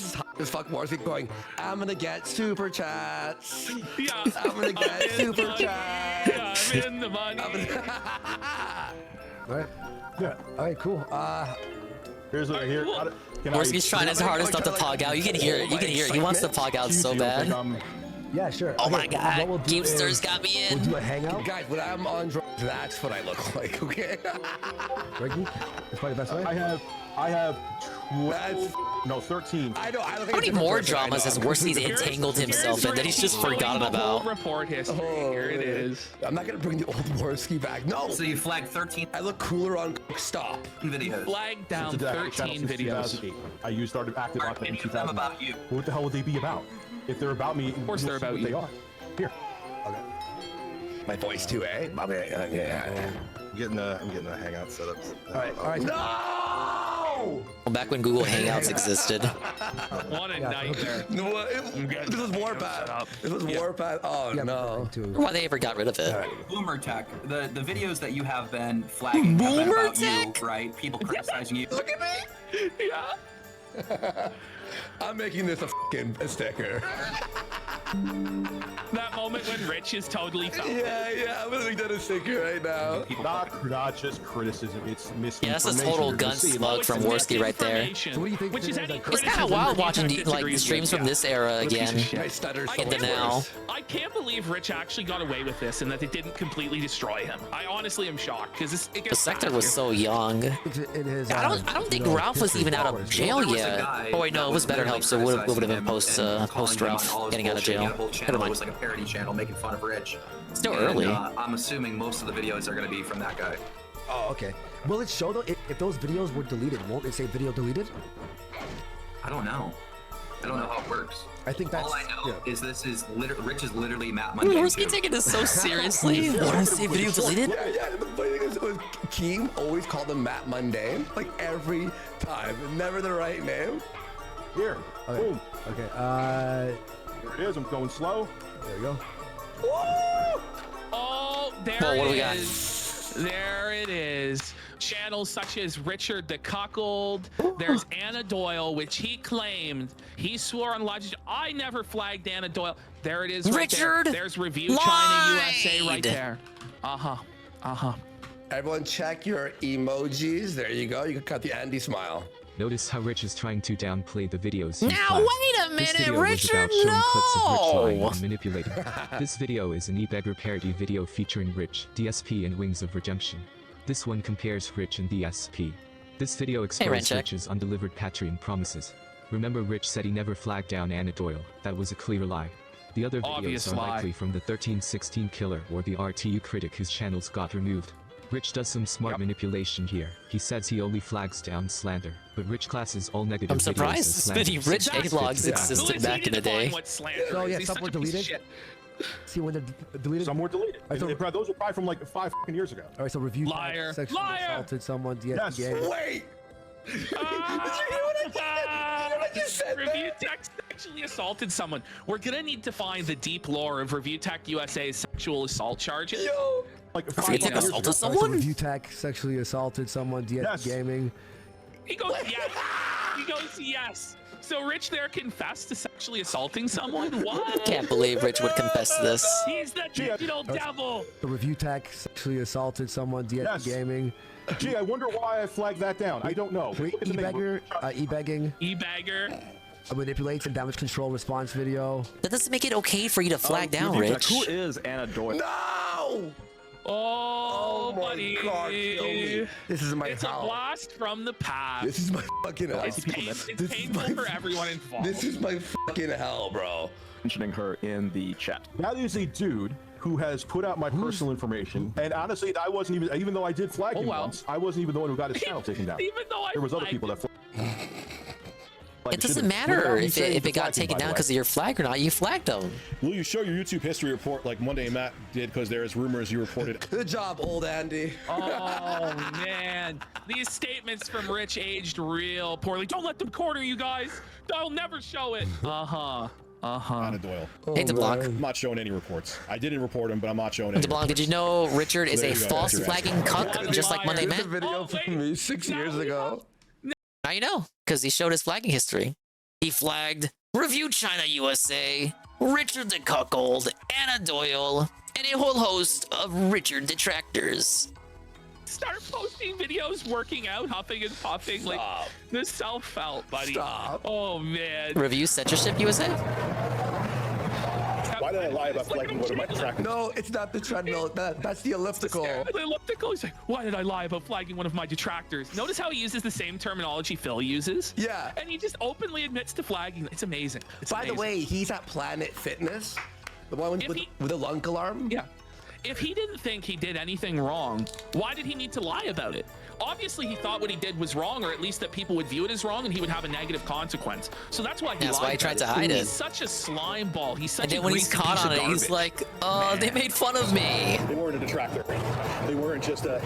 is hot as fuck. Morrissey going, I'm gonna get super chats. Yeah. I'm gonna get super chats. Yeah, I'm in the money. Alright. Yeah. Alright, cool. Here's what I hear. Morski's trying his hardest not to pog out. You can hear it. You can hear it. He wants to pog out so bad. Yeah, sure. Oh Okay, my god. what we'll do Keemsters is got me in. We'll do a hangout. Guys, when I'm on drugs, that's what I look like, okay? Ricky, that's probably the best way. I have 12, no, 13. I know. I look like How many more dramas has Worsley's entangled himself in that he's just forgotten about? Report history. Here it is. I'm not gonna bring the old Worski back. No. So you flagged 13. I look cooler on stop videos. Flag down 13 videos. I started active on them in 2000. About you. What the hell would they be about? If they're about me, of course they're about you. They are. Here. Okay. My voice too, eh? Yeah. I'm getting a hangout set up. All right. No! Well, back when Google Hangouts existed. What a nightmare. This was Warpath. This was Warpath. Oh no. Why they ever got rid of it? Boomer Tech, the videos that you have been flagging have been about you, right? People criticizing you. Look at me. Yeah. I'm making this a sticker. That moment when Rich is totally foul. Yeah, I'm gonna make that a sticker right now. Not just criticism, it's misinformation. Yeah, that's a total gun slug from Worski right there. So what do you think? Which is any It's kind of wild watching the streams from this era again. Into now. I can't believe Rich actually got away with this and that they didn't completely destroy him. I honestly am shocked because the sector was so young. I don't think Ralph was even out of jail yet. Oh wait, no, it was Better Help, so it would have been post Ralph getting out of jail. It was like a parody channel making fun of Rich. Still early. I'm assuming most of the videos are going to be from that guy. Oh, okay. Will it show though if those videos were deleted? Won't it say video deleted? I don't know. I don't know how it works. I think that's all I know is this is Rich is literally Matt Monday. Where's he taking this so seriously? What is the video deleted? Yeah. The funny thing is, Keem always called him Matt Mundane, like every time. Never the right name. Here. Okay. Boom. Okay. Here it is. I'm going slow. There you go. Woo! Oh, there well, what it do we got? is. There it is. Channels such as Richard the Cuckold. There's Anna Doyle, which he claimed. He swore on Logic. I never flagged Anna Doyle. There it is right Richard there. There's Review China USA right there. Everyone check your emojis. There you go. You can cut the Andy smile. Notice how Rich is trying to downplay the videos. Now wait a minute, Richard, no! And manipulating. This video is an e-beggar parody video featuring Rich, DSP, and Wings of Redemption. This one compares Rich and DSP. This video exposed Rich's undelivered Patreon promises. Remember, Rich said he never flagged down Anna Doyle. That was a clear lie. The other videos are likely from the 1316 Killer or the RTU Critic whose channels got removed. Rich does some smart manipulation here. He says he only flags down slander, but Rich classes all negative I'm videos surprised as many slander. Rich A-logs existed back in the day. Oh yeah, some were deleted. See when they're deleted? Some were deleted. Those were probably from like 5 years ago. All right, so review sexually assaulted someone. Yes. Wait. Did you hear what I just said? Review Tech sexually assaulted someone. We're gonna need to find the deep lore of Review Tech USA's sexual assault charges. Yo. Like assaulted someone? Review Tech sexually assaulted someone. Gaming. He goes yes. He goes yes. So Rich there confessed to sexually assaulting someone? What? I can't believe Rich would confess to this. He's the digital devil. The Review Tech sexually assaulted someone. Gaming. Gee, I wonder why I flagged that down. I don't know. E-begging. E-begger. Manipulates and damage control response video. That doesn't make it okay for you to flag down, Rich. Who is Anna Doyle? No! Oh, my buddy. God, this is my It's a blast from the past. This is my fucking hell. It's painful for everyone involved. This is my fucking hell, bro. Mentioning her in the chat. That is a dude who has put out my personal information, and honestly, I wasn't even though I did flag him once, I wasn't even the one who got his channel taken down. Even though there was other people that It doesn't matter if it got taken down because of your flag or not. You flagged them. Will you show your YouTube history report like Monday and Matt did, because there's rumors you reported? Good job, old Andy. Oh, man. These statements from Rich aged real poorly. Don't let them corner you guys. I'll never show it. Anna Doyle. Hey, DeBlanc. I'm not showing any reports. I didn't report him, but I'm not showing any. DeBlanc, did you know Richard is There a you go, false that's your flagging answer. cuck, just like Monday There's a Man? video from me 6 years ago. Now you know, because he showed his flagging history. He flagged Review China USA, Richard the Cuckold, Anna Doyle, and a whole host of Richard detractors. Start posting videos working out, huffing and puffing. Like, this self-felt, buddy. Stop. Oh, man. Review Censorship USA? Why did I lie about flagging one of my detractors? No, it's not the treadmill. That's the elliptical. The elliptical. He's like, why did I lie about flagging one of my detractors? Notice how he uses the same terminology Phil uses? Yeah. And he just openly admits to flagging. It's amazing. By the way, he's at Planet Fitness. The one with the lunk alarm? Yeah. If he didn't think he did anything wrong, why did he need to lie about it? Obviously, he thought what he did was wrong, or at least that people would view it as wrong, and he would have a negative consequence. So that's why he That's lied why he tried to hide it. He's such a slime ball. He's such And then a when he's greasy caught piece on of it, he's garbage. like, oh, they made fun of me. They weren't a detractor. They weren't just a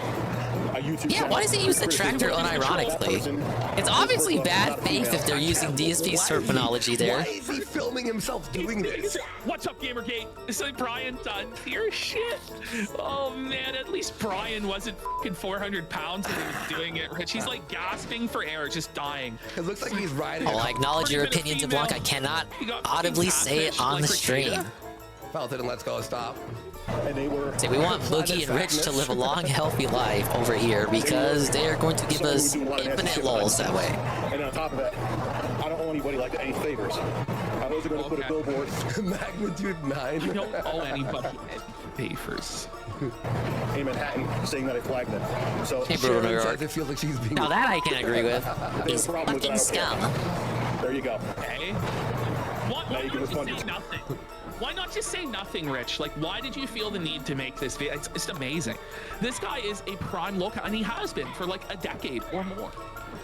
YouTube Yeah, channel. why does he use detractor unironically? It's obviously bad faith if they're using DSP's terminology there. Why is he filming himself doing this? What's up, Gamergate? It's like Brian Dunn. Your shit. Oh man, at least Brian wasn't fucking 400 pounds when he was doing it. Rich, he's like gasping for air, just dying. It looks like he's riding. Oh, I acknowledge your opinion, DeBlanc. I cannot audibly say it on the stream. Felt it and let's go. Stop. And they were. See, we want Boogie and Rich to live a long, healthy life over here because they are going to give us infinite lulls that way. And on top of that, I don't owe anybody like any favors. I was going to put a billboard. Magnitude 9. I don't owe anybody any favors. In Manhattan, saying that I flagged them. So Hey, Bruno, New York. It feels like she's being. Now that I can agree with. He's problem with fucking that, okay. scum. There you go. Okay. Why Now you can not respond. just say nothing? Why not just say nothing, Rich? Like, why did you feel the need to make this video? It's amazing. This guy is a prime lookout, and he has been for like a decade or more.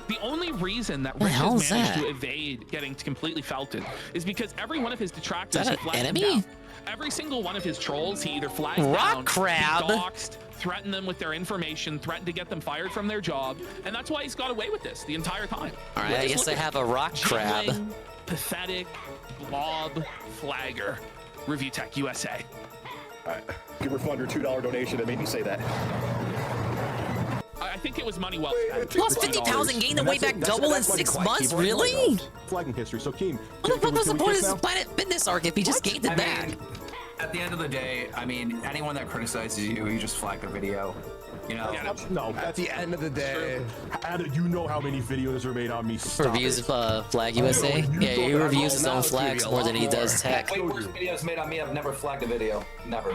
The only reason that Rich has managed to evade getting completely felted is because every one of his detractors he flagged him down. Every single one of his trolls, he either flagged down, he doxed, threatened them with their information, threatened to get them fired from their job, and that's why he's got away with this the entire time. All right, I guess I have a rock crab. Jiggling, pathetic blob flagger. ReviewTech USA. All right. You refund your $2 donation that made me say that. I think it was money well spent. Lost 50 pounds and gained the way back double in 6 months? Really? Flagging history. So, Keem. What the fuck was the point of this Planet Fitness arc if he just gained it back? At the end of the day, I mean, anyone that criticizes you, you just flag their video. You know? No, At the end of the day, you know how many videos are made on me. Stop Reviews of Flag USA? Yeah, he reviews his own flags more than he does tech. Way worse videos made on me. I've never flagged a video. Never.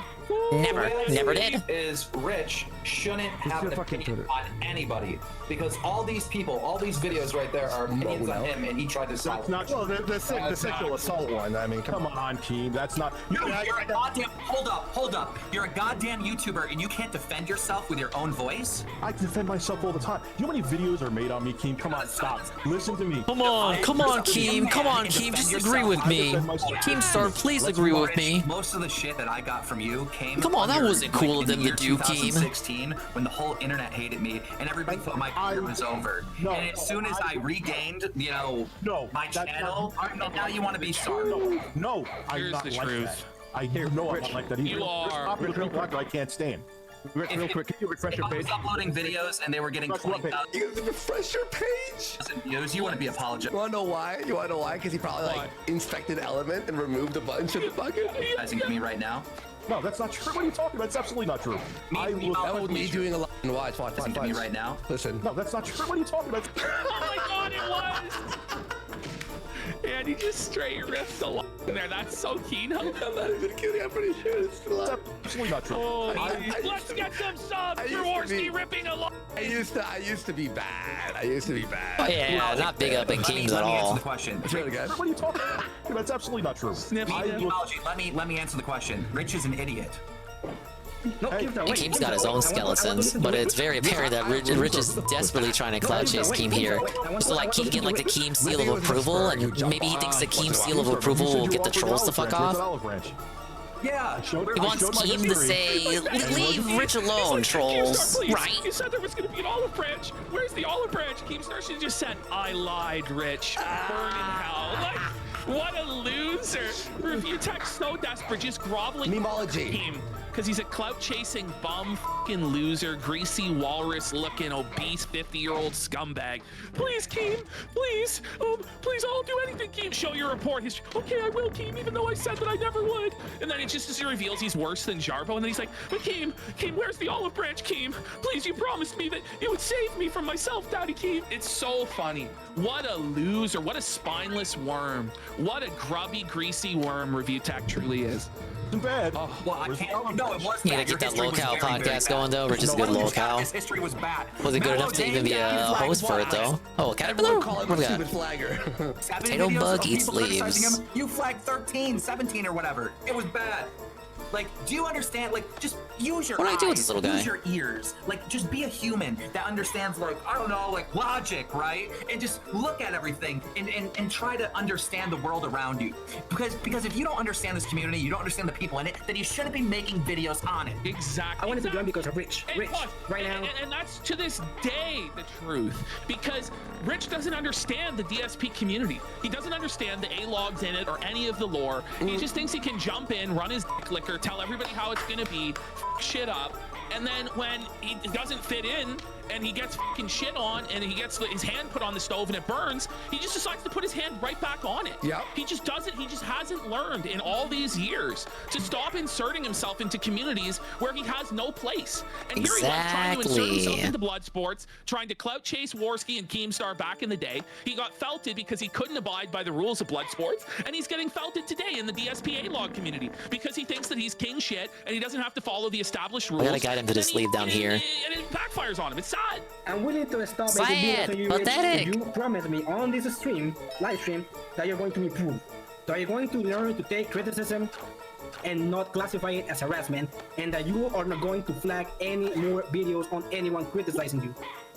Never did. Is Rich shouldn't have an opinion on anybody because all these people, all these videos right there are opinions on him, and he tried to silence. That's not the sexual assault one. I mean, come on, Keem. That's not. You're a goddamn. Hold up. You're a goddamn YouTuber, and you can't defend yourself with your own voice. I defend myself all the time. You know how many videos are made on me, Keem? Come on, stop. Listen to me. Come on, Keem. Come on, Keem. Just agree with me. Keemstar, please agree with me. Most of the shit that I got from you came. Come on, that wasn't cool of them to do, Keem. 2016, when the whole internet hated me and everybody thought my career was over. And as soon as I regained, you know, my channel, now you want to be sorry. No, I'm not like that. I know I'm not like that either. You are. Stop it, real quick, I can't stand. Real quick, can you refresh your page? If I was uploading videos and they were getting 20,000 refresh your page. views, you wouldn't be apologetic. You wanna know why? Because he probably like inspected Element and removed a bunch of the bucket. Apologizing to me right now. No, that's not true. What are you talking about? That's absolutely not true. That was me doing a lot. Watch. Listen to me right now. Listen. No, that's not true. What are you talking about? Oh my god, it was! And he just straight ripped a lot in there. That's so keen. I'm not even kidding. I'm pretty sure it's still That's absolutely not true. Oh, let's get some subs for Orsky ripping a lot. I used to be bad. Oh yeah, not big up in Keems at all. The question. That's really good. What are you talking about? That's absolutely not true. Let me answer the question. Rich is an idiot. Keem's got his own skeletons, but it's very apparent that Rich is desperately trying to cloud chase Keem here. So like he can get like the Keem seal of approval, and maybe he thinks the Keem seal of approval will get the trolls to fuck off. Yeah. He wants Keem to say, leave Rich alone, trolls, right? You said there was going to be an olive branch. Where's the olive branch? Keemstar should have just said, I lied, Rich. Burn in hell. What a loser. ReviewTech so desperate, just groveling. Memology. Because he's a clout-chasing bum fucking loser, greasy walrus-looking, obese 50-year-old scumbag. Please, Keem, please, please, I'll do anything, Keem. Show your report history. Okay, I will, Keem, even though I said that I never would. And then it just as he reveals he's worse than Jarbo, and then he's like, but Keem, where's the olive branch, Keem? Please, you promised me that it would save me from myself, Daddy Keem. It's so funny. What a loser. What a spineless worm. What a grubby, greasy worm ReviewTech truly is. Bad. Well, I can't. No, it was You bad. gotta get that Your history locale was very, podcast very going bad. though. Rich is a good locale. His history was bad. Was it good enough to even be a host for it though? Oh, Caterpillar? Call What him a we got? stupid flagger. 7 Potato videos bug of eats people criticizing leaves. him. You flagged 13, 17 or whatever. It was bad. Like, do you understand? Like, just use your What do I eyes, do with this little guy? use your ears. Like, just be a human that understands, like, I don't know, like logic, right? And just look at everything and try to understand the world around you. Because if you don't understand this community, you don't understand the people in it, then you shouldn't be making videos on it. Exactly. I wanted to join because of Rich. And Rich, look, right now. And that's to this day the truth, because Rich doesn't understand the DSP community. He doesn't understand the A-logs in it or any of the lore. He just thinks he can jump in, run his dick licker, tell everybody how it's gonna be, shit up, and then when he doesn't fit in and he gets fucking shit on and he gets his hand put on the stove and it burns, he just decides to put his hand right back on it. Yep. He just doesn't, he just hasn't learned in all these years to stop inserting himself into communities where he has no place. And here he was trying to insert himself into blood sports, trying to clout chase Warski and Keemstar back in the day. He got felted because he couldn't abide by the rules of blood sports, and he's getting felted today in the DSPA log community because he thinks that he's king shit and he doesn't have to follow the established rules. I gotta guide him to the sleeve down here. And it backfires on him. It's sad. I'm willing to stop Sad, making videos on you, Rich, pathetic. if you promise me on this stream, live stream, that you're going to improve. That you're going to learn to take criticism and not classify it as harassment, and that you are not going to flag any more videos on anyone criticizing you.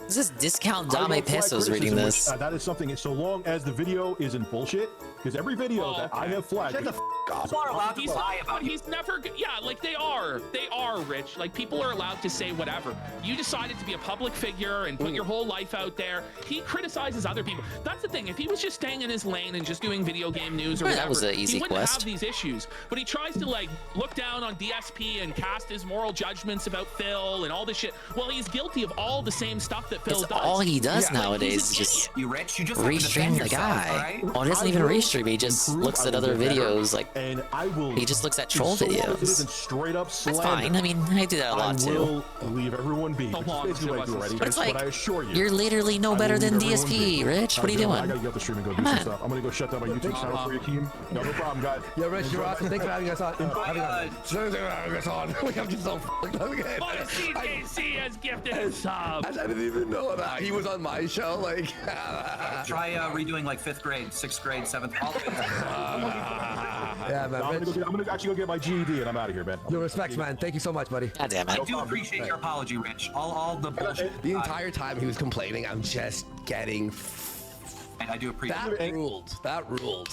This is discount I Dame don't flag Pesos reading criticism, this. which, that is something, so long as the video isn't bullshit, because every video that I have flagged. Shut the f off. People are allowed to lie about He's never, yeah, like they are, Rich. Like people are allowed to say whatever. You decided to be a public figure and put your whole life out there. He criticizes other people. That's the thing. If he was just staying in his lane and just doing video game news or Well, whatever, that was an easy he wouldn't quest. have these issues. But he tries to like look down on DSP and cast his moral judgments about Phil and all this shit. Well, he's guilty of all the same stuff that Phil It's does. all he does Yeah, like, nowadays he's is an just You Rich, you just have to restream defend the yourself, guy. all right? Oh, he doesn't even restream. He just looks at other videos. Like, and I will. he just looks at troll so long as it videos. isn't straight up That's slander, fine. I mean, I do that a lot I too. will leave everyone be. Which is basically what I do already. But it's But like, I assure you, you're literally no I better will than leave everyone DSP, be. Rich. What are you I doing? gotta get off the stream and go do Come some on. stuff. I'm gonna go shut down my YouTube channel for you, Keem. No problem, guys. Yo, Rich, you're awesome. Thanks for having us on. Having us on. We have to so fucked up again. But CJC has gifted a sub. I didn't even know that. He was on my show. Like, Try redoing like 5th grade, 6th grade, 7th. yeah, man. I'm gonna actually go get my GED and I'm out of here, man. Yo, respects, man. Thank you so much, buddy. God damn it. I do appreciate your apology, Rich. All the bullshit. The entire time he was complaining, I'm just getting. I do appreciate that ruled. That ruled.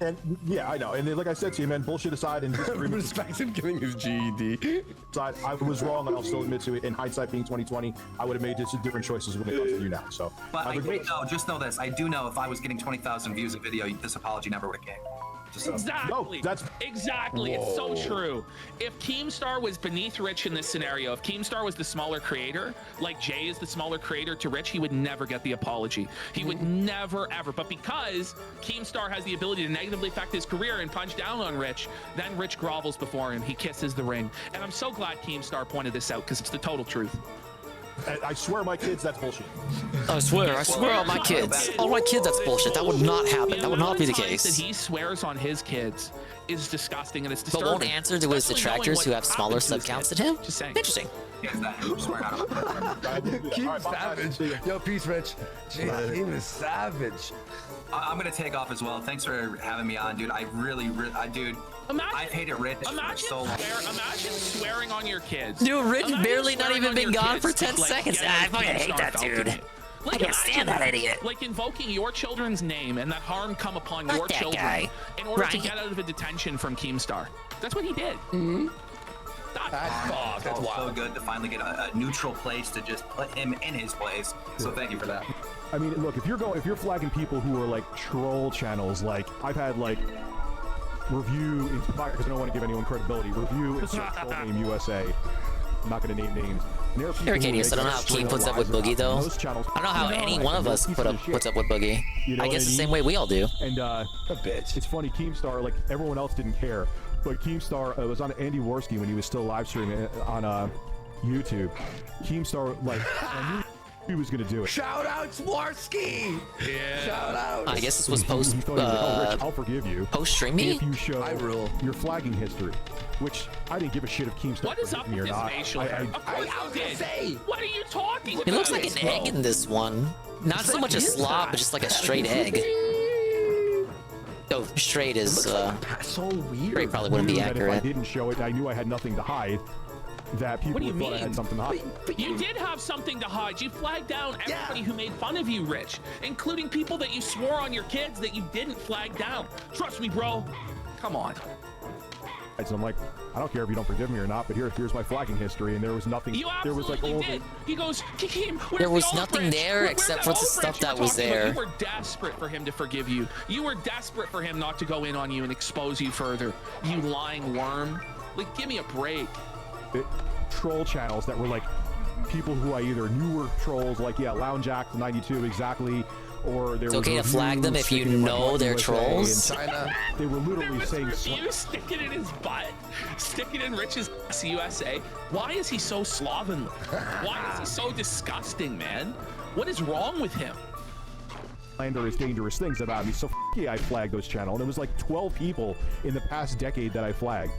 And yeah, I know. And then, like I said to you, man, bullshit aside and respect him getting his GED. Aside, I was wrong, and I'll still admit to it. In hindsight, being 2020, I would have made just different choices when it comes to you now. So, But I do know, just know this. I do know if I was getting 20,000 views a video, this apology never would have came. Just Exactly. Exactly. It's so true. If Keemstar was beneath Rich in this scenario, if Keemstar was the smaller creator, like Jay is the smaller creator to Rich, he would never get the apology. He would never, ever. But because Keemstar has the ability to negatively affect his career and punch down on Rich, then Rich grovels before him. He kisses the ring. And I'm so glad Keemstar pointed this out because it's the total truth. I swear, my kids, that's bullshit. I swear on my kids. All my kids, that's bullshit. That would not happen. That would not be the That case. he swears on his kids is disgusting and it's But disturbing. won't answer to his Especially knowing detractors what who have smaller happened to sub his counts kids. than him? Just saying. Interesting. Keem savage. Yo, peace, Rich. Keem is savage. I'm gonna take off as well. Thanks for having me on, dude. I really, dude. I've hated Rich for so long. Imagine swearing on your kids. Dude, Rich Imagine barely not swearing even on been your gone kids for 10 to, like, seconds. get I out fucking of hate that Keemstar dude. Falcon. I can't stand that idiot. Like invoking your children's name and that harm come upon Fuck your that children guy. in order to Right. get out of a detention from Keemstar. That's what he did. That's so good to finally get a neutral place to just put him in his place. So thank you for that. I mean, look, if you're flagging people who are like troll channels, like I've had like Review, because I don't want to give anyone credibility. Review is troll name USA. I'm not going to name names. Arcadius, I don't know how Keen puts up with Boogie though. I don't know how any one of us puts up with Boogie. I guess the same way we all do. And a bitch. It's funny, Keemstar, like everyone else didn't care, but Keemstar was on Andy Worski when he was still live streaming on YouTube. Keemstar, like, I knew he was gonna do it. Shout out Swarsky! Yeah. Shout out. I guess this was post. Rich, I'll forgive you. Post streaming. If you show your flagging history, which I didn't give a shit if Keemstar What is up me with or this not. facial hair? Of course you did. What are you talking about? It looks like an egg in this one. Not so much a slob, but just like a straight egg. Oh, straight is so weird. Straight probably wouldn't be accurate. If I didn't show it, I knew I had nothing to hide. That people would thought I had something to hide. But you did have something to hide. You flagged down everybody who made fun of you, Rich, including people that you swore on your kids that you didn't flag down. Trust me, bro. Come on. So I'm like, I don't care if you don't forgive me or not, but here's my flagging history, and there was nothing. You there was like absolutely did. He goes, Keem, there was nothing there except for the stuff that was there. You were desperate for him to forgive you. You were desperate for him not to go in on you and expose you further. You lying worm. Like, give me a break. Troll channels that were like people who I either knew were trolls, like Lounge Act 92 exactly, or there it's okay to flag them if you know they're trolls. They were literally saying you stick it in his butt, stick it in Rich's USA. Why is he so slovenly? Why is he so disgusting, man? What is wrong with him? There is dangerous things about me, so yeah, I flagged those channels, and it was like 12 people in the past decade that I flagged.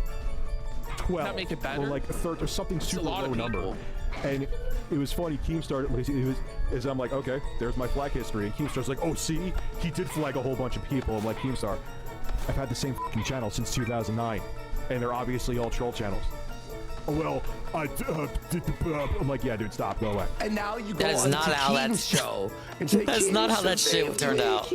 12 that make it better? Or like a third or something super low number. And it was funny. Keemstar, I'm like, okay, there's my flag history. And Keemstar's like, oh, see, he did flag a whole bunch of people. I'm like, Keemstar, I've had the same fucking channel since 2009, and they're obviously all troll channels. Oh, well, I'm like, yeah, dude, stop, go away. And now you go that is on not to how Keem's show. And say, that's not how that shit turned out.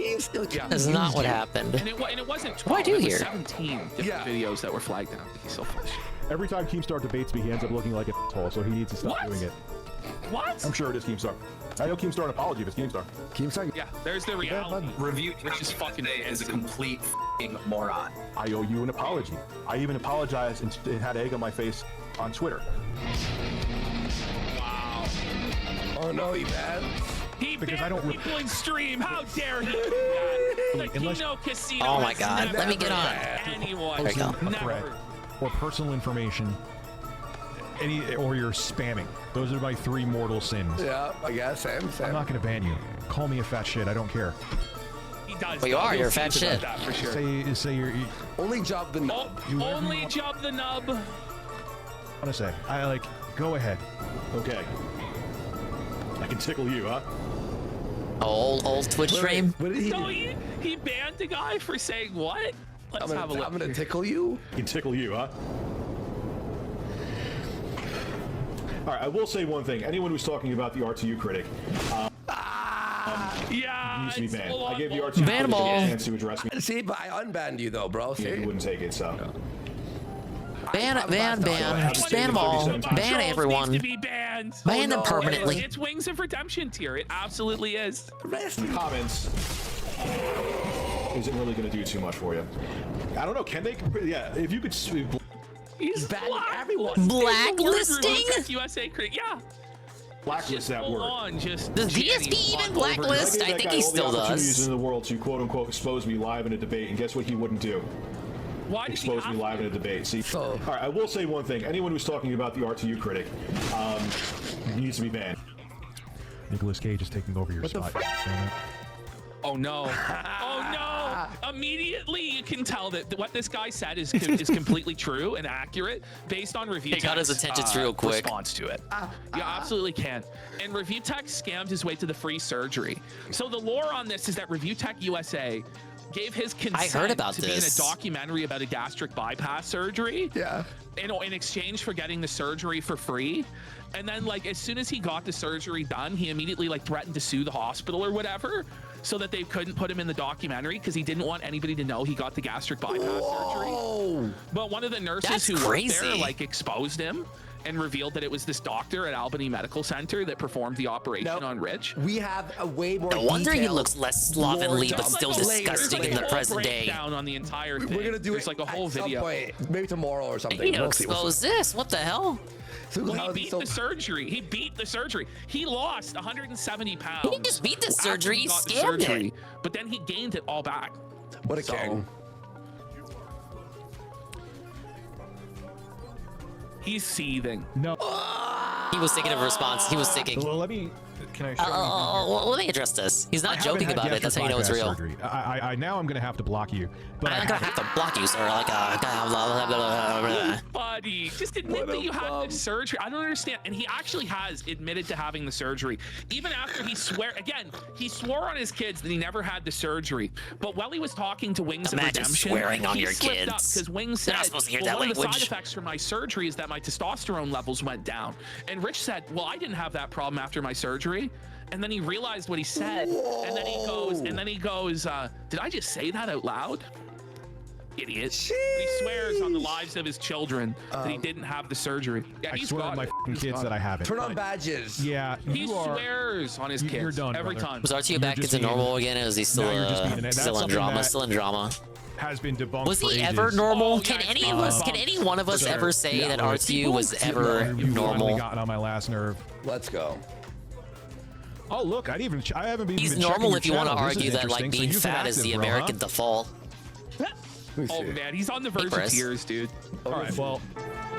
That's not what happened. And it wasn't 12, what do I do it was here? 17 different videos that were flagged down. He's so full of shit. Every time Keemstar debates me, he ends up looking like a asshole, so he needs to stop doing it. What? I'm sure it is Keemstar. I owe Keemstar an apology if it's Keemstar. Keemstar? Yeah, there's the reality. Review which is fucking is a complete fucking moron. I owe you an apology. I even apologized and had egg on my face on Twitter. Wow. Oh no, you bad? He banned people in stream. How dare he do that? The Kino Casino. Oh my God! Let me get on. Anyone? There you go. Never. Or personal information. Or you're spamming. Those are my 3 mortal sins. Yeah, I guess. Same. I'm not gonna ban you. Call me a fat shit. I don't care. He does. Well, you are. You're a fat shit. That for sure. Say you're. Only job the nub. Only job the nub. I want to say. I like. Go ahead. Okay. I can tickle you, huh? Old Twitch stream. No, he banned the guy for saying what? Let's have a look. I'm gonna tickle you. I can tickle you, huh? All right, I will say one thing. Anyone who's talking about the RTU critic, yeah, needs to be banned. I gave the RTU critic a chance to address me. See, but I unbanned you though, bro. See? Yeah, you wouldn't take it, so. Ban them all. Ban everyone. Ban them permanently. It's Wings of Redemption tier. It absolutely is. Comments isn't really going to do too much for you. I don't know. Can they? Yeah, if you could. He's banning everyone. Blacklisting? USA critic. Yeah. Blacklist that word. Does DSP even blacklist? I think he still does. In the world to quote unquote expose me live in a debate, and guess what he wouldn't do? Why expose me live in a debate. See, all right, I will say one thing. Anyone who's talking about the RTU critic needs to be banned. Nicolas Cage is taking over your spot. Oh no! Oh no! Immediately, you can tell that what this guy said is completely true and accurate based on review. He got his attention real quick. Response to it. You absolutely can. And ReviewTech scammed his way to the free surgery. So the lore on this is that ReviewTechUSA gave his consent to be in a documentary about a gastric bypass surgery. Yeah. In exchange for getting the surgery for free. And then, like, as soon as he got the surgery done, he immediately, like, threatened to sue the hospital or whatever. so that they couldn't put him in the documentary because he didn't want anybody to know he got the gastric bypass surgery. But one of the nurses who worked there like exposed him and revealed that it was this doctor at Albany Medical Center that performed the operation on Rich. We have a way more. No wonder he looks less slovenly, but still disgusting in the present day. Down on the entire thing. We're gonna do There's like a whole video. Maybe tomorrow or something. You expose this? What the hell? Well, he beat the surgery. He beat the surgery. He lost 170 pounds. He didn't just beat the surgery. He scammed it. But then he gained it all back. What a king. He's seething. No. He was thinking of a response. He was thinking. Well, let me. Can I show you? Let me address this. He's not joking about it. That's how you know it's real. Surgery. I now I'm gonna have to block you. But I'm gonna have to block you, sir. Like buddy, just admit that you had the surgery. I don't understand. And he actually has admitted to having the surgery, even after he he swore on his kids that he never had the surgery. But while he was talking to Wings of Redemption, swearing on he your slipped kids. up because Wings said, not supposed to hear well, that one of the language. side effects from my surgery is that my testosterone levels went down. And Rich said, well, I didn't have that problem after my surgery. And then he realized what he said. Whoa. And then he goes, did I just say that out loud? Idiot. But he swears on the lives of his children that he didn't have the surgery. Yeah, I he's swear on my fucking kids that I haven't. Turn on badges. Yeah, he swears on his kids. You're done, every brother. time. Was RTU back into normal again? Or is he still still in drama? Still in drama. Has been debunked. Was he for ever ages. normal? Can any of us? Can any one of us ever say that RTU was ever normal? Gotten on my last nerve. Let's go. Oh look, I haven't been. He's even normal checking if you want to your channel. This argue is that like interesting. being So you've been fat is active, the bro, American huh? default. Oh man, he's on the verge of tears, dude. All right, well,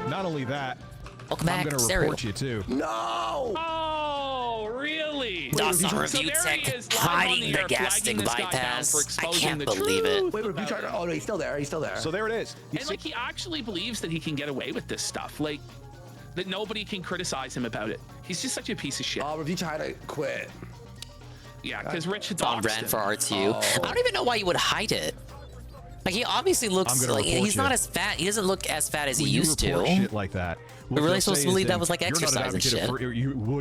not only that, welcome back, I'm gonna Stereo. report you too. No. Oh, really? Dawson So Review there Tech he is, live on hiding the air, gastric flagging this guy down bypass. for I exposing can't the believe it. Wait, Review Chapter. Oh no, he's still there. He's still there. So there it is. And like he actually believes that he can get away with this stuff, like that nobody can criticize him about it. He's just such a piece of shit. Review Chapter quit. Yeah, because Rich had on brand for RTU. I don't even know why you would hide it. Like he obviously looks like he's not as fat. He doesn't look as fat as he used to. Shit like that. We're really supposed to believe that was like exercise and shit. What are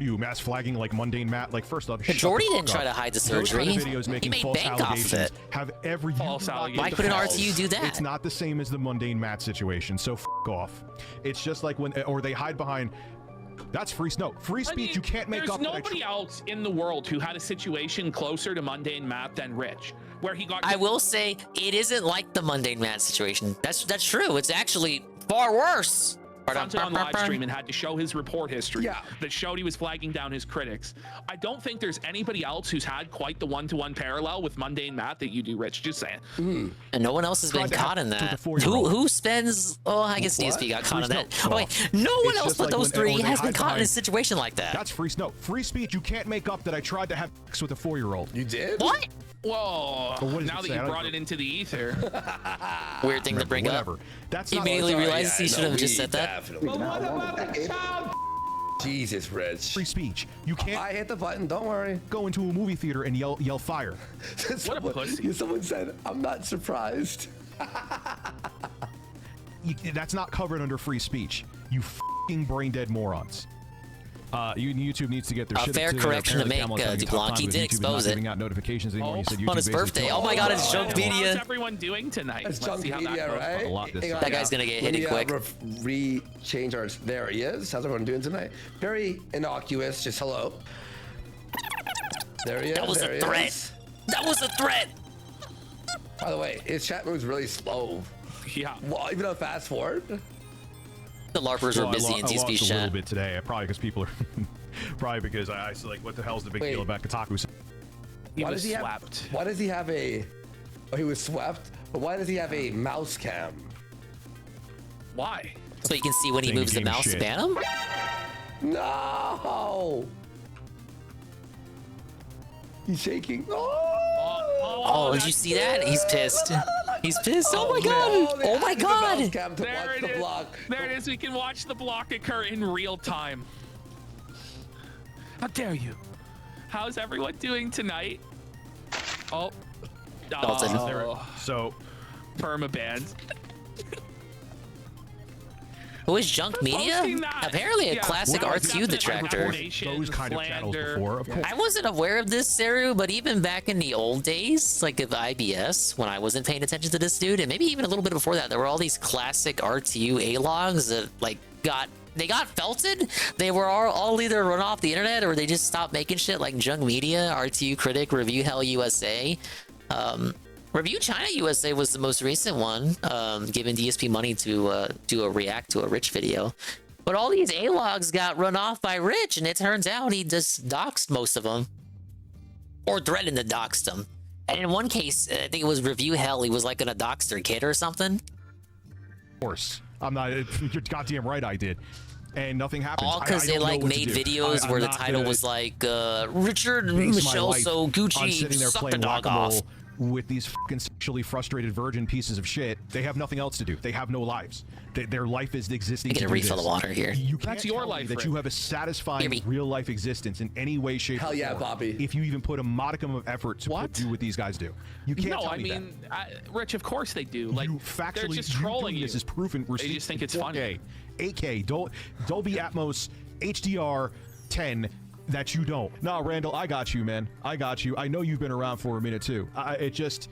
you mass flagging like mundane Matt? Like first off, Jordy didn't try to hide the surgery. He made bank off of it. Have every false allegation. Why couldn't RTU do that? It's not the same as the mundane Matt situation. So off. It's just like when or they hide behind. That's free speech. You can't make up. There's nobody else in the world who had a situation closer to mundane Matt than Rich, where he got. I will say it isn't like the mundane Matt situation. That's true. It's actually far worse. Confronted on live stream and had to show his report history that showed he was flagging down his critics. I don't think there's anybody else who's had quite the one-to-one parallel with mundane Matt that you do, Rich. Just saying. And no one else has been caught in that. Who spends? Oh, I guess DSP got caught in that. Oh wait, no one else but those three has been caught in a situation like that. That's free speech. You can't make up that I tried to have sex with a 4-year-old. You did? What? Whoa! Now that you brought it into the ether. Weird thing to bring up. That's he immediately realizes he should have just said that. But what about the child? Jesus, Rich. Free speech. You can't. I hit the button. Don't worry. Go into a movie theater and yell fire. What a pussy. Someone said, "I'm not surprised." That's not covered under free speech. You fucking brain dead morons. YouTube needs to get their shit. Fair correction to make, DuBlanc. He did expose it. Out notifications anymore. He said on his birthday. Oh my God, it's Junk Media. How's everyone doing tonight? It's Junk Media, right? That guy's gonna get hit quick. Change ours. There he is. How's everyone doing tonight? Very innocuous. Just hello. There he is. That was a threat. That was a threat. By the way, his chat moves really slow. Yeah. Well, even on fast forward. The LARPers are busy in DSP's chat. A little bit today, probably because people are, probably because I like, what the hell's the big deal about Kotaku? He was swept. Why does he have a? Oh, he was swept. But why does he have a mouse cam? Why? So you can see when he moves the mouse to ban him? No. He's shaking. Oh, did you see that? He's pissed. He's pissed. Oh my God. Oh my God. There it is. There it is. We can watch the block occur in real time. How dare you? How's everyone doing tonight? Oh. Dalton. So, permaband. Who is Junk Media? Apparently a classic RTU detractor. Those kind of channels before, of course. I wasn't aware of this, Saru, but even back in the old days, like of IBS, when I wasn't paying attention to this dude, and maybe even a little bit before that, there were all these classic RTU A-logs that like got felted. They were all either run off the internet or they just stopped making shit, like Junk Media, RTU Critic, Review Hell USA. Review China USA was the most recent one, giving DSP money to do a react to a Rich video. But all these A-logs got run off by Rich, and it turns out he just doxed most of them. Or threatened to dox them. And in one case, I think it was Review Hell, he was like gonna dox their kid or something. Of course. I'm not, you're goddamn right I did. And nothing happens. All because they like made videos where the title was like, Richard and Michelle so Gucci suck the dog off. With these fucking sexually frustrated virgin pieces of shit, they have nothing else to do. They have no lives. Their life is existing. Get a refill of water here. You can't That's your life. That you have a satisfying real life existence in any way, shape, Hell yeah, or form. Bobby. If you even put a modicum of effort to do what these guys do, you can't. No, tell I me mean, Rich, of course they do. Like they're just trolling you. This is proven. They just think it's funny. 8K, Dolby Atmos, HDR 10. That you don't. Nah, Randall, I got you, man. I got you. I know you've been around for a minute too. It just,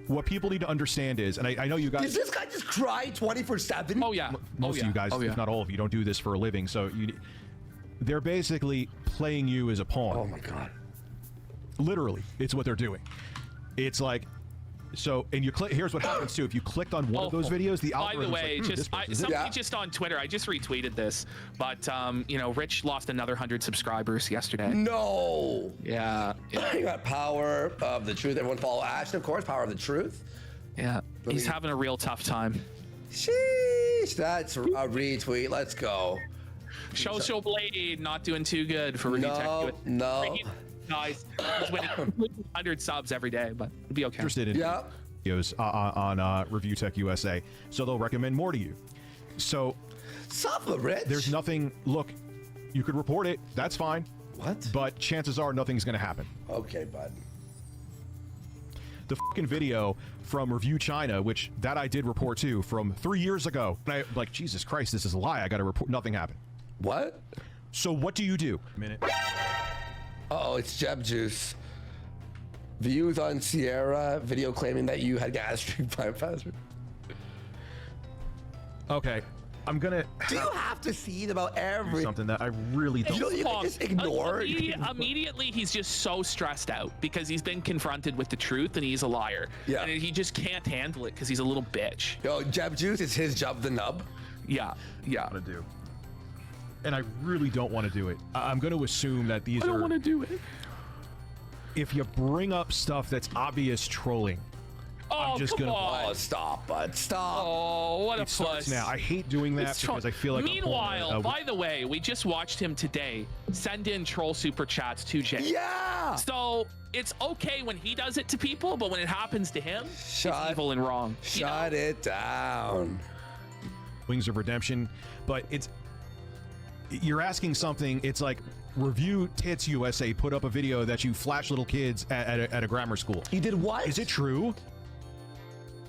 what people need to understand is, and I know you guys. Does this guy just cry 24/7? Oh yeah. Most of you guys, if not all of you, don't do this for a living. So they're basically playing you as a pawn. Oh my god. Literally, it's what they're doing. It's like. So, and you click. Here's what happens too. If you clicked on one of those videos, the algorithm. By the way, somebody just on Twitter, I just retweeted this, but you know, Rich lost another 100 subscribers yesterday. No. Yeah. You got Power of the Truth. Everyone follow Ashton, of course. Power of the Truth. Yeah. He's having a real tough time. Sheesh. That's a retweet. Let's go. Social Blade not doing too good for ReviewTech. No. Guys, he's winning 100 subs every day, but it'll be okay. Interested in videos on ReviewTechUSA, so they'll recommend more to you. So, suffer, Rich. There's nothing. Look, you could report it. That's fine. What? But chances are nothing's going to happen. Okay, bud. The fucking video from Review China, which that I did report too, from 3 years ago. And I like, Jesus Christ, this is a lie. I got to report. Nothing happened. What? So what do you do? A minute. Uh-oh, it's Jeb Juice. Views on Sierra video claiming that you had gastric bypass. Okay, I'm gonna. Do you have to feed about every something that I really don't? You can just ignore. Immediately, he's just so stressed out because he's been confronted with the truth and he's a liar. Yeah, and he just can't handle it because he's a little bitch. Yo, Jeb Juice is his job, the nub. Yeah. I'm gonna do. And I really don't want to do it. I'm going to assume that these I don't want to do it. If you bring up stuff that's obvious trolling, I'm just come gonna. on. Oh, stop, bud. Stop. Oh, what a puss. Now, I hate doing that because I feel like. Meanwhile, by the way, we just watched him today send in troll super chats to Jay. Yeah. So it's okay when he does it to people, but when it happens to him, it's evil and wrong. Shut it down. Wings of Redemption, but it's. You're asking something. It's like Review Tits USA put up a video that you flash little kids at a grammar school. He did what? Is it true?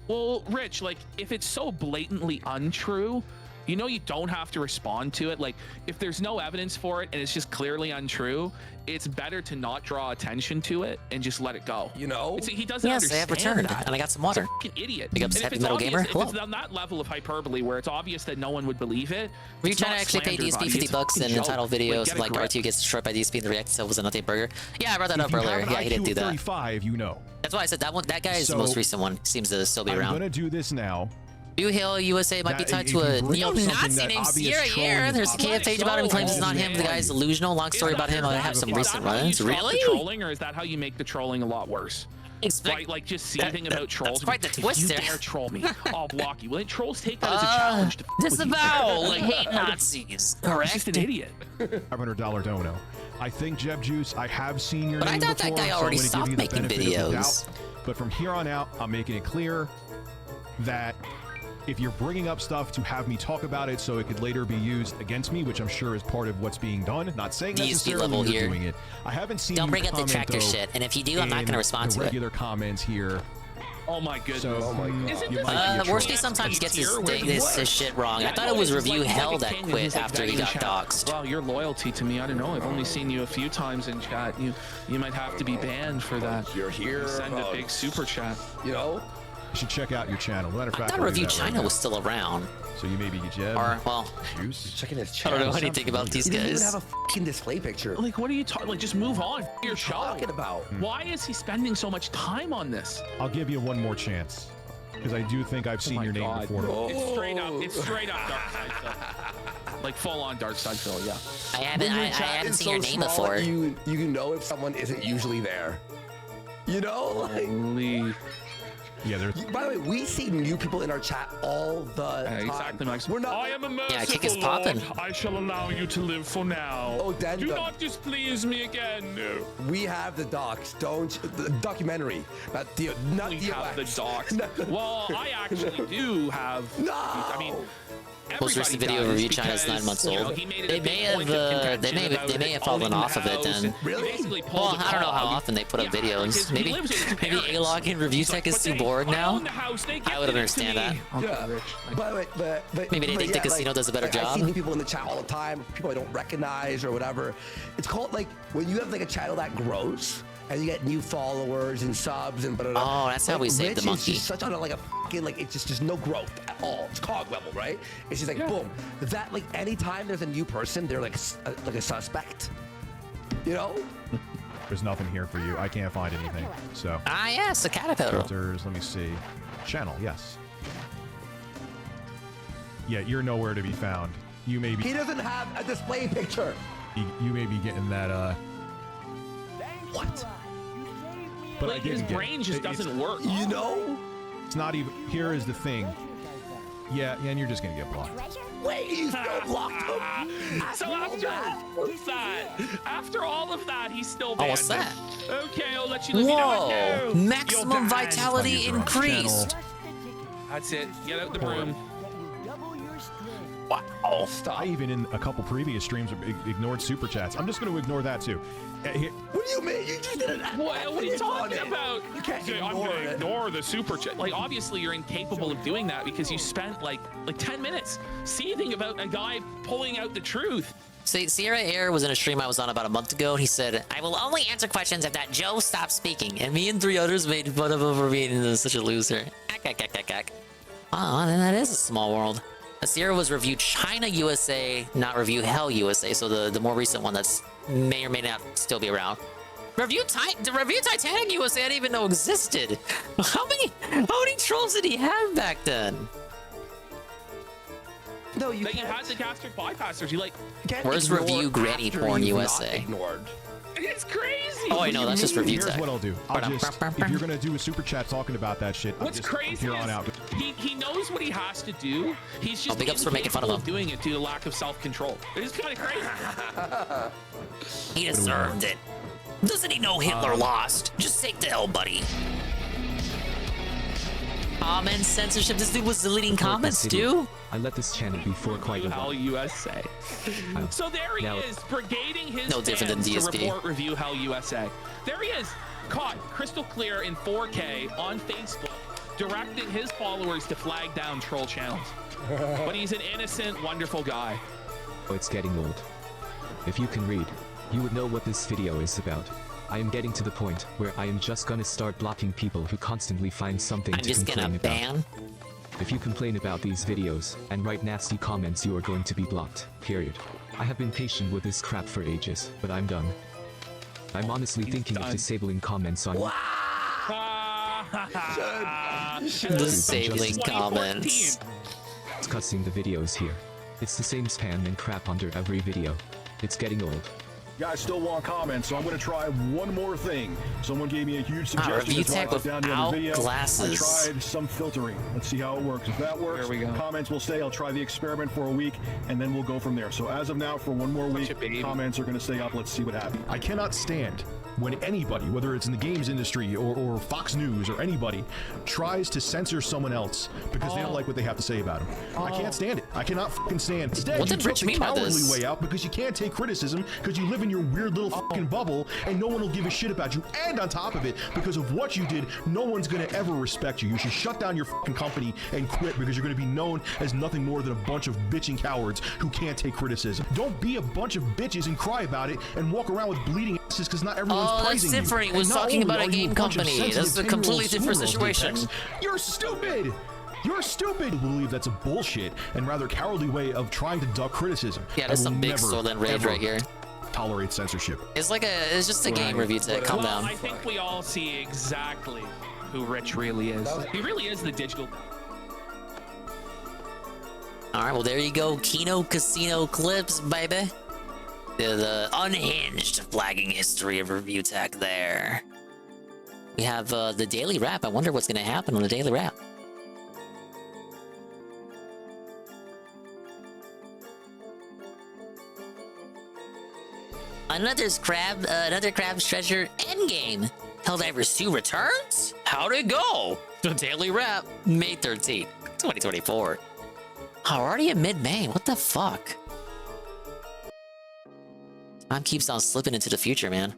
Well, Rich, like if it's so blatantly untrue, you know, you don't have to respond to it. Like if there's no evidence for it and it's just clearly untrue, it's better to not draw attention to it and just let it go. You know, he doesn't yes, I have returned, that. and I got some water. He's a fucking idiot. Big ups, Happy Metal Gamer. If it's on that level of hyperbole where it's obvious that no one would believe it, were you trying to actually pay DSP $50 and entitled videos like R2 gets destroyed by DSP and the react itself was a nothing burger? Yeah, I brought that up earlier. Yeah, he didn't do that. 35, you know. That's why I said that one. That guy is the most recent one. Seems to still be around. I'm gonna do this now. Review Hell USA might be tied to a neo-Nazi named Sierra Year. There's a KF page about him, claims it's not him. The guy's delusional. Long story about him. I have some recent run-ins. Really? Trolling, or is that how you make the trolling a lot worse? Right, like just seething about trolls. That's quite the twist you there. Dare troll me, I'll block you. Well, then trolls take that as a challenge. Disavow, like hate Nazis. Correct. He's just an idiot. $500 dono. I think Jeb Juice. I have seen your name I thought before, that guy already so stopped making videos. But from here on out, I'm making it clear that if you're bringing up stuff to have me talk about it so it could later be used against me, which I'm sure is part of what's being done, not saying necessarily level you're here. doing it. I haven't seen Don't you bring up the comment, tractor though, shit, and if you do, I'm not going to respond to it. Regular comments here Oh my goodness. So, Oh my god. Isn't this Worst case sometimes gets his shit wrong. I thought it was Review Hell that quit after he got doxxed. Well, your loyalty to me, I don't know. I've only seen you a few times in chat. You might have to be banned for that. You're here. Send a big super chat. You know? You should check out your channel. Matter of I fact, thought I'll do Review that right China now. was still around. So you maybe Jeb. Or, well, Juice. Checking his I channel. don't know anything about these He doesn't even guys. have a fucking display picture. Like, what are you talking? Like, just move on. You're talking about. Why is he spending so much time on this? I'll give you one more chance. Because I do think I've seen your name before. It's straight up. It's straight up Dark Side Phil. Like full on Dark Side Phil. Yeah. I haven't seen your name before. You can know if someone isn't usually there. You know, like. Holy. Yeah, there's. By the way, we see new people in our chat all the time. Exactly, Max. We're not. I am a merciful Yeah, kick is Lord. popping. I shall allow you to live for now. Oh, Dan, do not displease me again. No. We have the docs. The documentary, not the have the docs. Well, I actually do have. No. I mean. Most recent video of Review China is 9 months old. They may have fallen off of it then. Really? Well, I don't know how often they put up videos. Maybe A-Log and Review Tech is too bored now. I would understand that. Yeah. But Maybe they think the casino does a better I job. see new people in the chat all the time, people I don't recognize or whatever. It's called like when you have like a channel that grows and you get new followers and subs and blah, blah, blah. Oh, that's how we saved the monkey. It's just such on a, like a fucking like it's just no growth at all. It's cog level, right? It's just like boom. That like anytime there's a new person, they're like a suspect. You know? There's nothing here for you. I can't find anything. So. Ah, yes, a caterpillar. Filters. Let me see. Channel. Yes. Yeah, you're nowhere to be found. You may be. He doesn't have a display picture. You may be getting that. What? But like his brain just doesn't work. You know? It's not even. Here is the thing. Yeah, and you're just gonna get blocked. Wait, you still blocked him? So after all of that, he's still banned. Oh, what's that? Okay, I'll let you live. You know what? Whoa! No. Maximum vitality increased. That's it. Get out the broom. Wow. Stop. I even in a couple previous streams ignored super chats. I'm just going to ignore that too. What do you mean? You just didn't. What are you talking about? You can't I'm going to ignore the super chat. Like, obviously, you're incapable of doing that because you spent like 10 minutes seething about a guy pulling out the truth. See, Sierra Air was in a stream I was on about a month ago. He said, I will only answer questions if that Joe stops speaking. And me and 3 others made fun of him for being such a loser. Oh, then that is a small world. Sierra was Review China USA, not Review Hell USA. So the more recent one that's may or may not still be around. Review Titanic USA I didn't even know existed. How many trolls did he have back then? No, you had the gastric bypassers. You like. Where's Review Granny Porn USA? It's crazy. Oh, I know. That's just Review Tech. Here's what I'll do. If you're gonna do a super chat talking about that shit, what's crazy here on is out. he knows what he has to do. He's just big ups for making fun of him. Doing it due to lack of self-control. It's kind of crazy. He deserved it. Doesn't he know Hitler lost? Just take the L, buddy. Comment censorship. This dude was deleting comments, dude. I let this channel be for quite a while. USA. So there he is, brigading his no different than fans DSP. to report Review Hell USA. There he is, caught crystal clear in 4K on Facebook, directing his followers to flag down troll channels. But he's an innocent, wonderful guy. Oh, it's getting old. If you can read, you would know what this video is about. I am getting to the point where I am just gonna start blocking people who constantly find something to complain about. Ban? If you complain about these videos and write nasty comments, you are going to be blocked, period. I have been patient with this crap for ages, but I'm done. I'm honestly thinking of disabling comments on disabling comments. Discussing the videos here. It's the same spam and crap under every video. It's getting old. Guys still want comments, so I'm going to try one more thing. Someone gave me a huge suggestion. Review Tech without glasses. I tried some filtering. Let's see how it works. If that works, comments will stay. I'll try the experiment for a week, and then we'll go from there. So as of now, for one more week, comments are going to stay up. Let's see what happens. I cannot stand when anybody, whether it's in the games industry or Fox News or anybody, tries to censor someone else because they don't like what they have to say about them. I can't stand it. I cannot fucking stand it. Instead, What you did took Rich the mean by cowardly this? way out because you can't take criticism because you live in your weird little fucking bubble and no one will give a shit about you. And on top of it, because of what you did, no one's gonna ever respect you. You should shut down your fucking company and quit because you're gonna be known as nothing more than a bunch of bitching cowards who can't take criticism. Don't be a bunch of bitches and cry about it and walk around with bleeding asses because not everyone's praising you. That's different. He was And not talking only about a are you game bunch of company. That's a sensitive completely 10-year-old different schoolgirls, situation. You're stupid. You're stupid to believe that's a bullshit and rather cowardly way of trying to duck criticism. Yeah, there's I will some big never, stolen rage ever right here. Tolerate censorship. It's just a game review to calm Well, down. I think we all see exactly who Rich really is. He really is the digital. All right, well, there you go. Kino Casino clips, baby. The unhinged flagging history of review tech there. We have the daily wrap. I wonder what's going to happen on the daily wrap. Another Crab's Treasure endgame. Helldivers 2 returns? How'd it go? The daily wrap, May 13th, 2024. Already in mid-May, what the fuck? Time keeps on slipping into the future, man.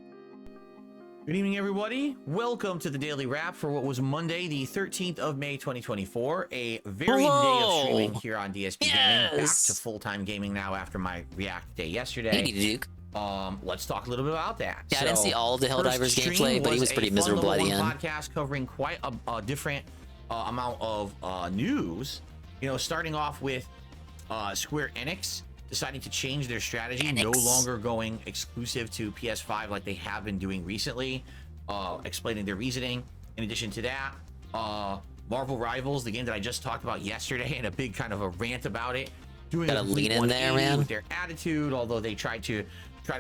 Good evening, everybody. Welcome to the Daily Wrap for what was Monday, the 13th of May, 2024. A very day of streaming here on DSP Gaming. Back to full-time gaming now after my React day yesterday. Hey, Duke. Let's talk a little bit about that. Yeah, I didn't see all of the Helldivers gameplay, but he was pretty miserable by the end. Podcast covering quite a different amount of news. You know, starting off with Square Enix deciding to change their strategy, no longer going exclusive to PS5 like they have been doing recently, explaining their reasoning. In addition to that, Marvel Rivals, the game that I just talked about yesterday, and a big kind of a rant about it, doing Gotta a lean in there, man. with their attitude, although they tried to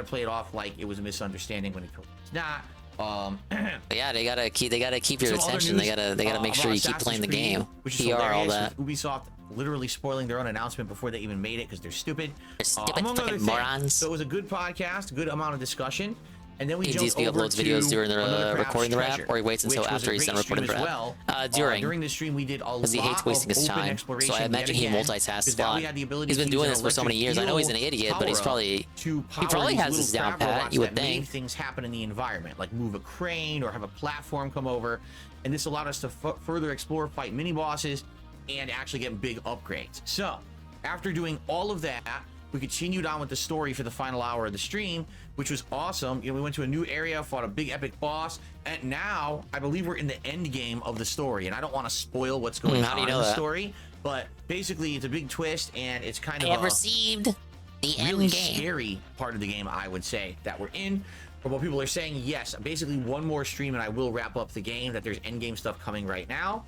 play it off like it was a misunderstanding when it's not. But yeah, they gotta keep your attention. They gotta make sure you keep playing the game. Which is PR, all hilarious, that. with Ubisoft literally spoiling their own announcement before they even made it because they're stupid. They're stupid among other fucking things. morons. So it was a good podcast, good amount of discussion, and then we jumped DSP over uploads to videos during another the Crafts recording the wrap, Treasure, or he waits until which was after a he's great done recording the stream wrap. as well. During the stream, we did a Because he hates lot wasting of his open time. exploration. So I imagine he yet again, multitasks because a now lot. we had the ability He's been to doing use this an for so many years. I know he's an electric idiot, but he's power-up probably to he probably power has these his little down crab pat. robots You would that made think. things happen in the environment, like move a crane or have a platform come over, and this allowed us to further explore, fight mini bosses, and actually get big upgrades. So after doing all of that, we continued on with the story for the final hour of the stream, which was awesome. You know, we went to a new area, fought a big epic boss, and now I believe we're in the end game of the story. And I don't want to spoil what's going How do on you in know the that? story, but basically it's a big twist, and it's kind of I have received the really end game. scary part of the game, I would say, that we're in. From what people are saying, yes, basically one more stream and I will wrap up the game, that there's end game stuff coming right now.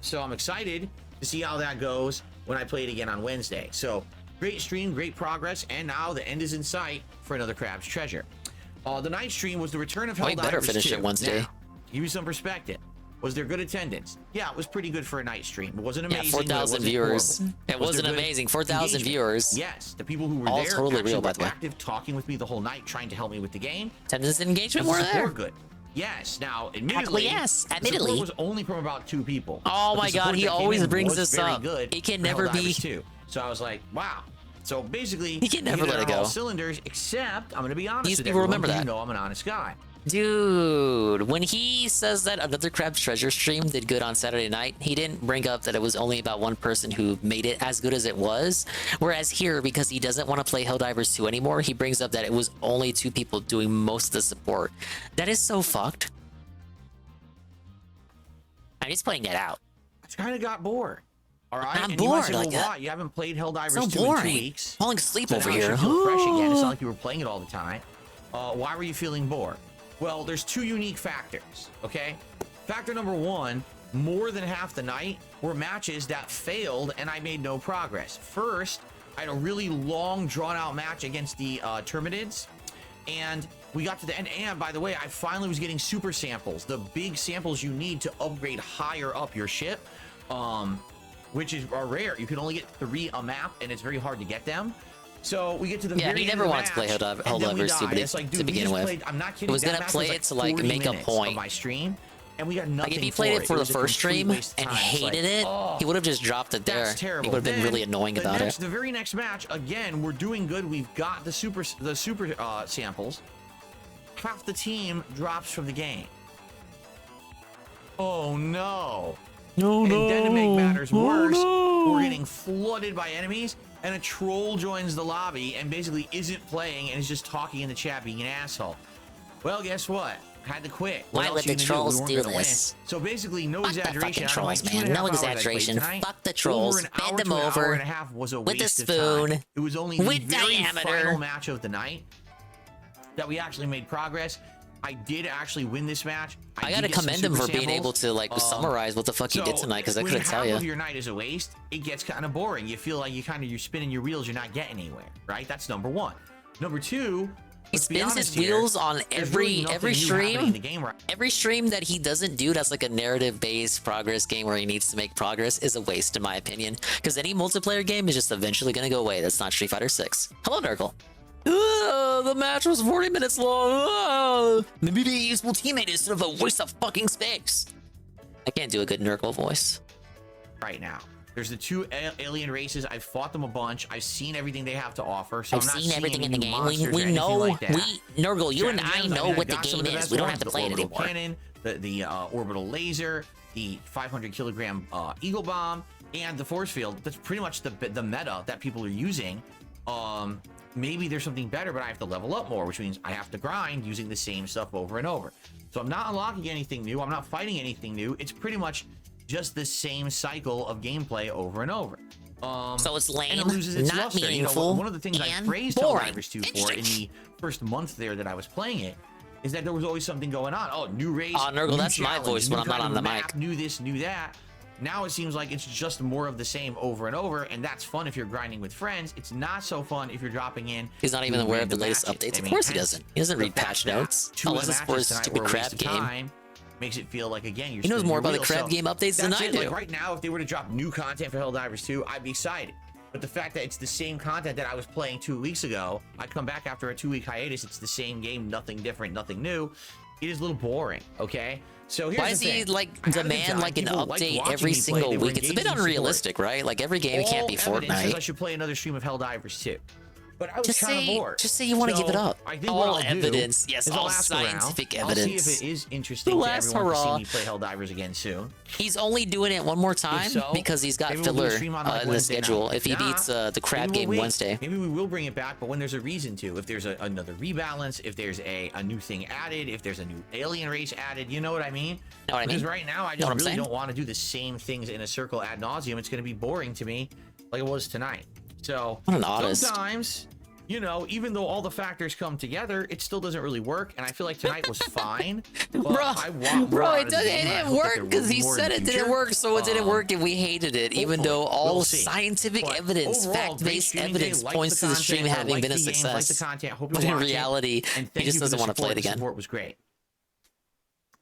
So I'm excited to see how that goes when I play it again on Wednesday. So great stream, great progress, and now the end is in sight for another Crab's Treasure. The night stream was the return of Helldivers 2. We better finish it Wednesday. Now, give you some perspective. Was there good attendance? Yeah, it was pretty good for a night stream. It wasn't Yeah, amazing. 4,000 viewers. It wasn't amazing. 4,000 viewers. Yes, the people who were All there totally actually real, by were the way. active, talking with me the whole night, trying to help me with the game. Attendance and engagement The were support there. good. Yes. Now, admittedly, yes, the admittedly. support was only from about 2 people. Oh But my the support God, he that came always in brings was this very up. Good He can for never Helldivers be- 2. So I was like, wow. So basically, He can never we hit let it on all go. cylinders, except I'm going to be honest These with people everyone, remember 'cause that. You know I'm an honest guy. Dude, when he says that another Crab's Treasure stream did good on Saturday night, he didn't bring up that it was only about one person who made it as good as it was. Whereas here, because he doesn't want to play Helldivers 2 anymore, he brings up that it was only 2 people doing most of the support. That is so fucked. And he's playing that out. I kind of got bored. All right, I'm and you might bored say, like well, that. why? You haven't played Helldivers So 2 in boring. 2 weeks. Falling asleep So over now it here. should feel fresh again. It's not like you were playing it all the time. Why were you feeling bored? Well, there's 2 unique factors, okay? Factor number 1, more than half the night were matches that failed and I made no progress. First, I had a really long, drawn-out match against the Terminids, and we got to the end. And by the way, I finally was getting super samples, the big samples you need to upgrade higher up your ship, which are rare. You can only get 3 a map, and it's very hard to get them. So we get to the Yeah, very he end never of the wanted to play match, Helldivers and then we die. It's like, dude, to we begin just with. played, I'm not kidding. He was that gonna match play like it to like 40 make a minutes point. of my stream, and we got nothing. Like if he played it for the was a first complete stream waste of and time. It's like, hated it, oh, he would have just dropped it there. that's terrible. He would have been Then really annoying about it. The very next match, again, we're doing good. We've got the super samples. Half the team drops from the game. Oh no. No, and no. then to make matters worse, no. we're getting flooded by enemies, and a troll joins the lobby and basically isn't playing and is just talking in the chat being an asshole. Well, guess what? Had to quit. Why would the trolls do this? this? So basically, no Fuck exaggeration. the fucking trolls, man. No exaggeration. Fuck the trolls. Bend them Hour over and a half was a with a waste of spoon. time. It was only the with very diameter. final match of the night that we actually made progress. I did actually win this match. I did gotta get some commend him super for being samples. able to like summarize what the fuck he did tonight, because I couldn't tell When half you. of your night is a waste, it gets kind of boring. You feel like you're spinning your wheels, you're not getting anywhere, right? That's number one. Number two, he spins his wheels on every stream. Every stream that he doesn't do that's like a narrative-based progress game where he needs to make progress is a waste, in my opinion. Because any multiplayer game is just eventually gonna go away. That's not Street Fighter 6. Hello, Nurgle. The match was 40 minutes long. Maybe the useful teammate instead of a waste of fucking space. I can't do a good Nurgle voice. Right now, there's the two alien races. I've fought them a bunch. I've seen everything they have to offer. So I've I'm not seen seeing everything in any the new game. monsters or We anything know, like that. Nurgle, you and I Stratagems, know mean, what the got some game of is. best We don't ones, have to the play it orbital anymore. Cannon, the orbital laser, the 500 kilogram eagle bomb, and the force field. That's pretty much the meta that people are using. Maybe there's something better, but I have to level up more, which means I have to grind using the same stuff over and over. So I'm not unlocking anything new. I'm not fighting anything new. It's pretty much just the same cycle of gameplay over and over. So it's lame, and it loses its not luster. meaningful, You know, one of the things I and praised boring. Helldivers 2 for in the first month there that I was playing it is that there was always something going on. Oh, new race. Nurgle, new that's my challenge, voice when new I'm not kind on of the map, mic. New this, new that. Now it seems like it's just more of the same over and over, and that's fun if you're grinding with friends. It's not so fun if you're dropping in. He's not even doing aware of the random latest matches. updates. I Of mean, course he hence doesn't. He doesn't the read fact patch that notes. two Unless of the it's for his matches tonight stupid were a crab waste of game. time. Makes it feel like, again, you're He knows spinning more your about the wheels. crab So game updates than that's I it. do. Like right now, if they were to drop new content for Helldivers 2, I'd be excited. But the fact that it's the same content that I was playing 2 weeks ago, I come back after a 2-week hiatus, it's the same game, nothing different, nothing new. It is a little boring, okay? So here's Why the does thing. he like I had a good demand time. like an People liked update watching every me play. single They were week? It's a bit engaged in support. unrealistic, right? Like every game can't be All evidence says I Fortnite. should play another stream of Helldivers 2. But I was Just kind of say, bored. just say you want to give it So, up. I think All what I'll do evidence, yes, is I'll all ask around. scientific I'll see evidence. if it is interesting The to last everyone to hurrah. see me play Helldivers again soon. He's only doing it one more time so, because he's got maybe we'll do a filler stream on, like, in the Wednesday schedule. night. If he Nah, beats the crab maybe game we'll wait. Wednesday. Maybe we will bring it back, but when there's a reason to. If there's another rebalance, if there's a new thing added, if there's a new alien race added, you know what I mean? Know what I Because mean? right now, I Know just what I'm really saying? don't want to do the same things in a circle ad nauseum. It's going to be boring to me, like it was tonight. So What an artist. sometimes, you know, even though all the factors come together, it still doesn't really work. And I feel like tonight was fine. But I want more out Bro, of the game, and I didn't hope that work there because will be he more in said the it didn't future. work, so it didn't work, and we hated it, even though Hopefully, all we'll see. scientific But evidence, overall, great fact-based streaming day. evidence Like points to the content, stream having like been a the game, like the success. content. Hope you But in watch it. reality, And he thank just you for doesn't the want to play it support. The again. support was great.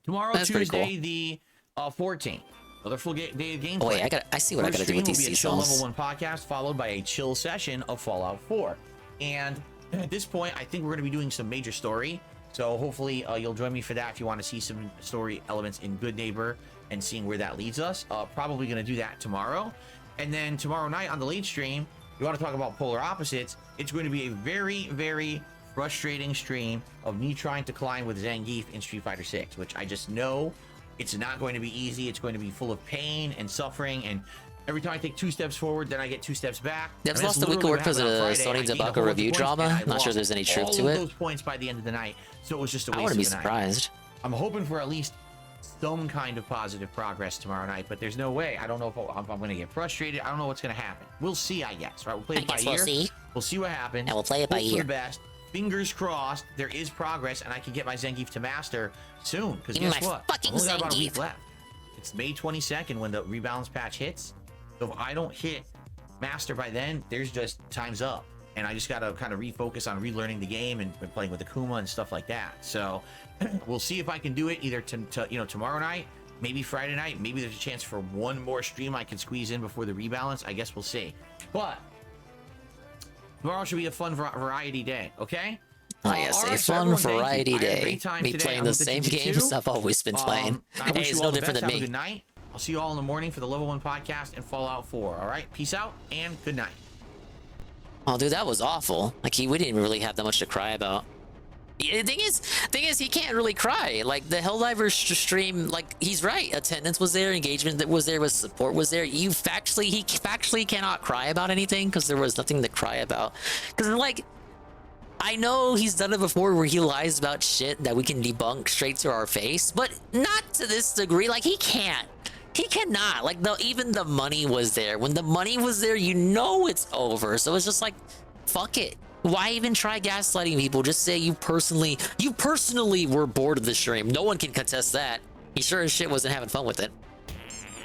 Tomorrow, That's pretty Tuesday, cool. the 14th. Another full day of gameplay. Oh wait, I see what I gotta do with First these stream will be a seasons. chill level 1 podcast, followed by a chill session of Fallout 4. And at this point, I think we're going to be doing some major story. So hopefully you'll join me for that if you want to see some story elements in Good Neighbor and seeing where that leads us. Probably going to do that tomorrow. And then tomorrow night on the late stream, you want to talk about polar opposites. It's going to be a very, very frustrating stream of me trying to climb with Zangief in Street Fighter 6, which I just know it's not going to be easy. It's going to be full of pain and suffering, and every time I take 2 steps forward, then I get 2 steps back. Devs And lost that's a week of literally work what because of happened on the Friday. Sony I gained a debacle whole bunch of review points, drama. and I Not sure lost there's any truth all to of it. those points by the end of the night, so it was just a waste I wouldn't be of the night. surprised. I'm hoping for at least some kind of positive progress tomorrow night, but there's no way. I don't know if I'm going to get frustrated. I don't know what's going to happen. We'll see, I guess. Right? We'll play it by we'll ear. see. We'll see what happens. And we'll play it by Hope for ear. the best. Fingers crossed. There is progress, and I can get my Zangief to master soon. Because Give me guess my what? fucking I've only got about a week Zangief. left. It's May 22nd when the rebalance patch hits. So if I don't hit master by then, there's just time's up. And I just got to kind of refocus on relearning the game and playing with Akuma and stuff like that. So we'll see if I can do it either tomorrow night, maybe Friday night. Maybe there's a chance for one more stream I can squeeze in before the rebalance. I guess we'll see. But Tomorrow should be a fun variety day, okay? Oh yes, all a right, so fun everyone, thank you. variety I had a day. great time Me today. playing I the hope that same you did games too. I've always been playing. I wish Hey, you it's all no the different best. than Have a me. good night. I'll see you all in the morning for the Level 1 podcast and Fallout 4. All right, peace out and good night. Oh, dude, that was awful. Like, we didn't really have that much to cry about. The thing is, he can't really cry. Like, the Helldivers stream, like, he's right. Attendance was there, engagement that was there, support was there. He factually cannot cry about anything because there was nothing to cry about. Because, like, I know he's done it before where he lies about shit that we can debunk straight to our face, but not to this degree. Like, he can't. He cannot. Like, even the money was there. When the money was there, you know it's over. So it's just like, fuck it. Why even try gaslighting people? Just say you personally were bored of the stream. No one can contest that. He sure as shit wasn't having fun with it.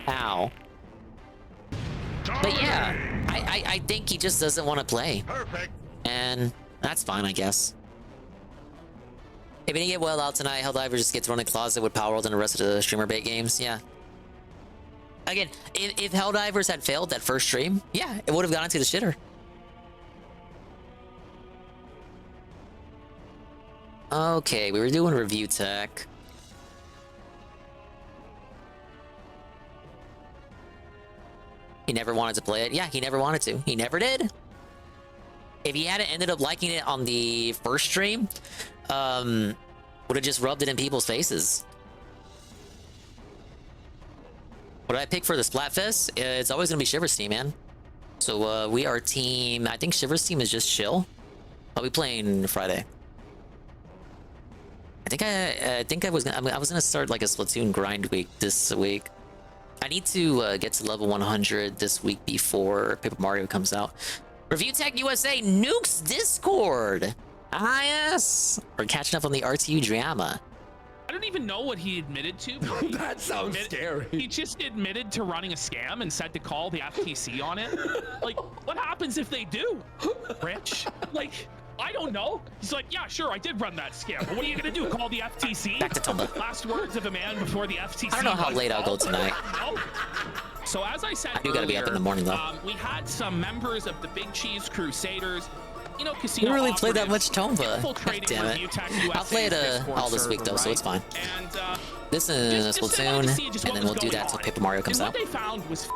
Ow. But yeah, I think he just doesn't want to play. Perfect. And that's fine, I guess. If he didn't get well out tonight, Helldivers just gets run in the closet with Power World and the rest of the streamer bait games. Yeah. Again, if Helldivers had failed that first stream, yeah, it would have gone into the shitter. Okay, we were doing review tech. He never wanted to play it. Yeah, he never wanted to. He never did. If he hadn't ended up liking it on the first stream, would have just rubbed it in people's faces. What did I pick for the Splatfest? It's always gonna be Shiver's team, man. So we are team. I think Shiver's team is just chill. I'll be playing Friday. I think I was gonna start like a Splatoon grind week this week. I need to get to level 100 this week before Paper Mario comes out. ReviewTechUSA nukes Discord. Ah yes, we're catching up on the RTU drama. I don't even know what he admitted to. That sounds scary. He just admitted to running a scam and said to call the FTC on it. Like, what happens if they do? Rich? Like, I don't know. He's like, yeah, sure, I did run that scam. But what are you gonna do? Call the FTC? Back to Tomba. Last words of a man before the FTC. I don't know how late I'll go tonight. No. So as I said I do gotta be up in the morning though. We had some members of the Big Cheese Crusaders, you know, casino You really play that operatives much Tomba? God infiltrating damn it. ReviewTechUSA's I'll play it Discord all this week though, server, so it's fine. And This is just they wanted to see Splatoon, just and what then was we'll do going that till on. Paper Mario comes And out. what they found was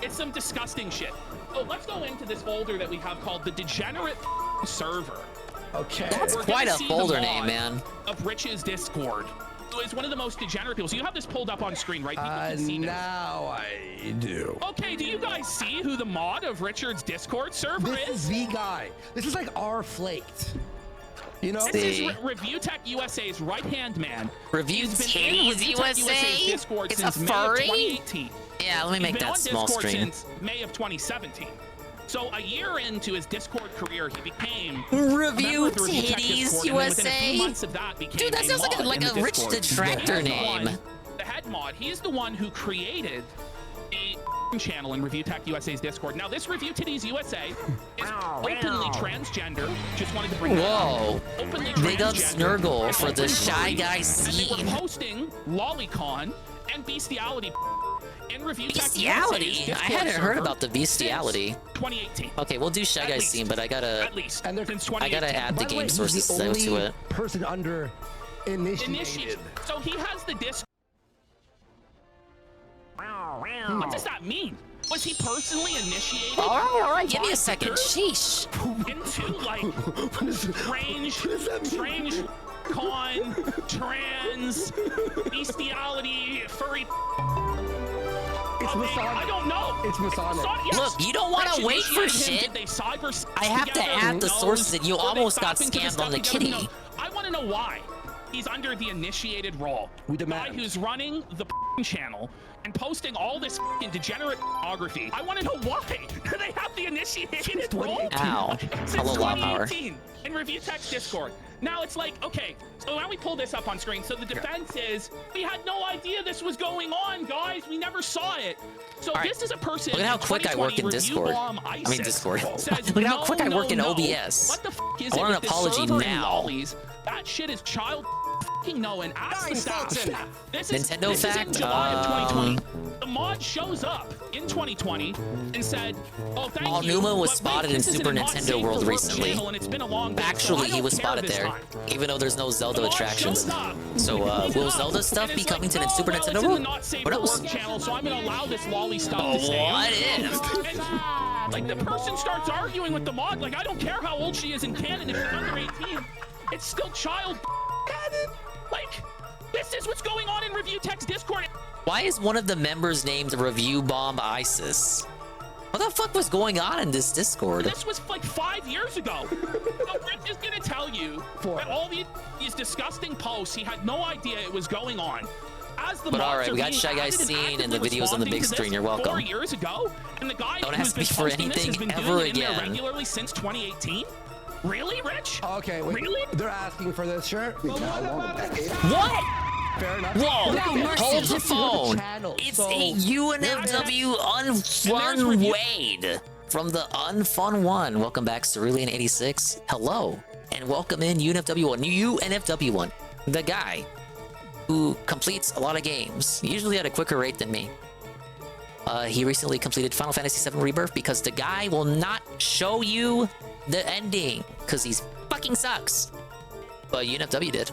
it's some disgusting shit. So let's go into this folder that we have called the Degenerate server. Okay. That's We're quite gonna a see folder the name, mod man. Of Rich's Discord. So it's one of the most degenerate people. So you have this pulled up on screen, right? People can see this. Now I do. Okay, do you guys see who the mod of Richard's Discord server This is the guy. This is like our flaked. You know? This is ReviewTechUSA's right-hand man. ReviewTechUSA? Discord It's since a May of furry? 2018. Yeah, let me make He's been that on small Discord screen. since May of 2017. So a year into his Discord career, he became Review a member of the ReviewTech Titties Discord, and then within a few USA? months of that became Dude, that sounds like mod like in a the rich Discord. detractor The head name. mod- The head mod, he's the one who created a channel in ReviewTechUSA's Discord. Now, this Review Titties USA is openly transgender. Just wanted to bring that Whoa. up. Openly Big up transgender. Snurgle for the Open Shy free, Guy And scene. they were posting Lolicon and Bestiality in ReviewTechUSA's Bestiality? I Discord hadn't heard server about the bestiality. since 2018. Okay, we'll do Shy At Guy least. scene, but I gotta At least. And Since I 2018. gotta add the By the way, game he's sources the to only it. person under initiated. So he has the Discord. What does that mean? Was he personally initiated? All right, give me by a second. Vickers Sheesh. Into like strange con, trans, bestiality, furry. It's Masonic. I don't know. It's Masonic. Yes. Look, you don't want Rich to wait for initiated him. shit. Did they cyber I have to together? add Who the knows? sources, and you Were they almost got stopping to scammed stuff on the together? Who kitty. knows? I want to know why he's under the initiated role. We The guy demand. who's running the channel and posting all this degenerate pornography. I want to know why. Do they have the initiated role? Ow. Since Hello, Law Power. 2018 in ReviewTech's Discord. Now it's like, okay, so now we pull this up on screen. So the defense is, we had no idea this was going on, guys. We never saw it. So All right. this is a person. Look at how in quick I work in 2020 Discord. Review Bomb I mean ISIS Discord. says, Look at how no, quick I work in no, no. OBS. What the f is I it want an with this apology server and now. lollies? That shit is child fucking know and ask the staff. This is Nintendo this fact? is in July of 2020. The mod shows up in 2020 and said, "Oh, thank you." Numa was but spotted wait, in this Super is a not Nintendo safe World for work recently. channel, and it's been a long day, so Actually, I he don't was care spotted this there, time. even though there's no Zelda The mod attractions. shows up. So, will Zelda stuff be coming to the Super Nintendo World? What else? Channel, so I'm gonna allow this lolly stuff to stay. What if? And, like, the person starts arguing with the mod, like, I don't care how old she is in canon, if she's under 18, it's still child canon. Like, this is what's going on in ReviewTech's Discord. Why is one of the members named Review Bomb ISIS? What the fuck was going on in this Discord? This was like 5 years ago. So Rich is gonna tell you that all these disgusting posts, he had no idea it was going on. As the But mods alright, are we got being Shy Guys added and Scene and the actively videos on the big responding to screen. this You're welcome. 4 years ago, and the guy Don't who's ask been me for posting this has anything been ever doing it in there again. regularly since 2018. Really, Rich? Okay, wait. Really? They're asking for this shirt. What? Fair enough. Whoa! Hold the This is phone. channel, It's so- a UNFW Unfun Wade from the Unfun One. Welcome back, Cerulean86. Hello, and welcome in UNFW1. UNFW1, the guy who completes a lot of games, usually at a quicker rate than me. He recently completed Final Fantasy VII Rebirth because the guy will not show you the ending because he's fucking sucks. But UNFW did.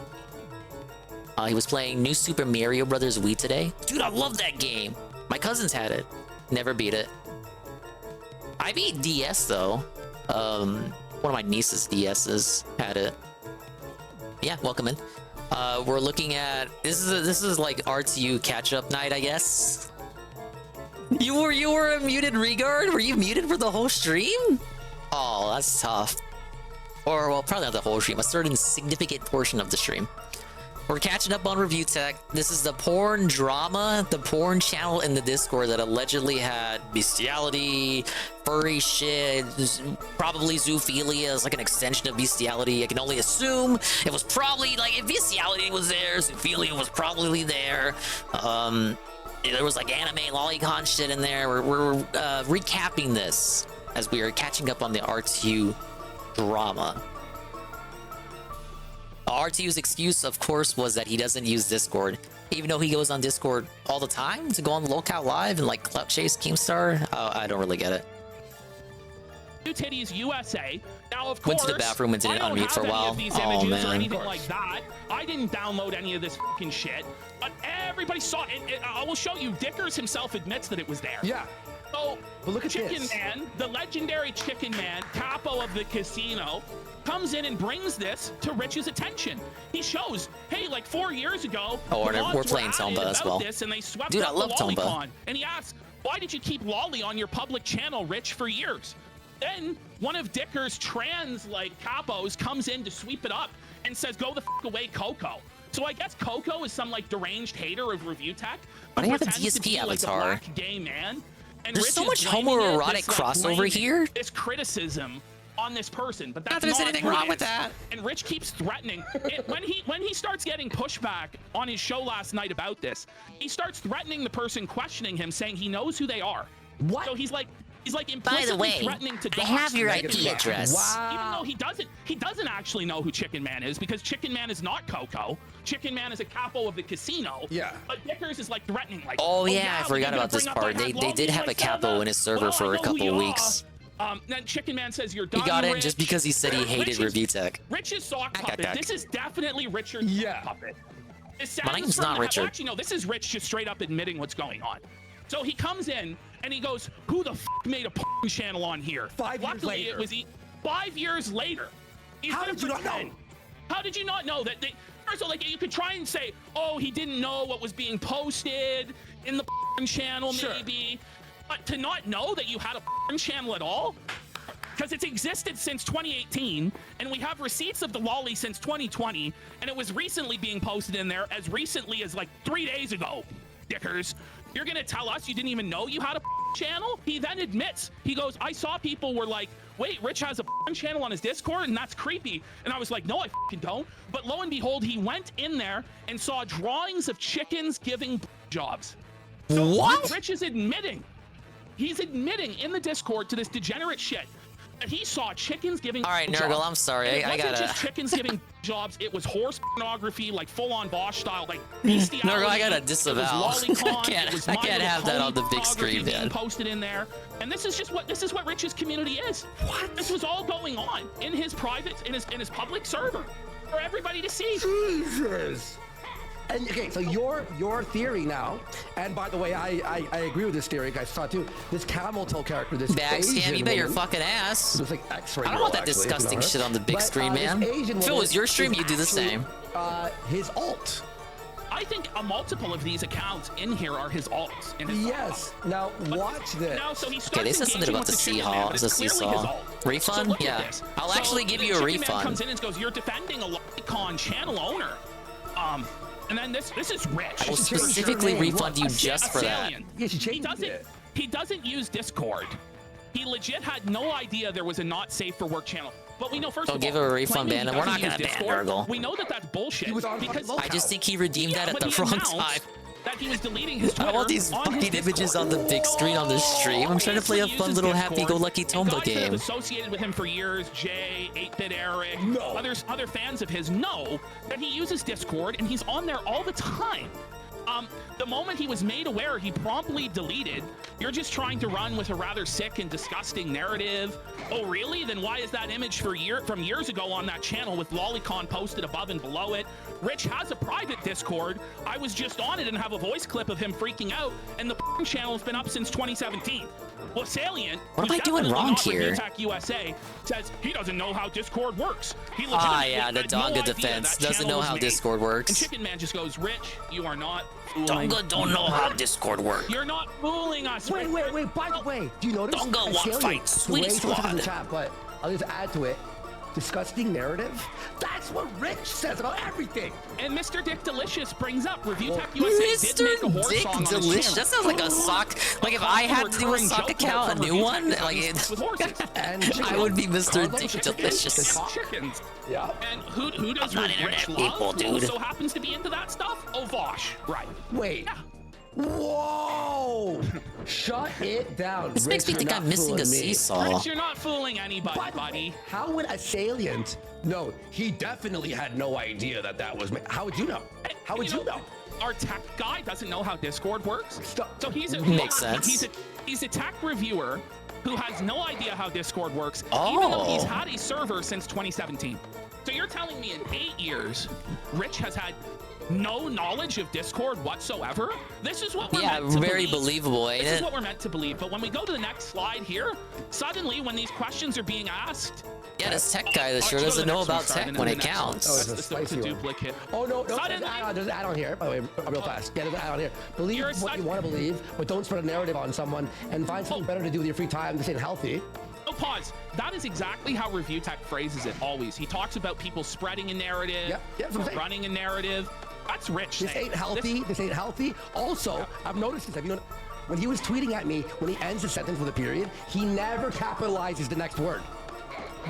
He was playing New Super Mario Brothers Wii today. Dude, I love that game. My cousins had it. Never beat it. I beat DS though. One of my niece's DS's had it. Yeah, welcome in. We're looking at this is like RTU catch-up night, I guess. You were muted, Regard? Were you muted for the whole stream? Oh, that's tough. Or well, probably not the whole stream, a certain significant portion of the stream. We're catching up on Review Tech. This is the porn drama, the porn channel in the Discord that allegedly had bestiality, furry shit, probably zoophilia is like an extension of bestiality. I can only assume it was probably like if bestiality was there, zoophilia was probably there. There was like anime lolicon shit in there. We're recapping this as we are catching up on the R2 drama. R2's excuse, of course, was that he doesn't use Discord, even though he goes on Discord all the time to go on Lockout Live and like Clout Chase Keemstar. I don't really get it. Titties USA. Now, of Went course, to the bathroom and didn't I don't unmute for a have any while. of these Oh, images man. or anything like that. I didn't download any of this fucking shit, but everybody saw it. I will show you. Dickers himself admits that it was there. Yeah. So, but look at Chicken this. Man, the legendary Chicken Man, capo of the casino, comes in and brings this to Rich's attention. He shows, hey, like 4 years ago, Oh, the mods we're were playing added Tomba as about well. this, and they swept Dude, up I love the Tomba. lolicon. And he asks, why did you keep Lolly on your public channel, Rich, for years? Then one of Dicker's trans like capos comes in to sweep it up and says, "Go the fuck away, Coco." So I guess Coco is some like deranged hater of Review Tech. Why do you have a pretends to DSP be, like, a avatar? black gay man. And There's Rich so is much blaming homoerotic this, like, crossover blaming here. This criticism on this person, but that's Not that there's not anything who it wrong with is. that. And Rich keeps threatening it, when he starts getting pushback on his show last night about this. He starts threatening the person questioning him, saying he knows who they are. What? So he's like By implicitly the way, threatening to I dox have your them. IP address. Even though he doesn't actually know who Chicken Man is, because Chicken Man is not Coco. Chicken Man is a capo of the casino. Yeah. But Dickers is like threatening, like, Oh yeah, I we forgot gotta about this bring up part. that They did have a capo in his server for a couple weeks. Then Chicken Man says you're He done. got in Rich. just because he said he hated Review Tech. Rich's sock puppet. that. This is definitely Richard's sock puppet. It My sounds name's from not the- Richard. Well, actually, no, this is Rich just straight up admitting what's going on. So he comes in and he goes, "Who the f made a porn channel on here?" 5 years Luckily, later. it was 5 years later. He's How gonna did you not know? pretend. How did you not know that? First of all, like you could try and say, "Oh, he didn't know what was being posted in the porn channel, maybe," but to not know that you had a porn channel at all. Because it's existed since 2018, and we have receipts of the lolly since 2020, and it was recently being posted in there as recently as like 3 days ago. Dickers, you're gonna tell us you didn't even know you had a channel? He then admits, he goes, "I saw people were like, wait, Rich has a channel on his Discord, and that's creepy." And I was like, "No, I don't." But lo and behold, he went in there and saw drawings of chickens giving jobs. So What? Rich is admitting, he's admitting in the Discord to this degenerate shit. And he saw chickens giving. All right, Nurgle, I'm sorry. I gotta. Just chickens giving jobs. It was horse pornography, like full-on Bosch style, like bestiality. Nurgle, I gotta disavow. I can't have that on the big screen, man. Posted in there, and this is what Rich's community is. What? This was all going on in his private, in his public server, for everybody to see. Jesus. And okay, so your theory now, and by the way, I agree with this theory. I saw too. This camel toe character, this backscam, Asian you bet your woman, fucking ass. It's like X-ray. I don't want that actually, disgusting shit on the big screen, man. If it was your stream, you'd do the same. His alt. I think a multiple of these accounts in here are his alts. Yes. Now watch this. Now, so he Okay, they said something about the seesaw. The seesaw refund. So yeah, I'll actually give you a refund. Comes in and goes, "You're defending a Lolicon channel owner." And then this is Rich. I will specifically refund you just for that. He doesn't use Discord. He legit had no idea there was a not safe for work channel. But we know first of all, give him a refund ban, and we're not gonna ban Nurgle. We know that that's bullshit. Because I just think he redeemed that at the wrong time. That he was deleting his Twitter. I want these fucking images on the big screen on the stream. I'm trying to play a fun little happy-go-lucky Tomba game. Associated with him for years, Jay, 8-Bit Eric, other fans of his know that he uses Discord and he's on there all the time. The moment he was made aware, he promptly deleted. You're just trying to run with a rather sick and disgusting narrative. Oh, really? Then why is that image from years ago on that channel with Lolicon posted above and below it? Rich has a private Discord. I was just on it and have a voice clip of him freaking out, and the channel's been up since 2017. Well, Salient, what am I doing wrong here? ReviewTechUSA says he doesn't know how Discord works. He yeah, the Donga defense doesn't know how Discord works. And Chicken Man just goes, "Rich, you are not fooling." Donga don't know how Discord works. You're not fooling us. Wait. By the way, do you notice? Donga won't fight Sweet Squad. But I'll just add to it. Disgusting narrative. That's what Rich says about everything. And Mr. Dick Delicious brings up ReviewTechUSA did make a horse song on his channel. That sounds like a sock. Like if I had to do a sock account, a new one, like I would be Mr. Dick Delicious. Chickens. Yeah. And who does Rich love? People, dude. Who so happens to be into that stuff? Oh, Vosh. Right. Wait. Yeah. Whoa! Shut it down. This makes me think I'm missing a seesaw. Rich, you're not fooling anybody, buddy. How would a Salient? No, he definitely had no idea that was. How would you know? How would you know? Our tech guy doesn't know how Discord works. So he's a makes sense. He's a tech reviewer who has no idea how Discord works, even though he's had a server since 2017. So you're telling me in 8 years, Rich has had no knowledge of Discord whatsoever? This is what we're meant to very believe. Believable, ain't it? This is what we're meant to believe. But when we go to the next slide here, suddenly when these questions are being asked, yeah, this tech guy that sure doesn't know about tech when it counts. Oh, it's a duplicate. Oh no, there's an add-on here. By the way, real fast. Yeah, there's an add-on here. Believe what you want to believe, but don't spread a narrative on someone and find something better to do with your free time. This ain't healthy. Oh, pause. That is exactly how ReviewTech phrases it always. He talks about people spreading a narrative, running a narrative. That's Rich. This ain't healthy. This ain't healthy. Also, I've noticed this. Have you noticed? When he was tweeting at me, when he ends a sentence with a period, he never capitalizes the next word.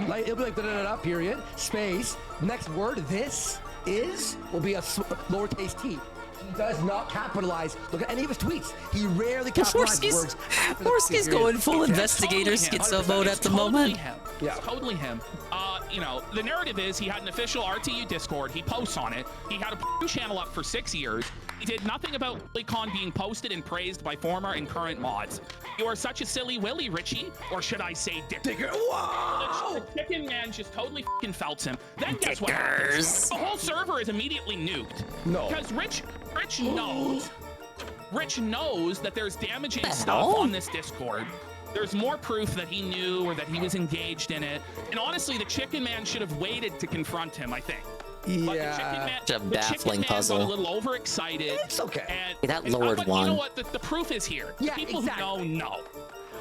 Like it'll be like da-da-da-da, period, space, next word, this is, will be a lowercase t. He does not capitalize. Look at any of his tweets. He rarely capitalizes words. Forsky's going full investigator schizo mode at the moment. Yeah, totally him. You know, the narrative is he had an official RTU Discord. He posts on it. He had a channel up for 6 years. He did nothing about Lolicon being posted and praised by former and current mods. You are such a silly willy, Richie, or should I say Dicker? Whoa! The Chicken Man just totally f***ing felts him. Then guess what happens? The whole server is immediately nuked. No. Because Rich knows. Rich knows that there's damaging stuff on this Discord. There's more proof that he knew or that he was engaged in it. And honestly, the Chicken Man should have waited to confront him, I think. Yeah. It's a baffling puzzle. Got a little overexcited. It's okay. And that lowered one. You know what? The proof is here. Yeah, people who know.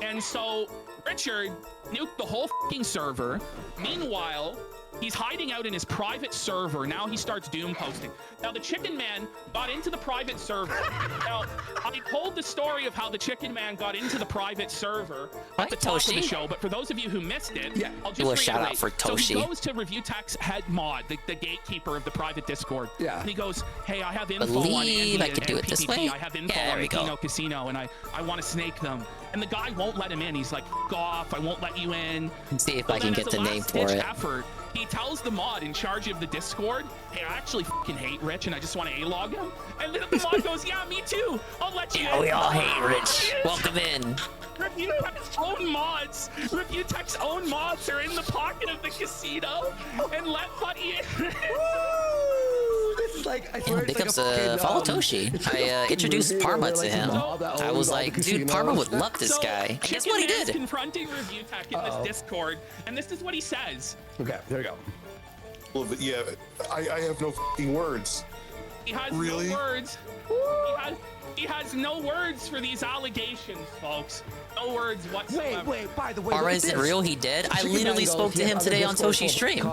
And so Richard nuked the whole fucking server. Meanwhile, He's hiding out in his private server. Now he starts doom posting. Now the Chicken Man got into the private server. Now I told the story of how the Chicken Man got into the private server at the top of the show, but for those of you who missed it, I'll just reiterate. Shout out for Toshi. So he goes to ReviewTech's head mod, the gatekeeper of the private Discord. Yeah. And he goes, "Hey, I have info on Andy I can do it this way. I have info on Kino Casino, and I want to snake them." And the guy won't let him in. He's like, "F off! I won't let you in." Let's see if I can get the name for it. Effort, he tells the mod in charge of the Discord, "Hey, I actually fucking hate Rich, and I just want to A-log him." And then the mod goes, "Yeah, me too. I'll let you in." Yeah, we all hate Rich. Welcome in. ReviewTech's own mods. ReviewTech's own mods are in the pocket of the casino and let Buddy in. This is like, I swear Yeah, becomes a follow Toshi. I introduced Parma to him. I was like, dude, Parma would love this guy. And guess what he did? Confronting ReviewTech in this Discord, and this is what he says. Okay, there we go. Well, but yeah, I have no fucking words. He has Really? no words. He has no words for these allegations, folks. No words whatsoever. Wait, by the way. Parma isn't real, he did. I literally spoke to him today on Toshi's stream.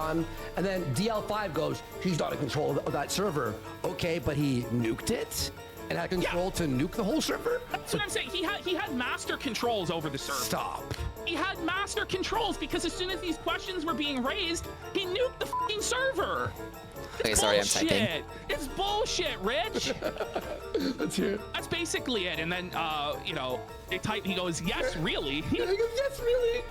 And then DL5 goes, he's not in control of that server. Okay, but he nuked it and had control to nuke the whole server? That's what I'm saying. He had master controls over the server. Stop. He had master controls because as soon as these questions were being raised, he nuked the fucking server. Okay, sorry, I'm typing. It's bullshit, Rich. Let's hear it. That's basically it. And then, you know, they type. He goes, "Yes, really." He goes, "Yes, really."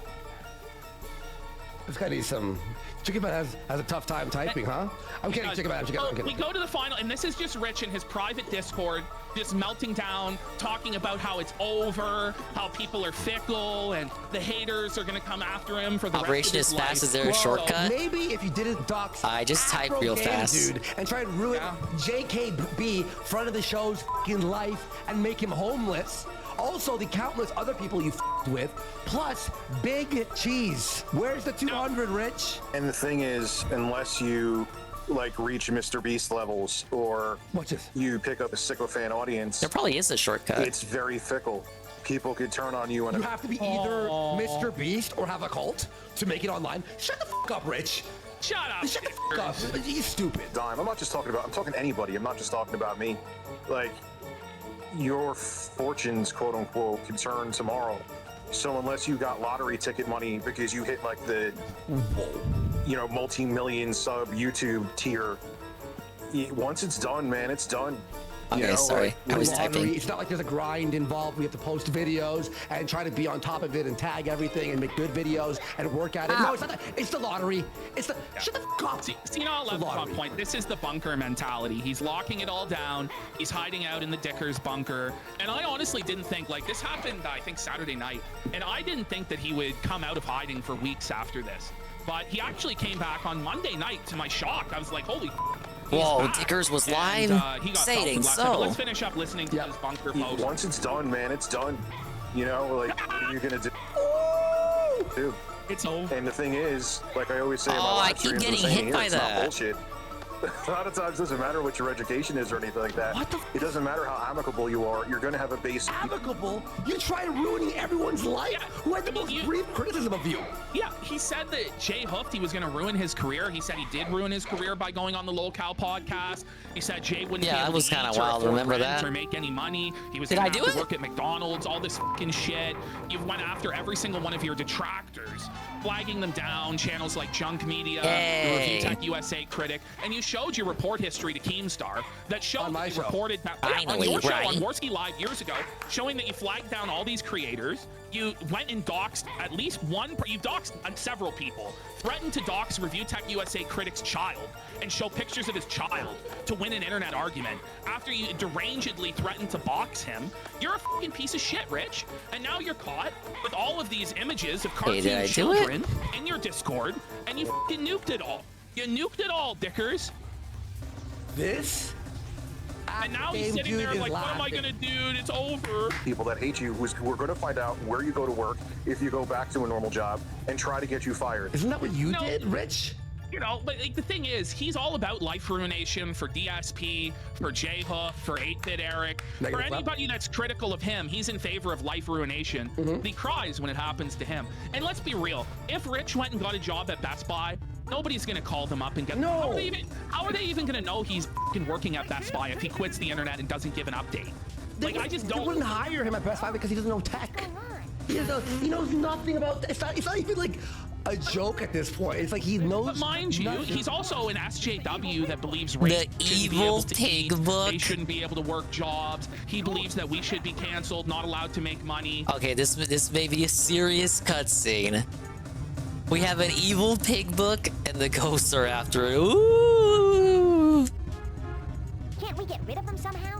This guy needs some. Chicken Man has a tough time typing, huh? I'm kidding, Chicken Man. I'm kidding. We go to the final, and this is just Rich in his private Discord, just melting down, talking about how it's over, how people are fickle, and the haters are gonna come after him for the Operation rest is of his fast. life. Is there a shortcut? Maybe if you didn't dox. I just typed real fast, dude, and try and ruin JKB front of the show's fucking life and make him homeless. Also, the countless other people you f***ed with, plus Big Cheese. Where's the 200, Rich? And the thing is, unless you like reach Mr. Beast levels or you pick up a sycophant audience, there probably is a shortcut. It's very fickle. People could turn on you, and you have to be either Mr. Beast or have a cult to make it online. Shut the f*** up, Rich. Shut up. Shut the f*** up. He's stupid. Dime. I'm not just talking about. I'm talking to anybody. I'm not just talking about me. Like, your fortunes, quote unquote, could turn tomorrow. So unless you got lottery ticket money because you hit like the, you know, multi-million sub YouTube tier, once it's done, man, it's done. Okay, you know, sorry, I was lottery. typing. It's not like there's a grind involved. We have to post videos and try to be on top of it and tag everything and make good videos and work at it. No, it's not that. It's the lottery. It's the shut the f*** up. See, you know, I'll on point. This is the bunker mentality. He's locking it all down. He's hiding out in the Dicker's bunker. And I honestly didn't think, like, this happened, I think, Saturday night. And I didn't think that he would come out of hiding for weeks after this. But he actually came back on Monday night, to my shock. I was like, holy. Whoa, Dickers was live? Saying so. Let's finish up listening to his bunker post. Once it's done, man, it's done. You know, like, what are you gonna do? It's over. And the thing is, like I always say in my I live keep streams, getting I'm saying hit by it's not that. bullshit. A lot of times it doesn't matter what your education is or anything like that. It doesn't matter how amicable you are. You're going to have a base. Amicable? You try ruining everyone's life? Who had the most brief criticism of you? Yeah, he said that Jay hoofed he was going to ruin his career. He said he did ruin his career by going on the Locale podcast. He said Jay wouldn't be able that was to kind of eat or wild. afford Remember rent that? or make any money. He was Did going I to do have to it? work at McDonald's, all this fucking shit. You went after every single one of your detractors, flagging them down, channels like Junk Media, Hey. the ReviewTechUSA critic, and you showed your report history to Keemstar that showed that you reported that on your show on Worski Live years ago, showing that you flagged down all these creators. You went and doxed at least one. You've doxed several people. Threatened to dox ReviewTechUSA critic's child and show pictures of his child to win an internet argument. After you derangedly threatened to box him, you're a fucking piece of shit, Rich. And now you're caught with all of these images of cartoon did I do children in your Discord, and you fucking nuked it all. You nuked it all, Dickers. This? And now he's sitting there like, what am I gonna do? It's over. People that hate you, we're going to find out where you go to work if you go back to a normal job and try to get you fired. Isn't that what you did, Rich? You know, but like, the thing is, he's all about life ruination for DSP, for J-Hoof, for 8-Bit Eric, for anybody that's critical of him. He's in favor of life ruination. He cries when it happens to him. And let's be real, if Rich went and got a job at Best Buy, Nobody's gonna call them up and get. No. How are they even gonna know he's fucking working at Best Buy if he quits the internet and doesn't give an update? Like, I just don't. They wouldn't hire him at Best Buy because he doesn't know tech. He knows nothing about. It's not even like a joke at this point. It's like he knows. But mind you, nothing. he's also an SJW that believes The rape shouldn't be evil able to pig eat, book. They shouldn't be able to work jobs. He believes that we should be canceled, not allowed to make money. Okay, this may be a serious cutscene. We have an evil pig book, and the ghosts are after it. Ooh! Can't we get rid of them somehow?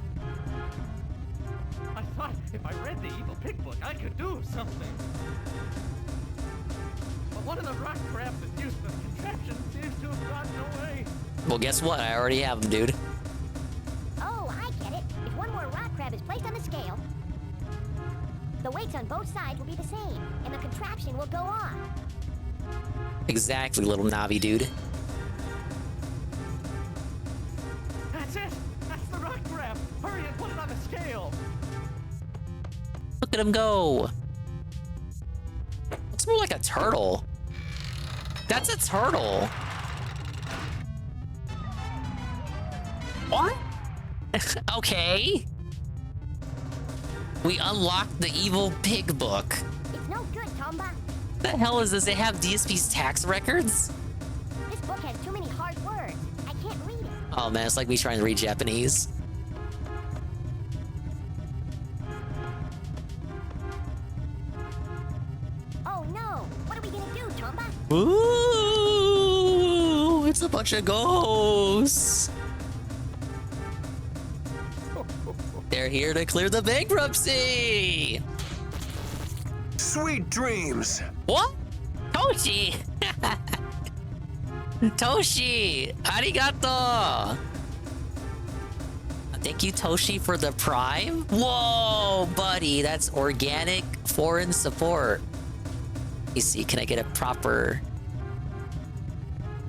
I thought if I read the evil pig book, I could do something. But one of the rock crabs that used the contraption seems to have gotten away. Well, guess what? I already have them, dude. Oh, I get it. If one more rock crab is placed on the scale, the weights on both sides will be the same, and the contraption will go on. Exactly, little Navi dude. That's it. That's the rock crab. Hurry and put it on the scale. Look at him go. Looks more like a turtle. That's a turtle. What? Okay. We unlocked the evil pig book. It's no good, Tomba. What the hell is this? They have DSP's tax records? This book has too many hard words. I can't read it. Oh man, it's like me trying to read Japanese. Oh no! What are we gonna do, Tomba? Ooh, it's a bunch of ghosts. They're here to clear the bankruptcy. Sweet dreams. What? Toshi! Toshi! Arigato! Thank you, Toshi, for the Prime. Whoa, buddy, that's organic foreign support. Let me see, can I get a proper...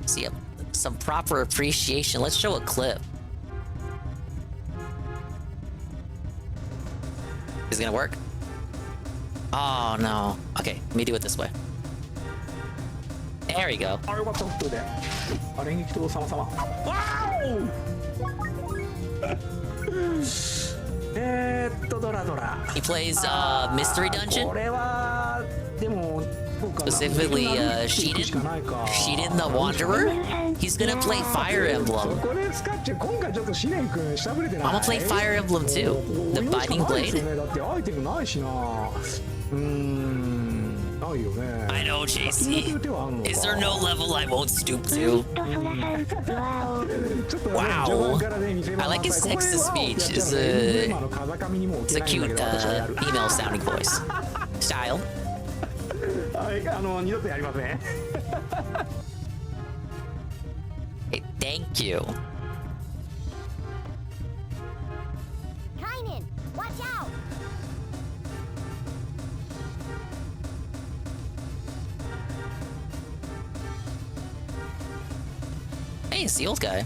See, some proper appreciation. Let's show a clip. Is it gonna work? Oh no. Okay, let me do it this way. There we go. He plays Mystery Dungeon. Specifically, Shiden the Wanderer. He's gonna play Fire Emblem. I'm gonna play Fire Emblem too. The Binding Blade. I know, JC. Is there no level I won't stoop to? Wow. I like his text-to-speech. It's a cute female sounding voice. Style. Hey, thank you. Kainen, watch out! Hey, it's the old guy.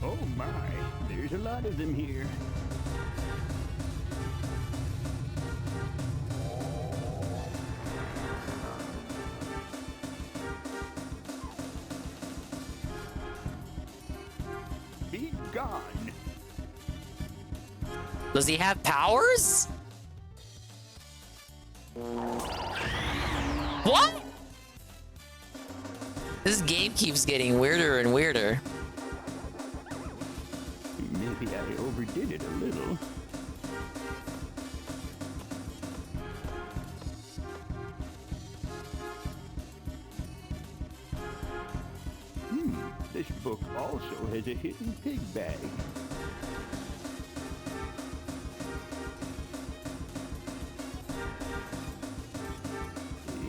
Oh my, there's a lot of them here. Be gone. Does he have powers? What? This game keeps getting weirder and weirder. Maybe I overdid it a little. This book also has a hidden pig bag.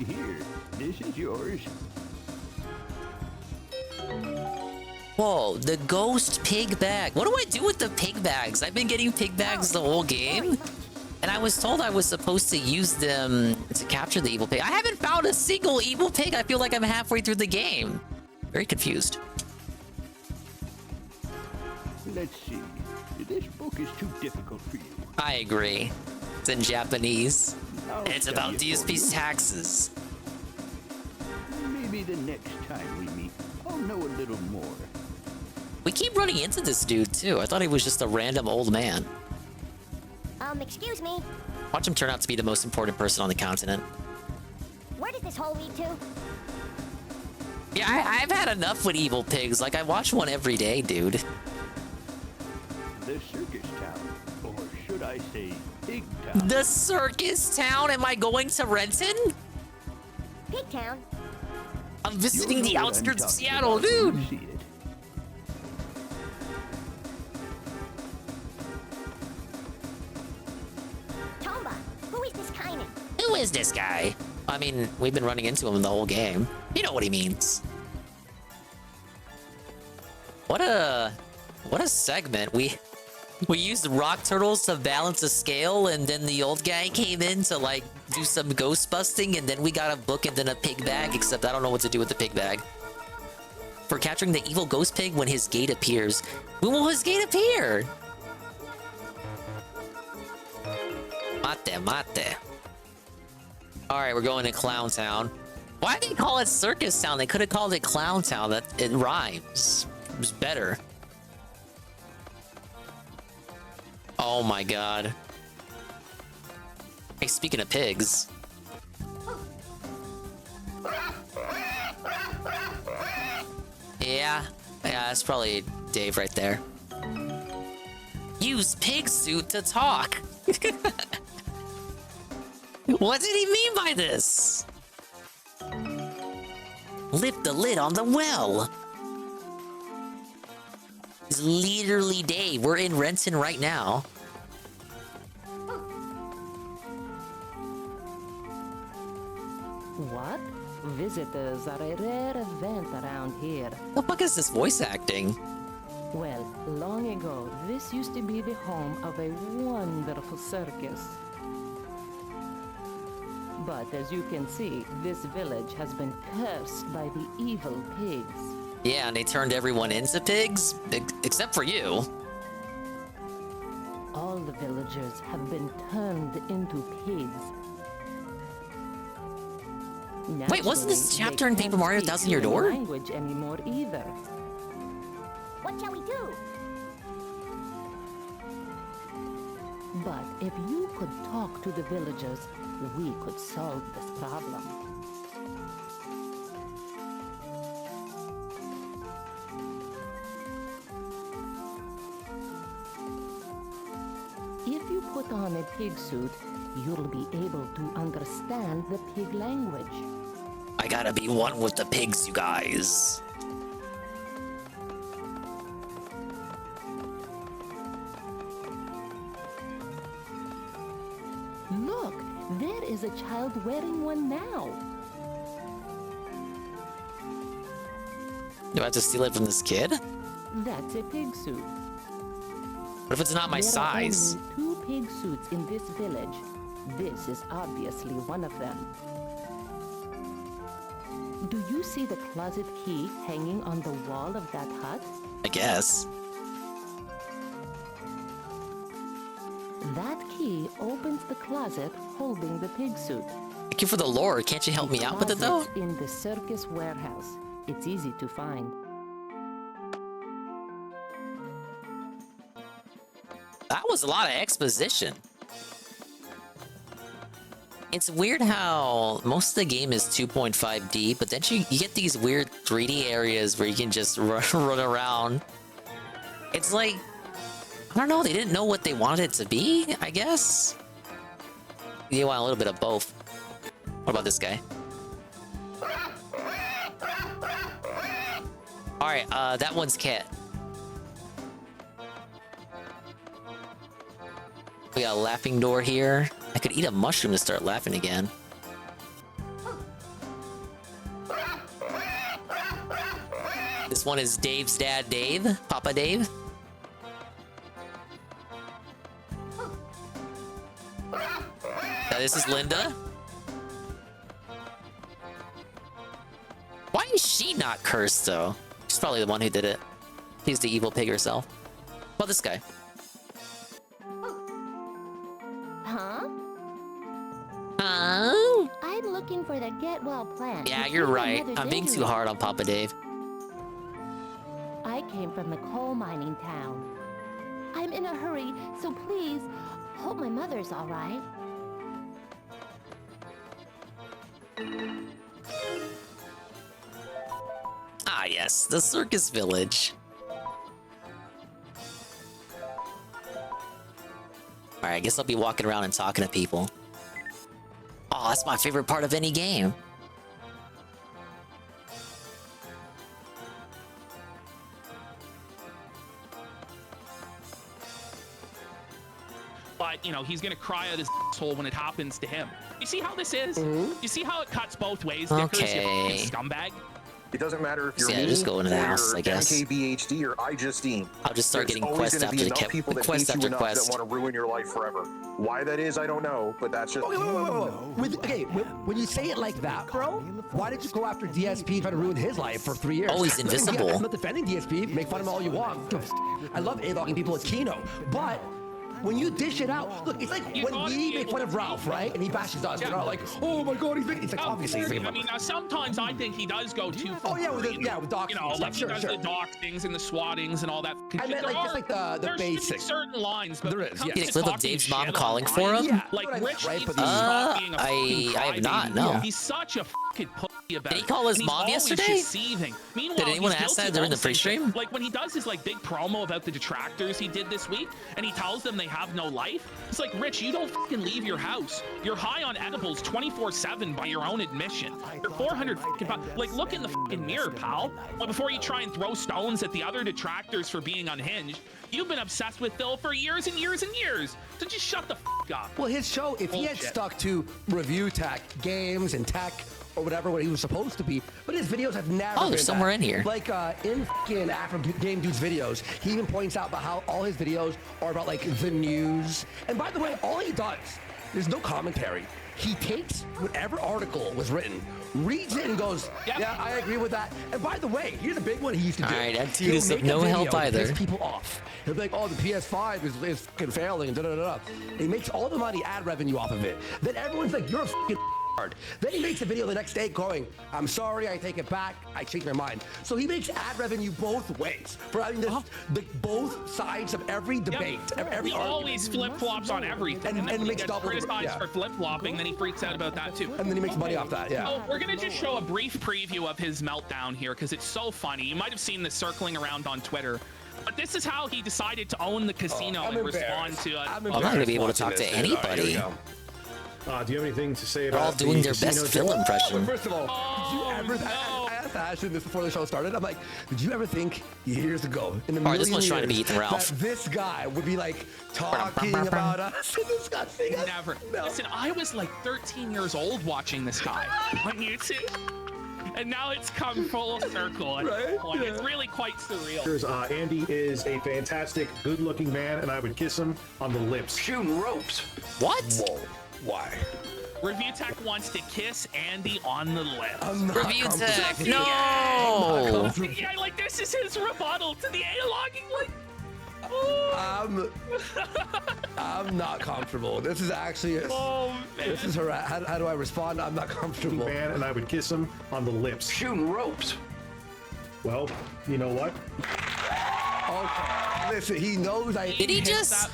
Here, this is yours. Whoa, the ghost pig bag. What do I do with the pig bags? I've been getting pig bags the whole game. And I was told I was supposed to use them to capture the evil pig. I haven't found a single evil pig. I feel like I'm halfway through the game. Very confused. Let's see. This book is too difficult for you. I agree. It's in Japanese. And it's about DSP's taxes. Maybe the next time we meet, I'll know a little more. We keep running into this dude, too. I thought he was just a random old man. Excuse me. Watch him turn out to be the most important person on the continent. Where does this hole lead to? Yeah, I've had enough with evil pigs. Like, I watch one every day, dude. The circus town. Or should I say, pig town? The circus town? Am I going to Renton? Pig town? I'm visiting the outskirts of Seattle, dude. Tomba, who is this Kynan? Who is this guy? I mean, we've been running into him the whole game. You know what he means. What a segment. We used rock turtles to balance a scale, and then the old guy came in to like do some ghost busting, and then we got a book and then a pig bag, except I don't know what to do with the pig bag. For capturing the evil ghost pig when his gate appears. When will his gate appear? Mate. Alright, we're going to Clown Town. Why did they call it Circus Town? They could have called it Clown Town. That it rhymes. It was better. Oh my god. Hey, speaking of pigs. Yeah, that's probably Dave right there. Use pig suit to talk. What did he mean by this? Lift the lid on the well. It's literally Dave. We're in Renton right now. What? Visitors are a rare event around here. The fuck is this voice acting? Well, long ago, this used to be the home of a wonderful circus. But as you can see, this village has been cursed by the evil pigs. Yeah, and they turned everyone into pigs, except for you. All the villagers have been turned into pigs. Wait, wasn't this chapter in Paper Mario Thousand Year Door? Language anymore either. What shall we do? But if you could talk to the villagers, we could solve this problem. If you put on a pig suit, you'll be able to understand the pig language. I gotta be one with the pigs, you guys. Look, there is a child wearing one now. Do I have to steal it from this kid? That's a pig suit. What if it's not my size? There are only 2 pig suits in this village. This is obviously one of them. Do you see the closet key hanging on the wall of that hut? I guess. That key opens the closet holding the pig suit. Thank you for the lore. Can't you help me out with it though? In the circus warehouse. It's easy to find. That was a lot of exposition. It's weird how most of the game is 2.5D, but then you get these weird 3D areas where you can just run around. It's like, I don't know, they didn't know what they wanted it to be, I guess? You want a little bit of both. What about this guy? Alright, that one's Cat. We got a laughing door here. I could eat a mushroom to start laughing again. This one is Dave's dad, Dave. Papa Dave. Now this is Linda. Why is she not cursed, though? She's probably the one who did it. She's the evil pig herself. Well, this guy. Huh? I'm looking for the get well plan. Yeah, you're right. I'm being too hard on Papa Dave. I came from the coal mining town. I'm in a hurry, so please, hope my mother's all right. Ah, yes, the circus village. Alright, I guess I'll be walking around and talking to people. Oh, that's my favorite part of any game. But, you know, he's gonna cry out his asshole when it happens to him. You see how this is? You see how it cuts both ways, Dickers, you fucking scumbag? It doesn't matter if you're Yeah, just go into the house, I guess. MKBHD or iJustine. I'll just start getting quest after people that quest hate after you enough quest. that want to ruin your life forever. Why that is, I don't know, but that's just. When you say it like that, bro, why did you go after DSP trying to ruin his life for 3 years? Oh, he's invisible. Yeah, I'm not defending DSP. Make fun of him all you want. I love A-logging people at Kino, but when you dish it out, look, it's like when we make fun of Ralph, right? And he bashes us. We're not like, oh my god, he's making. It's like obviously. I mean, now sometimes I think he does go too far. Oh yeah, with docs. You know, like he does the doc things and the swatings and all that. I meant like just like the there basic. Certain lines, but there is. You get a clip of Dave's mom calling for him? Like Rich needs to I stop being a fucking have not. crybaby. No. He's such a fucking pussy about it. Did he call his And he's mom always yesterday? just seething. Meanwhile, Did anyone he's ask guilty that during of the all the same pre-stream? shit. Like when he does his like big promo about the detractors he did this week, and he tells them they have no life. It's like, Rich, you don't fucking leave your house. You're high on edibles 24/7 by your own admission. You're 400 fucking pounds. Like, look in the fucking mirror, pal. Well, before you try and throw stones at the other detractors for being unhinged, you've been obsessed with Phil for years and years and years. So just shut the fuck up. Well, his show, if he had stuck to review tech, games and tech, or whatever, what he was supposed to be, but his videos have never been there's somewhere that. in here. Like in fucking Afro Game Dude's videos, he even points out about how all his videos are about like the news. And by the way, all he does, there's no commentary. He takes whatever article was written, reads it and goes, yeah, I agree with that. And by the way, here's a big one he used to do. All right, that dude He'll is of make a no video help to either. piss people off. He'll be like, oh, the PS5 is fucking failing, and da-da-da-da. He makes all the money, ad revenue off of it. Then everyone's like, you're a fucking hard. Then he makes a video the next day going, I'm sorry, I take it back, I changed my mind. So he makes ad revenue both ways for having both sides of every debate. Every He always flip-flops on everything. And then he gets criticized for flip-flopping, then he freaks out about that too. And then he makes money off that, yeah. So we're gonna just show a brief preview of his meltdown here because it's so funny. You might have seen this circling around on Twitter. But this is how he decided to own the casino and respond to it. I'm not going to be able to talk to anybody. Do you have anything to say They're all doing their best Phil impression. First of all, did you ever? I asked Ashton this before the show started. I'm like, did you ever think years ago, in a million this one's trying to be years, Ethan Ralph. that this guy would be like talking about us and discussing us? Never. Listen, I was like 13 years old watching this guy on YouTube. And now it's come full circle. Right? It's really quite surreal. Andy is a fantastic, good-looking man, and I would kiss him on the lips. Shooting ropes. What? Whoa. Why? ReviewTech wants to kiss Andy on the lips. ReviewTech, no! Yeah, like this is his rebuttal to the A-logging. Like, I'm not comfortable. This is actually. This is how do I respond? I'm not comfortable. Man, and I would kiss him on the lips. Shooting ropes. Well, you know what? Okay. Listen, he knows I. Did he just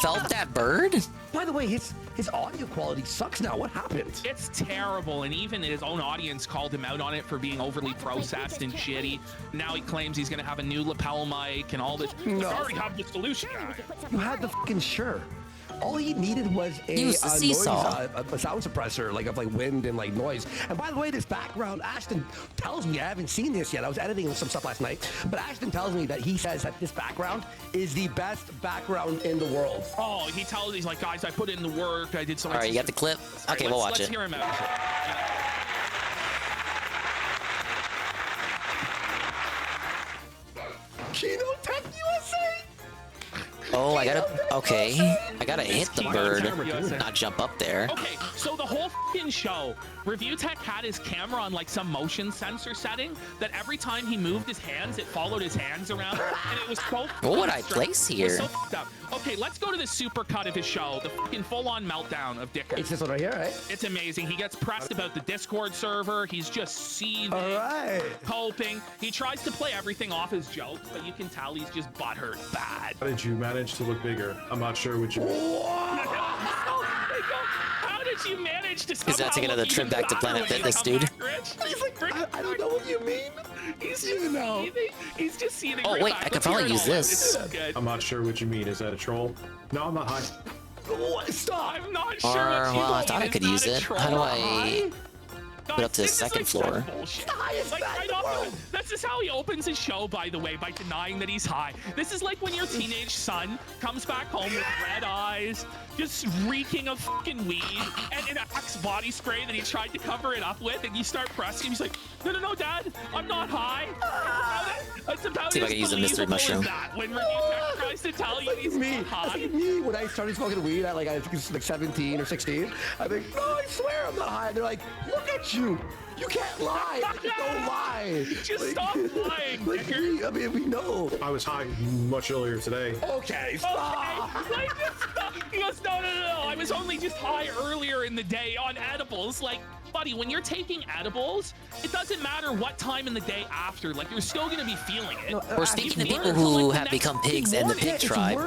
felt that bird? By the way, his audio quality sucks now. What happened? It's terrible, and even his own audience called him out on it for being overly processed and shitty. Now he claims he's gonna have a new lapel mic and all this. No. I already have the solution. You had the fucking Shure. All he needed was a noise, a sound suppressor, like of like wind and like noise. And by the way, this background, Ashton tells me, I haven't seen this yet. I was editing some stuff last night, but Ashton tells me that he says that this background is the best background in the world. Oh, he tells me, he's like, guys, I put in the work. I did something. All right, you got the clip? Okay, we'll watch it. Let's hear him out. Kino Tech USA. Oh, I gotta. Okay, I gotta hit the bird, not jump up there. Okay, so the whole fucking show, ReviewTech had his camera on like some motion sensor setting that every time he moved his hands, it followed his hands around, and it was so. What would I place here? So up. Okay, let's go to the super cut of his show, the fucking full-on meltdown of Dicker. It's this one right here, right? It's amazing. He gets pressed about the Discord server. He's just seething, coping. He tries to play everything off his jokes, but you can tell he's just butthurt bad. How did you manage to look bigger? I'm not sure what you mean. How did you manage to He's not taking another trip back to Planet Fitness, dude. He's like, I don't know what you mean. He's just seething. He's just seething. Oh, wait, I could probably use this. I'm not sure what you mean. Is that a troll? No, I'm not high. Stop! I'm not sure. Or, well, I thought I could use it. How do I put up to the second floor? This is how he opens his show, by the way, by denying that he's high. This is like when your teenage son comes back home with red eyes, just reeking of fucking weed, and an Axe body spray that he tried to cover it up with, and you start pressing him. He's like, no, Dad, I'm not high. It's about See if I can use a mystery mushroom. When ReviewTech tries to tell you he's not high. That's me when I started smoking weed at I think it's like 17 or 16. I think, no, I swear I'm not high. And they're like, look at you. You can't lie. Just don't lie. Just stop lying. I mean, we know. I was high much earlier today. Okay, stop. Okay. He goes, no. I was only just high earlier in the day on edibles. Like, buddy, when you're taking edibles, it doesn't matter what time in the day after. Like, you're still gonna be feeling it. Or speaking to people who have become pigs in the pig tribe,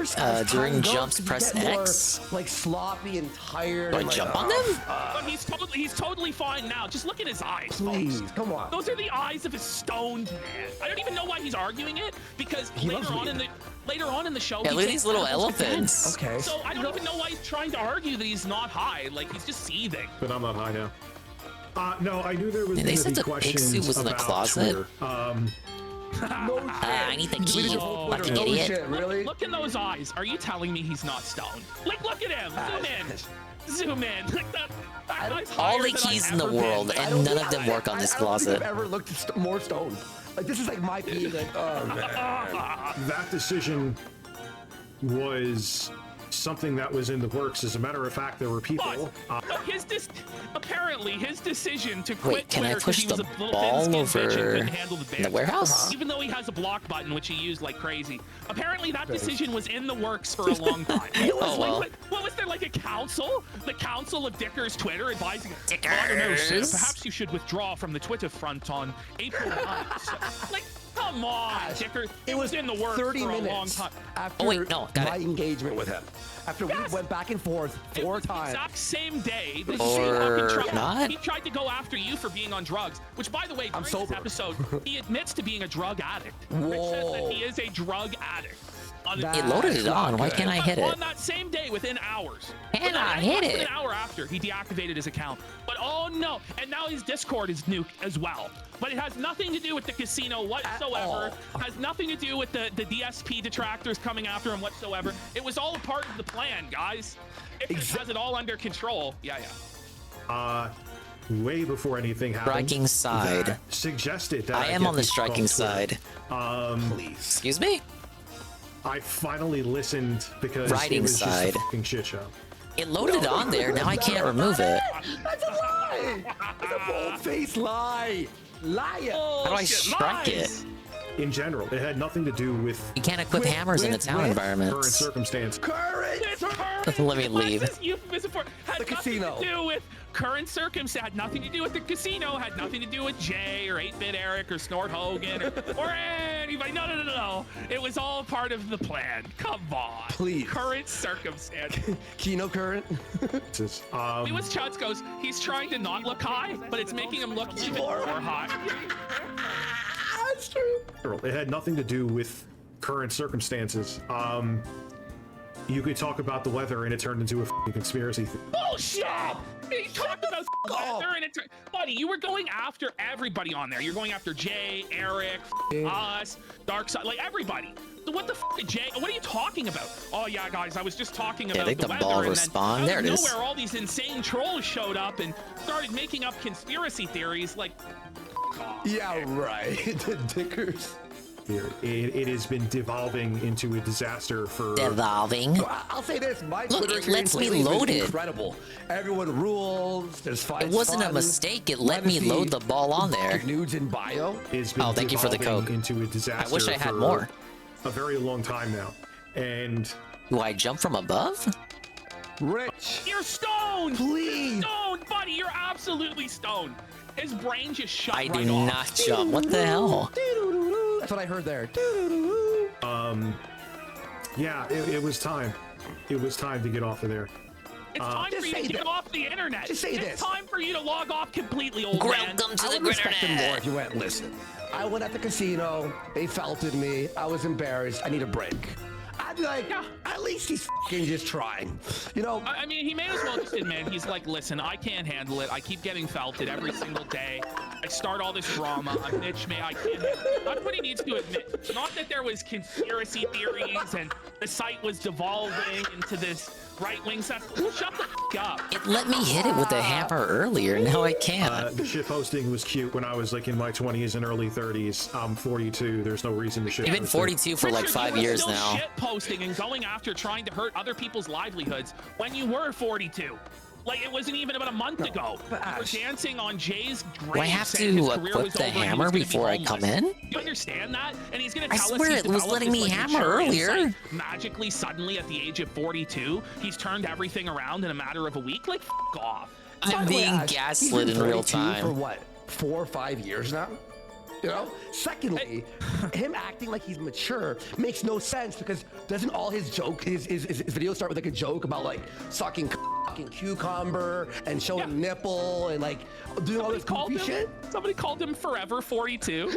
during jumps, press X. Like sloppy and tired. Do I jump on them? But he's totally fine now. Just look at his eyes. Please, come on. Those are the eyes of a stoned man. I don't even know why he's arguing it, because later on in the show, yeah, look at these little elephants. Okay. So I don't even know why he's trying to argue that he's not high. Like, he's just seething. But I'm not high now. No, I knew there was they said the pig suit was in the closet. I need the key, fucking idiot. Shit, really? Look in those eyes. Are you telling me he's not stoned? Like, look at him. Zoom in. Like that guy's all higher the than keys I've in the ever world, been. and none of them work on this closet. I've ever looked more stoned. Like, this is like my peak. Like, oh man. That decision was something that was in the works. As a matter of fact, there were people. Apparently, his decision to quit Wait, can I Twitter push because the he was a little ball thin-skinned bitch and over couldn't handle the in the warehouse? Even though he has a block button, which he used like crazy. Apparently, that decision was in the works for a long time. Oh, well. What was there, like a council? The Council of Dickers Twitter advising Dickers. I don't know, sir, perhaps you should withdraw from the Twitter front on April 9th. Like, come on, Dicker. It was in the works 30 for minutes a long time. after my engagement with him. After we went back and forth 4 times. Exact same day. Not? He tried to go after you for being on drugs, which, by the way, during this episode, he admits to being a drug addict. Rich says that he is a drug addict. It loaded it on. Why can't I hit it? On that same day, within hours. Can I hit it? An hour after, he deactivated his account. But oh no, and now his Discord is nuked as well. But it has nothing to do with the casino whatsoever. Has nothing to do with the DSP detractors coming after him whatsoever. It was all a part of the plan, guys. It has it all under control. Yeah. Way before anything happened. Striking side. Suggested that I am on the striking side. Please. Excuse me? I finally listened because Riding it was side. just a fucking shit show. It loaded on there. Now I can't remove it. That's a lie. That's a bold-faced lie. Liar. How do I strike it? In general, it had nothing to do with. You can't equip hammers in the town environments. Current circumstance. Let me leave. Had the casino. To do with current circumstance. Had nothing to do with the casino. Had nothing to do with Jay or 8-Bit Eric or Snort Hogan or anybody. No. It was all part of the plan. Come on. Please. Current circumstance. Kino current. It was Chuds goes, he's trying to not look high, but it's making him look even more high. That's true. It had nothing to do with current circumstances. You could talk about the weather and it turned into a fucking conspiracy. Bullshit! He talked about weather and buddy, you were going after everybody on there. You're going after Jay, Eric, us, Darkside, like everybody. So what the fuck, Jay? What are you talking about? Oh yeah, guys, I was just talking about think the the weather, ball and respawn. then There it is. nowhere, all these insane trolls showed up and started making up conspiracy theories. Like, yeah, right. The Dickers. here. It has been devolving into a disaster for... Devolving? I'll say this, my Look, Twitter it lets me experience load is it. incredible. Everyone rules, there's fun. It wasn't a mistake, it let me load the ball on there. Nudes in bio. Oh, thank you for the Coke. Into a disaster. I wish I had for more. A very long time now. And... Do I jump from above? Rich. You're stoned! Please! Stoned, buddy! You're absolutely stoned! His brain just shut I right do off. not jump. What the hell? That's what I heard there. Yeah, it was time. It was time to get off of there. It's time for you to get off the internet. Just say it's this. time for you to log off completely, old man. Welcome to I the would respect them more internet. if you went, listen, I went at the casino, they felted me, I was embarrassed, I need a break. I'd be like, at least he's fucking just trying. You know? I mean, he may as well just admit, he's like, listen, I can't handle it. I keep getting felted every single day. I start all this drama. I'm bitch, man. I can't handle it. That's what he needs to admit. Not that there was conspiracy theories and the site was devolving into this right-wing stuff. Shut the f up. It let me hit it with a hammer earlier. Now I can't. The shit posting was cute when I was like in my 20s and early 30s. I'm 42. There's no reason to shit. You've been 42 for like 5 years still now. Shit posting and going after trying to hurt other people's livelihoods when you were 42. Like, it wasn't even about a month ago. You were dancing on Jay's grave. Do I have to equip the hammer before I come in? You understand that? And he's gonna I tell us swear he's it was developed letting this, me like, hammer mature earlier. insight. Magically, suddenly, at the age of 42, he's turned everything around in a matter of a week. Like, f off. I'm being gaslit in real time. For what, 4 or 5 years now? You know? Secondly, him acting like he's mature makes no sense because doesn't all his videos start with like a joke about like sucking fucking cucumber and showing nipple and like doing all this goofy shit? Somebody called him Forever 42.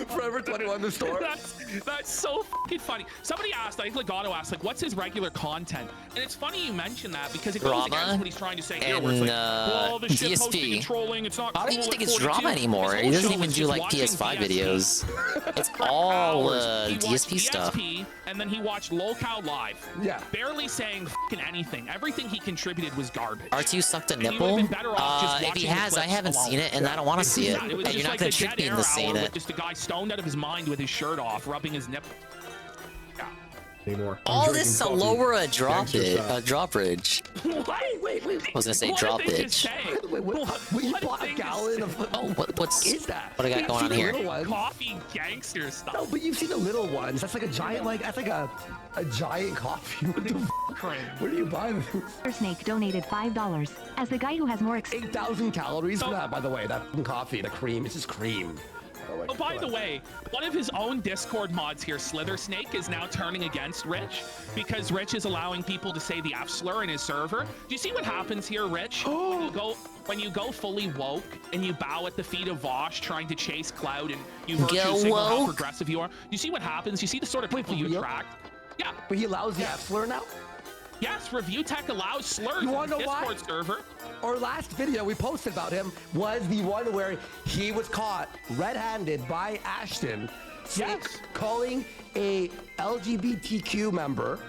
Forever 21 the store. That's so fucking funny. Somebody asked, I think Legato asked, like, what's his regular content? And it's funny you mention that because it goes against what he's trying to say here, where it's like, well, the shit posting and trolling, it's not I don't cool even think at it's 42. drama anymore. His He whole doesn't show even is do just like watching PS5 videos. It's all DSP stuff. And then he watched Lolcow live. Yeah. Barely saying fucking anything. Everything he contributed was garbage. R2 sucked a And he nipple? would've been better off just If he watching the has, I clips haven't alone. seen it, and I don't want to see it. It was And just you're not like going the to trick dead me air into seeing hour it. with just a guy stoned out of his mind with his shirt off, rubbing his nipple. Yeah. Anymore. All this to lower a drawbridge. Wait. I was gonna say What did they drawbridge. just say? What you bought a gallon of? Oh, what's is that? What I got going on here? Coffee gangster stuff. No, but you've seen the little ones. That's like a giant, that's like a giant coffee. What the Where do you buy them? Snake donated $5. As the guy who has more 8,000 calories for that, by the way. That coffee, the cream, it's just cream. Oh, by the way, one of his own Discord mods here, Slither Snake, is now turning against Rich because Rich is allowing people to say the F slur in his server. Do you see what happens here, Rich? When you go fully woke and you bow at the feet of Vosh trying to chase Cloud and you virtue signal how progressive you are. You see what happens? You see the sort of people you attract? Yeah. But he allows the F slur now? Yes, ReviewTech allows slurs You in wanna the know Discord why? server. Our last video we posted about him was the one where he was caught red-handed by Ashton calling a LGBTQ member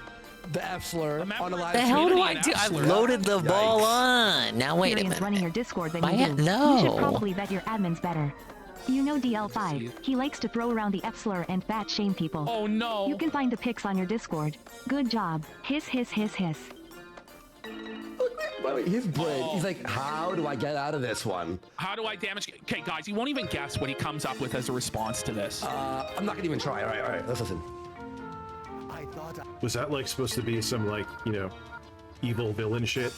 the F slur on a live The hell stream. do I do? I've loaded the ball on. Now wait a experience minute. running your Discord than My you ad- do. no. You should probably vet your admins better. You know DL5. He likes to throw around the F slur and fat shame people. Oh no. You can find the pics on your Discord. Good job. Hiss. By the way, his brain, he's like, how do I get out of this one? How do I damage? Okay, guys, you won't even guess what he comes up with as a response to this. I'm not gonna even try. All right, let's listen. Was that like supposed to be some like, you know, evil villain shit?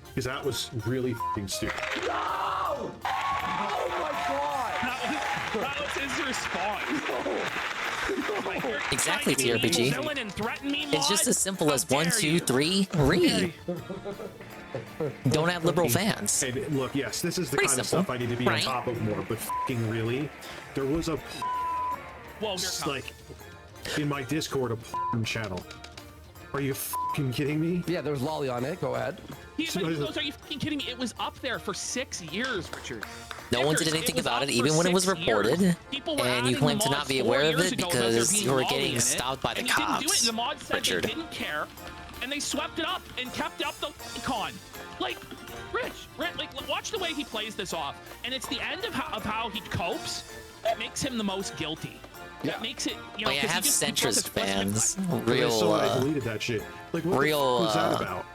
Because that was really f***ing stupid. No! Oh my god! That was his response. Exactly, TRPG. It's just as simple as 1, 2, 3, read. Don't have liberal fans. And look, yes, this is the Pretty kind simple, of stuff I need to be right? on top of more, but f***ing really, there was a like in my Discord a f***ing channel. Are you f***ing kidding me? Yeah, there was Lolly on it. Go ahead. Are you fucking kidding me? It was up there for 6 years, Richard. No one did anything about it, even when it was reported. And you claim to not be aware of it because you were getting stopped by the cops. The mod said Richard. they didn't care, and they swept it up and kept up the con. Like, Rich, like, watch the way he plays this off, and it's the end of how he copes that makes him the most guilty. That makes it, you know, Oh yeah, I have centrist fans. I Real, saw I deleted that shit. Like, what real, the fuck was that about?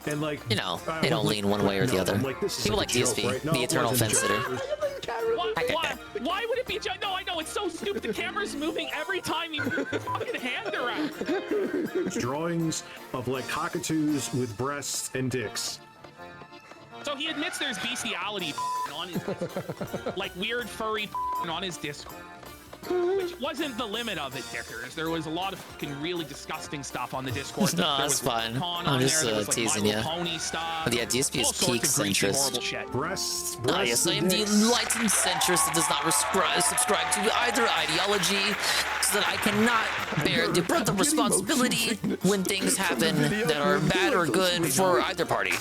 And like, you know, they don't lean one way or the other. People like DSP, right? No, the it eternal wasn't a fence joke. sitter. Why would it be a joke? No, I know, it's so stupid. The camera's moving every time you move your fucking hand around. Drawings of like cockatoos with breasts and dicks. So he admits there's bestiality on his Discord. Like weird furry on his Discord. Which wasn't the limit of it, Dickers. There was a lot of fucking really disgusting stuff on the Discord. No, there that's was fine. I'm just like teasing My you. Little Pony stuff. But yeah, DSP is peak centrist. Breasts, Ah, yes, I am the enlightened centrist that does not subscribe to either ideology, so that I cannot bear the brunt of responsibility when things happen that are bad or good for either party.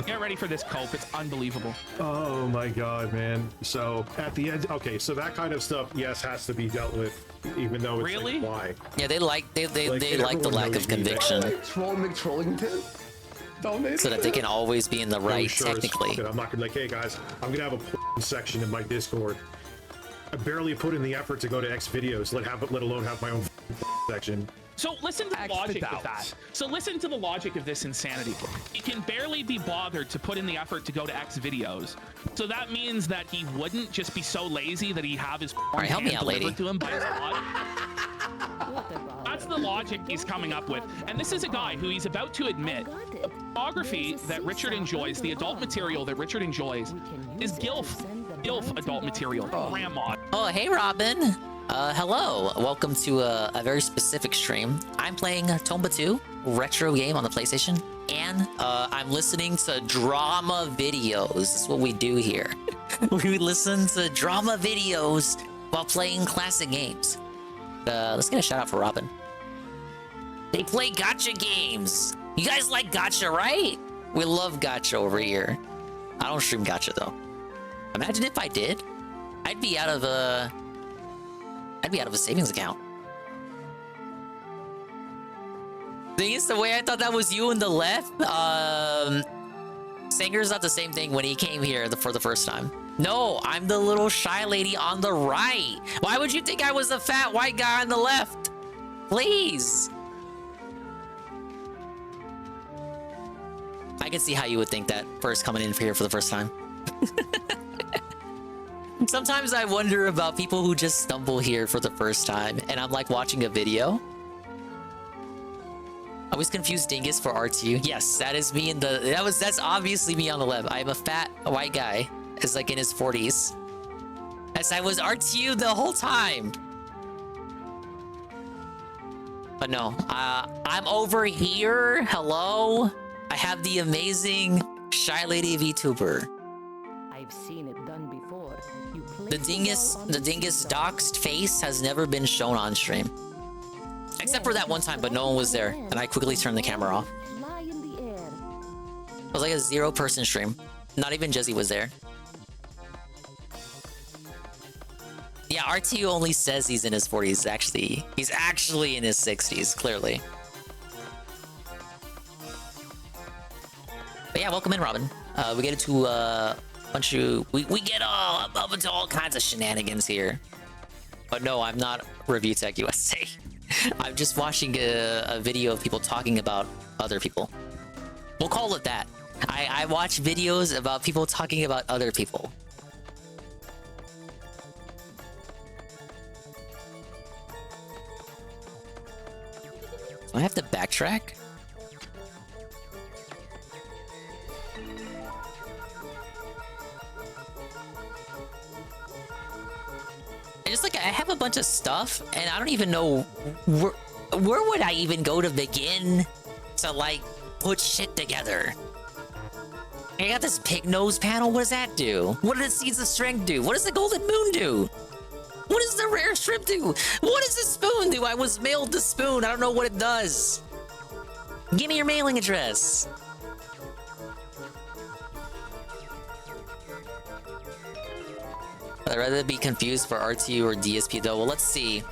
Get ready for this cope. It's unbelievable. Oh my god, man. So at the end, okay, so that kind of stuff, yes, has to be dealt with, even though it's really? like, why? Yeah, they like the lack of conviction, Trollington. so that they can always be in the right, technically. I'm not gonna like, hey guys, I'm gonna have a section in my Discord. I barely put in the effort to go to X videos, let alone have my own section. So listen to the logic of that. So listen to the logic of this insanity. He can barely be bothered to put in the effort to go to X videos. So that means that he wouldn't just be so lazy that he'd have his All right, help me out, lady. to him by his bot. That's the logic he's coming up with. And this is a guy who he's about to admit the pornography that Richard enjoys, the adult material that Richard enjoys, is GILF adult material. Grandma. Oh, hey, Robin. Hello. Welcome to a very specific stream. I'm playing Tomba 2, retro game on the PlayStation, and I'm listening to drama videos. That's what we do here. We listen to drama videos while playing classic games. Let's get a shout out for Robin. They play gacha games. You guys like gacha, right? We love gacha over here. I don't stream gacha though. Imagine if I did. I'd be out of a savings account. Thing is, the way I thought that was you in the left, Sanger's not the same thing when he came here for the first time. No, I'm the little shy lady on the right. Why would you think I was the fat white guy on the left? Please. I can see how you would think that first coming in here for the first time. Sometimes I wonder about people who just stumble here for the first time, and I'm like watching a video. I was confused Dingus for R2. Yes, that is me in the... That's obviously me on the left. I'm a fat white guy. It's like in his 40s. Yes, I was R2 the whole time. But no, I'm over here. Hello. I have the amazing Shy Lady VTuber. I've seen it done before. The dingus doxed face has never been shown on stream. Except for that one time, but no one was there, and I quickly turned the camera off. It was like a 0-person stream. Not even Jezzy was there. Yeah, RTU only says he's in his 40s. He's actually in his 60s, clearly. But yeah, welcome in, Robin. We get into we get up into all kinds of shenanigans here. But no, I'm not ReviewTechUSA. I'm just watching a video of people talking about other people. We'll call it that. I watch videos about people talking about other people. Do I have to backtrack? It's like I have a bunch of stuff and I don't even know where would I even go to begin to like put shit together. I got this pig nose panel. What does that do? What does Seeds of Strength do? What does the Golden Moon do? What does the Rare Shrimp do? What does the Spoon do? I was mailed the Spoon. I don't know what it does. Give me your mailing address. I'd rather be confused for R2 or DSP though. Well, let's see.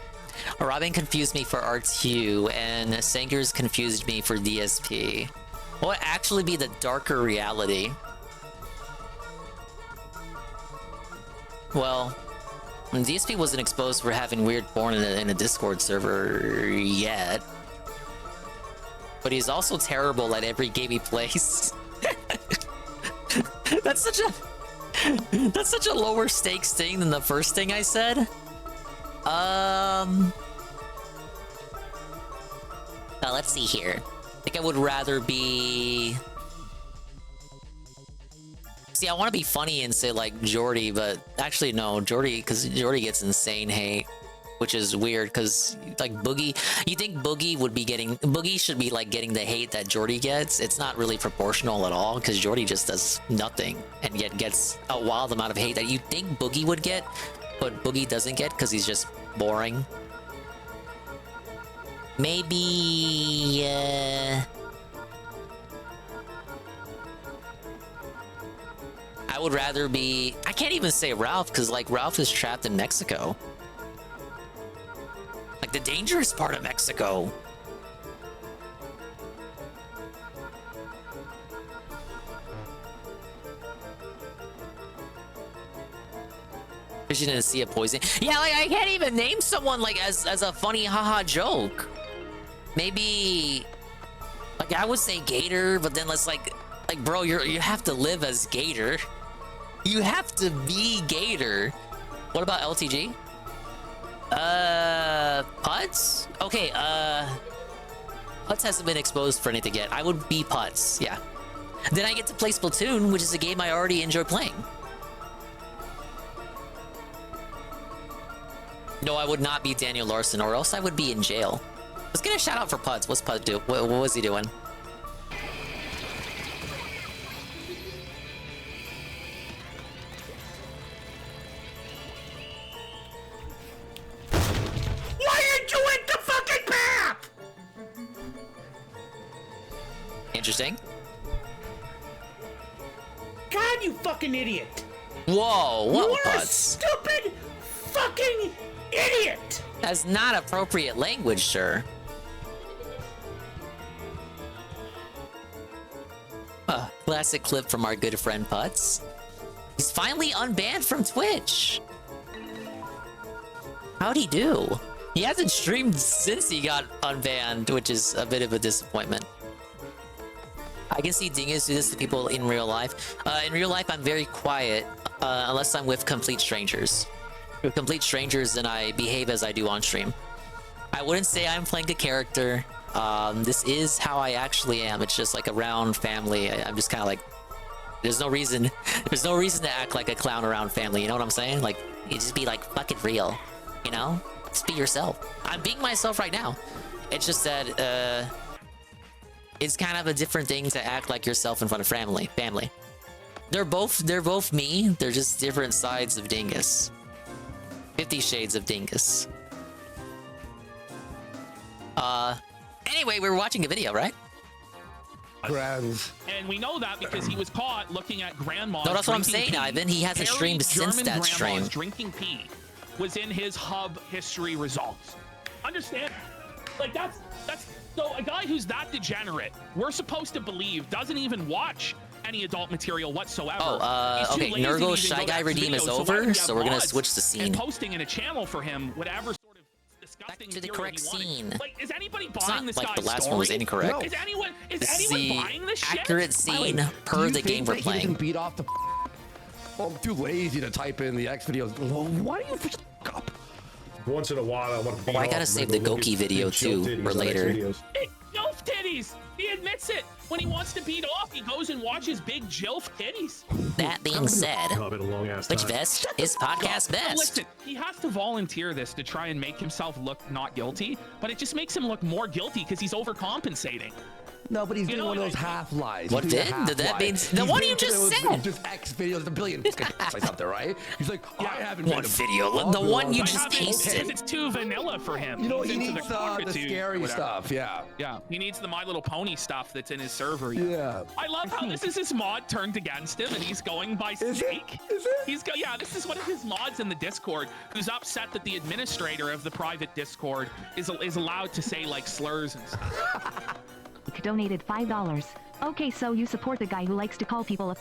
Robin confused me for R2 and Sanger's confused me for DSP. What would actually be the darker reality? Well, And DSP wasn't exposed for having weird porn in a Discord server yet. But he's also terrible at every game he plays. That's such a lower stakes thing than the first thing I said. Let's see here. I think I would rather be... See, I want to be funny and say like Jordy, but actually no, Jordy, because Jordy gets insane hate, which is weird because like Boogie, you think Boogie should be like getting the hate that Jordy gets. It's not really proportional at all because Jordy just does nothing and yet gets a wild amount of hate that you think Boogie would get, but Boogie doesn't get because he's just boring. Maybe I would rather be... I can't even say Ralph, because, like, Ralph is trapped in Mexico. Like, the dangerous part of Mexico. Fishing in a sea of poison. Yeah, like, I can't even name someone, like, as a funny haha joke. Maybe... Like, I would say Gator, but then let's, like, bro, you have to live as Gator. You have to be Gator. What about LTG? Putz? Okay, Putz hasn't been exposed for anything yet. I would be Putz, yeah. Then I get to play Splatoon, which is a game I already enjoy playing. No, I would not be Daniel Larson, or else I would be in jail. Let's get a shout out for Putz. What's Putz do? What was he doing? Interesting. God, you fucking idiot! Whoa, you are Putz? A stupid fucking idiot! That's not appropriate language, sir. Classic clip from our good friend Putz. He's finally unbanned from Twitch. How'd he do? He hasn't streamed since he got unbanned, which is a bit of a disappointment. I can see Dingus do this to people in real life. In real life, I'm very quiet, unless I'm with complete strangers. With complete strangers, then I behave as I do on stream. I wouldn't say I'm playing a character. This is how I actually am. It's just like around family. I'm just kind of like, there's no reason to act like a clown around family. You know what I'm saying? Like, you just be like fucking real, you know? Just be yourself. I'm being myself right now. It's just that, it's kind of a different thing to act like yourself in front of family. They're both me. They're just different sides of Dingus. 50 Shades of Dingus. Anyway, we were watching a video, right? Grands. And we know that because he was caught looking at grandma's. No, that's what I'm saying, Ivan. He hasn't streamed since that stream. Drinking pee was in his hub history results. Understand? Like that's so a guy who's that degenerate, we're supposed to believe doesn't even watch any adult material whatsoever. Oh, okay. Nurgle Shy Guy Redeem is over, so we're gonna switch the scene. And posting in a channel for him, whatever sort of disgusting to the correct scene. Like, is anybody buying this guy's the last story? one was incorrect. No. Is anyone buying this shit? Accurate scene per the game we're playing. He didn't beat off the. Oh, I'm too lazy to type in the X videos. Why do you fuck up? Once in a while, I want to. I gotta save the Goki video too for later. Jilf titties. He admits it. When he wants to beat off, he goes and watches big Jilf titties. That being said, which vest is podcast best? Listen, he has to volunteer this to try and make himself look not guilty, but it just makes him look more guilty because he's overcompensating. No, but he's doing one of those half lies. What did that mean? The one you just said. Just X videos, a billion. Like out there, right? He's like, I haven't. One video, the one you just tasted. It's too vanilla for him. You know, he needs the scary stuff. Yeah. Yeah. He needs the My Little Pony stuff that's in his server. Yeah. I love how this is his mod turned against him, and he's going by Snake. Is it? Yeah. This is one of his mods in the Discord who's upset that the administrator of the private Discord is allowed to say like slurs and stuff. Donated $5. Okay, so you support the guy who likes to call people a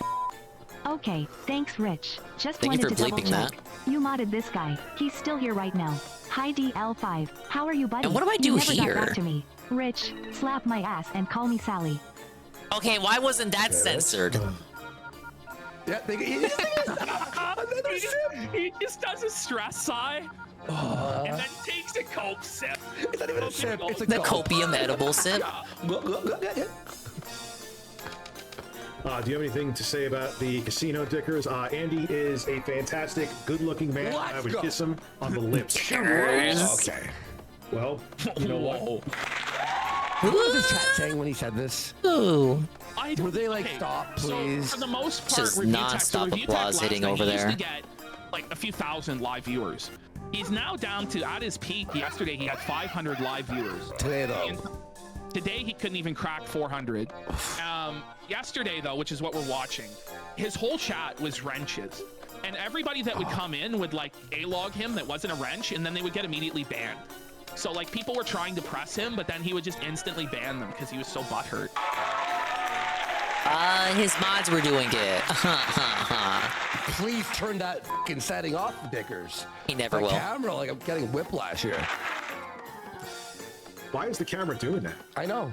Okay, thanks, Rich. Just Thank you wanted for to double bleeping check. that. You modded this guy. He's still here right now. Hi DL5. How are you, buddy? And what do I do you never here? Got back to me. Rich, slap my ass and call me Sally. Okay, why wasn't that censored? Yeah, he just does a stress sigh. And then takes a cope sip. It's not even a sip. It's a The copium edible sip. Do you have anything to say about the casino dickers? Andy is a fantastic, good-looking man. I would kiss him on the lips. Okay. Well, you know what? What was his chat saying when he said this? Ooh. Were they like, stop, please? So for the most part, Just non-stop applause hitting over there. Used to get like a few thousand live viewers. He's now down to, at his peak yesterday, he had 500 live viewers. Today, though. Today, he couldn't even crack 400. Yesterday, though, which is what we're watching, his whole chat was wrenches. And everybody that would come in would, like, A-log him that wasn't a wrench, and then they would get immediately banned. So, like, people were trying to press him, but then he would just instantly ban them because he was so butthurt. His mods were doing it. Please turn that fucking setting off, Dickers. He never the will. Camera, like I'm getting whiplash here. Why is the camera doing that? I know.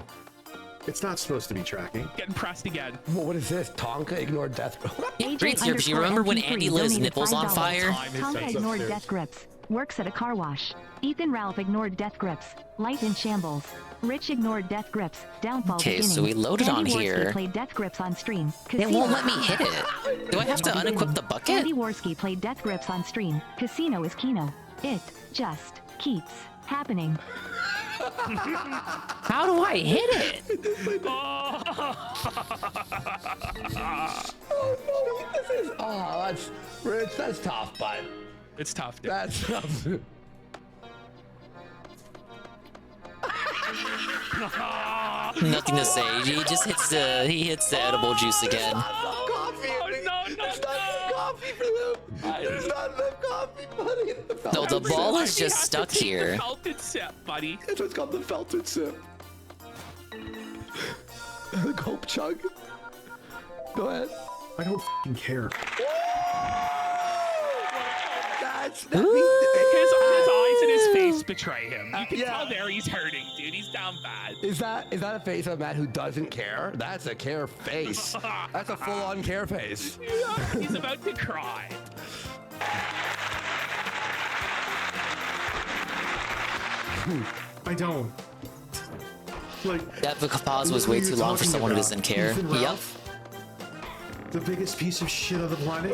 It's not supposed to be tracking. Getting pressed again. Well, what is this? Tonka ignored death. Reeds here, do you remember when Andy lit his nipples on fire? Tonka ignored death grips. Works at a car wash. Ethan Ralph ignored death grips. Light in shambles. Rich ignored death grips. Downfall Okay, beginning. so we loaded Andy on Worski here. Played death grips on stream. It won't let me hit it. Do I have to unequip the bucket? Andy Worski played death grips on stream. Casino is Kino. It just keeps happening. How do I hit it? Oh no, this is that's Rich, that's tough, bud. It's tough, dude. That's tough. Nothing to say. He just hits the edible juice again. Coffee. It's not enough coffee for them. There's not enough coffee, buddy. No, the ball is just stuck here. The felted sip, buddy. That's what's called the felted sip. The cope chug. Go ahead. I don't fucking care. His eyes and his face betray him. You can tell there he's hurting, dude. He's down bad. Is that a face of a man who doesn't care? That's a care face. That's a full-on care face. Yeah, he's about to cry. I don't. Like that pause was way too long for someone who doesn't care. Yep. The biggest piece of shit on the planet.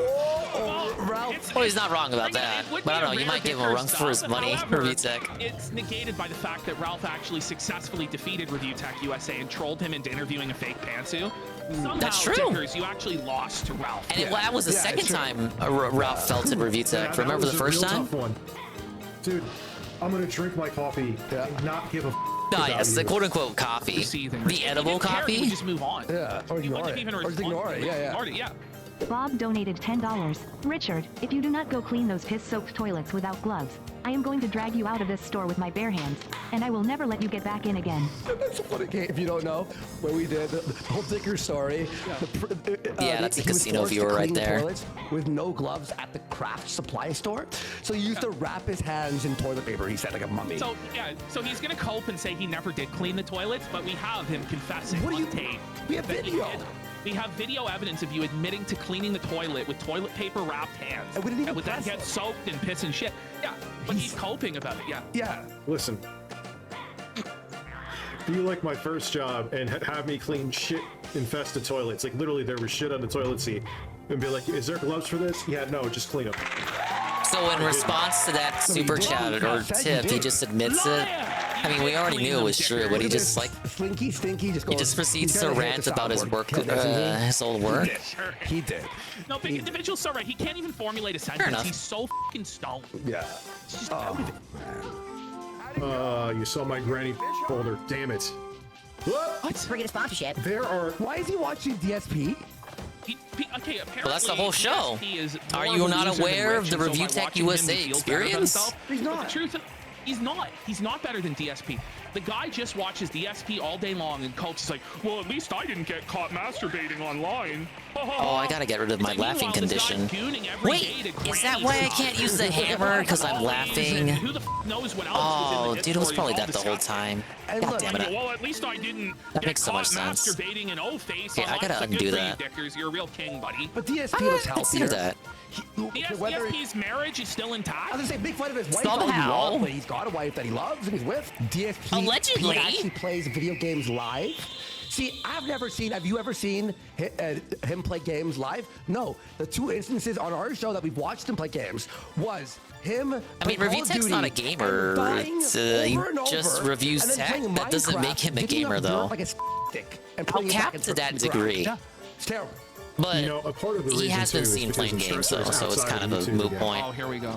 Ralph. Well, he's not wrong about that. But I don't know, you might give him a run for his money, ReviewTech. It's negated by the fact that Ralph actually successfully defeated ReviewTechUSA and trolled him into interviewing a fake pantsu. Somehow, That's true. Dickers, you actually lost to Ralph. And that was the second time Ralph felt at ReviewTech. Remember the first time? Dude, I'm gonna drink my coffee and not give a Ah, yes, the quote-unquote coffee. The edible coffee? Just move on. Yeah, or ignore it. Or just ignore it. Yeah. Bob donated $10. Richard, if you do not go clean those piss-soaked toilets without gloves, I am going to drag you out of this store with my bare hands, and I will never let you get back in again. That's a funny game. If you don't know, when we did the whole Dicker story. Yeah, that's a casino viewer right there. With no gloves at the craft supply store. So he used to wrap his hands in toilet paper, he said, like a mummy. So he's going to cope and say he never did clean the toilets, but we have him confessing on tape. We have video. We have video evidence of you admitting to cleaning the toilet with toilet paper wrapped hands. And we didn't even would then get soaked in piss and shit. Yeah, but he's coping about it, Yeah. Listen. Do you like my first job and have me clean shit infested toilets? Like literally there was shit on the toilet seat. And be like, is there gloves for this? Yeah, no, just clean them. So in response to that super chat or tip, he just admits it. I mean, we already knew it was true, but he just like Slinky, Stinky just goes. He just proceeds to rant about his work, his old work. He did. No, big individual's so right. He can't even formulate a sentence. He's so fucking stoned. Yeah. He's just out of it. You saw my granny folder. Damn it. What? Bring it a sponsorship. There are. Why is he watching DSP? Okay, apparently, Well, that's the whole show. DSP is Are more you of a not loser aware than of the Rich, and so by watching him, ReviewTechUSA he feels better about experience? himself. He's not. But He's not. He's not better than DSP. The guy just watches DSP all day long, and Coach is like, well, at least I didn't get caught masturbating online. Oh, I gotta get rid of my laughing condition. Wait, is that why I can't use the hammer? Because I'm laughing? Who the knows what else Oh, dude, it was probably that the whole time. God damn it. Well, at least I didn't That makes so much sense. masturbating and face. Yeah, I gotta undo that. Dickers. You're a real king, buddy. But DSP looks healthier. that. DSP's marriage is still intact. I was gonna say, big fight of his wife. Somehow. But he's got a wife that he loves and he's with. DSP Allegedly. actually plays video games live. See, I've never seen. Have you ever seen him play games live? No. The two instances on our show that we've watched him play games was him. I mean, ReviewTech's not a gamer. It's, he just reviews tech. That doesn't make him a gamer, though. Like a stick and I'll cap to that degree. Yeah, it's terrible. But you know, a part of the he reason has been too is seen because playing in games, stressors though, so it's outside kind of a YouTube moot again. point. Oh, here we go.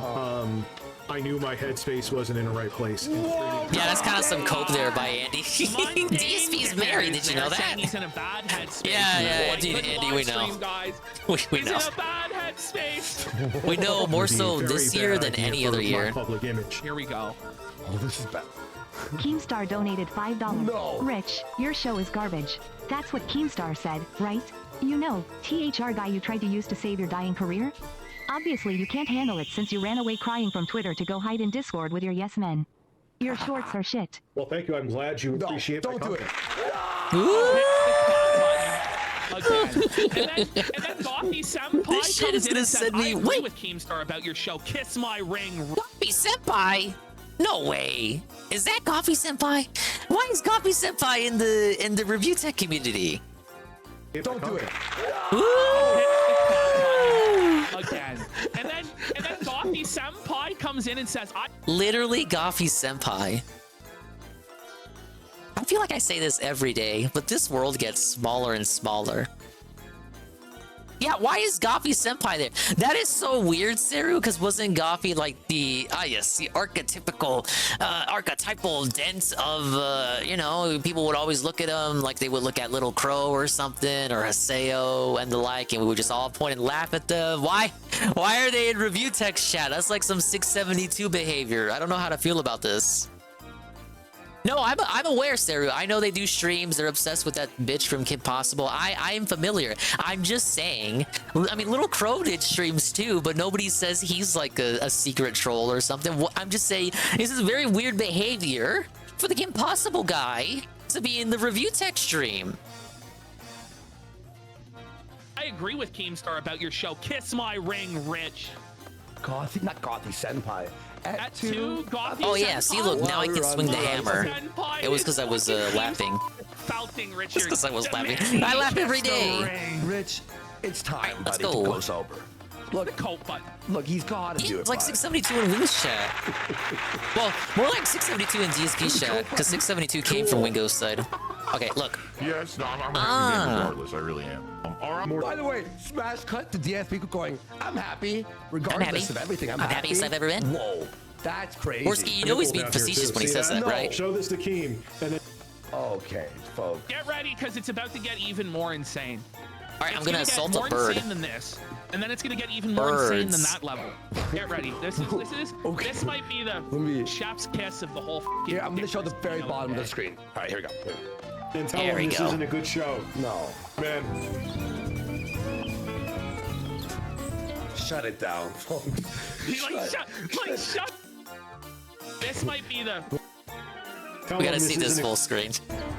I knew my headspace wasn't in the right place. Yeah, that's kind of some cope there by Andy. DSP's married, did you know that? He's in a bad headspace. Yeah, dude, Andy, we know. We know. He's in a bad headspace. We know more so this year than any other year. Public image. Here we go. Oh, this is bad. Keemstar donated $5. No. Rich, your show is garbage. That's what Keemstar said, right? You know, THR guy you tried to use to save your dying career? Obviously you can't handle it since you ran away crying from Twitter to go hide in Discord with your yes men. Your shorts are shit. Well, thank you. I'm glad you appreciate my Don't do it. And then Gothy Senpai This shit is comes in gonna and says, send me- I agree wait. with Keemstar about your show. Kiss my ring. Coffee Senpai? No way. Is that Coffee Senpai? Why is Coffee Senpai in the review tech community? Don't do it. Again. And then Gothy Senpai comes in and says, I Literally Coffee Senpai. I feel like I say this every day, but this world gets smaller and smaller. Yeah, why is Goffy Senpai there? That is so weird, Seru, because wasn't Goffy like the, the archetypical, archetypal dent of, you know, people would always look at him like they would look at Little Crow or something, or Haseo and the like, and we would just all point and laugh at them. Why are they in review text chat? That's like some 672 behavior. I don't know how to feel about this. No, I'm aware, Seru. I know they do streams. They're obsessed with that bitch from Kim Possible. I am familiar. I'm just saying. I mean, Little Crow did streams too, but nobody says he's like a secret troll or something. I'm just saying this is very weird behavior for the Kim Possible guy to be in the review tech stream. I agree with Keemstar about your show. Kiss my ring, Rich. Gothy, not Gothy Senpai. At two, Gothy Oh yeah, Senpai. see, look, now I can swing the hammer. Senpai. It was because I was laughing. Felting, Richard. It's because I was laughing. I laugh every day. Rich, it's time, let's buddy, go. to go sober. Look, look, he's got to do it. It's like 672 in Wings chat. Well, more like 672 in DSP chat, because 672 came from Wingo's side. Okay, look. Yes, no, I'm happy regardless. I really am. By the way, smash cut to DSP going, I'm happy, regardless of everything. I'm happy. happiest I've ever been. Whoa, that's crazy. Horsky, you know he's being facetious when he says that, right? Show this to Keem, and then. Okay, folks. Get ready, because it's about to get even more insane. All right, I'm gonna assault more a bird. insane than this, and then it's gonna get even more insane than that level. Get ready. This might be the chef's kiss of the whole. Here, I'm gonna show the very bottom of the screen. All right, here we go. Then tell him this isn't a good show. No. Man. Shut it down, folks. Shut. This might be the. We gotta see this full screen.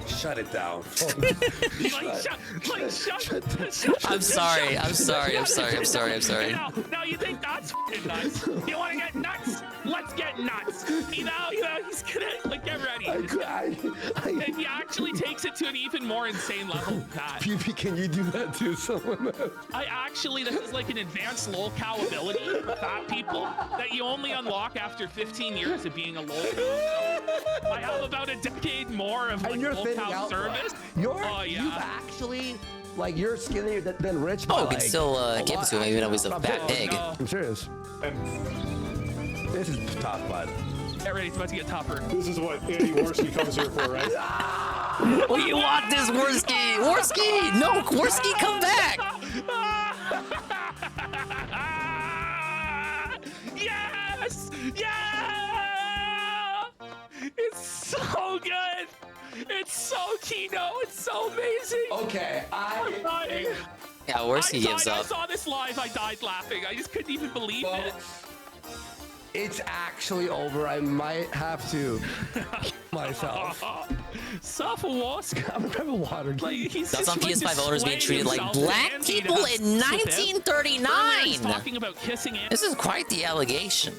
Shut it down. Shut. I'm sorry. Now you think that's nuts? You want to get nuts? Let's get nuts. You know, he's gonna get ready. And he actually takes it to an even more insane level. PP, can you do that to someone else? This is like an advanced lolcow ability for fat people that you only unlock after 15 years of being a lolcow. I have about a decade more of lolcow service. You've actually, you're skinnier than Rich. Oh, we can still give it to him even though he's a fat pig. No. I'm serious. This is tough, bud. Get ready, it's about to get tougher. This is what Andy Worski comes here for, right? Well, you want this, Worski? Worski! No, Worski, come back! Yes! Yes! so good. It's so Kino. It's so amazing. Okay, I'm dying. Yeah, worse he gives I up. saw this live. I died laughing. I just couldn't even believe it. It's actually over. I might have to myself. Suffer Wask. I'm gonna grab a water. Like, That's on PS5 owners being treated like black people in 1939. Talking about kissing. This is quite the allegation.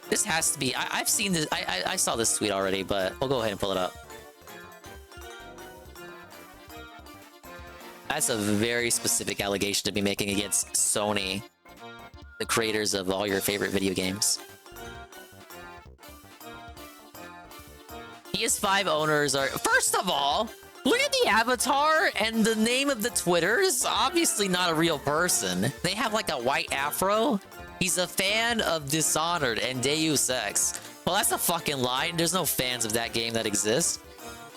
This has to be. I've seen this. I saw this tweet already, but we'll go ahead and pull it up. That's a very specific allegation to be making against Sony, the creators of all your favorite video games. PS5 owners are... First of all, look at the avatar and the name of the Twitter. This is obviously not a real person. They have like a white afro. He's a fan of Dishonored and Deus Ex. Well, that's a fucking lie. There's no fans of that game that exist.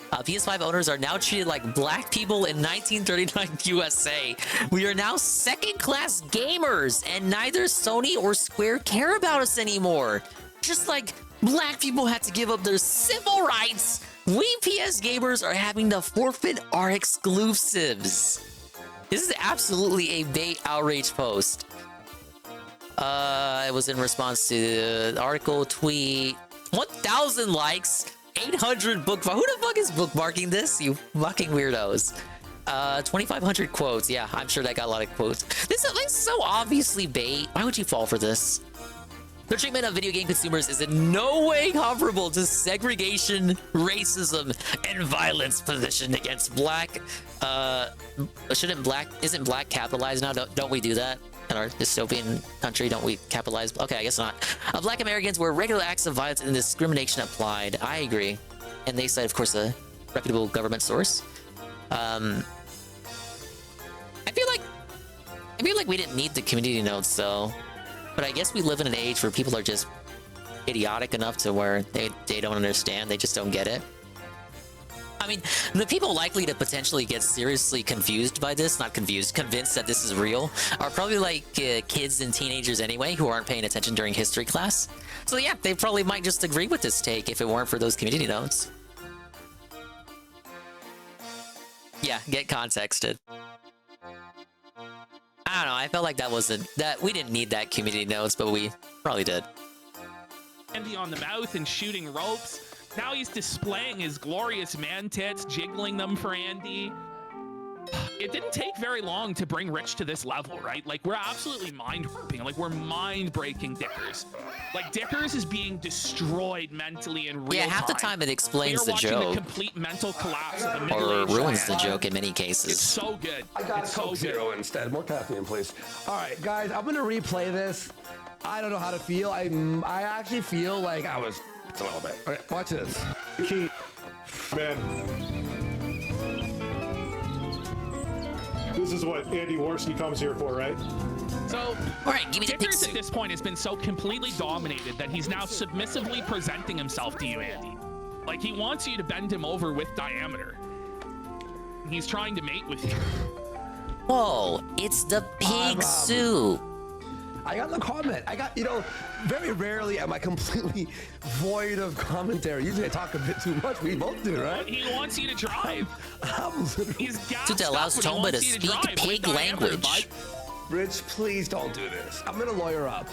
PS5 owners are now treated like black people in 1939 USA. We are now second-class gamers, and neither Sony or Square care about us anymore. Just like black people had to give up their civil rights, we PS gamers are having to forfeit our exclusives. This is absolutely a bait outrage post. It was in response to the article, tweet, 1,000 likes, 800 bookmark. Who the fuck is bookmarking this? You fucking weirdos. 2,500 quotes. Yeah, I'm sure that got a lot of quotes. This is so obviously bait. Why would you fall for this? The treatment of video game consumers is in no way comparable to segregation, racism, and violence positioned against black. Isn't black capitalized now? Don't we do that? In our dystopian country, don't we capitalize? Okay, I guess not. Black Americans were regular acts of violence and discrimination applied. I agree. And they cite, of course, a reputable government source. I feel like we didn't need the community notes, though. But I guess we live in an age where people are just idiotic enough to where they don't understand. They just don't get it. I mean, the people likely to potentially get seriously confused by this, not confused, convinced that this is real, are probably like kids and teenagers anyway who aren't paying attention during history class. So yeah, they probably might just agree with this take if it weren't for those community notes. Yeah, get contexted. I don't know, I felt like that we didn't need that community notes, but we probably did. Andy on the mouth and shooting ropes. Now he's displaying his glorious man tits, jiggling them for Andy. It didn't take very long to bring Rich to this level, right? Like, we're absolutely mind-ripping. Like, we're mind-breaking Dickers. Like, Dickers is being destroyed mentally in real time. Yeah, half the time it explains the joke. The complete mental collapse of the or ruins the joke in many cases. It's so good. I got Coke Zero instead. More caffeine, please. All right, guys, I'm gonna replay this. I don't know how to feel. I actually feel like I was a little bit. Okay, watch this. Key, man. This is what Andy Worski comes here for, right? So, all right, give me Dickers at this point has been so completely dominated that he's now submissively presenting himself to you, Andy. Like, he wants you to bend him over with diameter. He's trying to mate with you. Whoa, it's the pig suit. I got the comment. Very rarely am I completely void of commentary. Usually I talk a bit too much. We both do, right? He wants you to drive. He's Dude, that allows Tomba to speak pig language. Rich, please don't do this. I'm gonna lawyer up.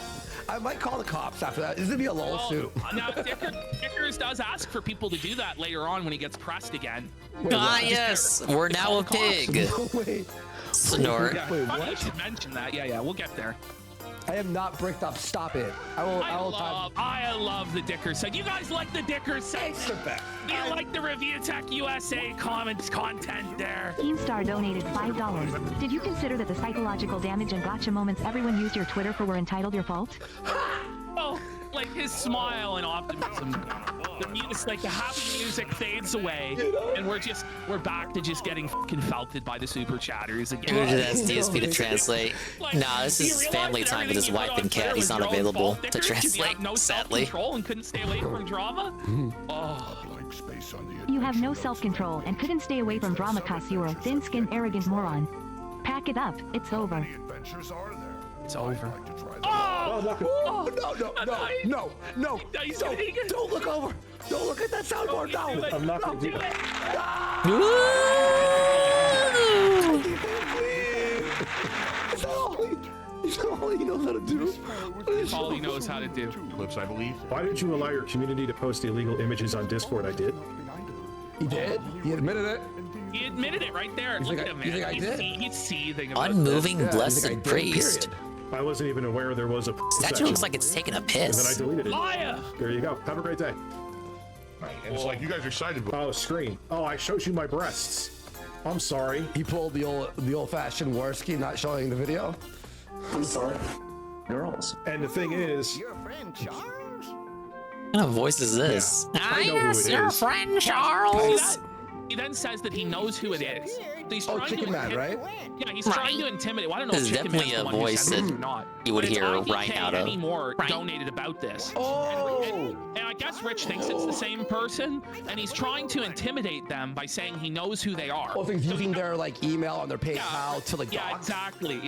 I might call the cops after that. This is gonna be a lawsuit. Now, Dickers does ask for people to do that later on when he gets pressed again. Yes, we're now a pig. No, wait. Snort. Yeah, funny you should mention that. Yeah, we'll get there. I am not bricked up. Stop it. I love the Dickers segment. You guys like the Dickers segment? You like the ReviewTechUSA comments content there? Keemstar donated $5. Did you consider that the psychological damage and gotcha moments everyone used your Twitter for were entitled your fault? Oh, like his smile and optimism. The music, like the happy music fades away, and we're back to just getting fucking felted by the super chatters again. Dude, that's DSP to translate. Nah, this is family time with his wife and cat. He's not available to translate, no sadly. Self-control and couldn't stay away from drama. You have no self-control and couldn't stay away from drama cause you're a thin-skinned, arrogant moron. Pack it up, it's over. adventures are there? It's over. Oh, no. Don't look over. Don't look at that soundboard. No. I'm not going to do that. That's all he knows how to do. That's all he knows how to do. Clips, I believe. Why did you allow your community to post illegal images on Discord? I did. He did? He admitted it? He admitted it right there. Look at him, man. He's seething about Unmoving this. blessed priest. I wasn't even aware there was a Statue looks like it's taking a piss. And then I deleted it. Liar! There you go. Have a great day. And it's like you guys are excited. Oh, screen. Oh, I showed you my breasts. I'm sorry. He pulled the old-fashioned Warski, not showing the video. I'm sorry. Girls. And the thing is, What kind of voice is this? I know who it your is. friend Charles. He then says that he knows who it is. So he's trying Chicken to Man, right? Yeah, he's trying to intimidate. Well, I don't know This if is Chicken definitely Man's a the one who voice said this that or not. you would But it's hear IDK right out of. Anymore donated about this. Oh! And I guess Rich thinks it's the same person, and he's trying to intimidate them by saying he knows who they are. Oh, things using their email on their PayPal to Yeah, dox. exactly.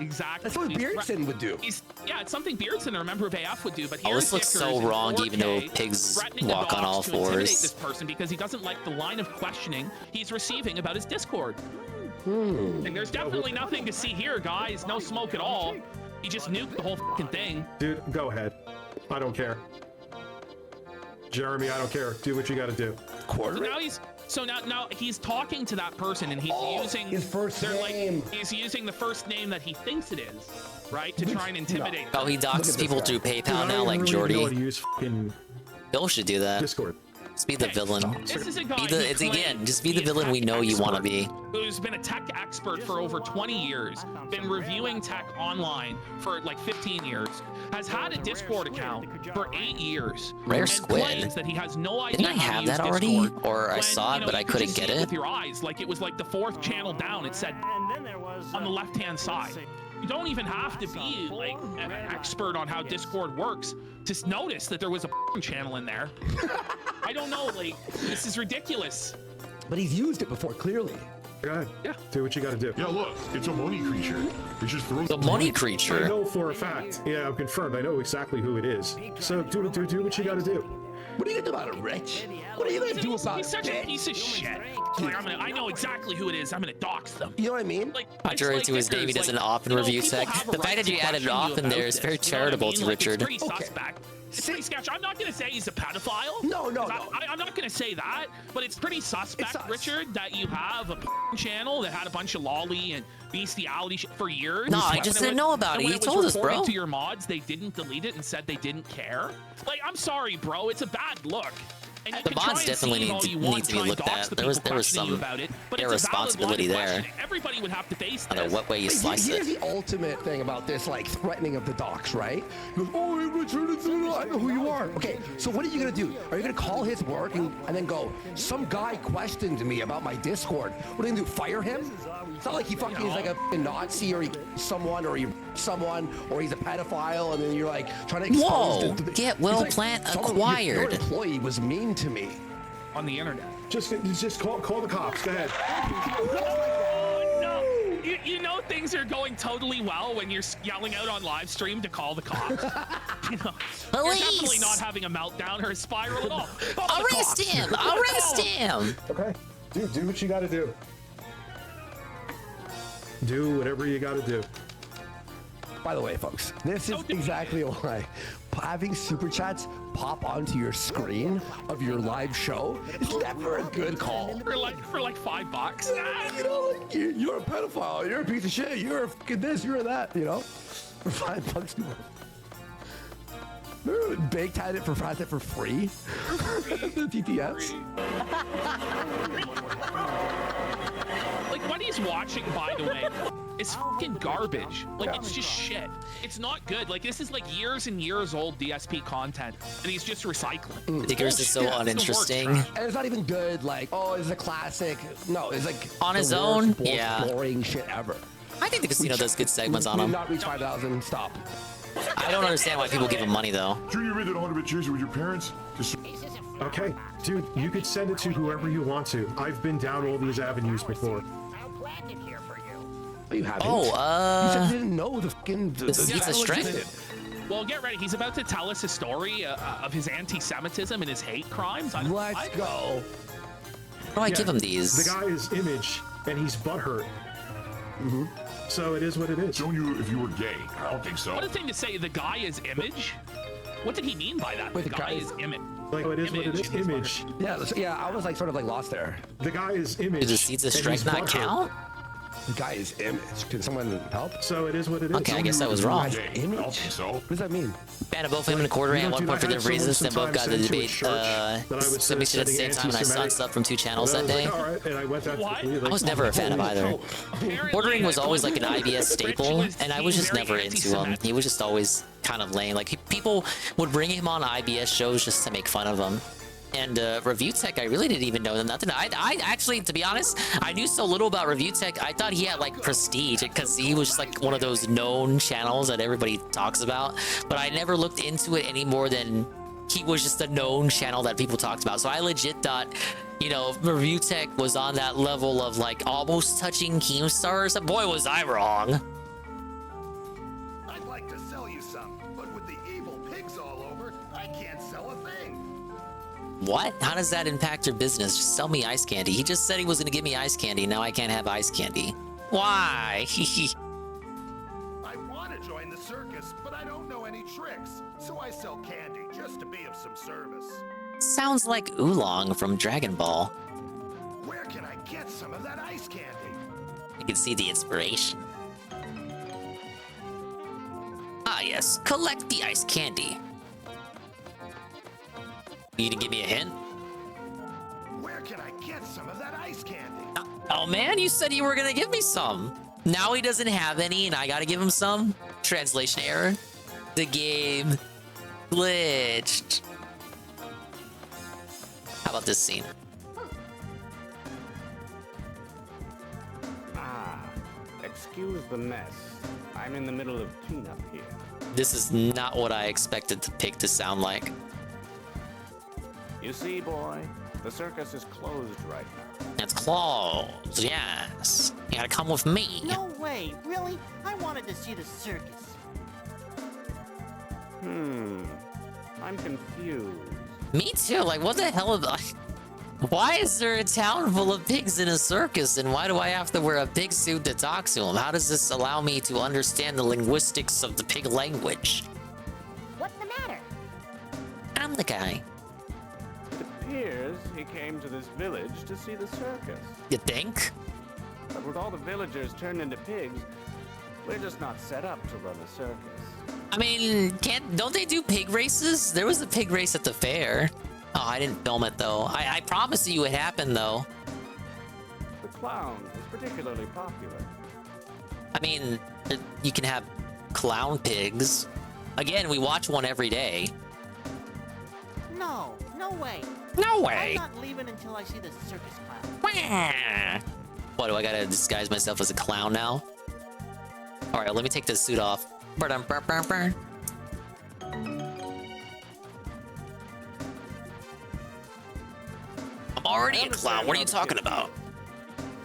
That's what Beardson would do. It's something Beardson, a member of AF, would do. But Oh, here's this looks Dickers so in wrong, 4K even though pigs threatening the walk on docs all to intimidate fours. this person because he doesn't like the line of questioning he's receiving about his Discord. And there's definitely nothing to see here, guys. No smoke at all. He just nuked the whole fucking thing. dude, go ahead. I don't care. Jeremy, I don't care. Do what you got to do. So now he's talking to that person, and he's using his first name. He's using the first name that he thinks it is, right, to try and intimidate. Oh, he doxes people through Dude, I PayPal don't now, even like really Jordy. know how to use fucking Bill should do that. Discord. Just be the villain. This is a guy It's who again, just be the he's a villain we tech know you want to expert, be. Who's been a tech expert for over 20 years, been reviewing tech online for like 15 years, has had a Discord account for 8 years. Rare and squid. claims that he has no idea Didn't I how to have use that already? Discord Or I when, saw it, you know, but I you could couldn't just get see it? with your eyes, like it was like the 4th channel down. It said on the left-hand side. You don't even have to be like an expert on how Discord works to notice that there was a channel in there. I don't know, like, this is ridiculous. But he's used it before, clearly. Go ahead. Yeah. Do what you got to do. Yeah, look, it's a money creature. It just throws The money I creature. know for a fact. Yeah, I'm confirmed. I know exactly who it is. So do what you got to do. What are you gonna do about it, Rich? What are you gonna do about it? He's such a piece of shit. Like, I know exactly who it is. I'm gonna dox them. You know what I mean? Contrary to his name, he doesn't often review tech. The fact that you added often there is very charitable to Richard. It's pretty suspect. It's pretty sketchy. I'm not gonna say he's a pedophile. No. I'm not gonna say that, but it's pretty suspect, Richard, that you have a channel that had a bunch of lolly and bestiality shit for years. No, I just didn't know about it. When He was told us, reported bro. to your mods, they didn't delete it and said they didn't care. Like, I'm sorry, bro. It's a bad look. And you The can try mods and definitely see all need you to want, be try and looked dox at. the There was people questioning you some about it, but it's a valid irresponsibility line of there. questioning. Everybody would have to face No matter this. what way you slice Here's it. the ultimate thing about this, like, threatening of the docs, right? He goes, oh, hey, Richard, I know who you are. Okay, so what are you gonna do? Are you gonna call his work and then go, some guy questioned me about my Discord. What are you gonna do, fire him? It's not like he fucking is like a Nazi or someone or he's a pedophile and then you're like trying to expose Whoa! him to the, Get He's Will like, Plant "Someone- acquired. Your employee was mean to me. On the internet. Just call the cops. Go ahead. Oh, no. You know things are going totally well when you're yelling out on live stream to call the cops. You know, you're definitely not having a meltdown or a spiral at all. Call the Arrest cops. him! Arrest him! Okay. Do what you got to do. Do whatever you got to do. By the way, folks, this is exactly why having super chats pop onto your screen of your live show is never a good call. For like $5. You know, like, you're a pedophile, you're a piece of shit, you're a fucking this, you're that, you know? For $5 more. Remember when Baked had it for free? The TTS? Like, what he's watching, by the way, is fucking garbage. Like, it's just shit. It's not good. Like, this is like years and years old DSP content, and he's just recycling. Diggers is so Bullshit. uninteresting. And it's not even good, like, oh, it's a classic. No, it's like On the his worst, own? most Yeah. boring shit ever. I think the casino does good segments on We did him. not reach 5,000, stop. I don't understand why people give him money though. Sure you read that 100 years with your parents? Just... Okay, dude, you could send it to whoever you want to. I've been down all these avenues before. You haven't. Oh, You said you didn't know the fucking... The seeds of strength? Well, get ready. He's about to tell us a story of his anti-Semitism and his hate crimes. Let's go. How do I give him these? The guy is Image, and he's butthurt. So it is what it is. Showing you if you were gay. I don't think so. What a thing to say. The guy is Image. What did he mean by that? Wait, the guy is Image. Like, it is what it is. Image. Yeah, I was like sort of like lost there. The guy is Image. Do the seeds of strength not count? The guy is Image. Can someone help? So it is what it is. Okay, I guess I was wrong. Image? What does that mean? Banned both him and Quarterman at one point for different reasons. Then both got the debate. Submission at the same time, and I sunsubbed from 2 channels that day. I was never a fan of either. Quartering was always like an IBS staple, and I was just never into him. He was just always kind of lame. Like, people would bring him on IBS shows just to make fun of him. And Review Tech, I really didn't even know nothing. I actually, to be honest, I knew so little about Review Tech. I thought he had like prestige because he was just like one of those known channels that everybody talks about. But I never looked into it any more than he was just a known channel that people talked about. So I legit thought, you know, Review Tech was on that level of like almost touching Keemstar. Boy, was I wrong. I'd like to sell you some, but with the evil pigs all over, I can't sell a thing. What? How does that impact your business? Just sell me ice candy. He just said he was going to give me ice candy. Now I can't have ice candy. Why? I want to join the circus, but I don't know any tricks. So I sell candy just to be of some service. Sounds like Oolong from Dragon Ball. Where can I get some of that ice candy? You can see the inspiration. Ah, yes. Collect the ice candy. You gonna give me a hint? Where can I get some of that ice candy? Oh man, you said you were gonna give me some. Now he doesn't have any and I gotta give him some? Translation error. The game glitched. How about this scene? Excuse the mess. I'm in the middle of cleanup here. This is not what I expected the pig to sound like. You see, boy, the circus is closed right now. It's closed, yes. You gotta come with me. No way, really? I wanted to see the circus. I'm confused. Me too, like what the hell why is there a town full of pigs in a circus and why do I have to wear a pig suit to talk to them? How does this allow me to understand the linguistics of the pig language? What's the matter? I'm the guy. It appears he came to this village to see the circus. You think? But with all the villagers turned into pigs, we're just not set up to run a circus. I mean, don't they do pig races? There was a pig race at the fair. Oh, I didn't film it though. I promised you it happened though. The clown is particularly popular. I mean, you can have clown pigs. Again, we watch one every day. No way. No way. I'm not leaving until I see the circus clown. What, do I gotta disguise myself as a clown now? Alright, let me take this suit off. I'm already a clown. What are you talking about?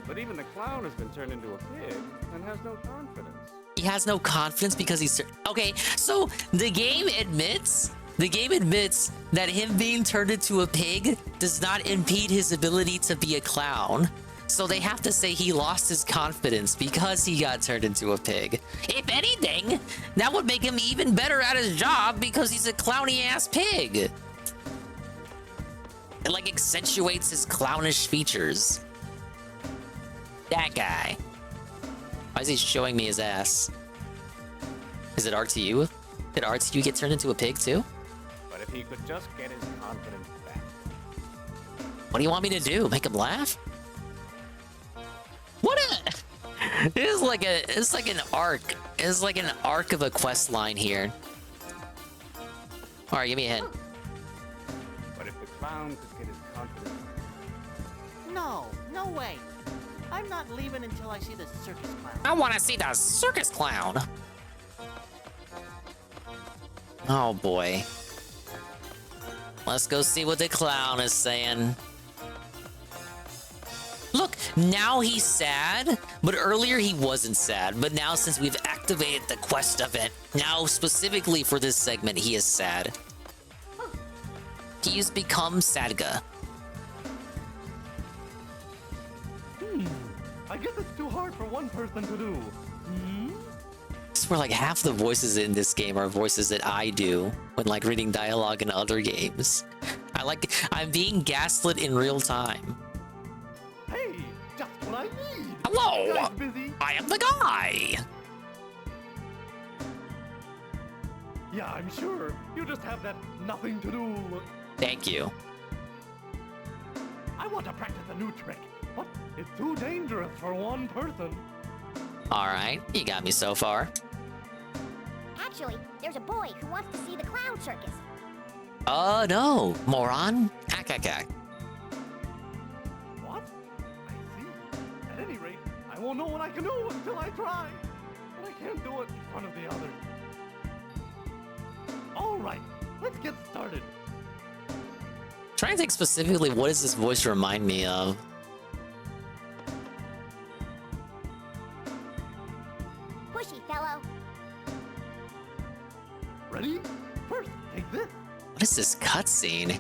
But even the clown has been turned into a pig and has no confidence. He has no confidence because he's... Okay, so the game admits that him being turned into a pig does not impede his ability to be a clown. So they have to say he lost his confidence because he got turned into a pig. If anything, that would make him even better at his job because he's a clowny-ass pig. It like accentuates his clownish features. That guy. Why is he showing me his ass? Is it RTU? Did RTU get turned into a pig too? But if he could just get his confidence back. What do you want me to do? Make him laugh? What a... It's like an arc. It's like an arc of a quest line here. Alright, give me a hint. But if the clown could get his confidence... No way. I'm not leaving until I see the circus clown. I want to see the circus clown. Oh boy. Let's go see what the clown is saying. Look, now he's sad, but earlier he wasn't sad. But now since we've activated the quest event, now specifically for this segment, he is sad. He's become Sadga. I guess it's too hard for one person to do. I swear like half the voices in this game are voices that I do when like reading dialogue in other games. I'm being gaslit in real time. Hey, just what I need. Hello, Guys busy? I am the guy. Yeah, I'm sure. You just have that nothing to do. Thank you. I want to practice a new trick, but it's too dangerous for one person. All right, you got me so far. Actually, there's a boy who wants to see the clown circus. No, moron. Akaka. What? I see. At any rate, I won't know what I can do until I try. But I can't do it in front of the others. All right, let's get started. Trying to think specifically, what does this voice remind me of? Pushy fellow. Ready? First, take this. What is this cutscene?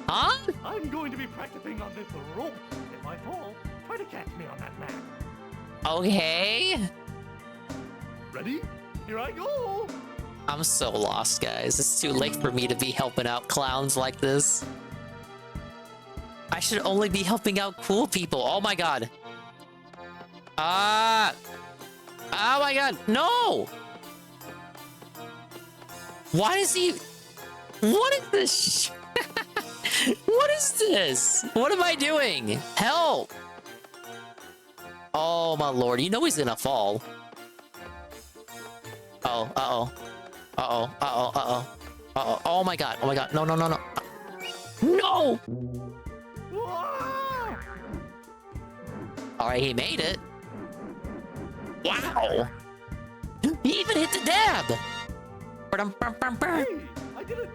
Huh? I'm going to be practicing on this rope. If I fall, try to catch me on that mat. Okay. Ready? Here I go. I'm so lost, guys. It's too late for me to be helping out clowns like this. I should only be helping out cool people. Oh my god. Oh my god. No! Why is he... What is this? What is this? What am I doing? Help! Oh my lord. You know he's gonna fall. Oh, uh-oh. Uh-oh, uh-oh, uh-oh. Uh-oh. Oh my god. Oh my god. No, no, no, no. No! Alright, he made it. Wow! He even hit the dab! Hey, I did it!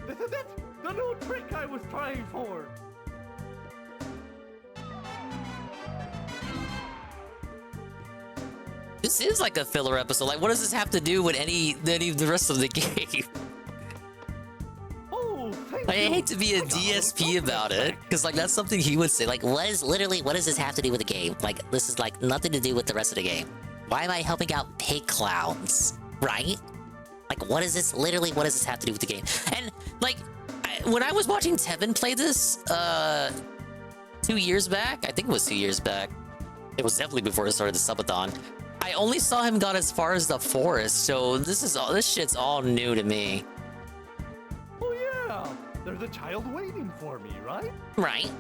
This is it! The new trick I was trying for! This is like a filler episode. Like, what does this have to do with any of the rest of the game? Oh, I hate to be a DSP about it, because like that's something he would say. Like, what does this have to do with the game? Like, this is like nothing to do with the rest of the game. Why am I helping out pig clowns? Right? Like, what is this? Literally, what does this have to do with the game? And like, when I was watching Tevin play this 2 years back, I think it was 2 years back. It was definitely before I started the subathon. I only saw him got as far as the forest, so this shit's all new to me. Oh yeah, there's a child waiting for me, right? Right.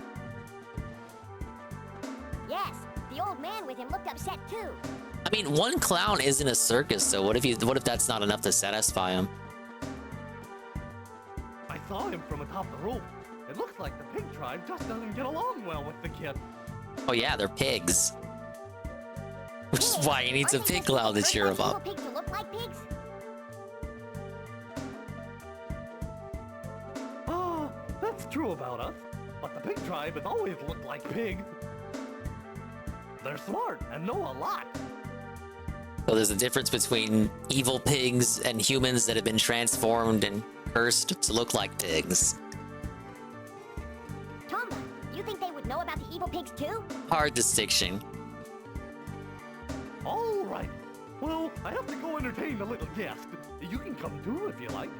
Yes, the old man with him looked upset too. I mean, one clown isn't a circus, so what if that's not enough to satisfy him? I saw him from atop the rope. It looks like the pig tribe just doesn't get along well with the kid. Oh yeah, they're pigs. Which is why he needs a pig clown to cheer him up. Pigs to look like pigs? That's true about us. But the pig tribe has always looked like pigs. They're smart and know a lot. So there's a difference between evil pigs and humans that have been transformed and cursed to look like pigs. Tomba, you think they would know about the evil pigs too? Hard distinction. All right. Well, I have to go entertain the little guest. You can come too if you like.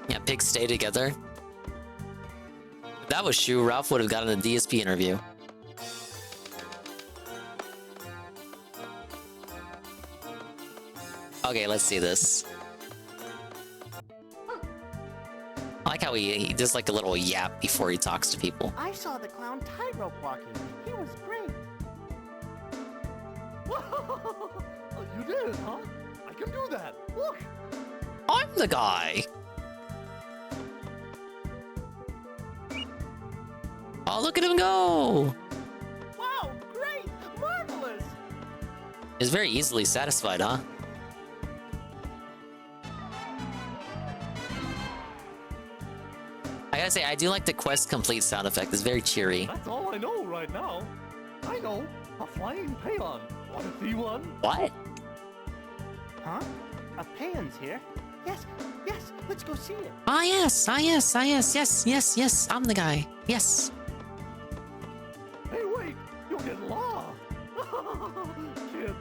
Yeah, pigs stay together. If that was true, Ralph would have gotten a DSP interview. Okay, let's see this. I like how he does like a little yap before he talks to people. I saw the clown tightrope walking. He was great. You did, huh? I can do that. Look. I'm the guy. Oh, look at him go. Wow, great, marvelous. He's very easily satisfied, huh? I gotta say, I do like the quest complete sound effect. It's very cheery. That's all I know right now. I know a flying peon. Want to see one? What? Huh? A peon's here? Yes, yes, let's go see it. Ah, yes, yes. I'm the guy. Yes. Hey, wait! You'll get lost! Kid.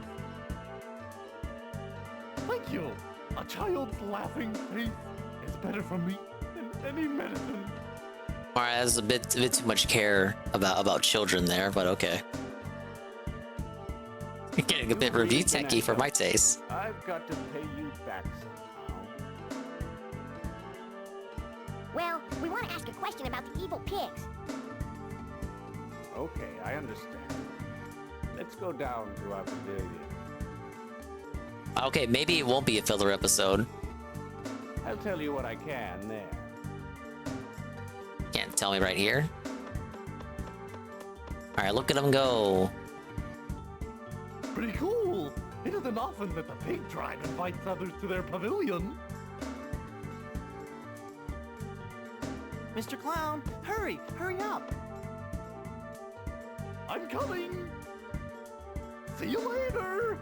Thank you! A child's laughing face is better for me than any medicine. Alright, that's a bit too much care about children there, but okay. Getting a bit review techy for my taste. I've got to pay you back somehow. Well, we want to ask a question about the evil pigs. Okay, I understand. Let's go down to our pavilion. Okay, maybe it won't be a filler episode. I'll tell you what I can there. Can't tell me right here. Alright, look at him go. Pretty cool! It isn't often that the pig tribe invites others to their pavilion. Mr. Clown, hurry up! I'm coming! See you later!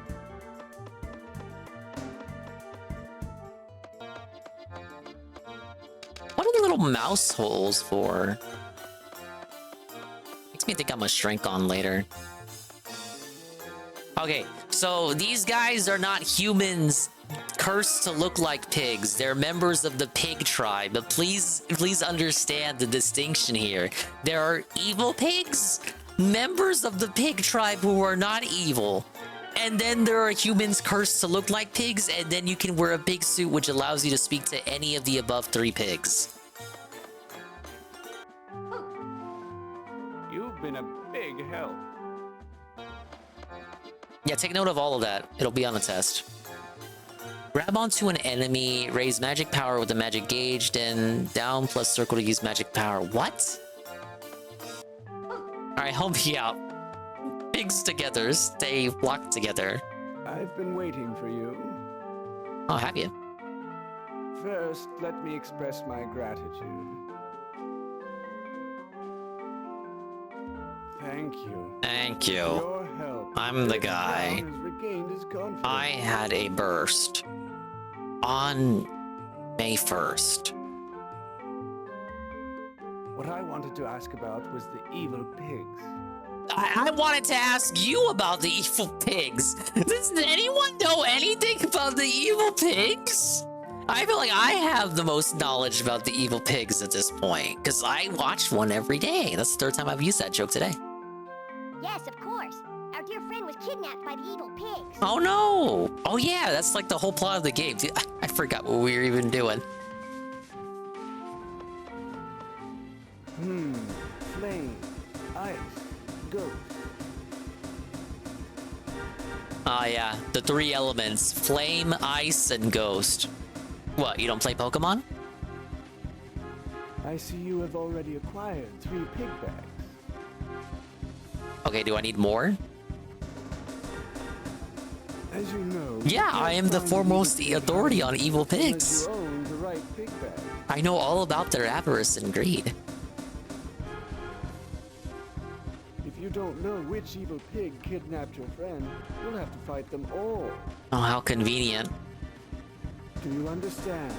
What are the little mouse holes for? Makes me think I'm gonna shrink on later. Okay, so these guys are not humans cursed to look like pigs. They're members of the pig tribe. But please understand the distinction here. There are evil pigs, members of the pig tribe who are not evil. And then there are humans cursed to look like pigs, and then you can wear a pig suit which allows you to speak to any of the above 3 pigs. You've been a big help. Yeah, take note of all of that. It'll be on the test. Grab onto an enemy, raise magic power with the magic gauge, then down plus circle to use magic power. What? Alright, help me out. Pigs together, stay locked together. I've been waiting for you. Oh, have you? First, let me express my gratitude. Thank you. Thank you. Your help. I'm the guy. Has regained his confidence. I had a burst on May 1st. What I wanted to ask about was the evil pigs. I wanted to ask you about the evil pigs. Does anyone know anything about the evil pigs? I feel like I have the most knowledge about the evil pigs at this point, because I watch one every day. That's the 3rd time I've used that joke today. Yes, of course. Our dear friend was kidnapped by the evil pigs. Oh no! Oh yeah, that's like the whole plot of the game. Dude, I forgot what we were even doing. Flame, ice, ghost. Ah yeah, the 3 elements. Flame, ice, and ghost. What, you don't play Pokemon? I see you have already acquired 3 pig bags. Okay, do I need more? As you know, Yeah, I am the foremost authority on evil pigs. you own the right pig bag. I know all about their avarice and greed. If you don't know which evil pig kidnapped your friend, you'll have to fight them all. Oh, how convenient. Do you understand?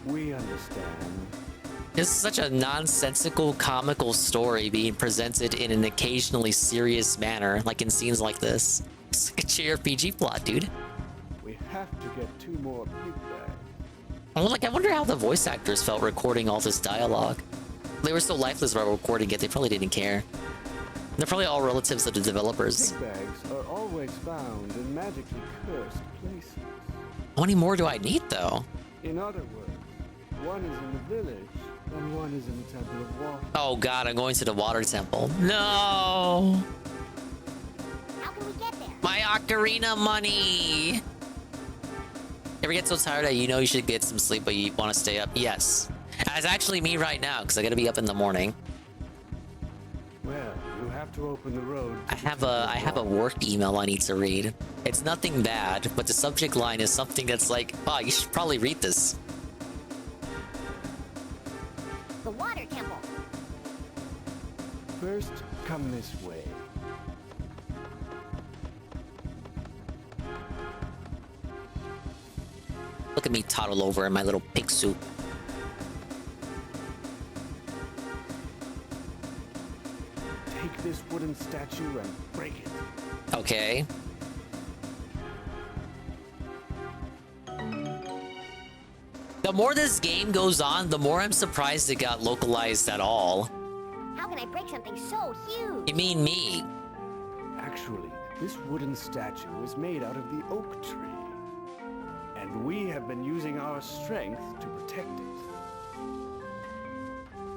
We understand. This is such a nonsensical, comical story being presented in an occasionally serious manner, like in scenes like this. It's like a JRPG plot, dude. We have to get 2 more pig bags. I wonder how the voice actors felt recording all this dialogue. They were so lifeless while recording it, they probably didn't care. They're probably all relatives of the developers. Pig bags are always found in magically cursed places. How many more do I need, though? In other words, one is in the village, and one is in the Temple of Water. Oh god, I'm going to the water temple. No! How can we get there? My ocarina money! Ever get so tired that you know you should get some sleep, but you want to stay up? Yes. That's actually me right now, because I gotta be up in the morning. Well, you have to open the road. I have a work email I need to read. It's nothing bad, but the subject line is something that's like, oh, you should probably read this. The water temple. First, come this way. Look at me toddle over in my little pig suit. Take this wooden statue and break it. Okay. The more this game goes on, the more I'm surprised it got localized at all. How can I break something so huge? You mean me? Actually, this wooden statue is made out of the oak tree. And we have been using our strength to protect it.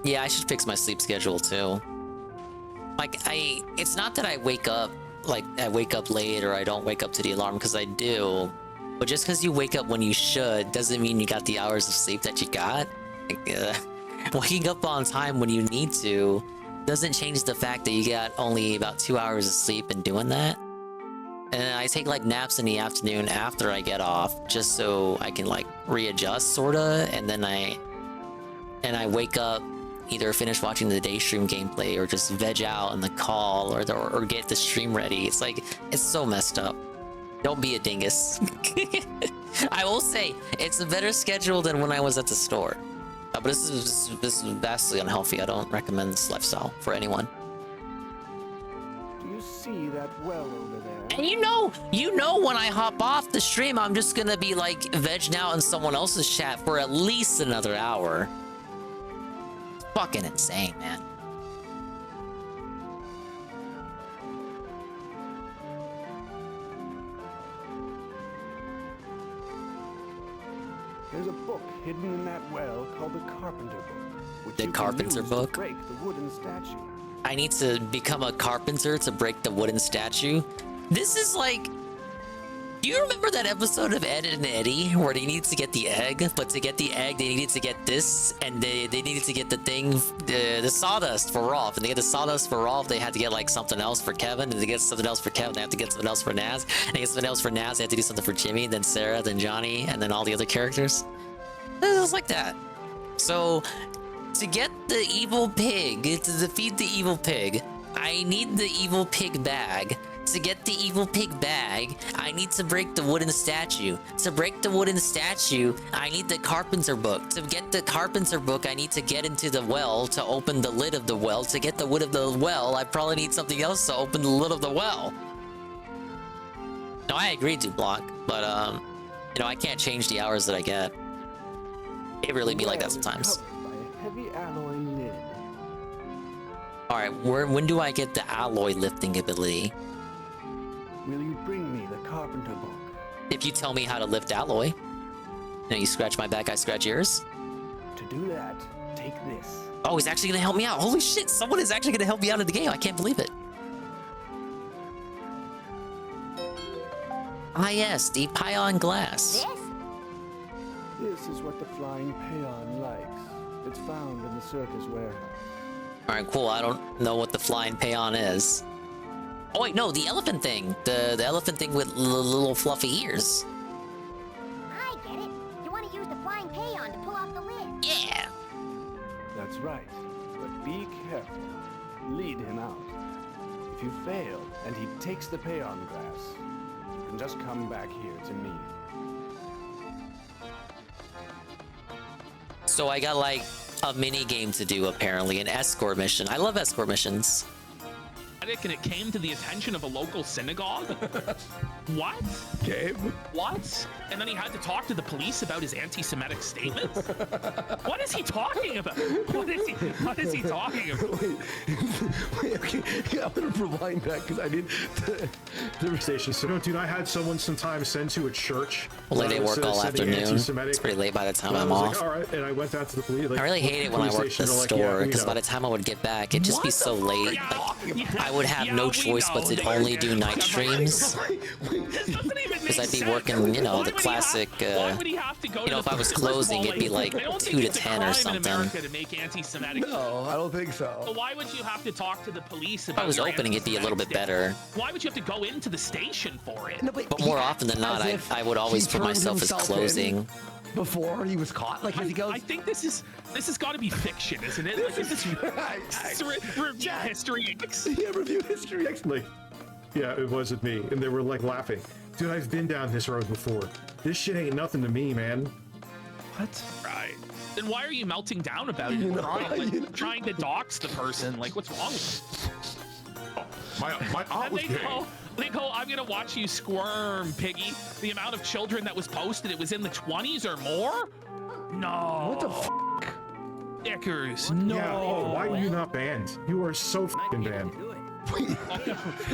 Yeah, I should fix my sleep schedule too. Like, it's not that I wake up late or I don't wake up to the alarm, because I do. But just because you wake up when you should doesn't mean you got the hours of sleep that you got. Like, waking up on time when you need to doesn't change the fact that you got only about 2 hours of sleep in doing that. And I take like naps in the afternoon after I get off, just so I can like readjust sorta, and then I wake up, either finish watching the day stream gameplay or just veg out in the call or get the stream ready. It's like, it's so messed up. Don't be a dingus. I will say, it's a better schedule than when I was at the store. But this is vastly unhealthy. I don't recommend this lifestyle for anyone. Do you see that well over there? And you know when I hop off the stream, I'm just gonna be like vegging out in someone else's chat for at least another hour. It's fucking insane, man. There's a book hidden in that well called the Carpenter Book. Which The you can Carpenter use Book? To break the wooden statue. I need to become a carpenter to break the wooden statue. This is like... Do you remember that episode of Ed and Eddie where they needed to get the egg, but to get the egg they needed to get this, and they needed to get the thing, the sawdust for Rolf, and to get the sawdust for Rolf they had to get like something else for Kevin, and to get something else for Kevin they have to get something else for Naz, and to get something else for Naz they have to do something for Jimmy, then Sarah, then Johnny, and then all the other characters. It was like that. So to get the evil pig, to defeat the evil pig, I need the evil pig bag. To get the evil pig bag, I need to break the wooden statue. To break the wooden statue, I need the carpenter book. To get the carpenter book, I need to get into the well to open the lid of the well. To get the lid of the well, I probably need something else to open the lid of the well. No, I agree, Dublock, but I can't change the hours that I get. It really be like that sometimes. By a heavy alloy lid. All right, when do I get the alloy lifting ability? Will you bring me the Carpenter Book? If you tell me how to lift alloy. You scratch my back, I scratch yours. To do that, take this. Oh, he's actually gonna help me out. Holy shit, someone is actually gonna help me out in the game. I can't believe it. Ah yes, the Pion glass. This is what the flying peon likes. It's found in the circus warehouse. Alright, cool. I don't know what the flying peon is. Oh wait, no, the elephant thing. The elephant thing with little fluffy ears. I get it. You want to use the flying peon to pull off the lid. Yeah. That's right. But be careful. Lead him out. If you fail and he takes the peon glass, you can just come back here to me. So I got like a mini game to do apparently, an escort mission. I love escort missions. And it came to the attention of a local synagogue. What? Gabe? What? And then he had to talk to the police about his anti-Semitic statements? What is he talking about? What is he talking about? Wait, okay. Yeah, I'm gonna rewind that because I need the station. So, dude, I had someone sometimes send to a church. Well, they work all afternoon. It's pretty late by the time I'm off. Like, all right, and I went out to the police. Like, I really hate it when I work at the store because by the time I would get back, it'd just be so late. Like, I would have no choice but to only do night streams. because I'd be working, you know, the classic. You know, if I was closing, it'd be like 2 to 10 or something. To make anti-Semitic. No, I don't think so. So why would you have to talk to the police about? If I was opening, it'd be a little bit better. Why would you have to go into the station for it? No, But more often than not, I would always put myself as closing. Before he was caught, like, as he goes. I think this has got to be fiction, isn't it? Like, this Review History X. Yeah, Review History X. Like, yeah, it wasn't me, and they were like laughing. Dude, I've been down this road before. This shit ain't nothing to me, man. What? Right. Then why are you melting down about it? Trying to dox the person? Like, what's wrong with you? My aunt was gay. They go, I'm gonna watch you squirm, piggy. The amount of children that was posted, it was in the 20s or more? No. What the f***? Dickers, no. Yeah, why are you not banned? You are so f***ing banned.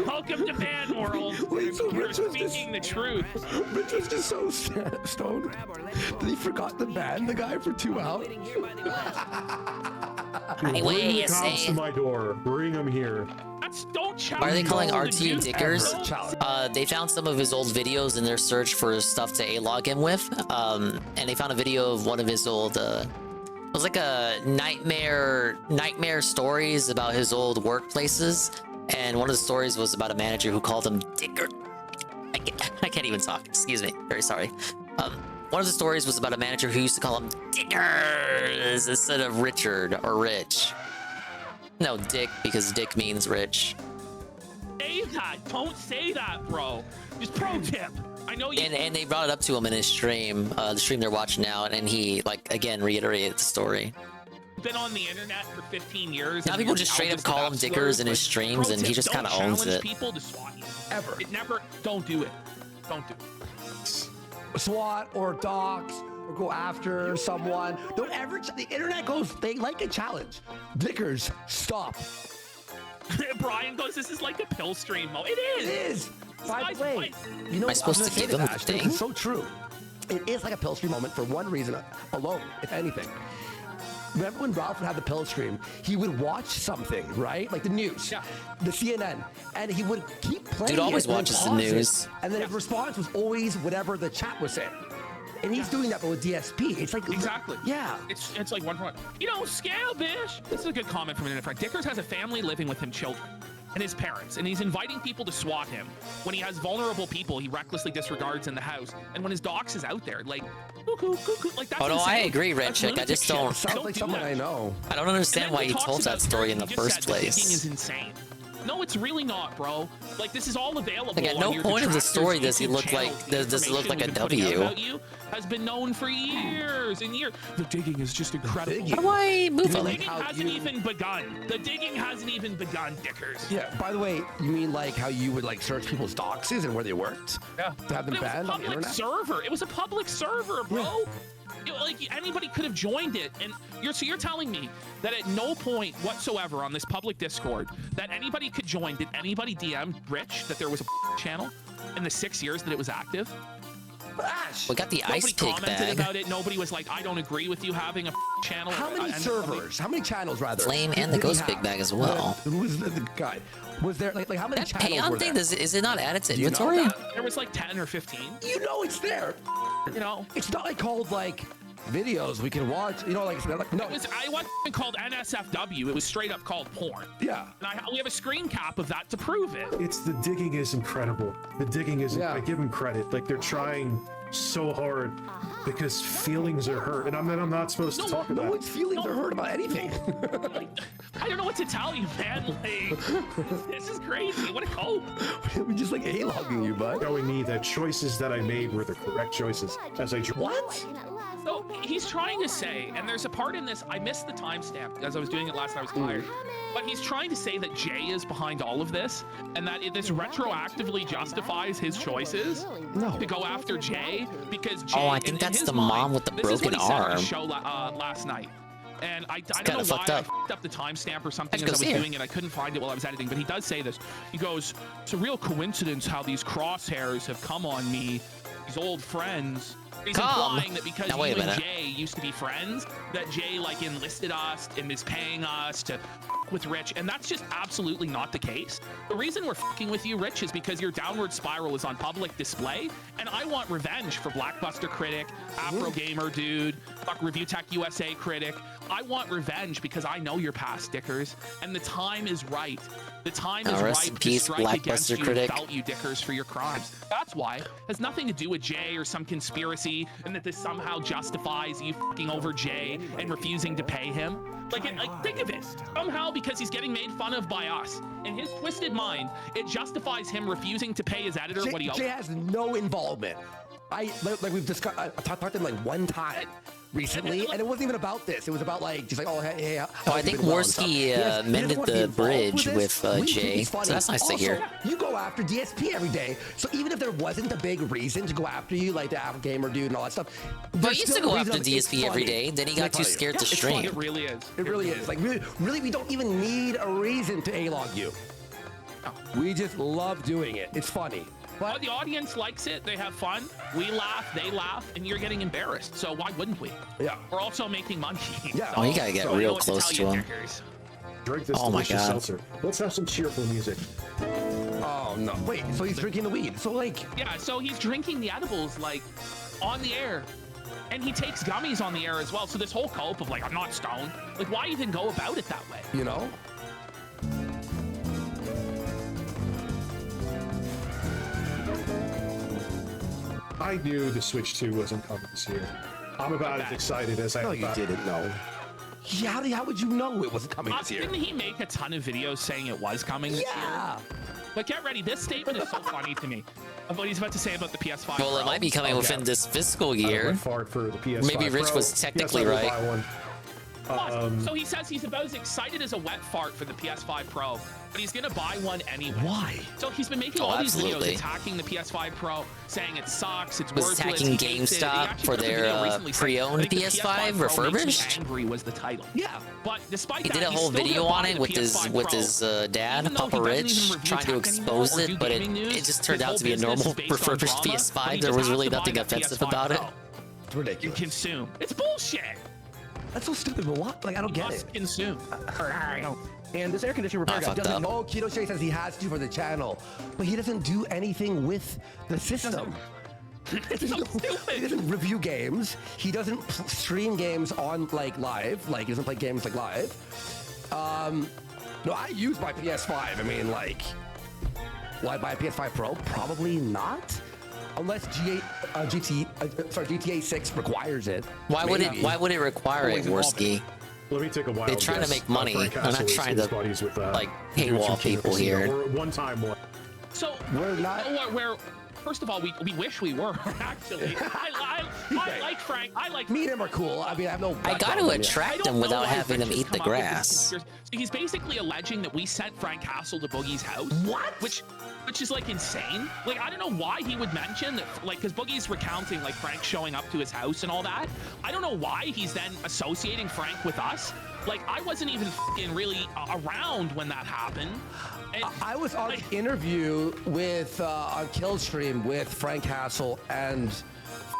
Welcome to ban world. You're speaking the truth. Rich was just so stoned that he forgot to ban the guy for 2 hours. Bring the cops to my door. Bring them here. Don't challenge. Why are they calling RT Dickers? They found some of his old videos in their search for stuff to A-log him with, and they found a video of one of his old. It was like a nightmare stories about his old workplaces, and one of the stories was about a manager who called him Dicker. I can't even talk. Excuse me. Very sorry. One of the stories was about a manager who used to call him Dickers instead of Richard or Rich. No, Dick, because Dick means rich. Say that. Don't say that, bro. Just pro tip. I know you. And they brought it up to him in his stream, the stream they're watching now, and he, like, again, reiterated the story. Been on the internet for 15 years. Now people just straight up call him Dickers in his streams, and he just kind of owns it. People to SWAT you. Ever. It never. Don't do it. Don't do it. SWAT or docs or go after someone. Don't ever. The internet goes. They like a challenge. Dickers, stop. Brian goes. This is like a pill stream. It is. It is. By the way, you know, am I supposed to give him the thing? It's so true. It is like a pill stream moment for one reason alone, if anything. Remember when Ralph would have the pill stream, he would watch something, right? Like the news, the CNN, and he would keep playing. Dude always watches the news. And then his response was always whatever the chat was saying. And he's doing that, but with DSP. It's like exactly. Yeah. It's like one point. You know, scale, bish. This is a good comment from an internet friend. Dickers has a family living with him, children, and his parents, and he's inviting people to SWAT him. When he has vulnerable people, he recklessly disregards in the house. And when his dox is out there, like, like that's. Oh no, insane. I agree, Redchick. I just don't. Sounds like someone I know. I don't understand why he told that story in the first place. Digging is insane. No, it's really not, bro. Like, this is all available. Like, at no point of the story does he look like does he look like a W. Has been known for years and years. The digging is just incredible. How do I move The on? digging hasn't even begun. The digging hasn't even begun, Dickers. Yeah. By the way, you mean like how you would like search people's doxes and where they worked? Yeah. To have them It was a banned on the public internet? server. It was a public server, bro. Yeah. Like anybody could have joined it, and you're telling me that at no point whatsoever on this public Discord that anybody could join. Did anybody DM Rich that there was a channel in the 6 years that it was active? We got the ice Nobody pick commented bag. about it. Nobody was like, I don't agree with you having a channel. How many servers? How many channels rather? Flame and the did he ghost have? big bag as well. Who was the guy? Was there like how many That channels were payout thing, there? is it not added to Do you know inventory? that? There was like 10 or 15. You know it's there. You know, It's not like called like videos we can watch. You know, like no. I wasn't called NSFW. It was straight up called porn. Yeah. And we have a screen cap of that to prove it. It's the digging is incredible. The digging is. Yeah. I give him credit. Like they're trying so hard because feelings are hurt, and I'm not supposed to talk about. No one's feelings are hurt about anything. I don't know what to tell you, man. Like, this is crazy. What a cope. We're just like A-logging you, bud. Showing me that choices that I made were the correct choices as I. What? So he's trying to say, and there's a part in this, I missed the timestamp as I was doing it last night, I was tired. But he's trying to say that Jay is behind all of this, and that this retroactively justifies his choices to go after Jay, because Jay, I think that's the mom with the broken this is what he said on arm. the show last night. And I don't kinda know why fucked I up. fucked up the timestamp or something Let's as I go was see her. doing it. I couldn't find it while I was editing, but he does say this. He goes, it's a real coincidence how these crosshairs have come on me, these old friends. Come. implying that because Now, wait you a and minute. Jay used to be friends, that Jay like enlisted us and is paying us to with Rich, and that's just absolutely not the case. The reason we're fucking with you, Rich, is because your downward spiral is on public display, and I want revenge for Blackbuster Critic, Afro Gamer Dude, fuck ReviewTechUSA Critic. I want revenge because I know your past stickers, and the time is right. The time is rest in right peace, to strike against Blackbuster you Critic. and felt you dickers for your crimes. That's why. It has nothing to do with Jay or some conspiracy, and that this somehow justifies you fucking over Jay and refusing to pay him. Like, think of it. Somehow, because he's getting made fun of by us, in his twisted mind, it justifies him refusing to pay his editor what he owes. Jay has no involvement. Like we've discussed, I talked to him like one time recently, and it wasn't even about this. It was about like just like, oh hey. Oh, I think Worski mended the bridge with Jay, so that's nice to hear. You go after DSP every day, so even if there wasn't a big reason to go after you, like the Afro Gamer Dude and all that stuff, But he used to go after DSP every day. Then he got too scared to stream. It really is. It really is. Like really, we don't even need a reason to A-log you. We just love doing it. It's funny. But the audience likes it. They have fun. We laugh, they laugh, and you're getting embarrassed. So why wouldn't we? Yeah. We're also making money. Yeah. Oh, you gotta get real close to him. Drink this Oh my delicious God. seltzer. Let's have some cheerful music. Oh no! Wait, so he's drinking the weed? So like? Yeah. So he's drinking the edibles like on the air, and he takes gummies on the air as well. So this whole cope of like, I'm not stoned. Like, why even go about it that way? You know? I knew the Switch 2 wasn't coming this year. I'm about as excited as I am. No, you didn't know. Yeah, how would you know it wasn't coming this year? Didn't he make a ton of videos saying it was coming this year? But get ready, this statement is so funny to me. Of what he's about to say about the PS5 Well, it Pro. might be coming within this fiscal year. For the PS5 Maybe Rich Pro. was technically Yes, I will right. buy one. So he says he's about as excited as a wet fart for the PS5 Pro, but he's gonna buy one anyway. Why? So he's been making Oh, all these absolutely. videos attacking the PS5 Pro, saying it sucks, it's Was worthless. attacking he hates it. He GameStop actually for put a their, video recently saying, pre-owned I think the PS5 Pro makes me refurbished? Angry was the title. Yeah. But despite He that, did a he's whole still video gonna on buy it the with PS5 his Pro. dad, Even though Papa he doesn't Rich, even review trying to tech expose anymore or it, do but gaming news, it just turned his out to be a whole business normal is based on refurbished drama, but PS5. he There just was has really to buy nothing the offensive PS5 about it. Pro. It's ridiculous. And consume. It's bullshit. That's so stupid, but what? Like, I don't get it. Consume. And this air conditioner repair guy fucked doesn't up. know. Keto Shay says he has to for the channel, but he doesn't do anything with the system. It's so He stupid. doesn't review games. He doesn't stream games on like live. Like he doesn't play games like live. No, I use my PS5. I mean, like, will I buy a PS5 Pro? Probably not. Unless GTA 6 requires it. Why would it? Maybe. Why would it require it, Always involved in Worski? it. Let me take a wild They're trying to guess. make money. Frank They're not Castle is trying his to, buddies with, like, the dudes paywall from King people Casino. here. Or one-time one. So we're not. First of all, we wish we were actually. I like Frank. I like. Me and him are cool. I mean, I have no. I got to attract him without having him eat the grass. So he's basically alleging that we sent Frank Castle to Boogie's house. What? Which is like insane. Like, I don't know why he would mention that, like, because Boogie's recounting like Frank showing up to his house and all that. I don't know why he's then associating Frank with us. Like, I wasn't even fucking really around when that happened. And, I was on an interview with on Killstream with Frank Castle and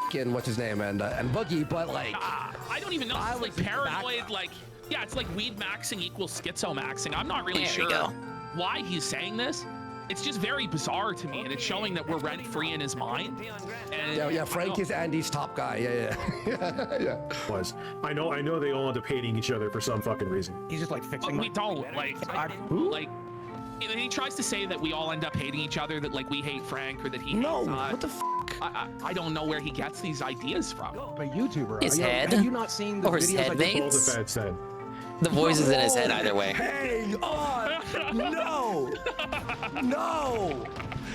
fucking what's his name and Boogie, but like I don't even know. It's like paranoid. Like, yeah, it's like weed maxing equals schizo maxing. I'm not really There you sure go. why he's saying this. It's just very bizarre to me, and it's showing that we're rent free in his mind. And yeah, Frank is Andy's top guy. Yeah. Was I know they all end up hating each other for some fucking reason. He's just like fixing. We don't like. He tries to say that we all end up hating each other, that like we hate Frank or that he hates us. What the fuck? I don't know where he gets these ideas from. A YouTuber. His head? Have you not seen the Or his videos head I mates? All the feds said. The voice is in his head either way. Hang on! No! No!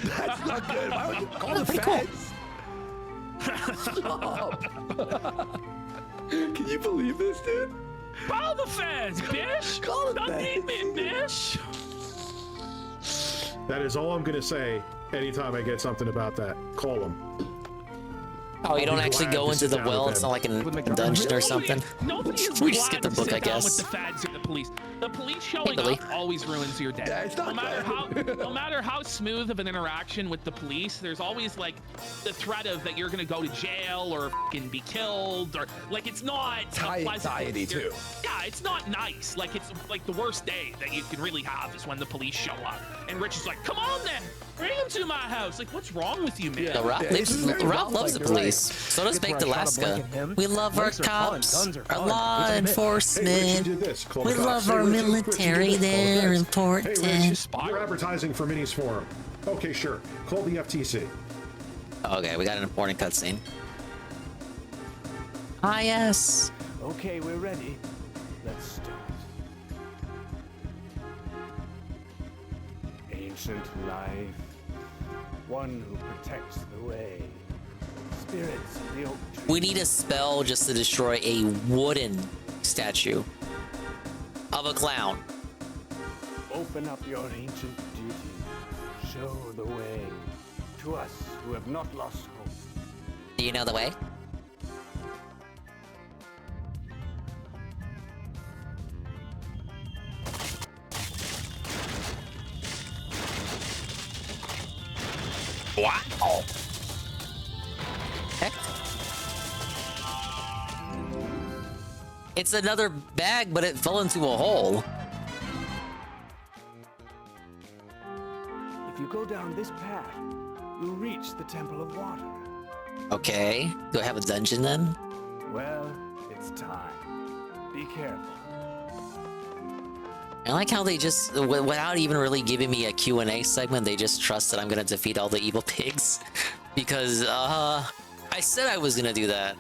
That's not good. Why would you call the feds? Stop! Can you believe this, dude? Call the feds, bitch! Call the Don't feds. need me, bitch! That is all I'm gonna say anytime I get something about that. Call them. Oh, you don't actually go into the well? It's not like a dungeon or something? Nobody is We just glad get the to book, sit I down guess. with the fads or the police. The police showing Billy. up always ruins your day. Yeah, it's not no matter how smooth of an interaction with the police, there's always like the threat of that you're gonna go to jail or fucking be killed, or like it's not It's high anxiety too. Yeah, it's not nice. Like it's like the worst day that you can really have is when the police show up. And Rich is like, "Come on then, bring him to my house." Like, what's wrong with you, man? Yeah, Ralph loves the police. So does Baked Alaska. We love our cops, our law enforcement. We love our military. They're important. Hey, Rich, you're advertising for Minis Forum. Okay, sure. Call the FTC. Okay, we got an important cutscene. Ah, yes. Okay, we're ready. Let's start. Ancient life, one who protects the way. Spirits of the oak tree. We need a spell just to destroy a wooden statue of a clown. Open up your ancient duty. Show the way to us who have not lost hope. Do you know the way? Wow. Heck. It's another bag, but it fell into a hole. If you go down this path, you'll reach the Temple of Water. Okay. Do I have a dungeon then? Well, it's time. Be careful. I like how they just, without even really giving me a Q&A segment, they just trust that I'm gonna defeat all the evil pigs. Because, I said I was gonna do that.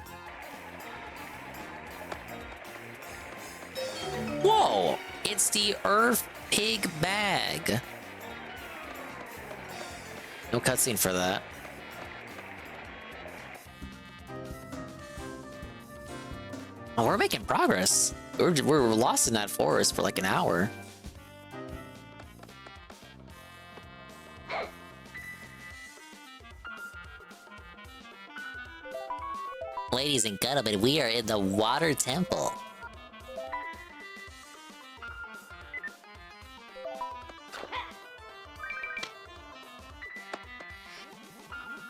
Whoa! It's the Earth Pig Bag. No cutscene for that. Oh, we're making progress. We're lost in that forest for like an hour. Ladies and gentlemen, we are in the Water Temple.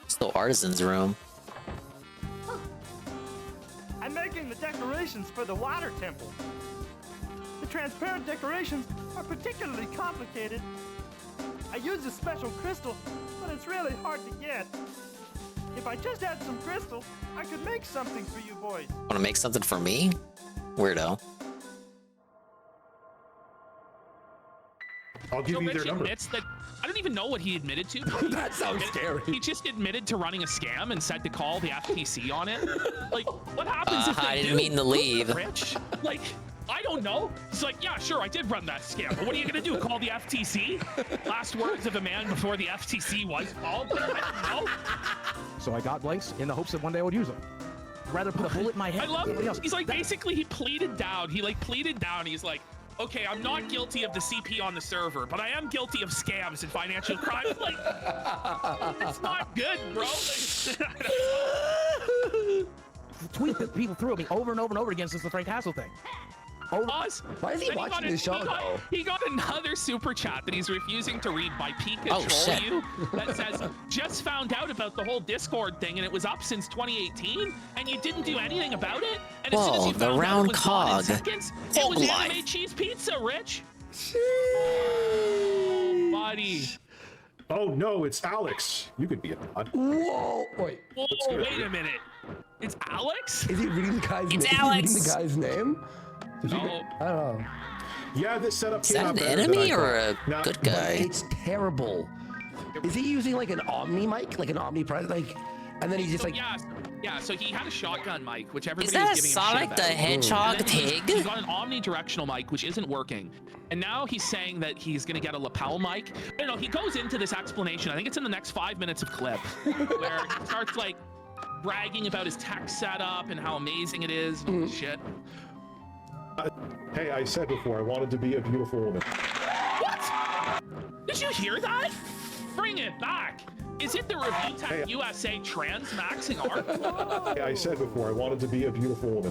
It's the artisan's room. I'm making the decorations for the water temple. The transparent decorations are particularly complicated. I use a special crystal, but it's really hard to get. If I just had some crystal, I could make something for you boys. Want to make something for me? Weirdo. I'll give you their number. Admits that I don't even know what he admitted to. That sounds scary. He just admitted to running a scam and said to call the FTC on it. Like, what happens if they I didn't do? mean to leave. Rich? Like, I don't know. He's like, yeah, sure, I did run that scam. But what are you gonna do? Call the FTC? Last words of a man before the FTC was called? I don't know. So I got blanks in the hopes that one day I would use them. I'd rather put a bullet in my head. I love than anybody else. He's like, basically, he pleaded down. He like pleaded down. He's like, okay, I'm not guilty of the CP on the server, but I am guilty of scams and financial crime. Like, it's not good, bro. Tweet that people threw at me over and over and over again since the Frank Hassel thing. Oz, why is he then watching this show, though? He got another super chat that he's refusing to read by Pika Oh, shit. You that says, just found out about the whole Discord thing and it was up since 2018 and you didn't do anything about it? And as soon as Whoa, you the found out round it was gone in cog. seconds, it Hold was life. anime cheese pizza, Rich. Oh, buddy. Oh no, it's Alex. You could be a mod. Whoa! Wait. Whoa, wait a minute. It's Alex? Is he reading the guy's name? It's Is he Alex. reading the guy's name? No. I don't know. Yeah, this setup Is came that out an better than enemy I or a thought. Nah, good But guy? it's terrible. Is he using like an Omni mic, like an omnipresent, like, and then he just like? Yeah, so he had a shotgun mic, which everybody Is that was a giving Sonic him shit the about. Hedgehog And then he pig? got an omnidirectional mic, which isn't working. And now he's saying that he's gonna get a lapel mic. I don't know, he goes into this explanation, I think it's in the next 5 minutes of clip, where he starts like bragging about his tech setup and how amazing it is and all this shit. Hey, I said before, I wanted to be a beautiful woman. What? Did you hear that? Bring it back. Is it the ReviewTech USA trans maxing art? Yeah, I said before, I wanted to be a beautiful woman.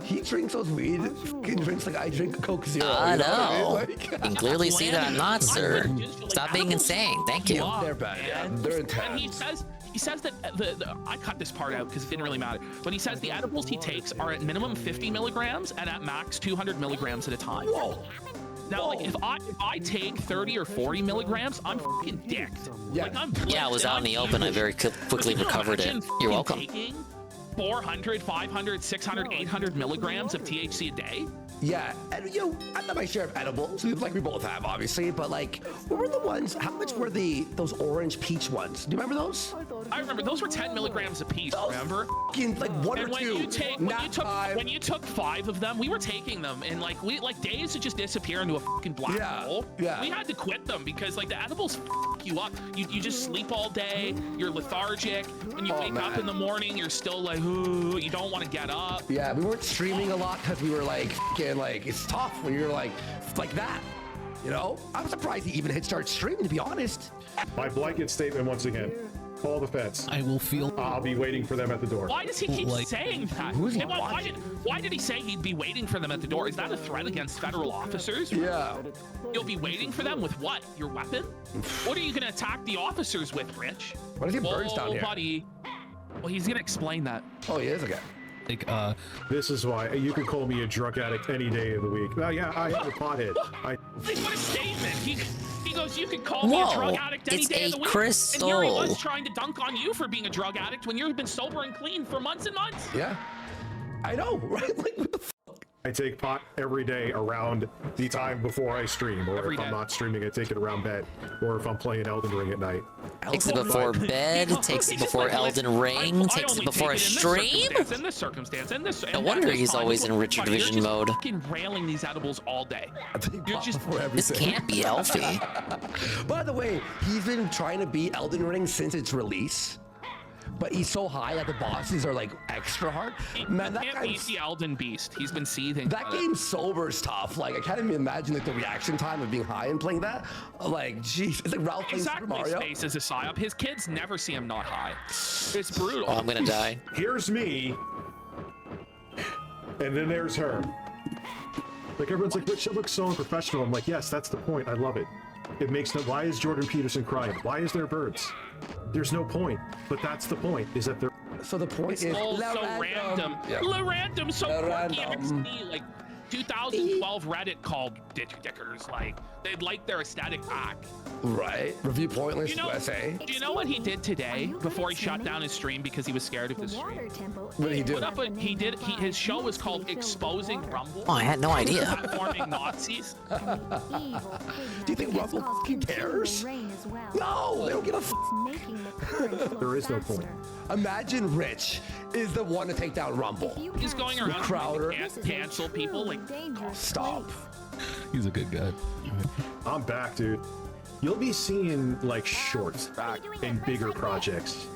He drinks those weed. He drinks like I drink Coke Zero. I you know what I mean? know. Like- You can clearly see that I'm not, sir. Stop being insane. Thank you. They're bad. Yeah, they're intense. And he says that I cut this part out because it didn't really matter. But he says the edibles he takes are at minimum 50 milligrams and at max 200 milligrams at a time. Whoa. Now, like, if I take 30 or 40 milligrams, I'm fucking dicked. Yeah. Like, I'm Yeah, I was out in the open. I very quickly recovered it. You're welcome. 400, 500, 600, 800 milligrams of THC a day? Yeah, and you know, I got my share of edibles, like we both have, obviously. But like, what were the ones? How much were those orange peach ones? Do you remember those? I remember those were 10 milligrams a piece. Remember? Like one and or when two. when you took 5 of them, we were taking them, and like days to just disappear into a fucking black hole. Yeah. We had to quit them because like the edibles fuck you up. You just sleep all day. You're lethargic. When you wake up in the morning, you're still like, ooh, you don't want to get up. Yeah, we weren't streaming a lot because we were like, like it's tough when you're like that. You know, I'm surprised he even hit start streaming, to be honest. My blanket statement once again. Call the feds. I will feel. I'll be waiting for them at the door. Why does he keep saying that? Who's he Why did he say he'd be waiting for them at the door? Is that a threat against federal officers? Yeah. You'll be waiting for them with what? Your weapon? What are you gonna attack the officers with, Rich? What is he birds down here? Buddy. Well, he's gonna explain that. Oh, he is again. Like, this is why you could call me a drug addict any day of the week. Yeah, I am a pothead. What a statement! He goes, you could call me a drug addict any day of the week. And here he was trying to dunk on you for being a drug addict when you've been sober and clean for months and months. Yeah, I know, right? Like, what the fuck? I take pot every day around the time before I stream, or if I'm not streaming, I take it around bed, or if I'm playing Elden Ring at night. Takes it before bed, takes it before Elden Ring, takes it before a stream? In this circumstance, No wonder he's always in Richard Vision mode. You're just fucking railing these edibles all day. You're just... This can't be healthy. By the way, he's been trying to beat Elden Ring since its release. But he's so high that the bosses are like extra hard. Man, that can't beat the Elden Beast. He's been seething. That game sober is tough. Like, I can't even imagine like the reaction time of being high and playing that. Like, jeez, it's like Ralph playing Super Mario. Space is a psyop. His kids never see him not high. It's brutal. Oh, I'm gonna die. Here's me, and then there's her. Like, everyone's like, but she looks so unprofessional. I'm like, yes, that's the point. I love it. It makes no. Why is Jordan Peterson crying? Why is there birds? There's no point, but that's the point. Is that there? So the point is so random. Yeah. Random. So quirky. XD, like 2012 Reddit called Dickers. Like they'd like their aesthetic back. Right. Review Pointless USA. Do you know what he did today before he shut down his stream because he was scared of his stream? What did he do? His show was called Exposing Rumble. Oh, I had no idea. Platforming Nazis. Do you think Rumble cares? No, they don't give a f. There is no point. Imagine Rich is the one to take down Rumble. He's going around Crowder. Cancel people. Like, stop. He's a good guy. I'm back, dude. You'll be seeing like shorts and bigger projects.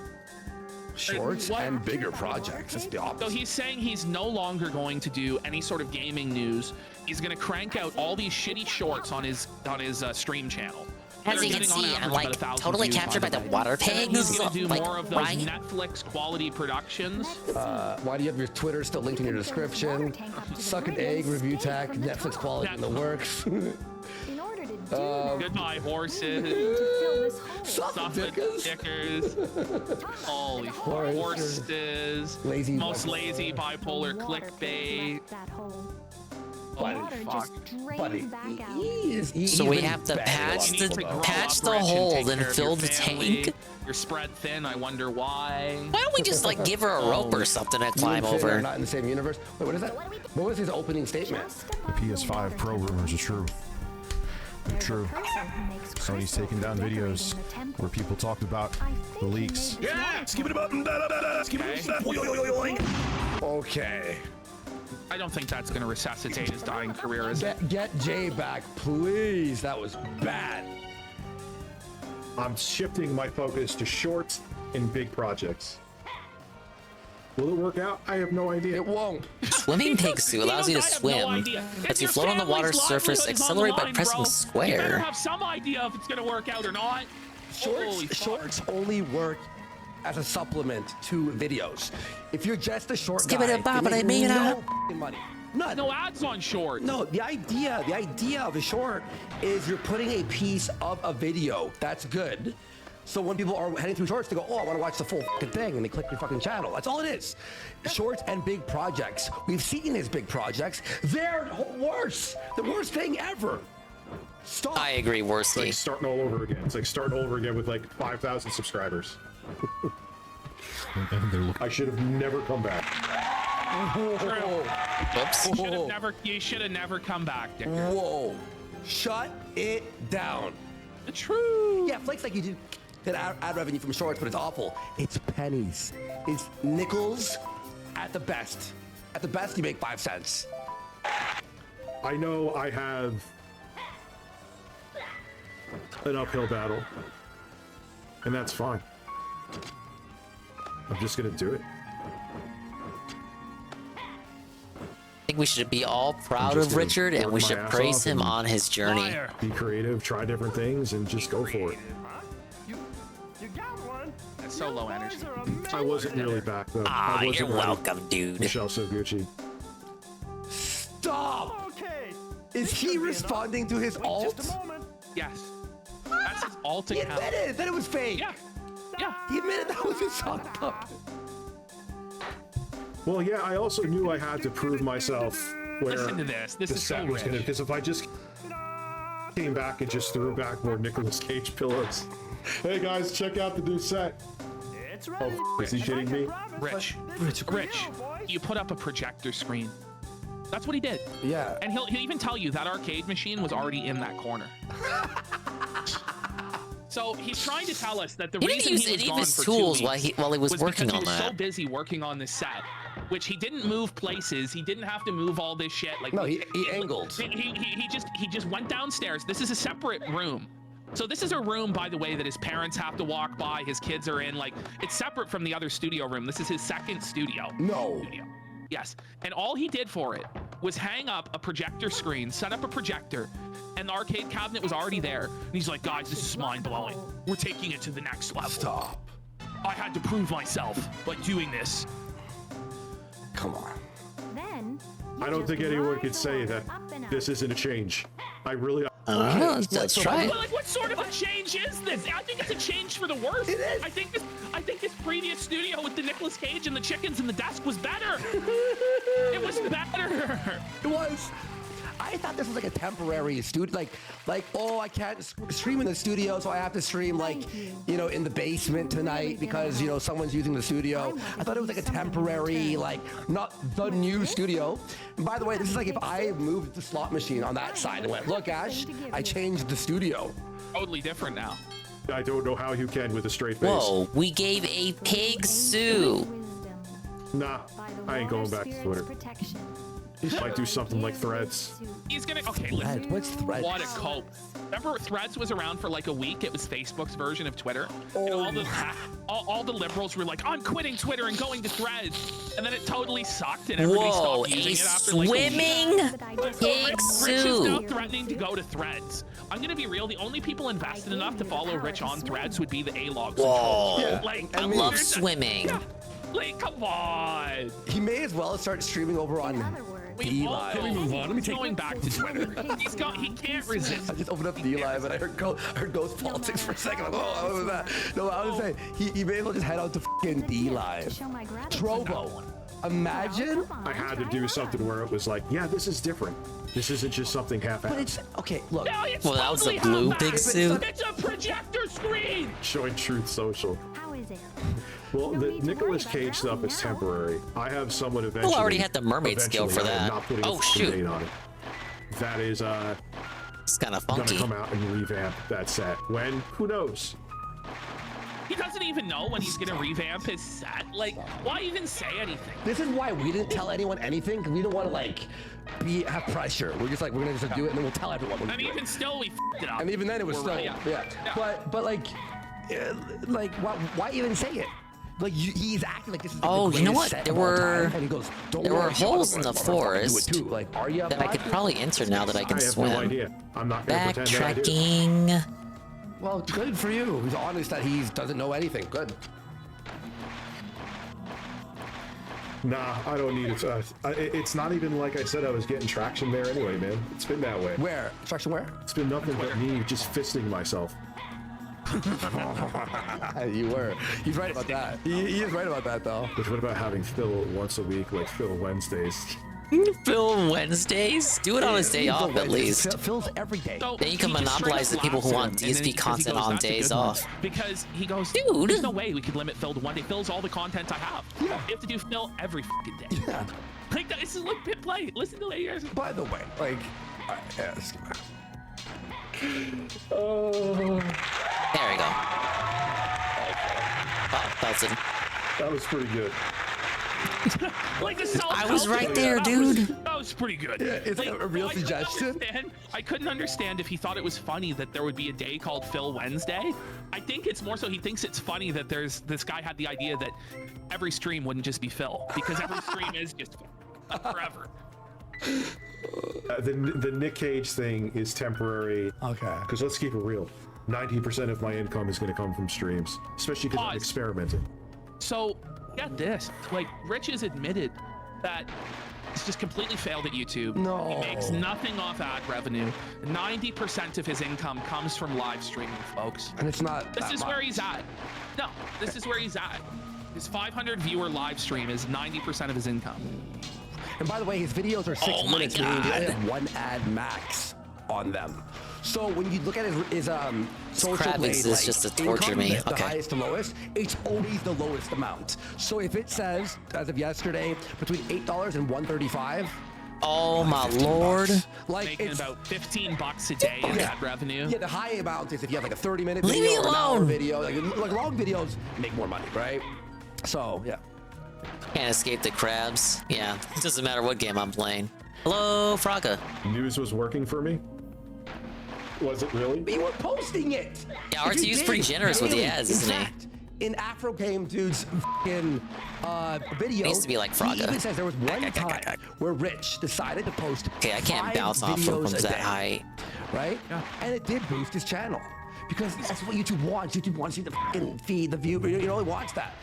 Shorts and bigger projects. It's the opposite. So he's saying he's no longer going to do any sort of gaming news. He's going to crank out all these shitty shorts on his stream channel. As you can see, I'm like totally captured by the water pigs. He's going to do like, more of those Netflix quality productions. Why do you have your Twitter still linked in your description? Suck an egg, review tech, Netflix quality in the works. Goodbye, horses. Suck dickers. Holy horses. Lazy. Most lazy bipolar clickbait. Buddy. So we have to patch the hole and fill the tank. You're spread thin. I wonder why. Why don't we just like give her a rope or something to climb over? Not in the same universe. Wait, what is that? What was his opening statement? The PS5 Pro rumors are true. They're true. Sony's taking down videos where people talked about the leaks. Yeah! Skip it up! Okay. I don't think that's going to resuscitate his dying career, is it? Get Jay back, please. That was bad. I'm shifting my focus to shorts and big projects. Will it work out? I have no idea. It won't. Swimming pig suit allows you to swim. Lets you float on the water surface, accelerate by pressing You better square. have some idea if it's gonna work out or not. Holy fuck. Shorts only work as a supplement to videos. If you're just a short Give guy, it a bop, you and I make made it no up. f***ing money. None. No ads on shorts. No, the idea of a short is you're putting a piece of a video that's good. So when people are heading through shorts, they go, oh, I want to watch the full fucking thing, and they click your fucking channel. That's all it is. Shorts and big projects. We've seen his big projects. They're worse. The worst thing ever. Stop. I agree, It's worstly. like starting all over again. It's like starting all over again with like 5,000 subscribers. I should have never come back. Whoops. You should have never come back, Dicker. Whoa. Shut it down. True. Yeah, Flake's like you do get ad revenue from shorts, but it's awful. It's pennies. It's nickels at the best. At the best, you make 5 cents. I know I have an uphill battle, and that's fine. I'm just gonna do it. I think we should be all proud of Richard, and we should praise him on his journey. Be creative, try different things, and just go for it. That's so low energy. I wasn't really back though. Ah, I wasn't you're ready. welcome, dude. Michelle Soguchi. Stop! Is he responding to his alt? Yes. That's his alt He account. admitted that it was fake. Yeah. Yeah. He admitted that was his sock puppet. Well, yeah, I also knew I had to prove myself where Listen to this. This the is so set was gonna, rich. because if I just came back and just threw back more Nicolas Cage pillows. Hey guys, check out the new set. It's Oh, is he kidding me? Rich, you put up a projector screen. That's what he did. Yeah. And he'll even tell you that arcade machine was already in that corner. So he's trying to tell us that the He didn't reason use he was any of gone his for 2 tools weeks while he was working because on he was so that. busy working on this set, which he didn't move places. He didn't have to move all this shit. Like No, he angled. He just went downstairs. This is a separate room. So this is a room, by the way, that his parents have to walk by. His kids are in. Like, it's separate from the other studio room. This is his second studio. No. Studio. Yes. And all he did for it was hang up a projector screen, set up a projector, and the arcade cabinet was already there. And he's like, guys, this is mind-blowing. We're taking it to the next level. Stop. I had to prove myself by doing this. Come on. Then I don't think anyone could say that this isn't a change. I really. Let's try it. Well, like, what sort of a change is this? I think it's a change for the worse. It is. I think this previous studio with the Nicolas Cage and the chickens and the desk was better. It was better. It was. I thought this was like a temporary studio, like oh, I can't stream in the studio, so I have to stream in the basement tonight because someone's using the studio. I thought it was like a temporary, not the new studio. And by the way, this is like if I moved the slot machine on that side and went, look, Ash, I changed the studio. Totally different now. I don't know how you can with a straight face. Whoa, we gave a pig suit. Nah, I ain't going back to Twitter. Might do something like Threads. He's gonna. Okay, listen. What's Threads? What a cope. Remember, Threads was around for like a week. It was Facebook's version of Twitter. And all the liberals were like, I'm quitting Twitter and going to Threads. And then it totally sucked, and everybody Whoa, stopped using a it after like swimming a week. pig Rich is now suit. threatening to go to Threads. I'm gonna be real. The only people invested enough to follow Rich on Threads would be the A-logs. Whoa, Yeah. I love swimming. Like, come on. He may as well start streaming over on D-Live. Can we move on? Let me going back to Twitter. He can't resist. I just opened up D-Live and I heard Ghost Politics for a second. Like, oh, what was that? No, I was saying, he may as well just head out to f***ing D-Live. Trovo. Imagine. I had to do something where it was like, yeah, this is different. This isn't just something But half-assed. it's, okay, look. No, it's Well, that was a totally blue half-assed. pig suit. It's a projector screen. Showing Truth Social. How is it? Well, the Nicolas Cage stuff is temporary. I have someone eventually. Well, I already had the mermaid skill for eventually, I am that. Not putting Oh, a shoot. date on it. That is It's kind of gonna funky. come out and revamp that set. When? Who knows? He doesn't even know when he's gonna revamp his set. Like, why even say anything? This is why we didn't tell anyone anything, because we don't want to have pressure. We're just like, we're gonna just do it and then we'll tell everyone. And even still, we f***ed it up. And even then it was We're still, right. yeah. But why even say it? Like he's acting like this is the Oh, you know greatest what? set There of all were time, and he goes, "Don't there worry, were holes in the motherfucker, I do it forest too." Like, are you that I could probably enter now that I can I have swim. no idea. I'm not going to pretend that I do. Backtracking. Well, good for you. He's honest that he doesn't know anything. Good. Nah, I don't need it. It's not even like I said I was getting traction there anyway, man. It's been that way. Where? Traction where? It's been nothing but me just fisting myself. You were. He's right about that. He is right about that, though. But what about having Phil once a week, like Phil Wednesdays? Phil Wednesdays? Do it on his day off at least. Phil's every day. So Then you can he just straight monopolize the up people who laughs want at him, and then DSP he content goes, on "That's a days good one." off. Because he goes, Dude. there's no way we could limit Phil to one day. Phil's all the content I have. Yeah. You have to do Phil every fucking day. Yeah. Like, this is like pit play. Listen to it. By the way, like, yes. There we go. Oh, Belton. That was pretty good. Like the I was right there, dude. That was pretty good. Yeah, it's Like, a real suggestion. I couldn't understand if he thought it was funny that there would be a day called Phil Wednesday. I think it's more so he thinks it's funny that there's this guy had the idea that every stream wouldn't just be Phil, because every stream is just Phil forever. The Nick Cage thing is temporary. Okay. Because let's keep it real. 90% of my income is going to come from streams, especially because I'm experimenting. So, get this. Like, Rich has admitted that he's just completely failed at YouTube. No. He makes nothing off ad revenue. 90% of his income comes from live streaming, folks. And it's not. This is where he's at. No, this is where he's at. His 500 viewer live stream is 90% of his income. And by the way, his videos are 6 minutes, meaning they only have one ad max on them. So when you look at his social crab blade, exists like, just to torture income, me. the Okay. highest to lowest, it's always the lowest amount. So if it says, as of yesterday, between $8 and $135. Oh my lord! Like making it's about $15 a day in ad revenue. Yeah, the high amount is if you have like a 30-minute Leave video me or an hour alone. video. Like long videos make more money, right? So yeah. Can't escape the crabs. Yeah, it doesn't matter what game I'm playing. Hello, Fraga. News was working for me? Was it really? But you were posting it. Yeah, RTU's pretty generous with the ads, isn't he? In Afro Game Dude's fucking video, Needs to be like Fraga. he even says there was one time where Rich decided to post Okay, I can't 5 bounce off from videos a that day, height. right? And it did boost his channel because that's what YouTube wants. YouTube wants you to fucking feed the viewer. You know, he wants that.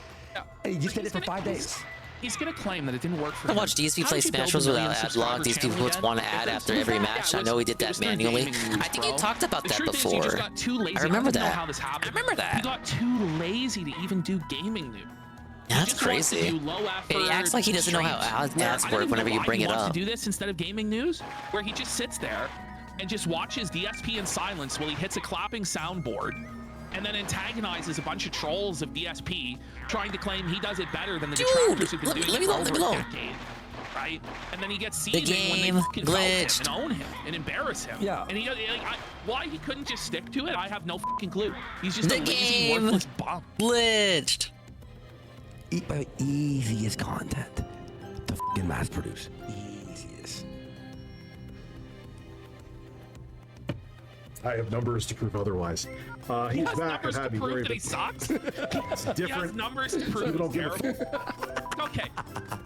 And he just did it for 5 days. He's gonna claim that it didn't work for I him. watch DSP How play did you Smash build Bros a without million ad block. subscriber DSP channel puts again? one ad after every match. I know he did that manually. I think you talked about that before. I remember that. I remember He that. got too lazy to even do gaming news. Yeah, that's crazy. And he acts like he doesn't know how ads work whenever you bring it He up. wants to do this instead of gaming news, where he just sits there and just watches DSP in silence while he hits a clapping soundboard, and then antagonizes a bunch of trolls of DSP, trying to claim he does it better than the detractors who've been doing it for over a decade. Right? And then he gets seething when they fucking vote him and own him and embarrass him. Yeah. And he why he couldn't just stick to it, I have no fucking clue. He's just The a lazy, game worthless bum. glitched. Easiest content to fucking mass produce. Easiest. I have numbers to prove otherwise. He's back. I'm happy. Prove that he sucks. It's different. He has numbers to prove People he's don't give a terrible. Okay,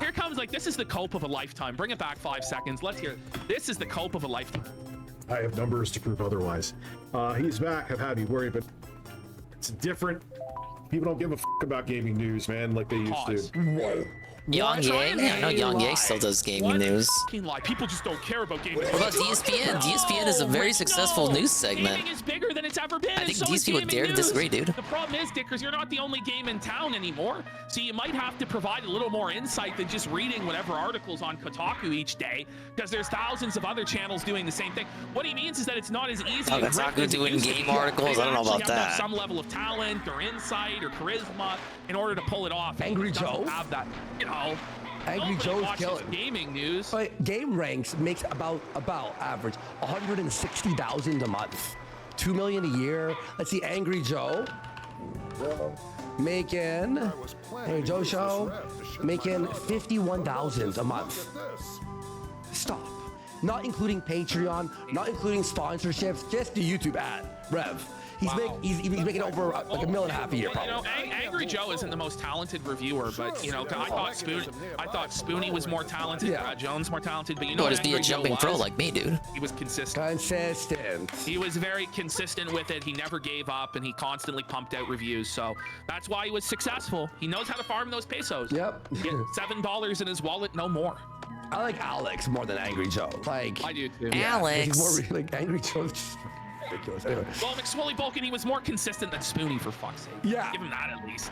here comes this is the cope of a lifetime. Bring it back 5 seconds. Let's hear it. This is the cope of a lifetime. I have numbers to prove otherwise. He's back. I've had me worried, but it's different. People don't give a fuck about gaming news, man, like they used to. Whoa. Yang Yang? I know Yang Yang still does gaming news. Lie. People just don't care about gaming. What about DSPN? DSPN is a very successful news segment. Gaming is bigger than it's ever been. I think so DSP would dare to disagree, dude. The problem is, Dickers, you're not the only game in town anymore. So you might have to provide a little more insight than just reading whatever articles on Kotaku each day, because there's thousands of other channels doing the same thing. What he means is that it's not as easy. Oh, to Kotaku grip as it doing used to game be. articles? They I don't know actually about have to have that. some level of talent or insight or charisma in order to pull it off. Angry It doesn't Joe? have that, you know. Angry Nobody Joe's watches killing. gaming news. But Game Ranks makes about average 160,000 a month, 2 million a year. Let's see, Angry Joe making Angry Joe show making 51,000 a month. Stop. not including Patreon, not including sponsorships, just the YouTube ad, Rev. He's making over like $1.5 million a year, probably. You know, Angry Joe isn't the most talented reviewer, but you know, I thought Spoonie was more talented. Jones more talented, but you know, just be a jumping pro like me, dude. He was consistent. He was very consistent with it. He never gave up, and he constantly pumped out reviews. So that's why he was successful. He knows how to farm those pesos. Yep. Get $7 in his wallet, no more. I like Alex more than Angry Joe. Like I do too. Alex. He's more like Angry Joe's just ridiculous. Anyway. Well, McSwoley Bulkin, he was more consistent than Spoonie, for fuck's sake. Yeah. Give him that at least.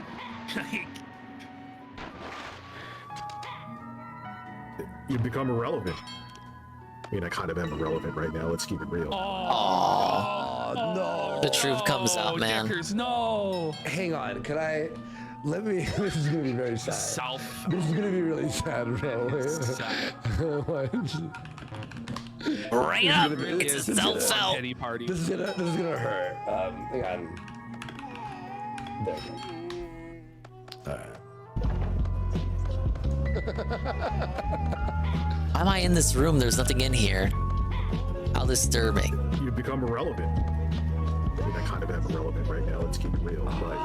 You become irrelevant. I mean, I kind of am irrelevant right now. Let's keep it real. Oh no. The truth comes out, man. Dickers, no. Hang on, can I? Let me. This is gonna be very sad. This is gonna be really sad, bro. Right up. It's a self-sell. This is gonna hurt. Hang on. There we go. Why am I in this room? There's nothing in here. How disturbing. You become irrelevant. I mean, I kind of am irrelevant right now. Let's keep it real. But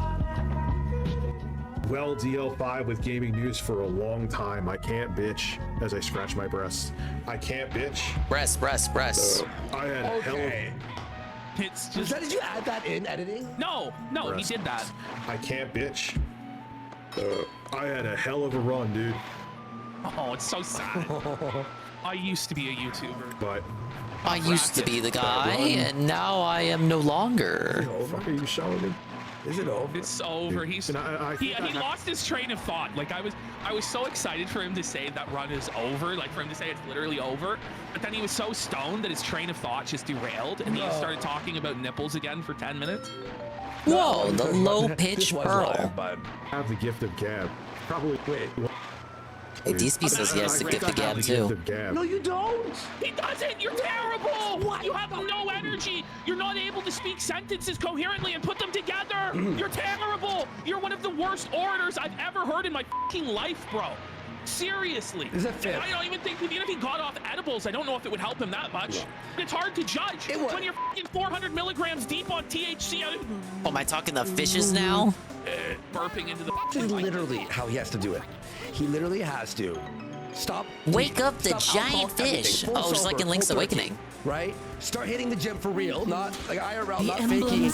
well, DL5 with gaming news for a long time. I can't bitch as I scratch my breast. I can't bitch. Breast. I had a hell of... It's just... Did you add that in editing? No, he did that. I can't bitch. I had a hell of a run, dude. Oh, it's so sad. I used to be a YouTuber. But I used to be the guy, and now I am no longer. What the fuck are you showing me? Is it over? It's over. He lost his train of thought. Like I was so excited for him to say that run is over, like for him to say it's literally over. But then he was so stoned that his train of thought just derailed, and he started talking about nipples again for 10 minutes. Whoa, the low pitch pearl. I have the gift of gab. Probably. Wait. Hey, DSP says he has the gift of gab too. No, you don't. He doesn't. You're terrible. What? You have no energy. You're not able to speak sentences coherently and put them together. You're terrible. You're one of the worst orators I've ever heard in my fucking life, bro. Seriously. Is that fair? I don't even think, even if he got off edibles, I don't know if it would help him that much. Yeah. It's hard to judge when you're fucking 400 milligrams deep on THC. Oh, am I talking the fishes now? Burping into the... This is literally how he has to do it. He literally has to stop. Wake up the giant fish. Oh, just like in Link's Awakening. Right? Start hitting the gym for real, not like IRL, not faking.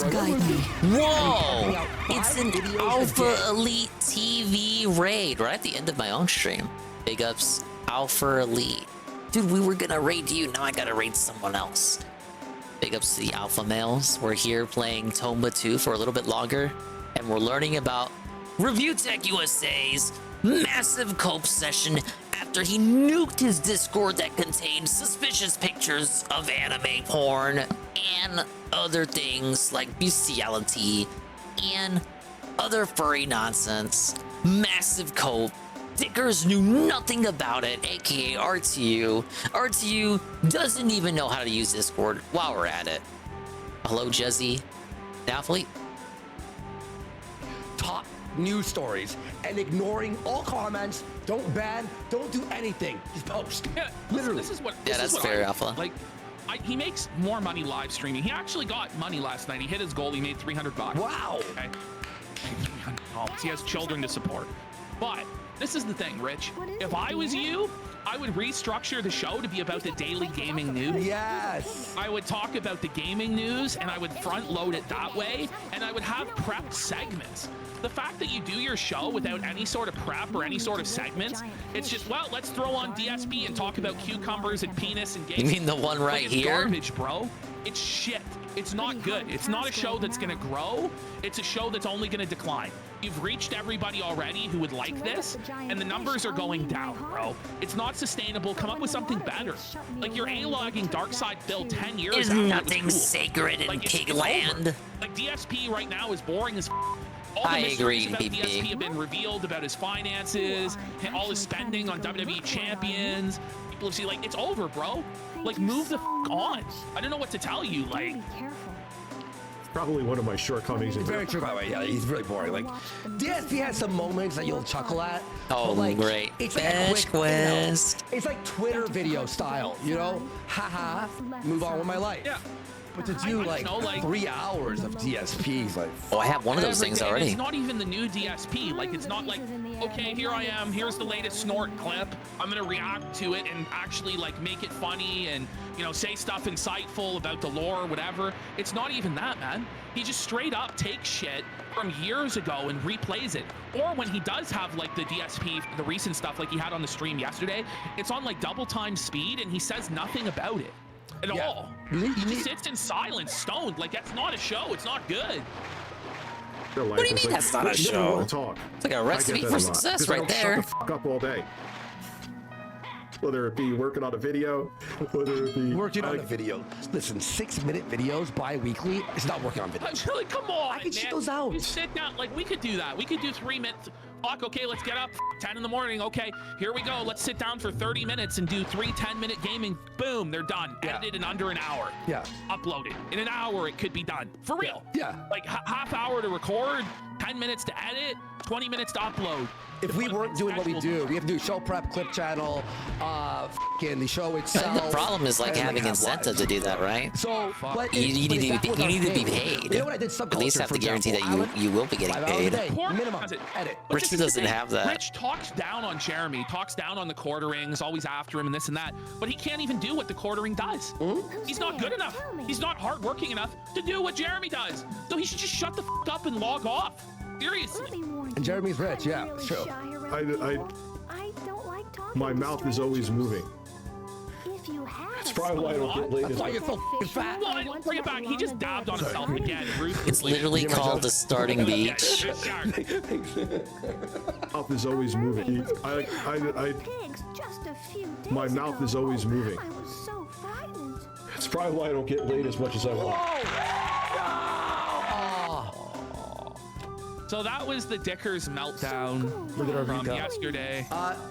Whoa! It's an Alpha Elite TV raid right at the end of my own stream. Big ups, Alpha Elite. Dude, we were gonna raid you, now I gotta raid someone else. Big ups to the Alpha Males. We're here playing Tomba 2 for a little bit longer, and we're learning about ReviewTechUSA's massive cope session after he nuked his Discord that contained suspicious pictures of anime porn and other things like bestiality and other furry nonsense. Massive cope. Dickers knew nothing about it, aka RTU. RTU doesn't even know how to use Discord while we're at it. Hello, Jezzy. Athlete. Top news stories and ignoring all comments. Don't ban, don't do anything. Just post. Yeah, literally. This is what. Yeah, that's fair, Alpha. Like, he makes more money live streaming. He actually got money last night. He hit his goal. He made $300. Wow. Okay. $300. He has children to support. But this is the thing, Rich. If I was you, I would restructure the show to be about the daily gaming news. Yes. I would talk about the gaming news, and I would front load it that way, and I would have prepped segments. The fact that you do your show without any sort of prep or any sort of segments, it's just, well, let's throw on DSP and talk about cucumbers and penis and gays. You mean the one right it's here? Garbage, bro. It's shit. It's not good. It's not a show that's gonna grow. It's a show that's only gonna decline. You've reached everybody already who would like this, and the numbers are going down, bro. It's not sustainable. Come up with something better. Like, you're A-logging Darkside Phil 10 years Is after nothing it was cool. sacred in Pigland. Like, DSP right now is boring as all I the mysteries agree, about BB. DSP have been revealed about his finances, all his spending on WWE champions. People have seen, like, it's over, bro. Like, move the on. I don't know what to tell you. Like, Probably one of my shortcomings. Very true, by the way. Yeah, he's really boring. Like, DSP has some moments that you'll chuckle at. Oh, but, like, great. It's like Fetch a quick, quest. it's like Twitter video style, you know? Haha, move on with my life. Yeah. But to do like 3 hours of DSPs, like Oh, I have one of those every things day, and already. It's not even the new DSP. Like, it's not like, okay, here I am. Here's the latest snort clip. I'm gonna react to it and actually like make it funny and say stuff insightful about the lore or whatever. It's not even that, man. He just straight up takes shit from years ago and replays it. Or when he does have like the DSP, the recent stuff like he had on the stream yesterday, it's on like double time speed and he says nothing about it at all. He just sits in silence, stoned. Like, that's not a show. It's not good. What do you mean that's not a show? It's like a recipe for success right there. Shut the fuck up all day. Whether it be working on a video, whether it be working on a video. Listen, 6-minute videos bi-weekly is not working on videos. Really, come on, I can shit man. those out. You sit down, like, we could do that. We could do 3 minutes. Fuck, okay, let's get up. 10 in the morning. Okay, here we go. Let's sit down for 30 minutes and do 3 10-minute gaming. Boom, they're done. Edited in under an hour. Yeah. Uploaded. In an hour, it could be done. For real. Yeah. Like, half hour to record, 10 minutes to edit, 20 minutes to upload. If we weren't doing what we do, we have to do show prep, clip channel, the show itself. The problem is like having incentive to do that, right? So you need to be paid. You know what I did? At least have to guarantee that you will be getting paid. Minimum. Edit. Rich doesn't have that. Rich talks down on Jeremy, talks down on the quarterings, always after him and this and that, but he can't even do what the quartering does. He's not good enough. He's not hardworking enough to do what Jeremy does. So he should just shut the f up and log off. Seriously. And Jeremy's rich, yeah, sure. My mouth is always moving. It's probably why I don't get laid. That's why you're so fat. Bring it back. He just dabbed on himself again. It's literally called the starting beach. Mouth is always moving. My mouth is always moving. It's probably why I don't get laid as much as I want. So that was the Dickers meltdown from yesterday.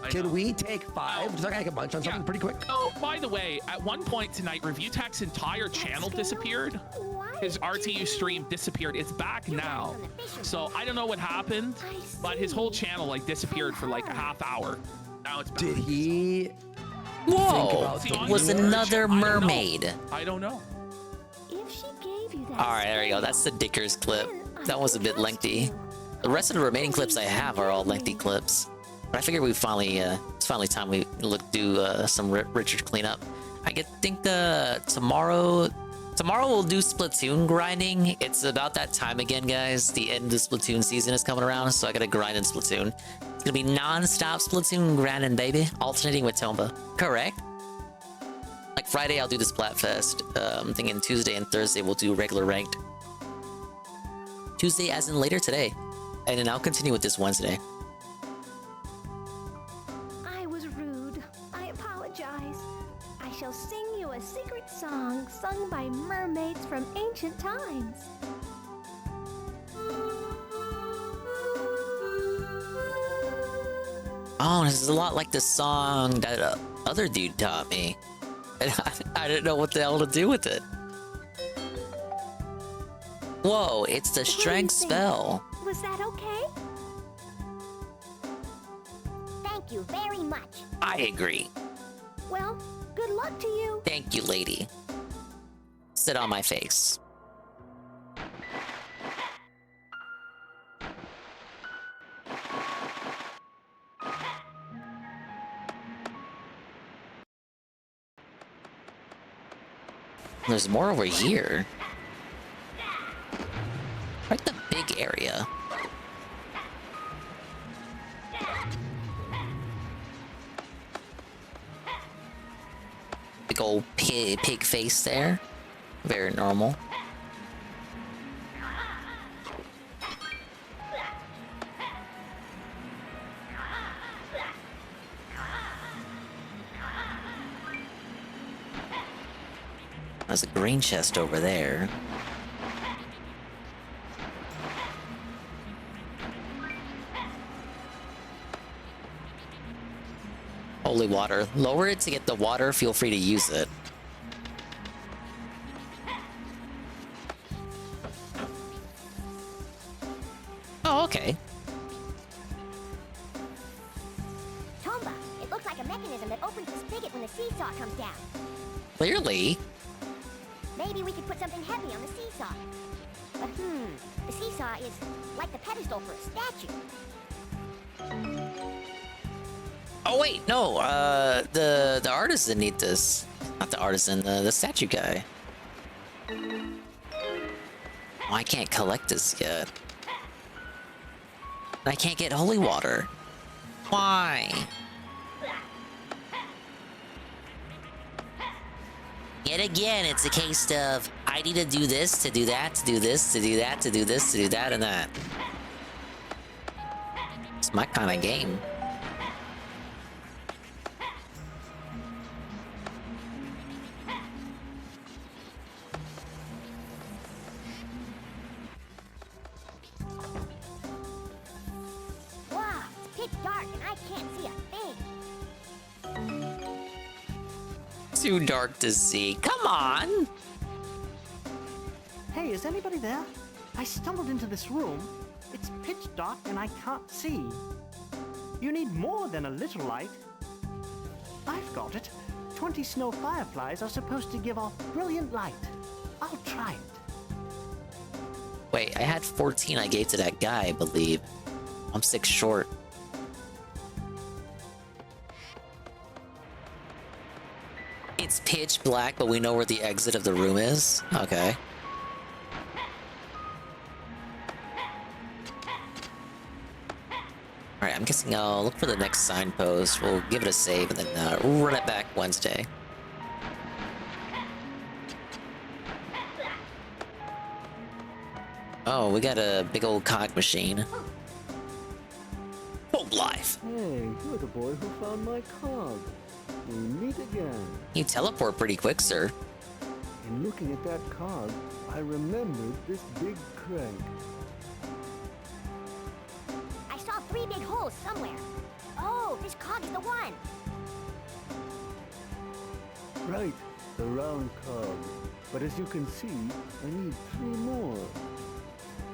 Can we take 5? Just like I can munch on something pretty quick. Oh, by the way, at one point tonight, ReviewTech's entire channel disappeared. His RTU stream disappeared. It's back now. So I don't know what happened, but his whole channel like disappeared for like a half hour. Now it's back. Did he? Whoa! It was another mermaid. I don't know. All right, there you go. That's the Dickers clip. That was a bit lengthy. The rest of the remaining clips I have are all lengthy clips. But I figured it's finally time we do some Richard cleanup. I think tomorrow we'll do Splatoon grinding. It's about that time again, guys. The end of the Splatoon season is coming around, so I gotta grind in Splatoon. It's gonna be non-stop Splatoon grinding, baby. Alternating with Tomba. Correct? Like Friday, I'll do the Splatfest. I'm thinking Tuesday and Thursday we'll do regular ranked. Tuesday as in later today. And then I'll continue with this Wednesday. I was rude. I apologize. I shall sing you a secret song sung by mermaids from ancient times. Oh, this is a lot like the song that other dude taught me. And I didn't know what the hell to do with it. Whoa, it's the strength spell. Was that okay? Thank you very much. I agree. Well, good luck to you. Thank you, lady. Sit on my face. There's more over here. Like the big area. Big old pig face there. Very normal. There's a green chest over there. Holy water. Lower it to get the water. Feel free to use it. Okay. Tomba, it looks like a mechanism that opens the spigot when the seesaw comes down. Clearly. Maybe we could put something heavy on the seesaw. But the seesaw is like the pedestal for a statue. Oh wait, no. The artisan need this. Not the artisan, the statue guy. Oh, I can't collect this yet. I can't get holy water. Why? Yet again, it's a case of I need to do this, to do that, to do this, to do that, to do this, to do that, and that. It's my kind of game. Wow, it's pitch dark and I can't see a thing. Too dark to see. Come on! Hey, is anybody there? I stumbled into this room. It's pitch dark and I can't see. You need more than a little light. I've got it. 20 snow fireflies are supposed to give off brilliant light. I'll try it. Wait, I had 14 I gave to that guy, I believe. I'm 6 short. It's pitch black, but we know where the exit of the room is? Okay. Alright, I'm guessing I'll look for the next signpost. We'll give it a save and then run it back Wednesday. Oh, we got a big old cog machine. Oh, life. Hey, you're the boy who found my cog. We meet again. You teleport pretty quick, sir. In looking at that cog, I remembered this big crank. I saw 3 big holes somewhere. Oh, this cog is the one. Right, the round cog. But as you can see, I need 3 more.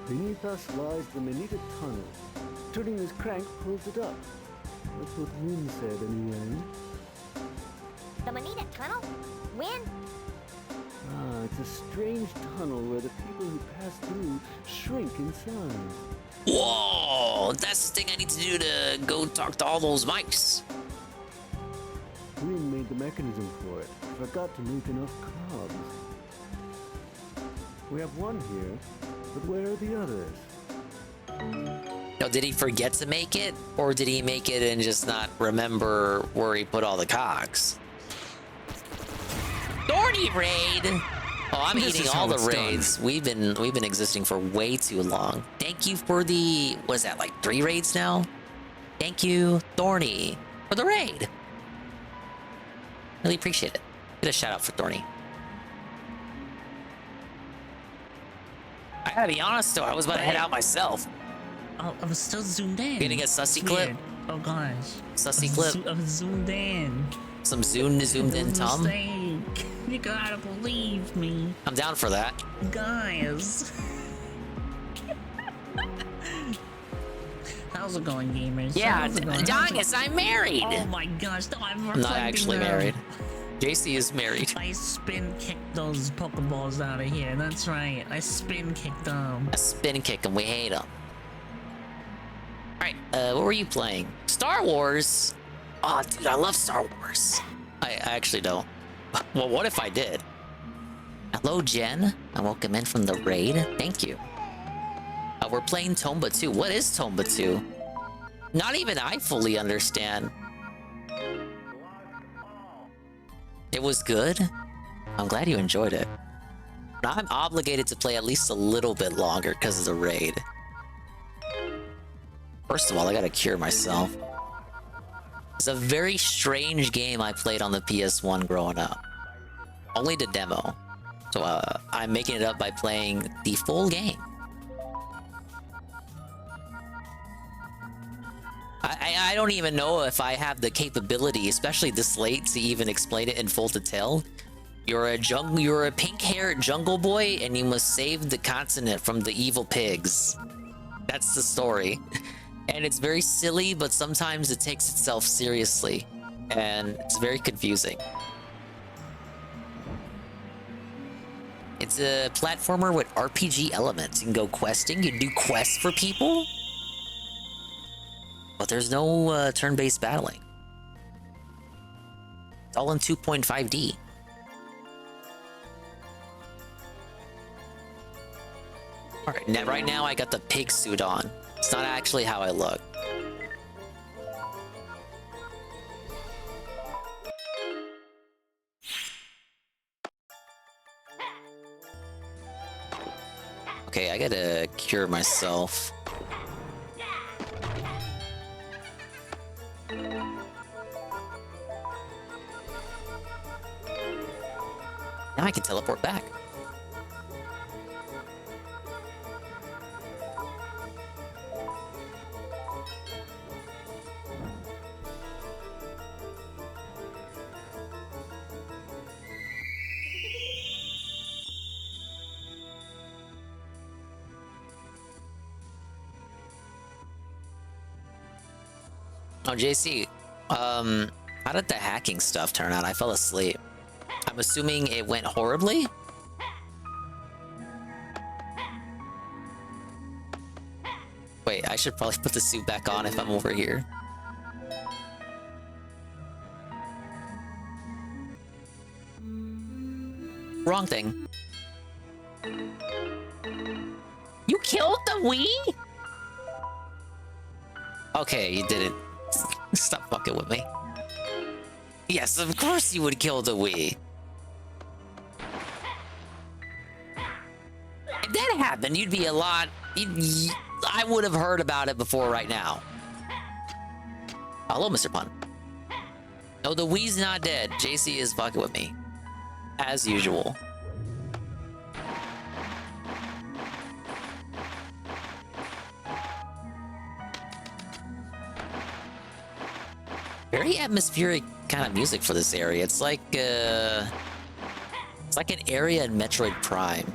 Beneath us lies the Manita Tunnel. Turning this crank pulls it up. That's what Wynn said, anyway. The Manita Tunnel? When? Ah, it's a strange tunnel where the people who pass through shrink in size. Whoa! That's the thing I need to do to go talk to all those mics. Wynn made the mechanism for it. Forgot to make enough cogs. We have one here, but where are the others? No, did he forget to make it? Or did he make it and just not remember where he put all the cogs? Thorny raid! Oh, I'm This eating is all how the it's raids. We've been existing for way too long. Thank you for the, what is that, like 3 raids now? Thank you, Thorny, for the raid. Really appreciate it. Get a shout out for Thorny. I gotta be honest though, I was about to head out myself. Oh, I was still zoomed in. You gonna get sussy It's clip? weird. Oh gosh. Sussy clip? I was zoomed in. Some zoomed in Tom? Mistake. You gotta believe me. I'm down for that. Guys. How's it going, gamers? Yeah, How's it going? Dongus, I'm married. Oh my gosh, no, I'm I'm not actually married. JC is married. I spin kicked those Pokeballs out of here. That's right. I spin kicked them. I spin kick them. We hate them. Alright, what were you playing? Star Wars? Oh, dude, I love Star Wars. I actually don't. Well, what if I did? Hello, Jen. I welcome in from the raid. Thank you. We're playing Tomba 2. What is Tomba 2? Not even I fully understand. It was good? I'm glad you enjoyed it. But I'm obligated to play at least a little bit longer because of the raid. First of all, I gotta cure myself. It's a very strange game I played on the PS1 growing up. Only the demo. So I'm making it up by playing the full game. I don't even know if I have the capability, especially this late, to even explain it in full detail. You're a pink-haired jungle boy, and you must save the continent from the evil pigs. That's the story. And it's very silly, but sometimes it takes itself seriously. And it's very confusing. It's a platformer with RPG elements. You can go questing, you can do quests for people. But there's no turn-based battling. It's all in 2.5D. Alright, right now I got the pig suit on. It's not actually how I look. Okay, I gotta cure myself. Now I can teleport back. Oh, JC, how did the hacking stuff turn out? I fell asleep. I'm assuming it went horribly? Wait, I should probably put the suit back on if I'm over here. Wrong thing. You killed the Wii? Okay, you did it. Stop fucking with me. Yes, of course you would kill the Wii. If that happened, you'd be a lot... I would have heard about it before right now. Hello, Mr. Pun. No, the Wii's not dead. JC is fucking with me. As usual. Very atmospheric kind of music for this area. It's like an area in Metroid Prime.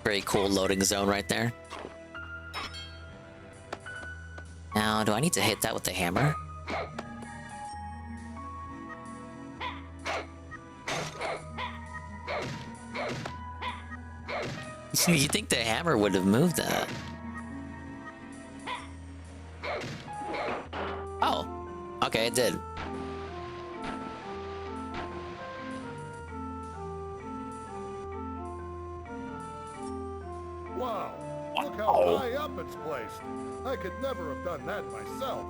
Very cool loading zone right there. Now, do I need to hit that with the hammer? You think the hammer would have moved that? Oh, okay, it did. Wow, look how high up it's placed. I could never have done that myself.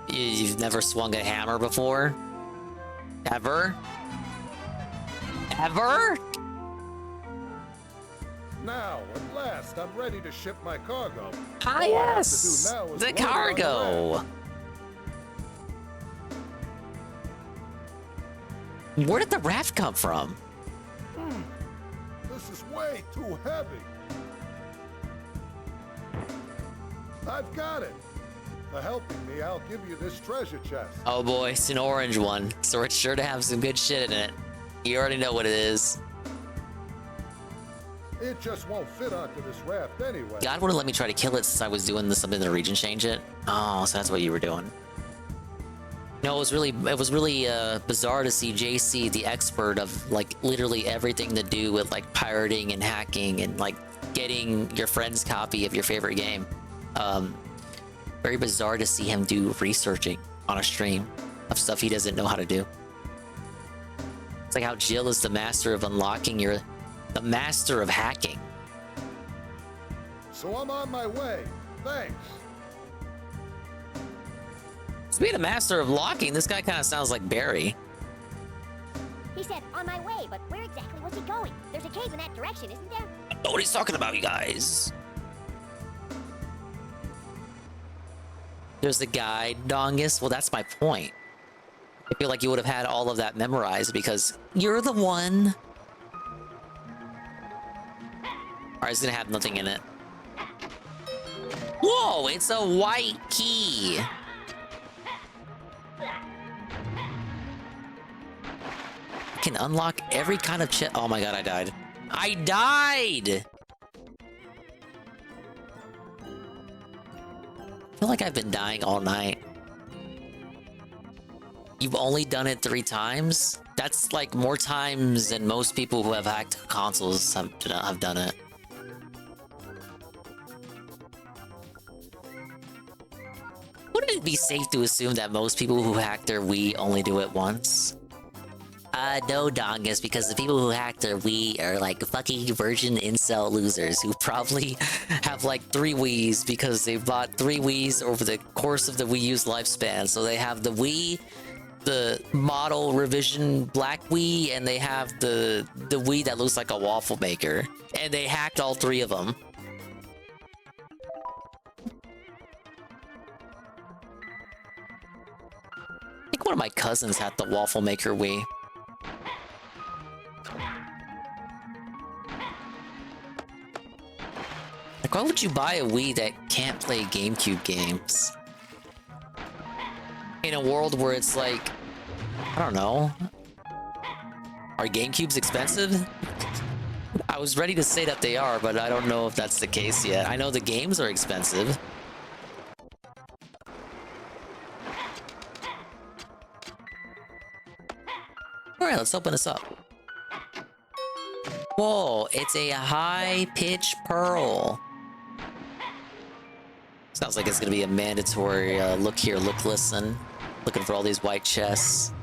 You've never swung a hammer before? Ever? Ever? Now, at last, I'm ready to ship my cargo. Ah, yes! The cargo! Where did the raft come from? This is way too heavy. I've got it. For helping me, I'll give you this treasure chest. Oh boy, it's an orange one, so it's sure to have some good shit in it. You already know what it is. It just won't fit onto this raft anyway. God wouldn't let me try to kill it since I was doing something in the region change it. Oh, so that's what you were doing. No, it was really bizarre to see JC, the expert of like literally everything to do with like pirating and hacking and like getting your friend's copy of your favorite game. Very bizarre to see him do researching on a stream of stuff he doesn't know how to do. It's like how Jill is the master of unlocking the master of hacking. So I'm on my way. Thanks. To be the master of locking, this guy kind of sounds like Barry. He said, on my way, but where exactly was he going? There's a cave in that direction, isn't there? I know what he's talking about, you guys. There's the guide, Dongus. Well, that's my point. I feel like you would have had all of that memorized because you're the one. Alright, it's gonna have nothing in it. Whoa, it's a white key. Can unlock every kind of chest. Oh my god, I died. I died! I feel like I've been dying all night. You've only done it 3 times? That's like more times than most people who have hacked consoles have done it. Wouldn't it be safe to assume that most people who hack their Wii only do it once? No, Dongus, because the people who hack their Wii are like fucking virgin incel losers who probably have like 3 Wiis because they bought 3 Wiis over the course of the Wii U's lifespan. So they have the Wii, the model revision black Wii, and they have the Wii that looks like a waffle maker. And they hacked all 3 of them. I think one of my cousins had the waffle maker Wii. Like, why would you buy a Wii that can't play GameCube games? In a world where it's like, I don't know. Are GameCubes expensive? I was ready to say that they are, but I don't know if that's the case yet. I know the games are expensive. Alright, let's open this up. Whoa, it's a high-pitched pearl. Sounds like it's gonna be a mandatory look here, look, listen. Looking for all these white chests.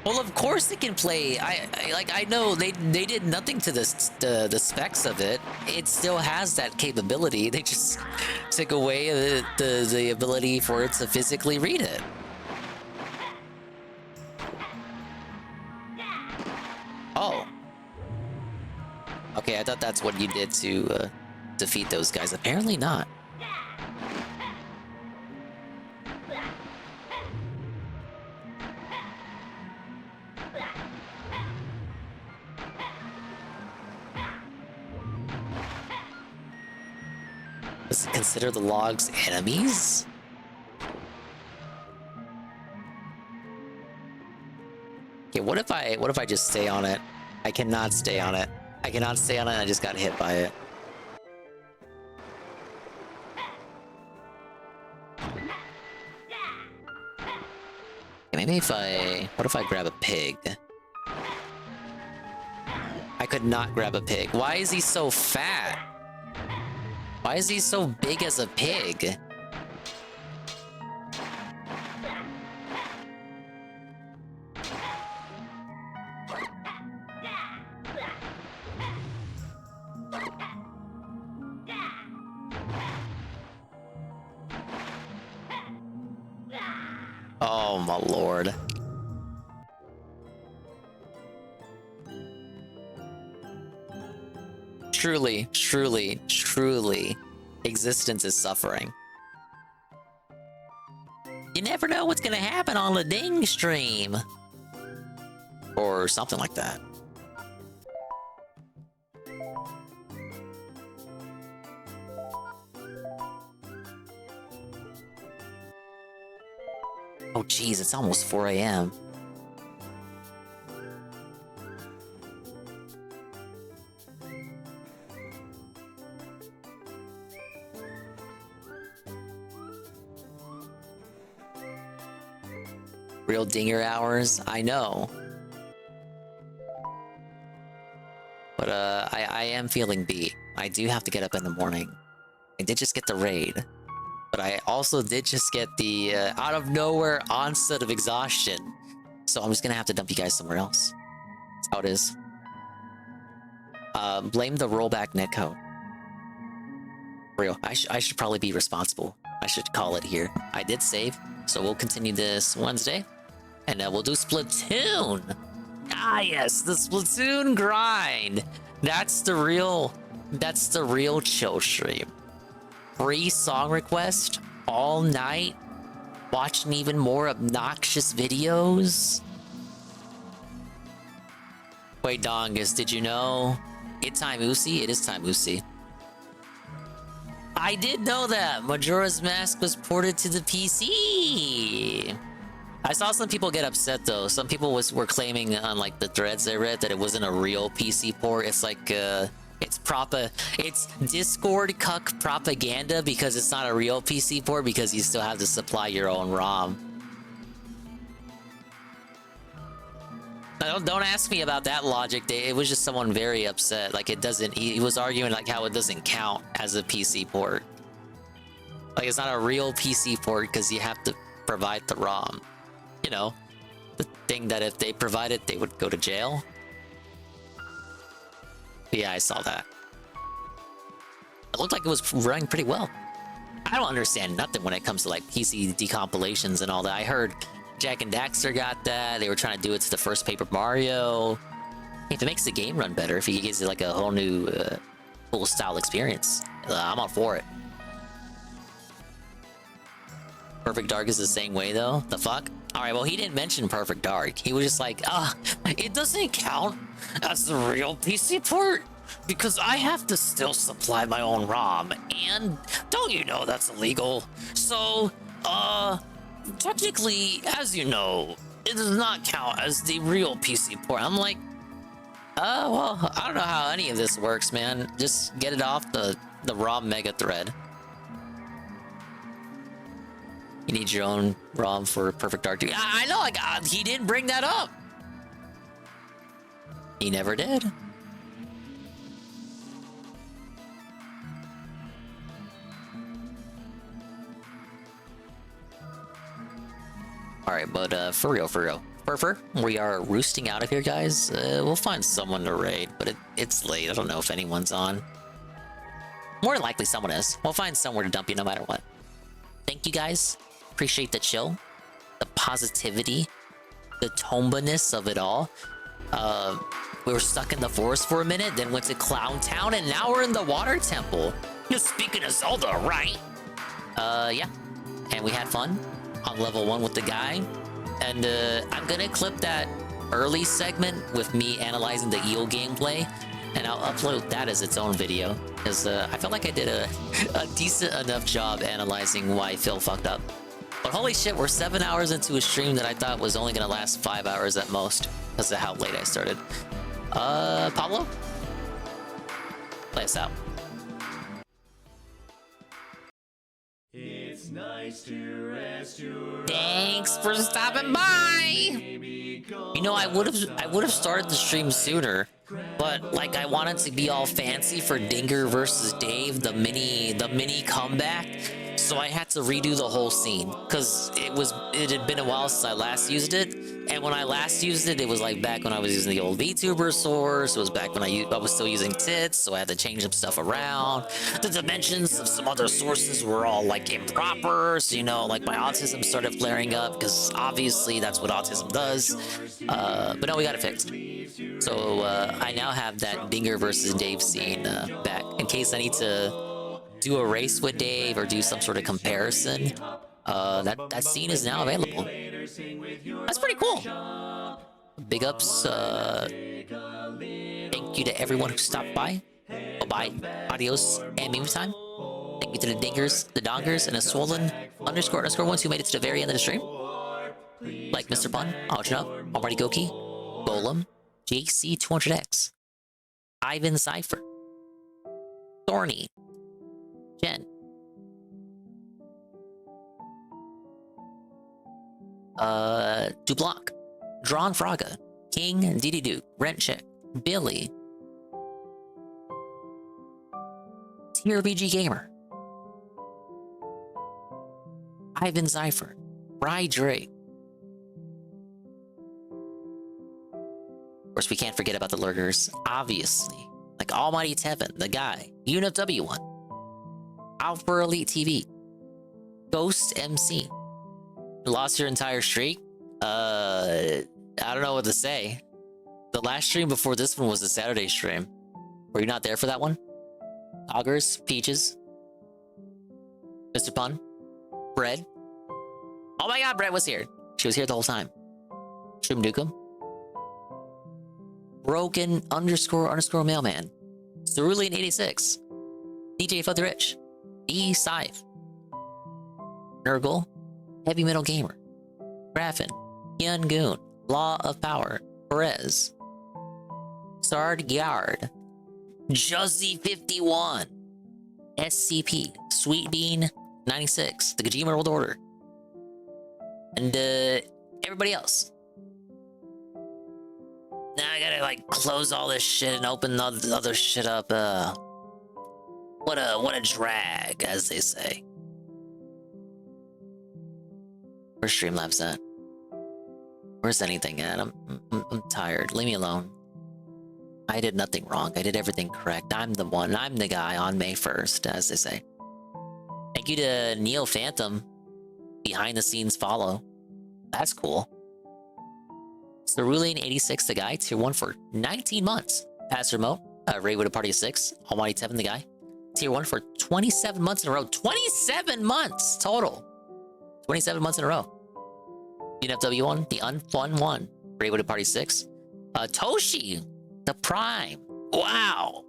Well, of course it can play. I know they did nothing to this the specs of it. It still has that capability. They just took away the ability for it to physically read it. Oh. Okay, I thought that's what you did to defeat those guys. Apparently not. Does it consider the logs enemies? Okay, what if I just stay on it? I cannot stay on it. I cannot stay on it, I just got hit by it. Okay, maybe what if I grab a pig? I could not grab a pig. Why is he so fat? Why is he so big as a pig? Oh my lord. Truly, truly, truly, existence is suffering. You never know what's gonna happen on the Ding stream. Or something like that. Oh geez, it's almost 4 AM. Real dinger hours, I know. But I am feeling beat. I do have to get up in the morning. I did just get the raid. But I also did just get the out of nowhere onset of exhaustion. So I'm just gonna have to dump you guys somewhere else. That's how it is. Blame the rollback netcode. For real, I should probably be responsible. I should call it here. I did save, so we'll continue this Wednesday. And we'll do Splatoon! Ah yes, the Splatoon grind! That's the real chill stream. Free song request all night, watching even more obnoxious videos. Wait, Dongus, did you know? It's time Usi? It is time Usi. I did know that. Majora's Mask was ported to the PC. I saw some people get upset though. Some people were claiming on like the threads I read that it wasn't a real PC port. It's like it's Discord cuck propaganda because it's not a real PC port because you still have to supply your own ROM. Don't ask me about that logic. It was just someone very upset. Like it doesn't. He was arguing like how it doesn't count as a PC port. Like it's not a real PC port because you have to provide the ROM. You know, the thing that if they provide it, they would go to jail. But yeah, I saw that. It looked like it was running pretty well. I don't understand nothing when it comes to like PC decompilations and all that. I heard Jack and Daxter got that. They were trying to do it to the first Paper Mario. If it makes the game run better, if it gives it like a whole new full style experience, I'm all for it. Perfect Dark is the same way though. The fuck? Alright, well he didn't mention Perfect Dark. He was just like, it doesn't count as the real PC port because I have to still supply my own ROM, and don't you know that's illegal? So, technically, as you know, it does not count as the real PC port. I'm like, well, I don't know how any of this works, man. Just get it off the ROM mega thread. You need your own ROM for Perfect Dark 2. I know, like, he didn't bring that up. He never did. Alright, but for real. Furfur, we are roosting out of here, guys. We'll find someone to raid, but it's late. I don't know if anyone's on. More than likely someone is. We'll find somewhere to dump you no matter what. Thank you, guys. Appreciate the chill, the positivity, the Tomba-ness of it all. We were stuck in the forest for a minute, then went to Clown Town, and now we're in the Water Temple. You're speaking of Zelda, right? Yeah. And we had fun on level 1 with the guy. And I'm gonna clip that early segment with me analyzing the eel gameplay, and I'll upload that as its own video, because I felt like I did a decent enough job analyzing why Phil fucked up. But holy shit, we're 7 hours into a stream that I thought was only gonna last 5 hours at most, because of how late I started. Pablo? Play us out. It's nice to rest your Thanks for stopping by. You know, I would have started the stream sooner, but like I wanted to be all fancy for Dinger versus Dave, the mini comeback. So I had to redo the whole scene because it had been a while since I last used it, and when I last used it, it was like back when I was using the old VTuber source. It was back when I was still using tits, so I had to change some stuff around. The dimensions of some other sources were all like improper, so you know, like my autism started flaring up because obviously that's what autism does. But no, we got it fixed. So I now have that Dinger versus Dave scene back in case I need to do a race with Dave or do some sort of comparison. That scene is now available. That's pretty cool. Big ups. Thank you to everyone who stopped by. Bye-bye. Adios and meme time. Thank you to the Dingers, the Dongers, and a swollen __ones who made it to the very end of the stream. Like Mr. Pun, Algena, Almighty Goki, Golem, JC200X, Ivan Cypher, Thorny, Jen, Dublock, Drawn Fraga, King, DD Duke, Rent Check, Billy, TRBG Gamer, Ivan Cypher, Rye Drake. Of course, we can't forget about the lurkers, obviously. Like Almighty Tevin, the guy, Unif W1, Alpha Elite TV, Ghost MC. Lost your entire streak? I don't know what to say. The last stream before this one was the Saturday stream. Were you not there for that one? Augers, Peaches, Mr. Pun, Bread. Oh my god, Bread was here. She was here the whole time. Shroom Dukem, Broken __mailman, Cerulean86, DJ Fud the Rich, E. Scythe, Nurgle, Heavy Metal Gamer, Graffin, Hyun Goon, Law of Power, Perez, Sard Yard, Juzzy51, SCP, Sweet Bean 96, the Kojima World Order, and everybody else. Now I gotta like close all this shit and open the other shit up. What a drag, as they say. Where's Streamlabs at? Where's anything at? I'm tired. Leave me alone. I did nothing wrong. I did everything correct. I'm the one. I'm the guy on May 1st, as they say. Thank you to Neo Phantom. Behind the scenes follow. That's cool. Cerulean86, the guy. Tier 1 for 19 months. Pass remote. Raid with a party of 6. Almighty Tevin, the guy. Tier 1 for 27 months in a row. 27 months total. 27 months in a row. UNFW1, the unfun one. Raid with a party 6. Toshi, the Prime. Wow.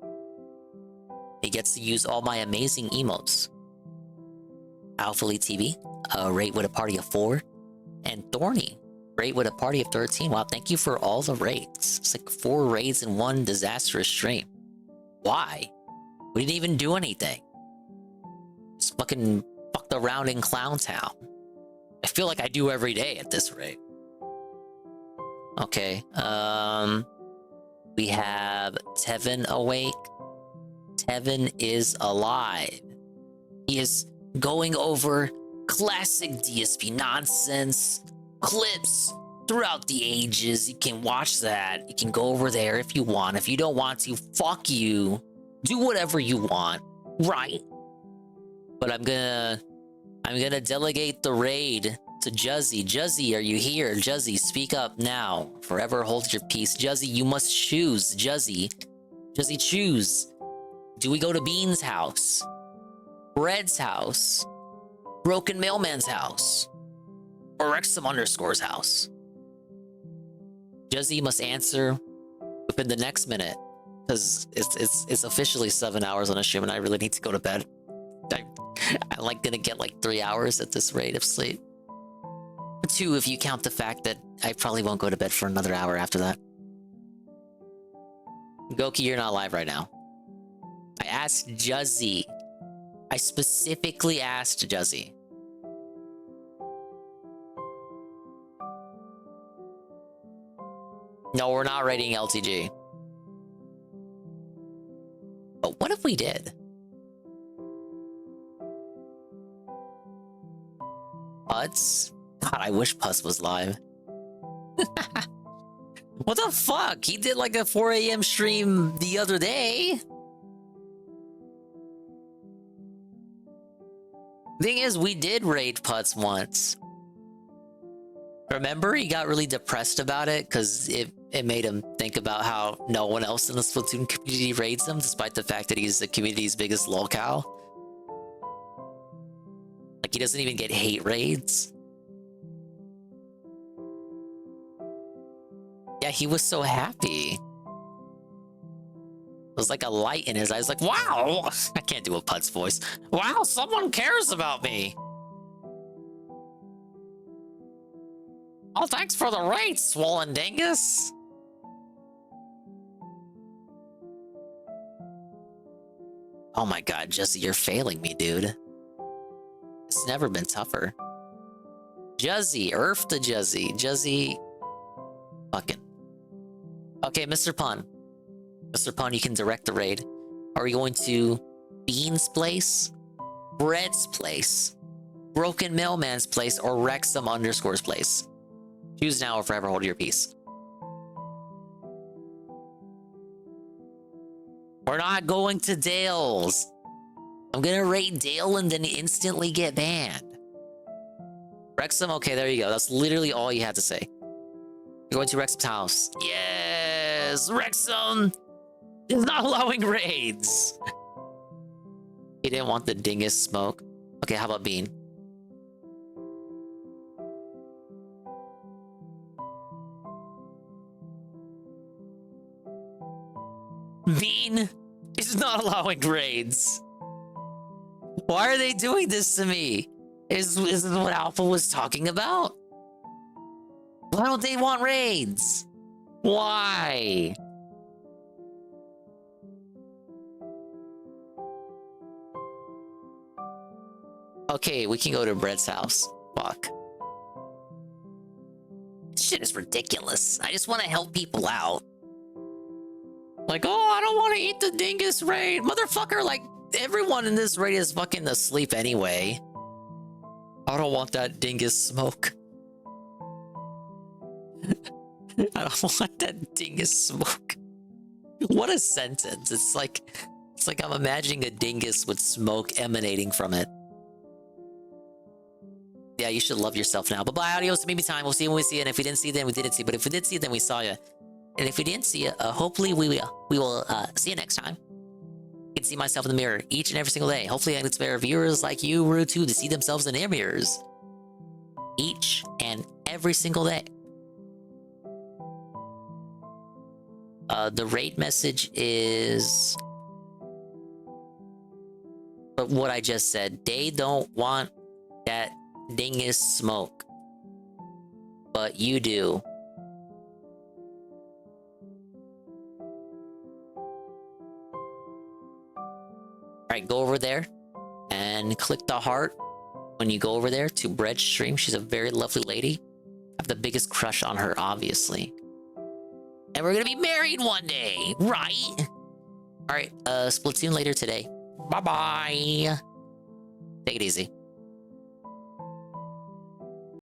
He gets to use all my amazing emotes. Alpha Elite TV, rate with a party of 4. And Thorny, rate with a party of 13. Wow, thank you for all the raids. It's like 4 raids in one disastrous stream. Why? We didn't even do anything. Just fucking fucked around in Clown Town. I feel like I do every day at this rate. Okay, we have Tevin awake. Tevin is alive. He is going over classic DSP nonsense, clips throughout the ages. You can watch that. You can go over there if you want. If you don't want to, fuck you. Do whatever you want, right? But I'm gonna delegate the raid to Juzzy. Juzzy, are you here? Juzzy, speak up now. Forever hold your peace. Juzzy, you must choose. Juzzy, choose. Do we go to Bean's house? Red's house? Broken Mailman's house? Or Wrexham_'s house? Juzzy must answer within the next minute, because it's officially 7 hours on a stream and I really need to go to bed. I'm like gonna get like 3 hours at this rate of sleep. 2 if you count the fact that I probably won't go to bed for another hour after that. Goki, you're not live right now. I asked Juzzy. I specifically asked Juzzy. No, we're not rating LTG. But what if we did? Putz? God, I wish Putz was live. What the fuck? He did like a 4 a.m. stream the other day. Thing is, we did raid Putz once. Remember, he got really depressed about it because it made him think about how no one else in the Splatoon community raids him, despite the fact that he's the community's biggest lolcow. Like, he doesn't even get hate raids. Yeah, he was so happy. It was like a light in his eyes, like, wow! I can't do a Putz voice. Wow, someone cares about me! Oh, thanks for the raid, Swollen Dingus! Oh my god, Jesse, you're failing me, dude. It's never been tougher. Juzzy, Earth to Juzzy. Juzzy... Fucking... Okay, Mr. Pun. Mr. Pun, you can direct the raid. Are we going to Bean's place, Bread's place, Broken Mailman's place, or Wrexham_'s place? Choose now or forever hold your peace. We're not going to Dale's. I'm gonna raid Dale and then instantly get banned. Wrexham, okay, there you go. That's literally all you had to say. You're going to Wrexham's house. Yes! Wrexham is not allowing raids. He didn't want the dingus smoke. Okay, how about Bean? Bean is not allowing raids. Why are they doing this to me? Is this what Alpha was talking about? Why don't they want raids? Why? Okay, we can go to Brett's house. Fuck. This shit is ridiculous. I just want to help people out. Like, oh, I don't want to eat the dingus raid. Motherfucker, like, everyone in this raid is fucking asleep anyway. I don't want that dingus smoke. I don't want that dingus smoke. What a sentence. It's like I'm imagining a dingus with smoke emanating from it. Yeah, you should love yourself now. Bye-bye, adios, maybe time. We'll see you when we see you. And if we didn't see you, then we didn't see you. But if we did see you, then we saw you. And if we didn't see you, hopefully we will see you next time. I can see myself in the mirror each and every single day. Hopefully I can inspire viewers like you, Rue, too, to see themselves in their mirrors. Each and every single day. The raid message is... But what I just said, they don't want that dingus smoke. But you do. Alright, go over there and click the heart when you go over there to Bread's stream. She's a very lovely lady. I have the biggest crush on her, obviously. And we're gonna be married one day, right? Alright, Splatoon later today. Bye-bye. Take it easy.